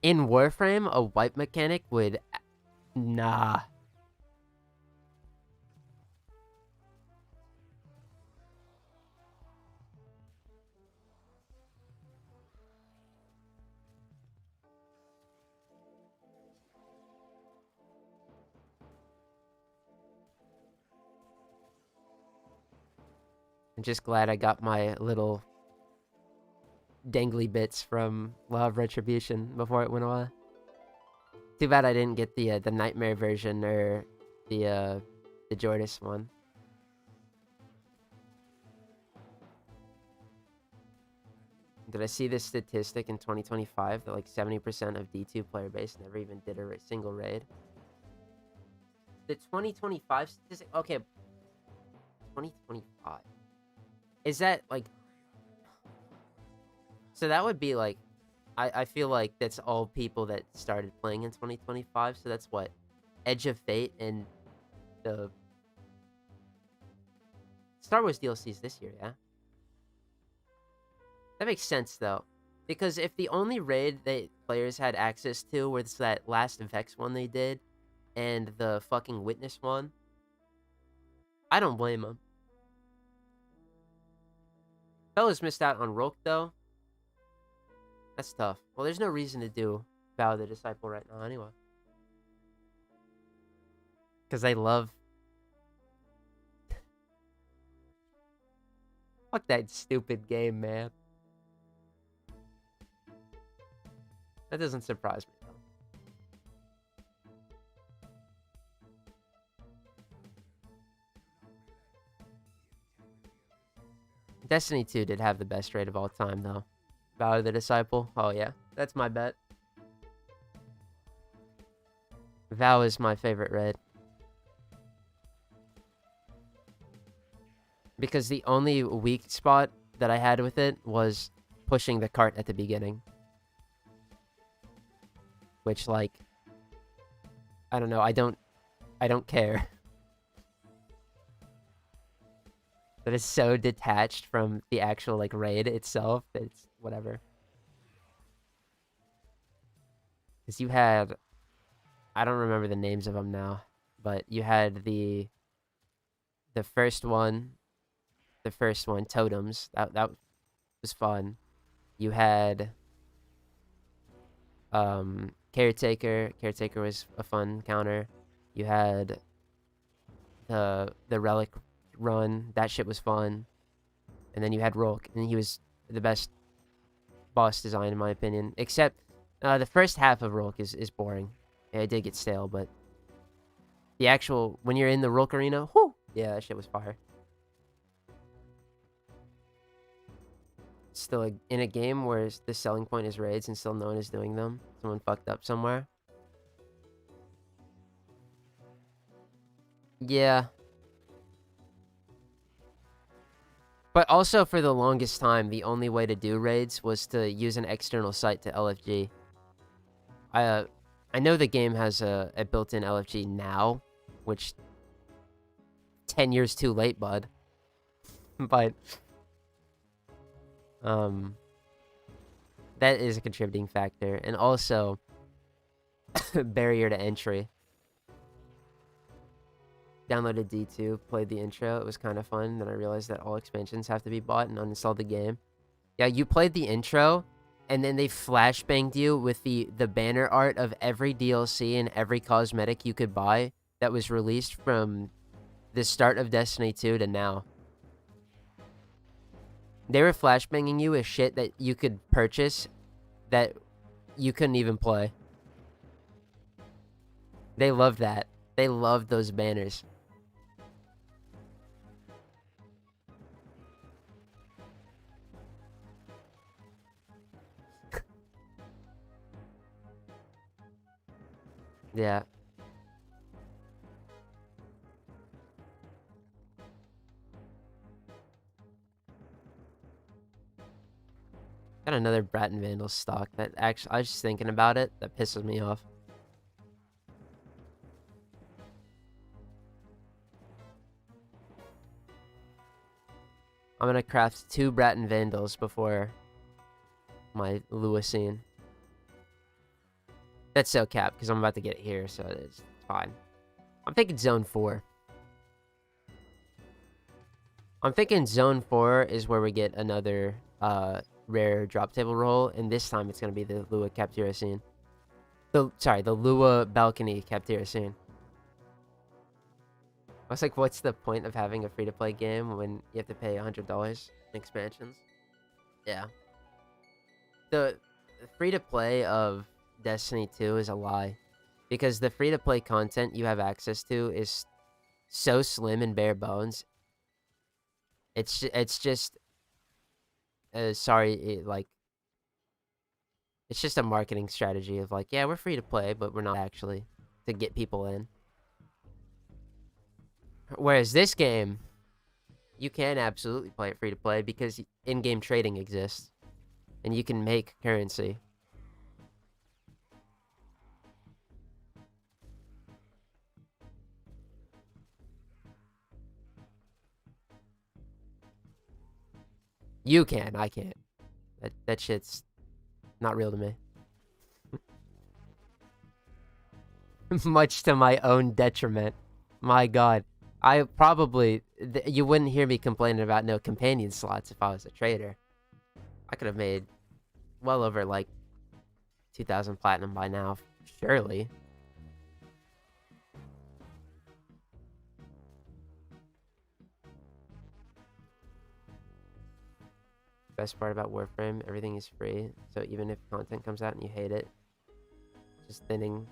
in Warframe, a wipe mechanic would nah. I'm just glad I got my little dangly bits from Law of Retribution before it went away. Too bad I didn't get the Nightmare version or the Jordis one. Did I see this statistic in 2025 that like 70% of D2 player base never even did a single raid? The 2025 statistic? Okay. 2025. Is that like... So that would be like... I feel like that's all people that started playing in 2025. So that's what? Edge of Fate and the... Star Wars DLCs this year, yeah? That makes sense, though. Because if the only raid that players had access to was that last Vex one they did, and the fucking Witness one, I don't blame them. Fellas missed out on Roke, though. That's tough. Well, there's no reason to do Vow of the Disciple right now, anyway. Because I love... Fuck that stupid game, man. That doesn't surprise me, though. Destiny 2 did have the best raid of all time, though. Vow of the Disciple. Oh, yeah. That's my bet. Vow is my favorite raid. Because the only weak spot that I had with it was pushing the cart at the beginning. Which, like... I don't know. I don't care. That is so detached from the actual, like, raid itself. That it's whatever. Because you had... I don't remember the names of them now. But you had the first one. The first one, Totems. That was fun. You had... Caretaker. Caretaker was a fun counter. You had... the Relic run. That shit was fun. And then you had Rolk, and he was the best boss design in my opinion. Except the first half of Rolk is boring. Yeah, it did get stale, but the actual when you're in the Rolk arena, whoo, yeah, that shit was fire. Still in a game where the selling point is raids and still no one is doing them. Someone fucked up somewhere. Yeah. But also, for the longest time, the only way to do raids was to use an external site to LFG. I know the game has a built-in LFG now, which 10 years too late, bud. But that is a contributing factor, and also barrier to entry. Downloaded D2, played the intro. It was kind of fun. Then I realized that all expansions have to be bought, and uninstalled the game. Yeah, you played the intro, and then they flashbanged you with the banner art of every DLC and every cosmetic you could buy that was released from the start of Destiny 2 to now. They were flashbanging you with shit that you could purchase that you couldn't even play. They loved that. They loved those banners. Yeah. Got another Braton Vandal stock that actually, I was just thinking about it, that pisses me off. I'm gonna craft 2 Braton Vandals before my Lua scene. That's so capped, because I'm about to get it here, so it's fine. I'm thinking Zone 4. I'm thinking Zone 4 is where we get another rare drop table roll, and this time it's going to be the Lua Captura scene. The Lua Balcony Captura scene. I was like, what's the point of having a free-to-play game when you have to pay $100 in expansions? Yeah. The free-to-play of Destiny 2 is a lie, because the free-to-play content you have access to is so slim and bare bones. It's just it's just a marketing strategy of like, yeah, we're free to play, but we're not actually, to get people in. Whereas this game, you can absolutely play it free to play because in-game trading exists and you can make currency. You can, I can't. That shit's not real to me. Much to my own detriment. My god. I probably... you wouldn't hear me complaining about no companion slots if I was a trader. I could have made well over, like, 2,000 platinum by now, surely. Best part about Warframe, everything is free, so even if content comes out and you hate it, just thinking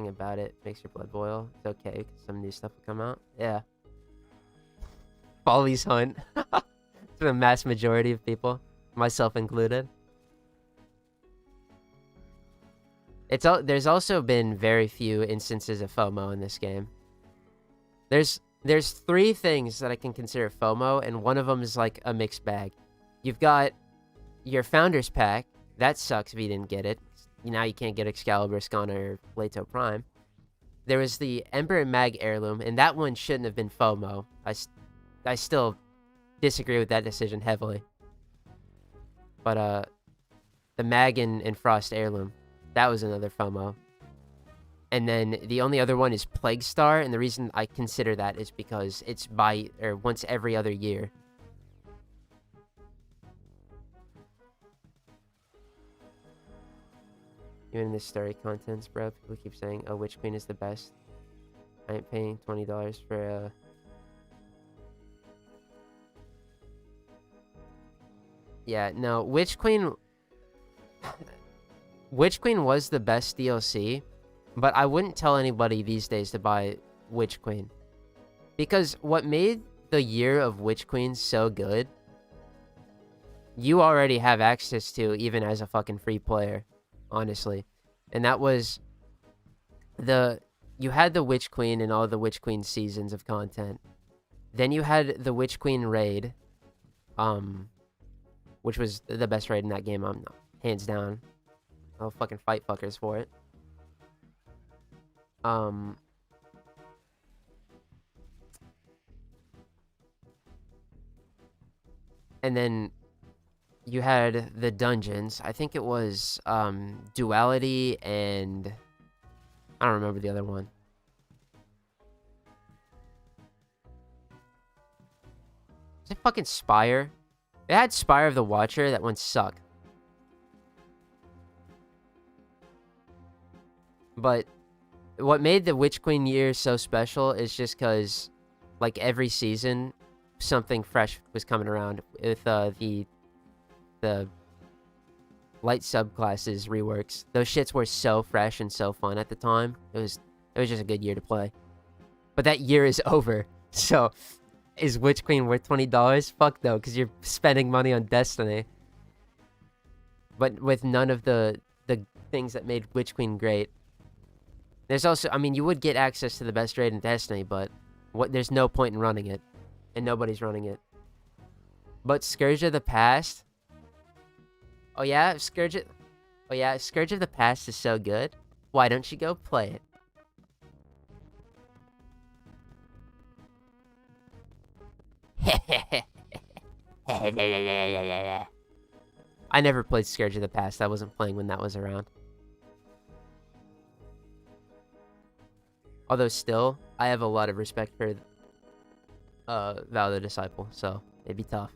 about it makes your blood boil. It's okay, because some new stuff will come out. Yeah. Follies Hunt. To the mass majority of people, myself included. There's also been very few instances of FOMO in this game. There's 3 things that I can consider FOMO, and one of them is like a mixed bag. You've got your Founders Pack. That sucks if you didn't get it. Now you can't get Excalibur, Skana, or Leto Prime. There was the Ember and Mag Heirloom, and that one shouldn't have been FOMO. I still disagree with that decision heavily. But the Mag and Frost Heirloom, that was another FOMO. And then the only other one is Plague Star, and the reason I consider that is because it's once every other year. Even in the story contents, bro, people keep saying, oh, Witch Queen is the best. I ain't paying $20 for Yeah, no, Witch Queen... Witch Queen was the best DLC, but I wouldn't tell anybody these days to buy Witch Queen. Because what made the year of Witch Queen so good, you already have access to even as a fucking free player, honestly. And that was you had the Witch Queen and all the Witch Queen seasons of content. Then you had the Witch Queen raid, which was the best raid in that game, hands down. I'll fucking fight fuckers for it. And then you had the dungeons. I think it was Duality and I don't remember the other one. Is it fucking Spire? It had Spire of the Watcher. That one sucked. But what made the Witch Queen year so special is just because, like, every season, something fresh was coming around with the light subclasses reworks. Those shits were so fresh and so fun at the time. It was just a good year to play. But that year is over. So, is Witch Queen worth $20? Fuck no, because you're spending money on Destiny. But with none of the things that made Witch Queen great. There's also, I mean, you would get access to the best raid in Destiny, but there's no point in running it. And nobody's running it. But Scourge of the Past... Oh yeah, Scourge of the Past is so good. Why don't you go play it? I never played Scourge of the Past. I wasn't playing when that was around. Although still, I have a lot of respect for Vow of the Disciple, so it'd be tough.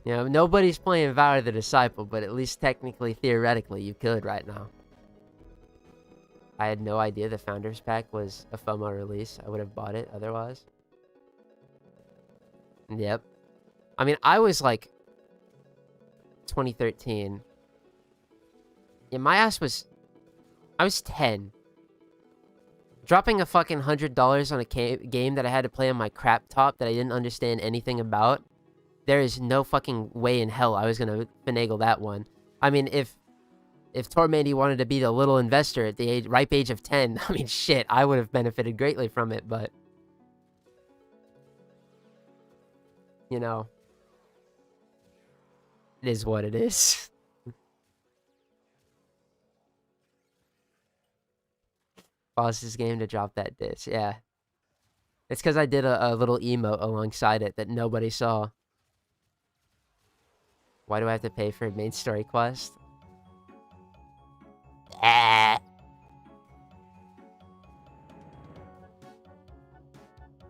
You know, nobody's playing Vow of the Disciple, but at least technically, theoretically, you could right now. I had no idea the Founders Pack was a FOMO release. I would have bought it otherwise. Yep. I mean, I was like 2013. Yeah, my ass was... I was 10. Dropping a fucking $100 on a game that I had to play on my crap top that I didn't understand anything about. There is no fucking way in hell I was gonna finagle that one. I mean, if Tormandee wanted to be the little investor at the ripe age of 10, I mean, shit, I would have benefited greatly from it, but... You know... It is what it is. Boss's game to drop that diss, yeah. It's because I did a little emote alongside it that nobody saw. Why do I have to pay for a main story quest?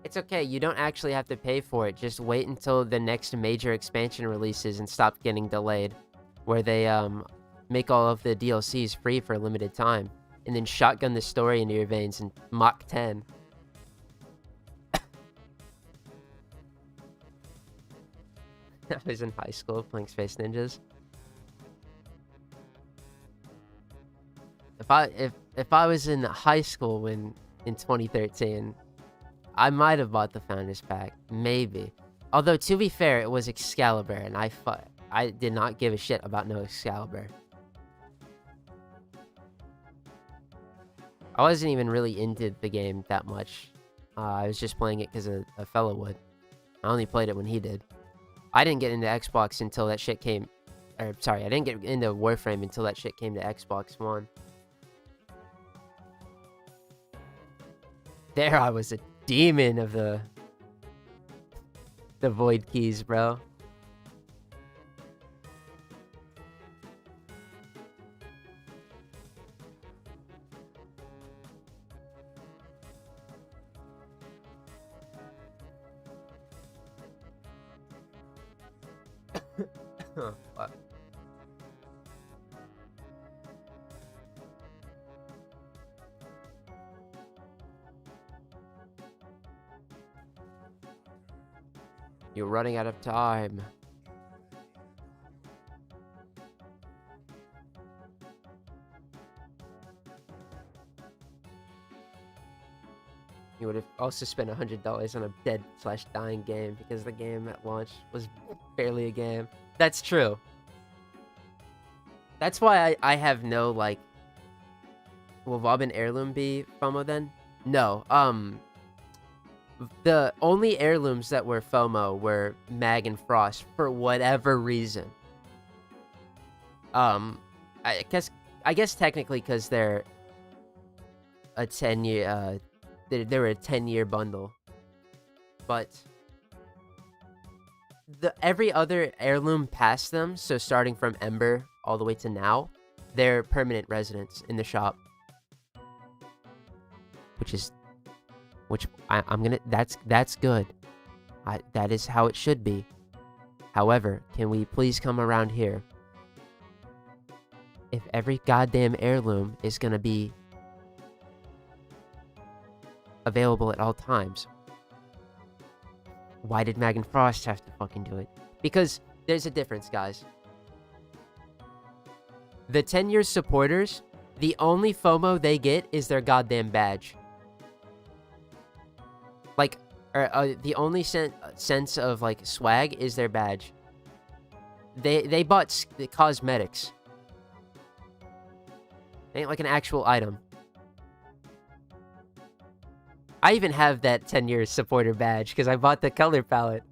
It's okay, you don't actually have to pay for it. Just wait until the next major expansion releases and stop getting delayed. Where they make all of the DLCs free for a limited time. And then shotgun the story into your veins and Mach 10. I was in high school playing Space Ninjas. If I was in high school in 2013, I might have bought the Founders Pack, maybe. Although to be fair, it was Excalibur, and I did not give a shit about no Excalibur. I wasn't even really into the game that much. I was just playing it because a fellow would. I only played it when he did. I didn't get into Xbox until that shit came... Or, sorry, I didn't get into Warframe until that shit came to Xbox One. There I was a demon of the Void Keys, bro. What? You're running out of time. You would have also spent $100 on a dead/dying game because the game at launch was barely a game. That's true. That's why I have no, like... Will Bob and Heirloom be FOMO then? No. The only heirlooms that were FOMO were Mag and Frost for whatever reason. I guess technically because they're a 10-year, they were a 10-year bundle. but every other heirloom past them, so starting from Ember all the way to now, they're permanent residents in the shop. I'm gonna, that's good. That is how it should be. However, can we please come around here? If every goddamn heirloom is gonna be available at all times, why did Mag and Frost have to fucking do it? Because there's a difference, guys. The 10-year supporters, the only FOMO they get is their goddamn badge. Like, the only sense of, like, swag is their badge. They bought the cosmetics. It ain't like an actual item. I even have that 10-year supporter badge because I bought the color palette.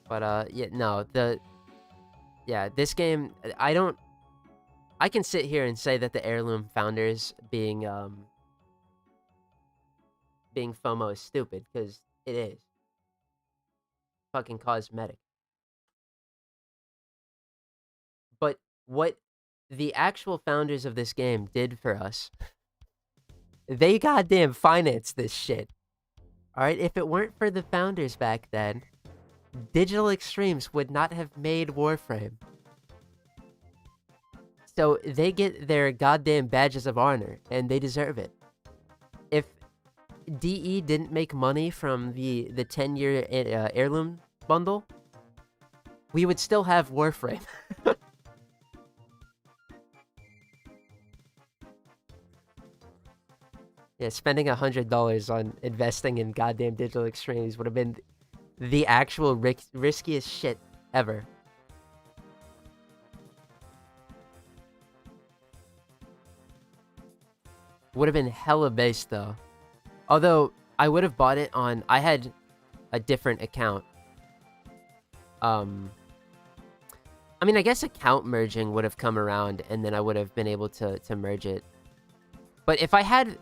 But, yeah, no, yeah, this game, I can sit here and say that the heirloom founders being FOMO is stupid, because it is. Fucking cosmetic. But what the actual founders of this game did for us, they goddamn financed this shit. Alright, if it weren't for the founders back then, Digital Extremes would not have made Warframe. So they get their goddamn badges of honor, and they deserve it. If DE didn't make money from the 10-year heirloom bundle, we would still have Warframe. Yeah, spending $100 on investing in goddamn Digital Extremes would have been the actual riskiest shit ever. Would have been hella based, though. Although, I would have bought it on... I had a different account. I mean, I guess account merging would have come around, and then I would have been able to merge it. But if I had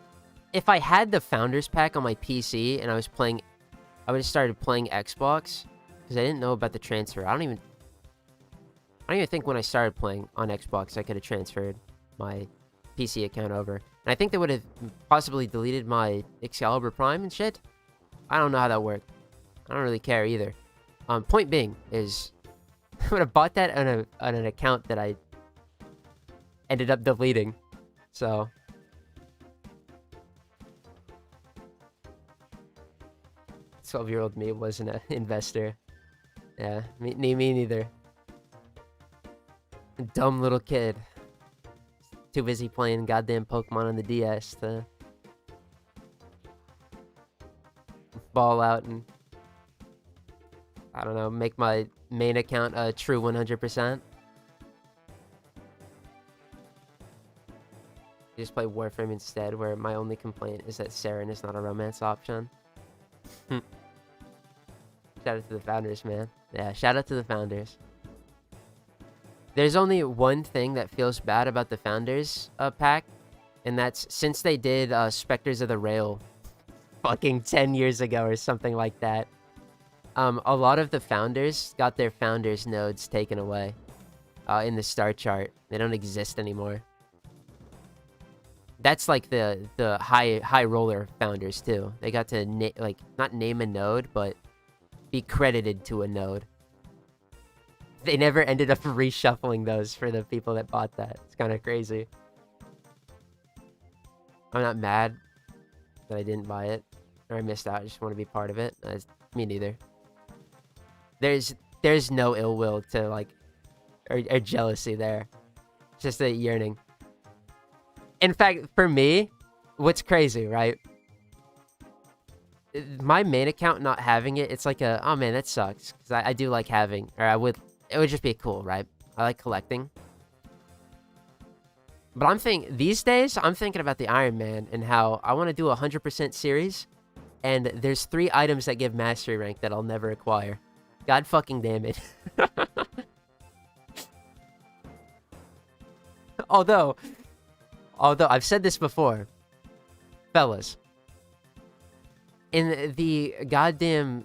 the Founders Pack on my PC, and I would have started playing Xbox, because I didn't know about the transfer. I don't even think when I started playing on Xbox, I could have transferred my PC account over. And I think they would have possibly deleted my Excalibur Prime and shit. I don't know how that worked. I don't really care either. Point being is, I would have bought that on an account that I ended up deleting. So 12-year-old me wasn't an investor. Yeah, me neither. Dumb little kid. Too busy playing goddamn Pokemon on the DS to ball out and, I don't know, make my main account a true 100%. Just play Warframe instead, where my only complaint is that Saren is not a romance option. Shout out to the founders, man. Yeah, shout out to the founders. There's only one thing that feels bad about the founders pack, and that's since they did Spectres of the Rail fucking 10 years ago or something like that, a lot of the founders got their founders nodes taken away in the star chart. They don't exist anymore. That's like the high roller founders too. They got to not name a node, but be credited to a node. They never ended up reshuffling those for the people that bought that. It's kind of crazy. I'm not mad that I didn't buy it or I missed out. I just want to be part of it. Me neither. There's no ill will to or jealousy there. It's just a yearning. In fact, for me, what's crazy, right? My main account not having it, it's like oh man, that sucks. Because I do like having, or it would just be cool, right? I like collecting. But these days, I'm thinking about the Iron Man and how I want to do a 100% series. And there's 3 items that give mastery rank that I'll never acquire. God fucking damn it. Although I've said this before, Fellas, in the goddamn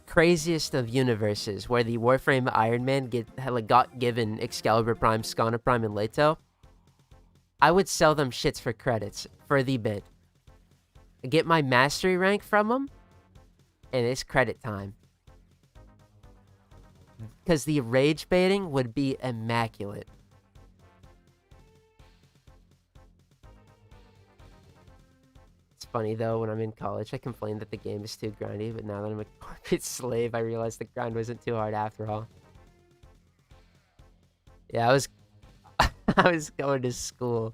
craziest of universes where the Warframe Iron Man got given Excalibur Prime, Skana Prime, and Leto, I would sell them shits for credits for the bid. Get my mastery rank from them, and it's credit time. Because the rage baiting would be immaculate. It's funny though, when I'm in college, I complain that the game is too grindy, but now that I'm a corporate slave, I realize the grind wasn't too hard after all. Yeah, I was going to school.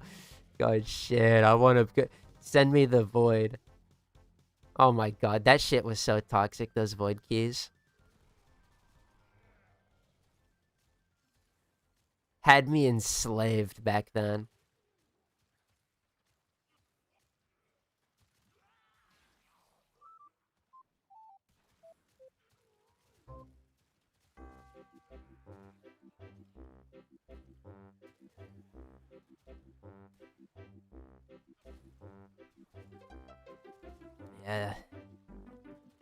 God, shit, I want to send me the void. Oh my god, that shit was so toxic, those void keys. Had me enslaved back then. Yeah.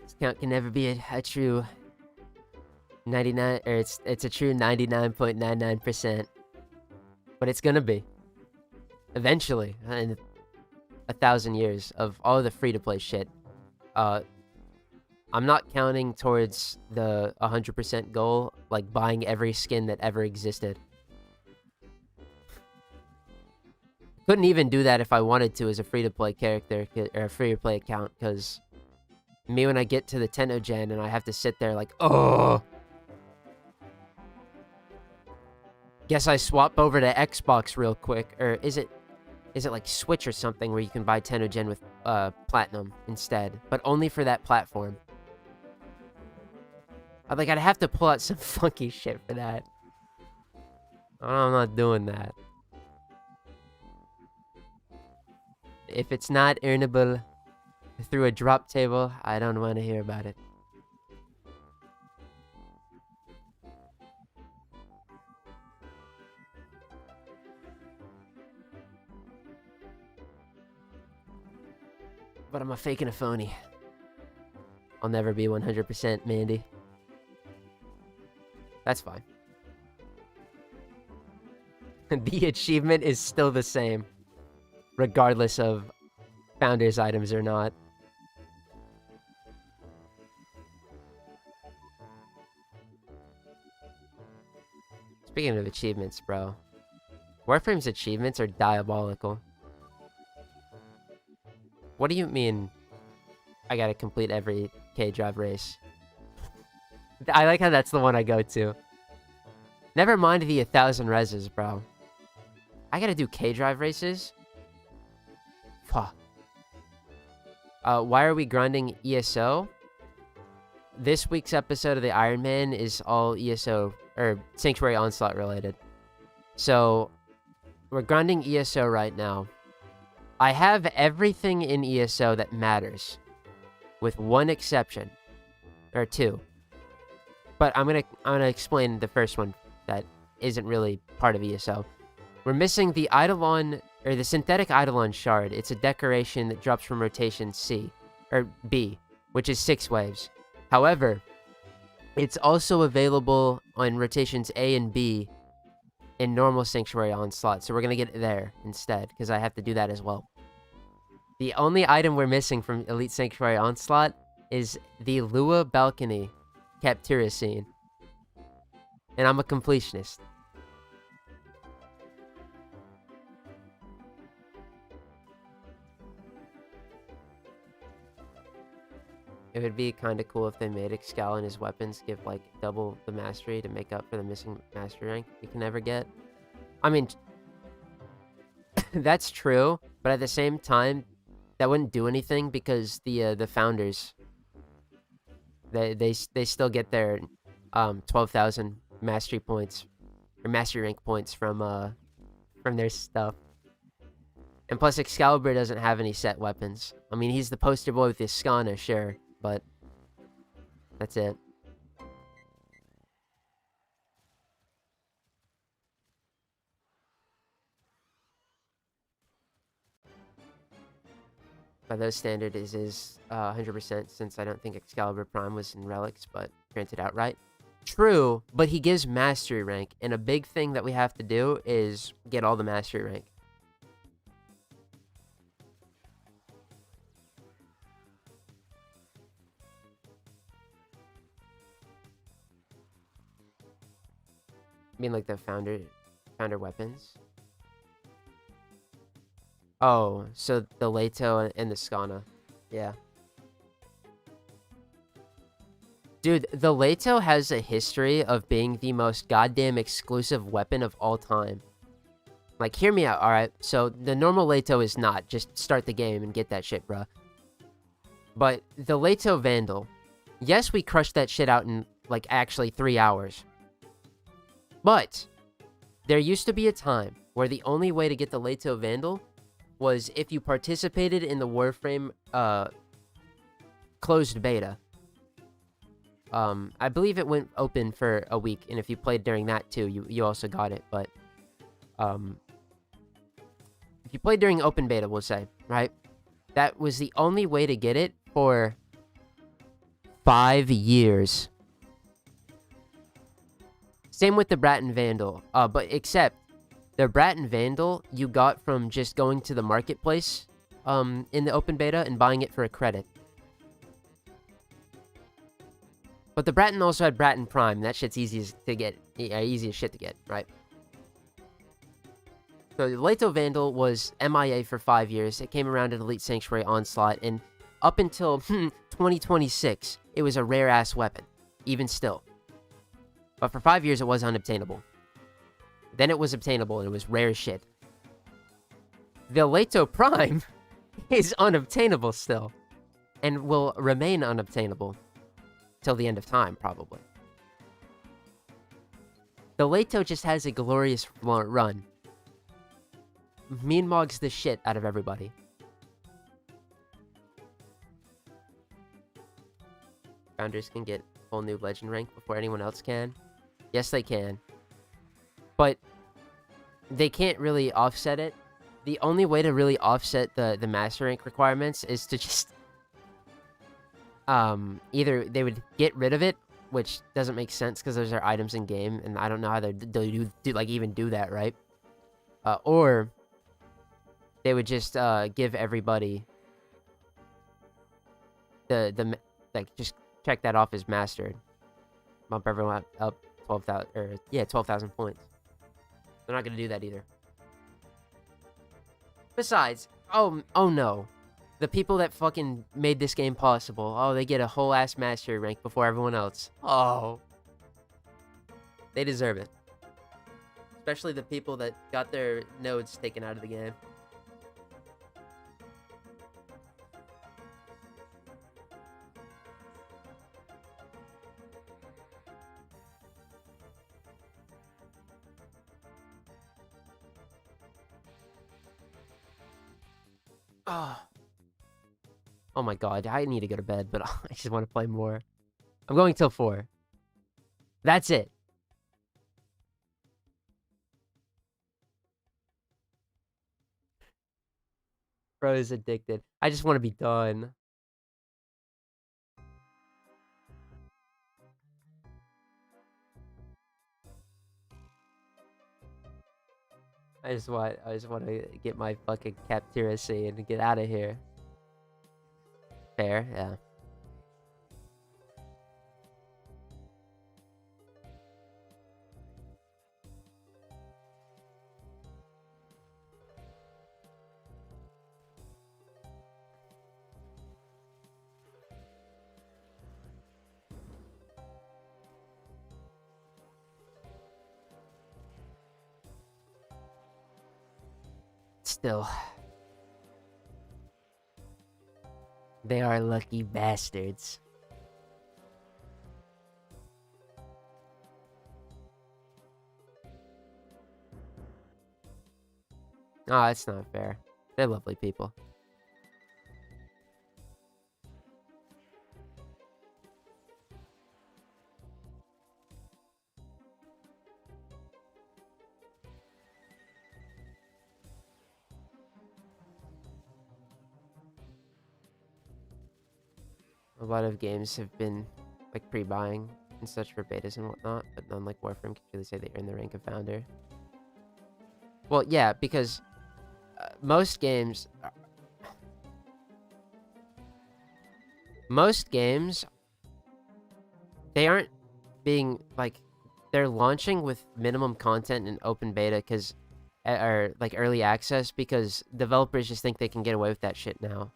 This count can never be a true 99, or it's a true 99.99%. But it's gonna be. Eventually, in 1,000 years of all the free-to-play shit. I'm not counting towards the 100% goal, like buying every skin that ever existed. Couldn't even do that if I wanted to as a free-to-play character, or a free-to-play account, because me when I get to the 10th gen and I have to sit there like, oh, guess I swap over to Xbox real quick, or is it like Switch or something where you can buy 10th gen with Platinum instead, but only for that platform? I'd have to pull out some funky shit for that. I'm not doing that. If it's not earnable through a drop table, I don't want to hear about it. But I'm a fake and a phony. I'll never be 100% Mandy. That's fine. The achievement is still the same, regardless of Founder's items or not. Speaking of achievements, bro. Warframe's achievements are diabolical. What do you mean I gotta complete every K-Drive race? I like how that's the one I go to. Never mind the 1,000 reses, bro. I gotta do K-Drive races? Fuck. Why are we grinding ESO? This week's episode of the Iron Man is all ESO, or Sanctuary Onslaught related. So, we're grinding ESO right now. I have everything in ESO that matters, with one exception, or two. But I'm gonna explain the first one that isn't really part of ESO. We're missing the Eidolon, or the synthetic Eidolon shard. It's a decoration that drops from rotation C, or B, which is 6 waves. However, it's also available on rotations A and B in normal Sanctuary Onslaught, so we're gonna get it there instead, because I have to do that as well. The only item we're missing from Elite Sanctuary Onslaught is the Lua Balcony Captura scene. And I'm a completionist. It would be kind of cool if they made Excal and his weapons give, double the mastery to make up for the missing mastery rank we can never get. I mean, that's true, but at the same time, that wouldn't do anything because the founders, they still get their 12,000 mastery points, or mastery rank points from their stuff. And plus, Excalibur doesn't have any set weapons. I mean, he's the poster boy with his Skana, sure, but that's it. by those standards is 100% since I don't think Excalibur Prime was in Relics, but granted outright. True, but he gives Mastery rank, and a big thing that we have to do is get all the Mastery rank. I mean, like the founder weapons. Oh, so the Leto and the Skana. Yeah. Dude, the Leto has a history of being the most goddamn exclusive weapon of all time. Like, hear me out, alright? So, the normal Leto is not. Just start the game and get that shit, bruh. But the Leto Vandal, yes, we crushed that shit out in, like, actually 3 hours. But there used to be a time where the only way to get the Leto Vandal was if you participated in the Warframe closed beta. I believe it went open for a week, and if you played during that too, you also got it. But if you played during open beta, we'll say, right? That was the only way to get it for 5 years. Same with the Braton Vandal, but except the Braton Vandal you got from just going to the marketplace in the open beta and buying it for a credit. But the Braton also had Braton Prime. That shit's easiest to get, easiest shit to get, right? So the Leto Vandal was MIA for 5 years. It came around in Elite Sanctuary Onslaught, and up until 2026, it was a rare-ass weapon, even still. But for 5 years, it was unobtainable. Then it was obtainable, and it was rare as shit. The Leto Prime is unobtainable still, and will remain unobtainable till the end of time, probably. The Leto just has a glorious run. Mean mogs the shit out of everybody. Founders can get whole new legend rank before anyone else can. Yes, they can. But they can't really offset it. The only way to really offset the master rank requirements is to just either they would get rid of it, which doesn't make sense because those are items in game, and I don't know how they even do that, right? Or they would just give everybody the like just check that off as mastered. Bump everyone up 12,000 or yeah, 12,000 points. They're not gonna do that either. Besides, oh no. The people that fucking made this game possible, oh, they get a whole ass mastery rank before everyone else. Oh. They deserve it. Especially the people that got their nodes taken out of the game. Oh my god, I need to go to bed, but I just want to play more. I'm going till 4. That's it. Bro is addicted. I just want to be done. I just want to get my fucking capturacy and get out of here. Fair, yeah. Still. They are lucky bastards. Oh, that's not fair. They're lovely people. lot of games have been like pre-buying and such for betas and whatnot, but none like Warframe can really say they earn the rank of founder. Well, yeah, because most games, they aren't being like, they're launching with minimum content and open beta because, or like early access, because developers just think they can get away with that shit now.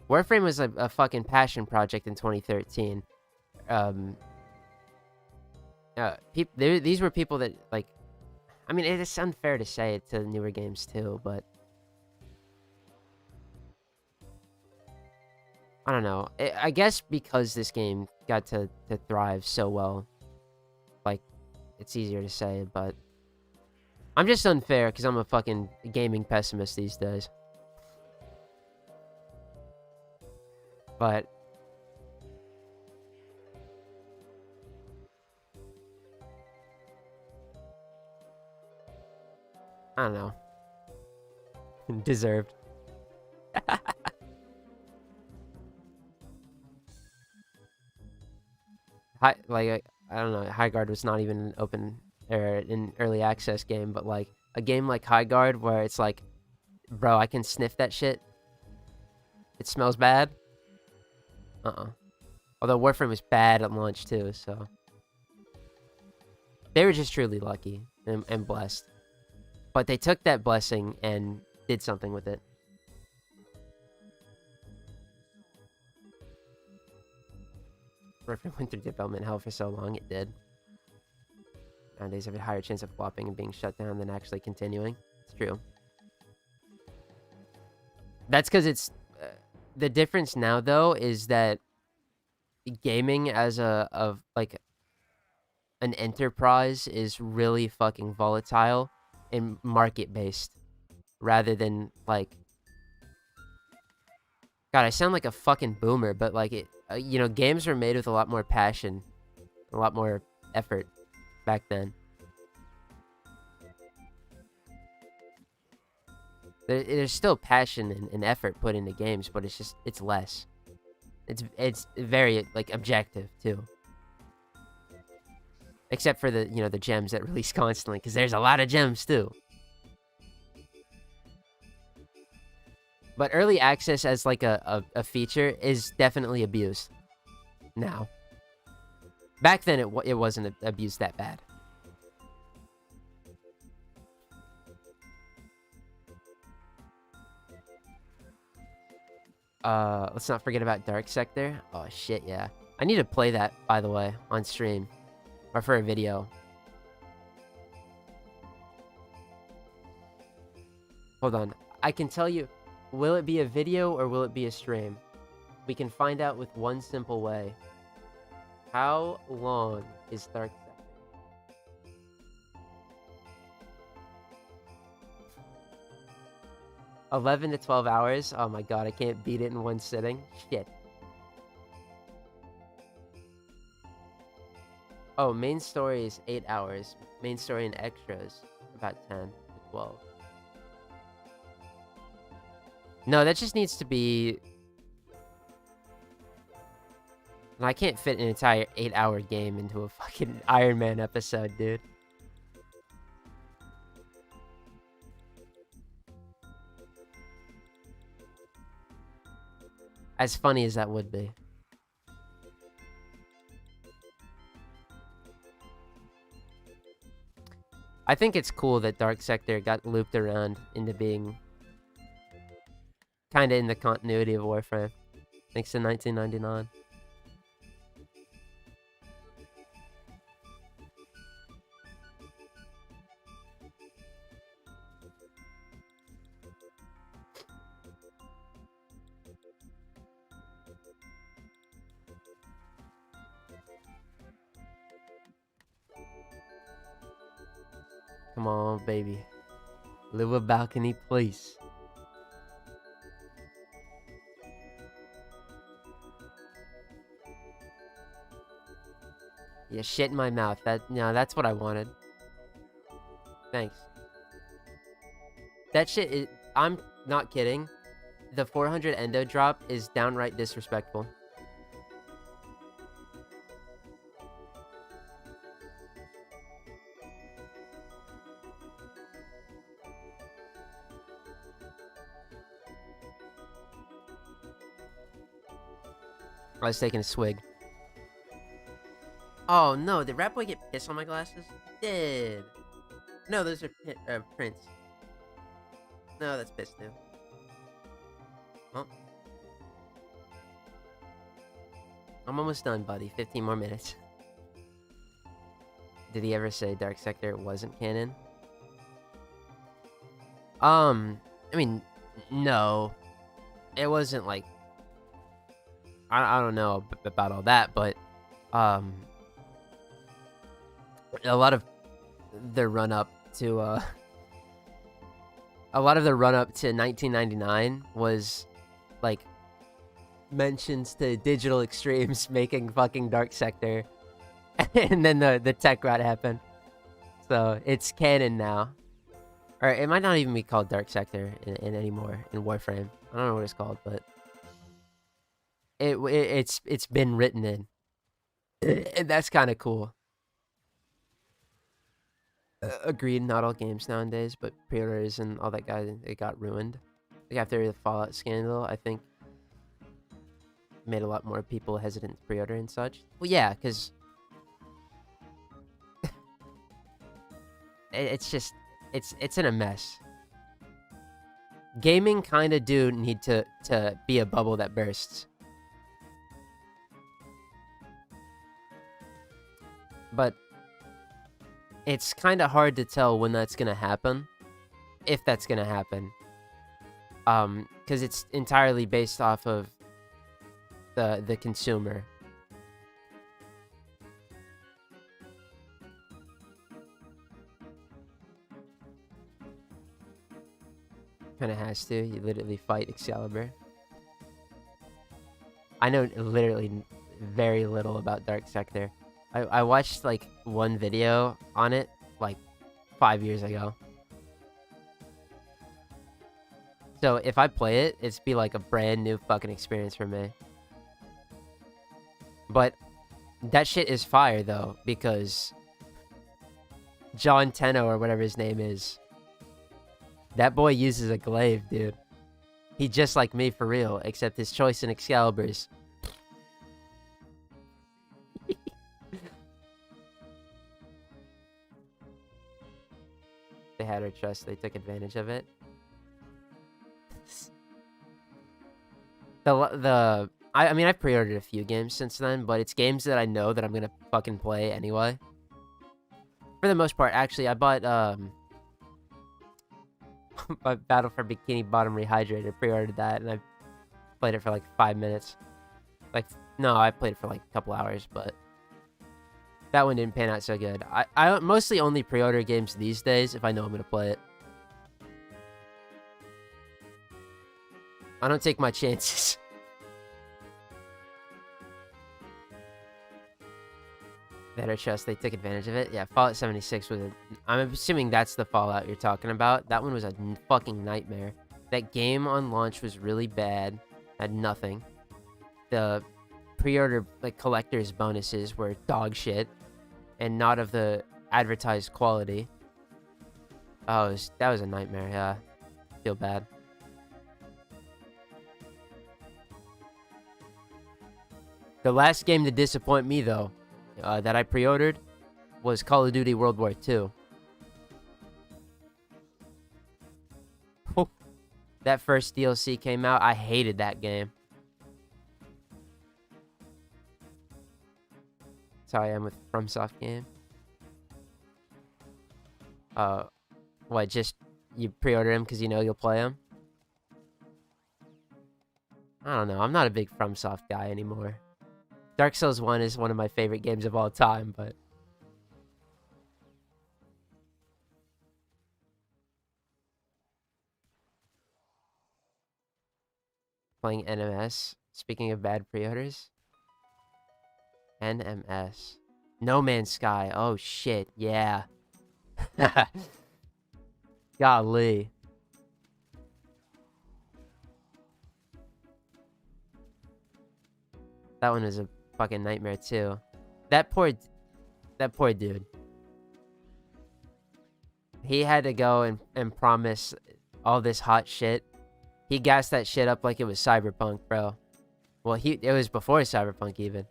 Warframe was a fucking passion project in 2013. These were people that, like, I mean, it is unfair to say it to newer games too, but I don't know. I guess because this game got to thrive so well, like, it's easier to say, but I'm just unfair because I'm a fucking gaming pessimist these days. But I don't know. Deserved. I don't know. Highguard was not even an open or an early access game, but like a game like Highguard where it's like, bro, I can sniff that shit. It smells bad. Although Warframe was bad at launch too, so they were just truly lucky and blessed. But they took that blessing and did something with it. Warframe went through development hell for so long, it did. Nowadays, I have a higher chance of flopping and being shut down than actually continuing. It's true. That's because it's... the difference now, though, is that gaming as like an enterprise is really fucking volatile and market-based, rather than, like... God, I sound like a fucking boomer, but, like, it, you know, games were made with a lot more passion, a lot more effort back then. There's still passion and effort put into games, but it's less. It's very, like, objective, too. Except for the, you know, the gems that release constantly, because there's a lot of gems, too. But early access as, like, a feature is definitely abused now. Back then, it wasn't abused that bad. Let's not forget about Dark Sector. Oh, shit, yeah. I need to play that, by the way, on stream. Or for a video. Hold on. I can tell you... Will it be a video or will it be a stream? We can find out with one simple way. How long is Dark Sector? $11 to 12 hours? Oh my god, I can't beat it in one sitting. Shit. Oh, main story is 8 hours. Main story and extras, about 10 to 12. No, that just needs to be... I can't fit an entire 8-hour game into a fucking Iron Man episode, dude. As funny as that would be. I think it's cool that Dark Sector got looped around into being kind of in the continuity of Warframe, thanks to 1999. Come on, baby. Live a balcony, please. Yeah, shit in my mouth. That's what I wanted. Thanks. That shit is... I'm not kidding. The 400 endo drop is downright disrespectful. I was taking a swig. Oh no, did Rat Boy get piss on my glasses? He did. No, those are prints. No, that's piss too. Well, I'm almost done, buddy. 15 more minutes. Did he ever say Dark Sector wasn't canon? I mean, no. It wasn't like... I don't know about all that, but... a lot of the run-up to... a lot of the run-up to 1999 was, like, mentions to Digital Extremes making fucking Dark Sector. And then the tech rot happened. So, it's canon now. Or it might not even be called Dark Sector in anymore in Warframe. I don't know what it's called, but... It's been written in. And that's kind of cool. Agreed, not all games nowadays, but pre-orders and all that guy, it got ruined. Like after the Fallout scandal, I think made a lot more people hesitant to pre-order and such. Well, yeah, because it's just it's in a mess. Gaming kind of do need to be a bubble that bursts. But it's kind of hard to tell when that's going to happen. If that's going to happen. Because it's entirely based off of the consumer. Kind of has to. You literally fight Excalibur. I know literally very little about Dark Sector. I watched, like, one video on it, like, 5 years ago. So, if I play it, it's be, like, a brand new fucking experience for me. But, that shit is fire, though, because John Tenno, or whatever his name is, that boy uses a glaive, dude. He just like me, for real, except his choice in Excalibur's. They had our trust, they took advantage of it. I mean, I've pre-ordered a few games since then, but it's games that I know that I'm gonna fucking play anyway. For the most part, actually, I bought, Battle for Bikini Bottom Rehydrator, pre-ordered that, and I played it for like 5 minutes. Like, no, I played it for like a couple hours, but that one didn't pan out so good. I mostly only pre-order games these days if I know I'm gonna play it. I don't take my chances. Better trust they took advantage of it. Yeah, Fallout 76 was I'm assuming that's the Fallout you're talking about. That one was a fucking nightmare. That game on launch was really bad. Had nothing. The pre-order, like, collector's bonuses were dog shit. And not of the advertised quality. Oh, that was a nightmare, yeah. Feel bad. The last game to disappoint me, though, that I pre-ordered was Call of Duty World War II. That first DLC came out, I hated that game. Sorry, I'm with FromSoft game. What, just you pre-order him because you know you'll play him? I don't know, I'm not a big FromSoft guy anymore. Dark Souls 1 is one of my favorite games of all time, but... Playing NMS. Speaking of bad pre-orders. NMS. No Man's Sky. Oh, shit. Yeah. Golly. That one was a fucking nightmare, too. That poor dude. He had to go and promise all this hot shit. He gassed that shit up like it was Cyberpunk, bro. Well, it was before Cyberpunk even,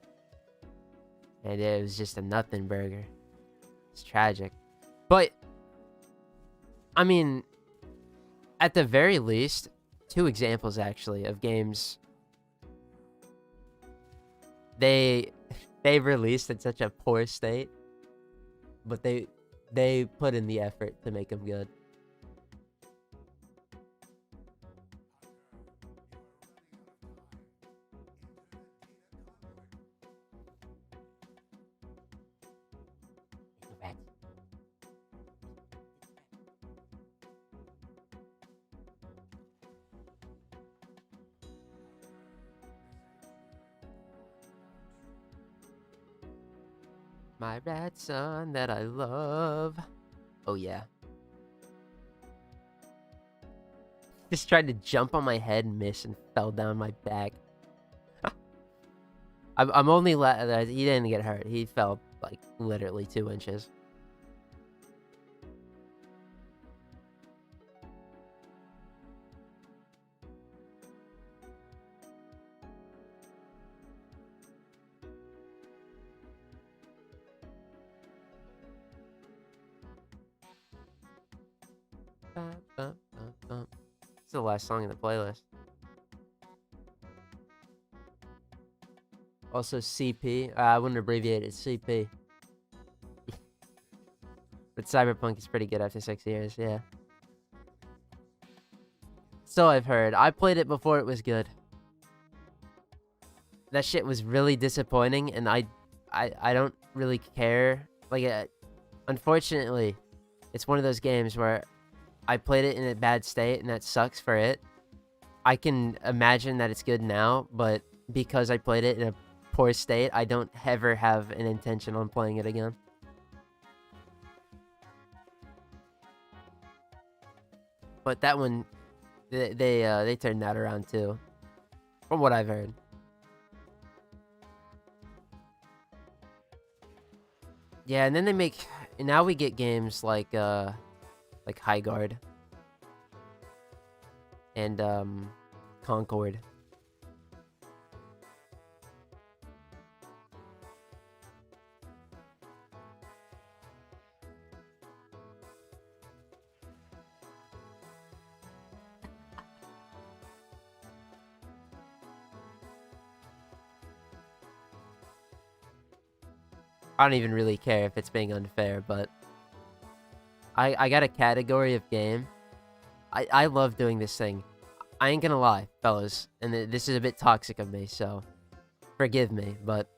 and it was just a nothing burger. It's tragic, but I mean, at the very least, 2 examples actually of games they released in such a poor state, but they put in the effort to make them good. My rat son that I love. Oh yeah. Just tried to jump on my head and miss and fell down my back. I'm only he didn't get hurt. He fell like literally 2 inches. It's the last song in the playlist. Also CP. I wouldn't abbreviate it. CP. But Cyberpunk is pretty good after 6 years. Yeah. So I've heard. I played it before it was good. That shit was really disappointing, and I don't really care. Like, unfortunately, it's one of those games where I played it in a bad state, and that sucks for it. I can imagine that it's good now, but because I played it in a poor state, I don't ever have an intention on playing it again. But that one, they turned that around too, from what I've heard. Yeah, and then they make, now we get games like High Guard and Concord. I don't even really care if it's being unfair, but I got a category of game. I love doing this thing. I ain't gonna lie, fellas, and this is a bit toxic of me, so forgive me, but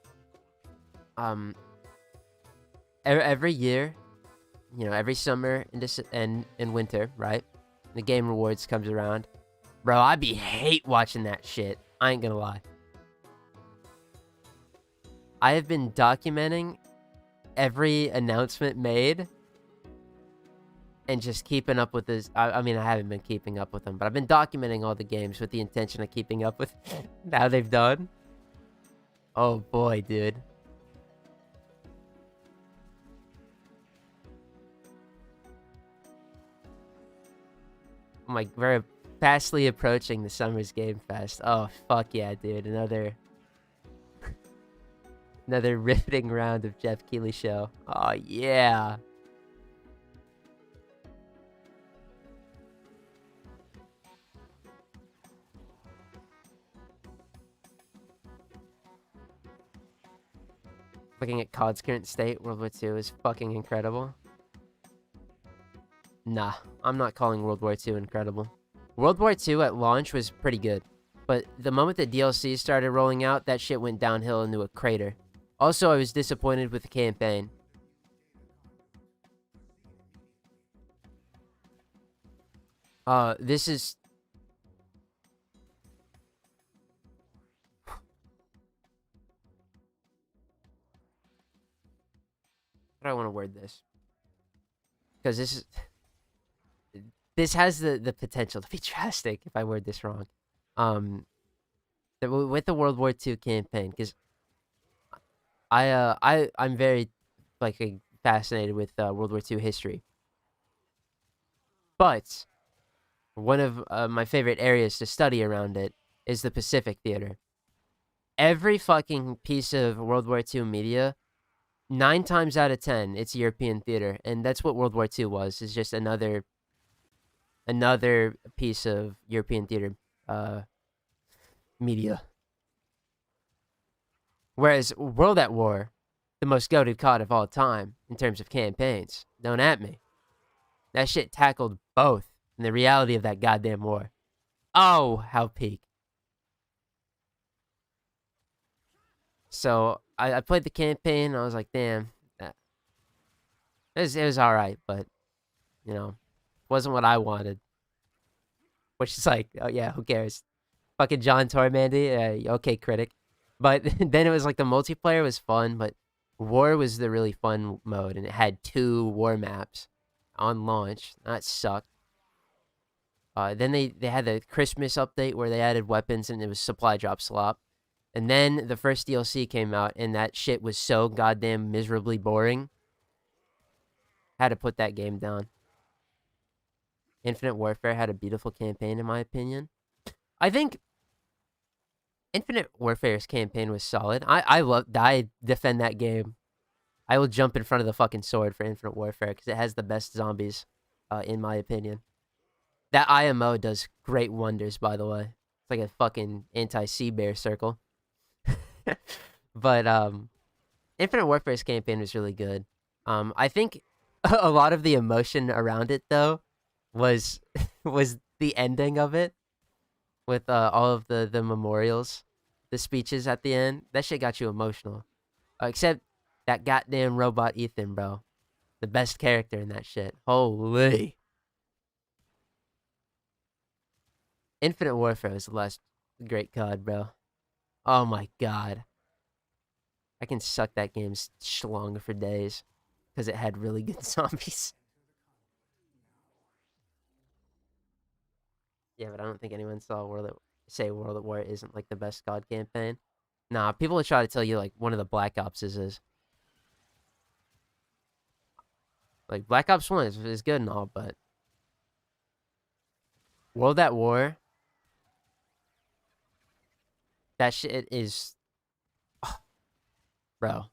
every year, you know, every summer and in winter, right? The game rewards comes around. Bro, I be hate watching that shit. I ain't gonna lie. I have been documenting every announcement made and just keeping up with this. I mean, I haven't been keeping up with them, but I've been documenting all the games with the intention of keeping up with how they've done. Oh boy, dude. I'm like, we're fastly approaching the Summer's Game Fest. Oh, fuck yeah, dude. Another riveting round of Jeff Keighley show. Oh, yeah. Looking at COD's current state, World War II is fucking incredible. Nah, I'm not calling World War II incredible. World War II at launch was pretty good, but the moment the DLC started rolling out, that shit went downhill into a crater. Also, I was disappointed with the campaign. This is... How do I want to word this? Because this has the potential to be drastic if I word this wrong. With the World War II campaign, because I'm very fascinated with World War II history. But one of my favorite areas to study around it is the Pacific Theater. every fucking piece of World War II media, 9 times out of 10, it's European theater, and that's what World War II was. It's just another piece of European theater uh, media. Whereas World at War, the most goated COD of all time in terms of campaigns, don't at me. That shit tackled both and the reality of that goddamn war. Oh, how peak. So I played the campaign. I was like, damn, it was all right, but you know, wasn't what I wanted. Which is like, oh yeah, who cares? Fucking John Tormandy, okay, critic. But then it was like the multiplayer was fun, but war was the really fun mode, and it had 2 war maps on launch. That sucked. Then they had the Christmas update where they added weapons and it was supply drop slop. And then the first DLC came out and that shit was so goddamn miserably boring. Had to put that game down. Infinite Warfare had a beautiful campaign in my opinion. I think Infinite Warfare's campaign was solid. I defend that game. I will jump in front of the fucking sword for Infinite Warfare because it has the best zombies, in my opinion. That IMO does great wonders, by the way. It's like a fucking anti-sea bear circle. But Infinite Warfare's campaign was really good. I think a lot of the emotion around it though was was the ending of it with all of the memorials, the speeches at the end. That shit got you emotional. Except that goddamn robot Ethan, bro. The best character in that shit. Holy. Infinite Warfare was the last great COD, bro. Oh my god. I can suck that game's schlong for days because it had really good zombies. Yeah, but I don't think anyone saw World at War isn't like the best COD campaign. Nah, people will try to tell you like one of the Black Ops is. Like Black Ops 1 is good and all, but World at War, that shit is, oh, bro,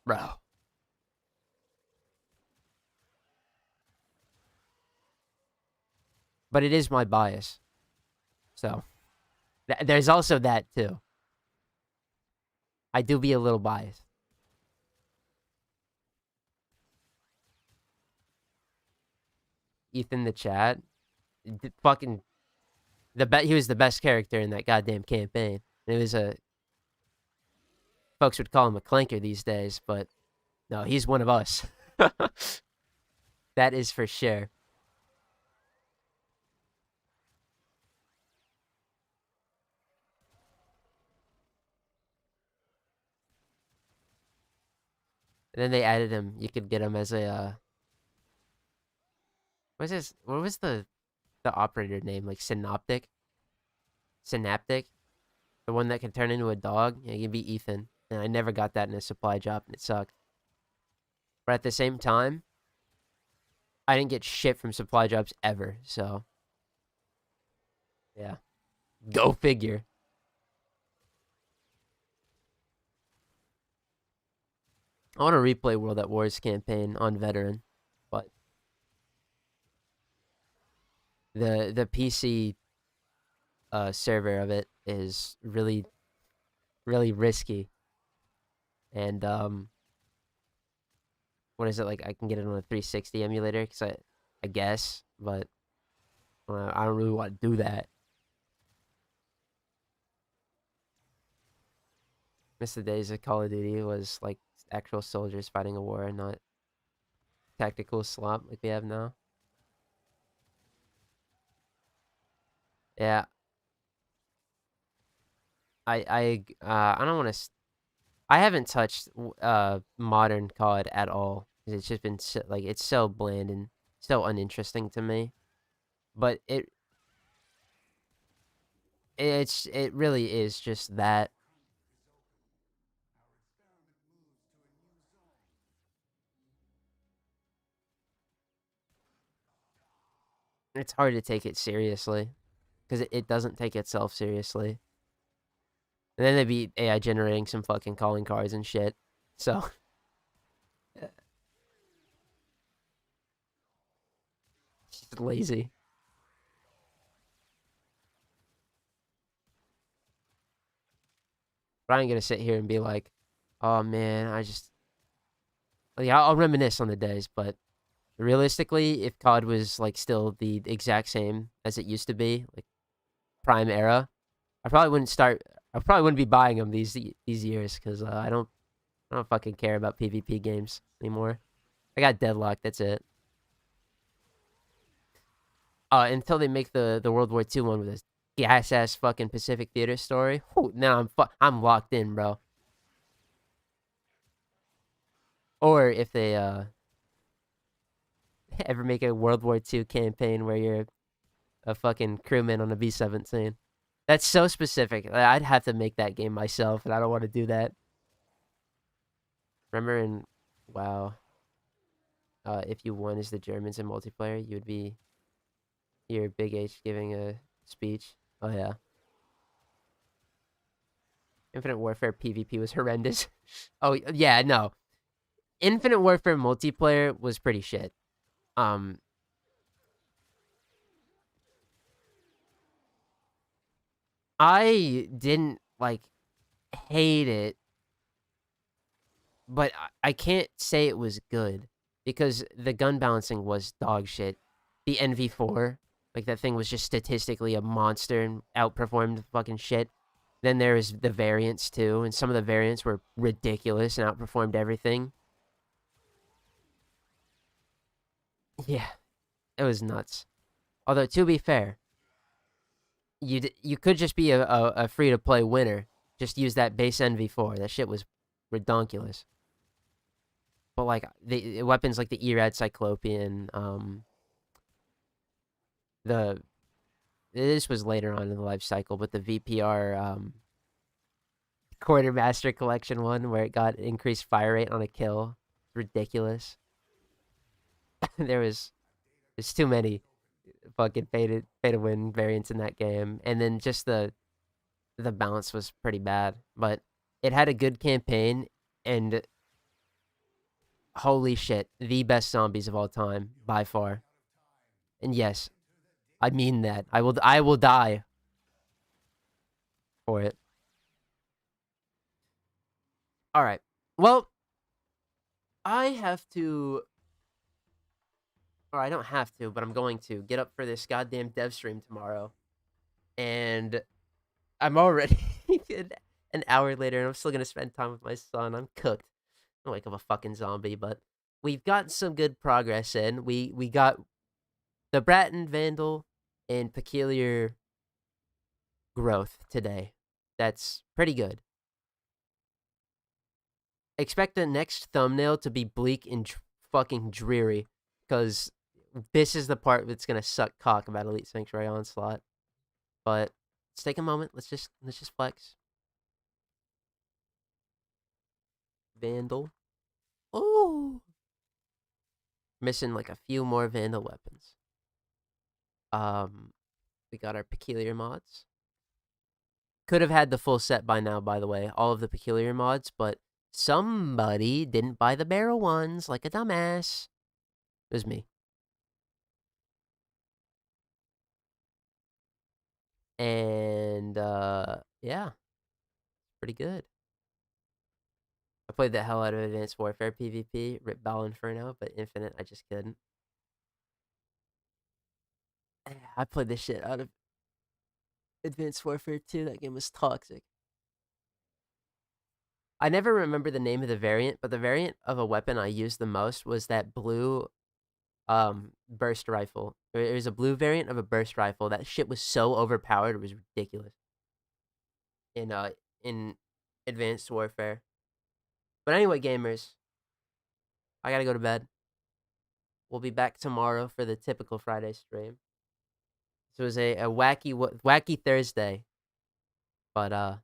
bro. But it is my bias, so there's also that too. I do be a little biased. Ethan the chat, fucking he was the best character in that goddamn campaign. It was a folks would call him a clanker these days, but no, he's one of us. That is for sure. And then they added him. You could get him as a what was the operator name? Like Synaptic, the one that can turn into a dog. Yeah, you can be Ethan. And I never got that in a supply drop, and it sucked. But at the same time, I didn't get shit from supply drops ever. So yeah, go figure. I want to replay World at War's campaign on veteran, but the PC server of it is really really risky, and what is it like? I can get it on a 360 emulator because I guess, but I don't really want to do that. Miss the days of Call of Duty was like actual soldiers fighting a war, not tactical slop like we have now. Yeah, I don't want to. I haven't touched modern COD at all. It's just been like it's so bland and so uninteresting to me. But it really is just that. It's hard to take it seriously because it doesn't take itself seriously. And then they'd be AI generating some fucking calling cards and shit. So, just lazy. But I ain't gonna sit here and be like, oh man, like, I'll reminisce on the days, but realistically, if COD was like still the exact same as it used to be, like Prime era, I probably wouldn't start. I probably wouldn't be buying them these years because I don't fucking care about PvP games anymore. I got Deadlock. That's it. Until they make the World War II one with this gas ass fucking Pacific Theater story. Whew, now I'm locked in, bro. Or if they ever make a World War II campaign where you're a fucking crewman on a B-17. That's so specific. I'd have to make that game myself, and I don't want to do that. Remember in WoW, if you won as the Germans in multiplayer, you would be your Big H giving a speech. Oh yeah. Infinite Warfare PvP was horrendous. Oh yeah, no. Infinite Warfare multiplayer was pretty shit. Um, I didn't like hate it, but I can't say it was good because the gun balancing was dog shit. The NV4, like that thing was just statistically a monster and outperformed fucking shit. Then there was the variants too, and some of the variants were ridiculous and outperformed everything. Yeah, it was nuts. Although to be fair, you could just be a free to play winner. Just use that base NV4. That shit was redonkulous. But like the weapons like the Erad Cyclopean, the this was later on in the life cycle, but the VPR Quartermaster Collection one where it got increased fire rate on a kill, ridiculous. There's too many fucking pay to win variants in that game, and then just the balance was pretty bad, but it had a good campaign, and holy shit, the best zombies of all time by far. And yes, I mean that. I will die for it. All right. Well, I have to, or I don't have to, but I'm going to get up for this goddamn dev stream tomorrow, and I'm already an hour later, and I'm still gonna spend time with my son. I'm cooked. I'm like I'm a fucking zombie, but we've gotten some good progress in. We got the Braton Vandal and Peculiar growth today. That's pretty good. Expect the next thumbnail to be bleak and fucking dreary, because this is the part that's gonna suck cock about Elite Sanctuary Onslaught. But let's take a moment. Let's just flex. Vandal. Oh, missing like a few more Vandal weapons. Um, we got our Peculiar mods. Could have had the full set by now, by the way, all of the Peculiar mods, but somebody didn't buy the barrel ones like a dumbass. It was me. And yeah, pretty good. I played the hell out of Advanced Warfare PvP, Rip Ball Inferno, but Infinite I just couldn't. I played the shit out of Advanced Warfare 2. That game was toxic. I never remember the name of the variant, but the variant of a weapon I used the most was that blue burst rifle. It was a blue variant of a burst rifle. That shit was so overpowered, it was ridiculous. In Advanced Warfare. But anyway, gamers, I gotta go to bed. We'll be back tomorrow for the typical Friday stream. So it was a wacky Thursday, but I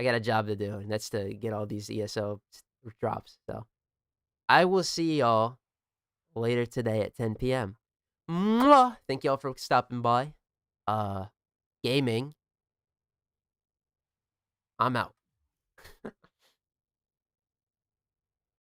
got a job to do, and that's to get all these ESO drops. So I will see y'all later today at 10 p.m. Mwah! Thank y'all for stopping by. Gaming I'm out.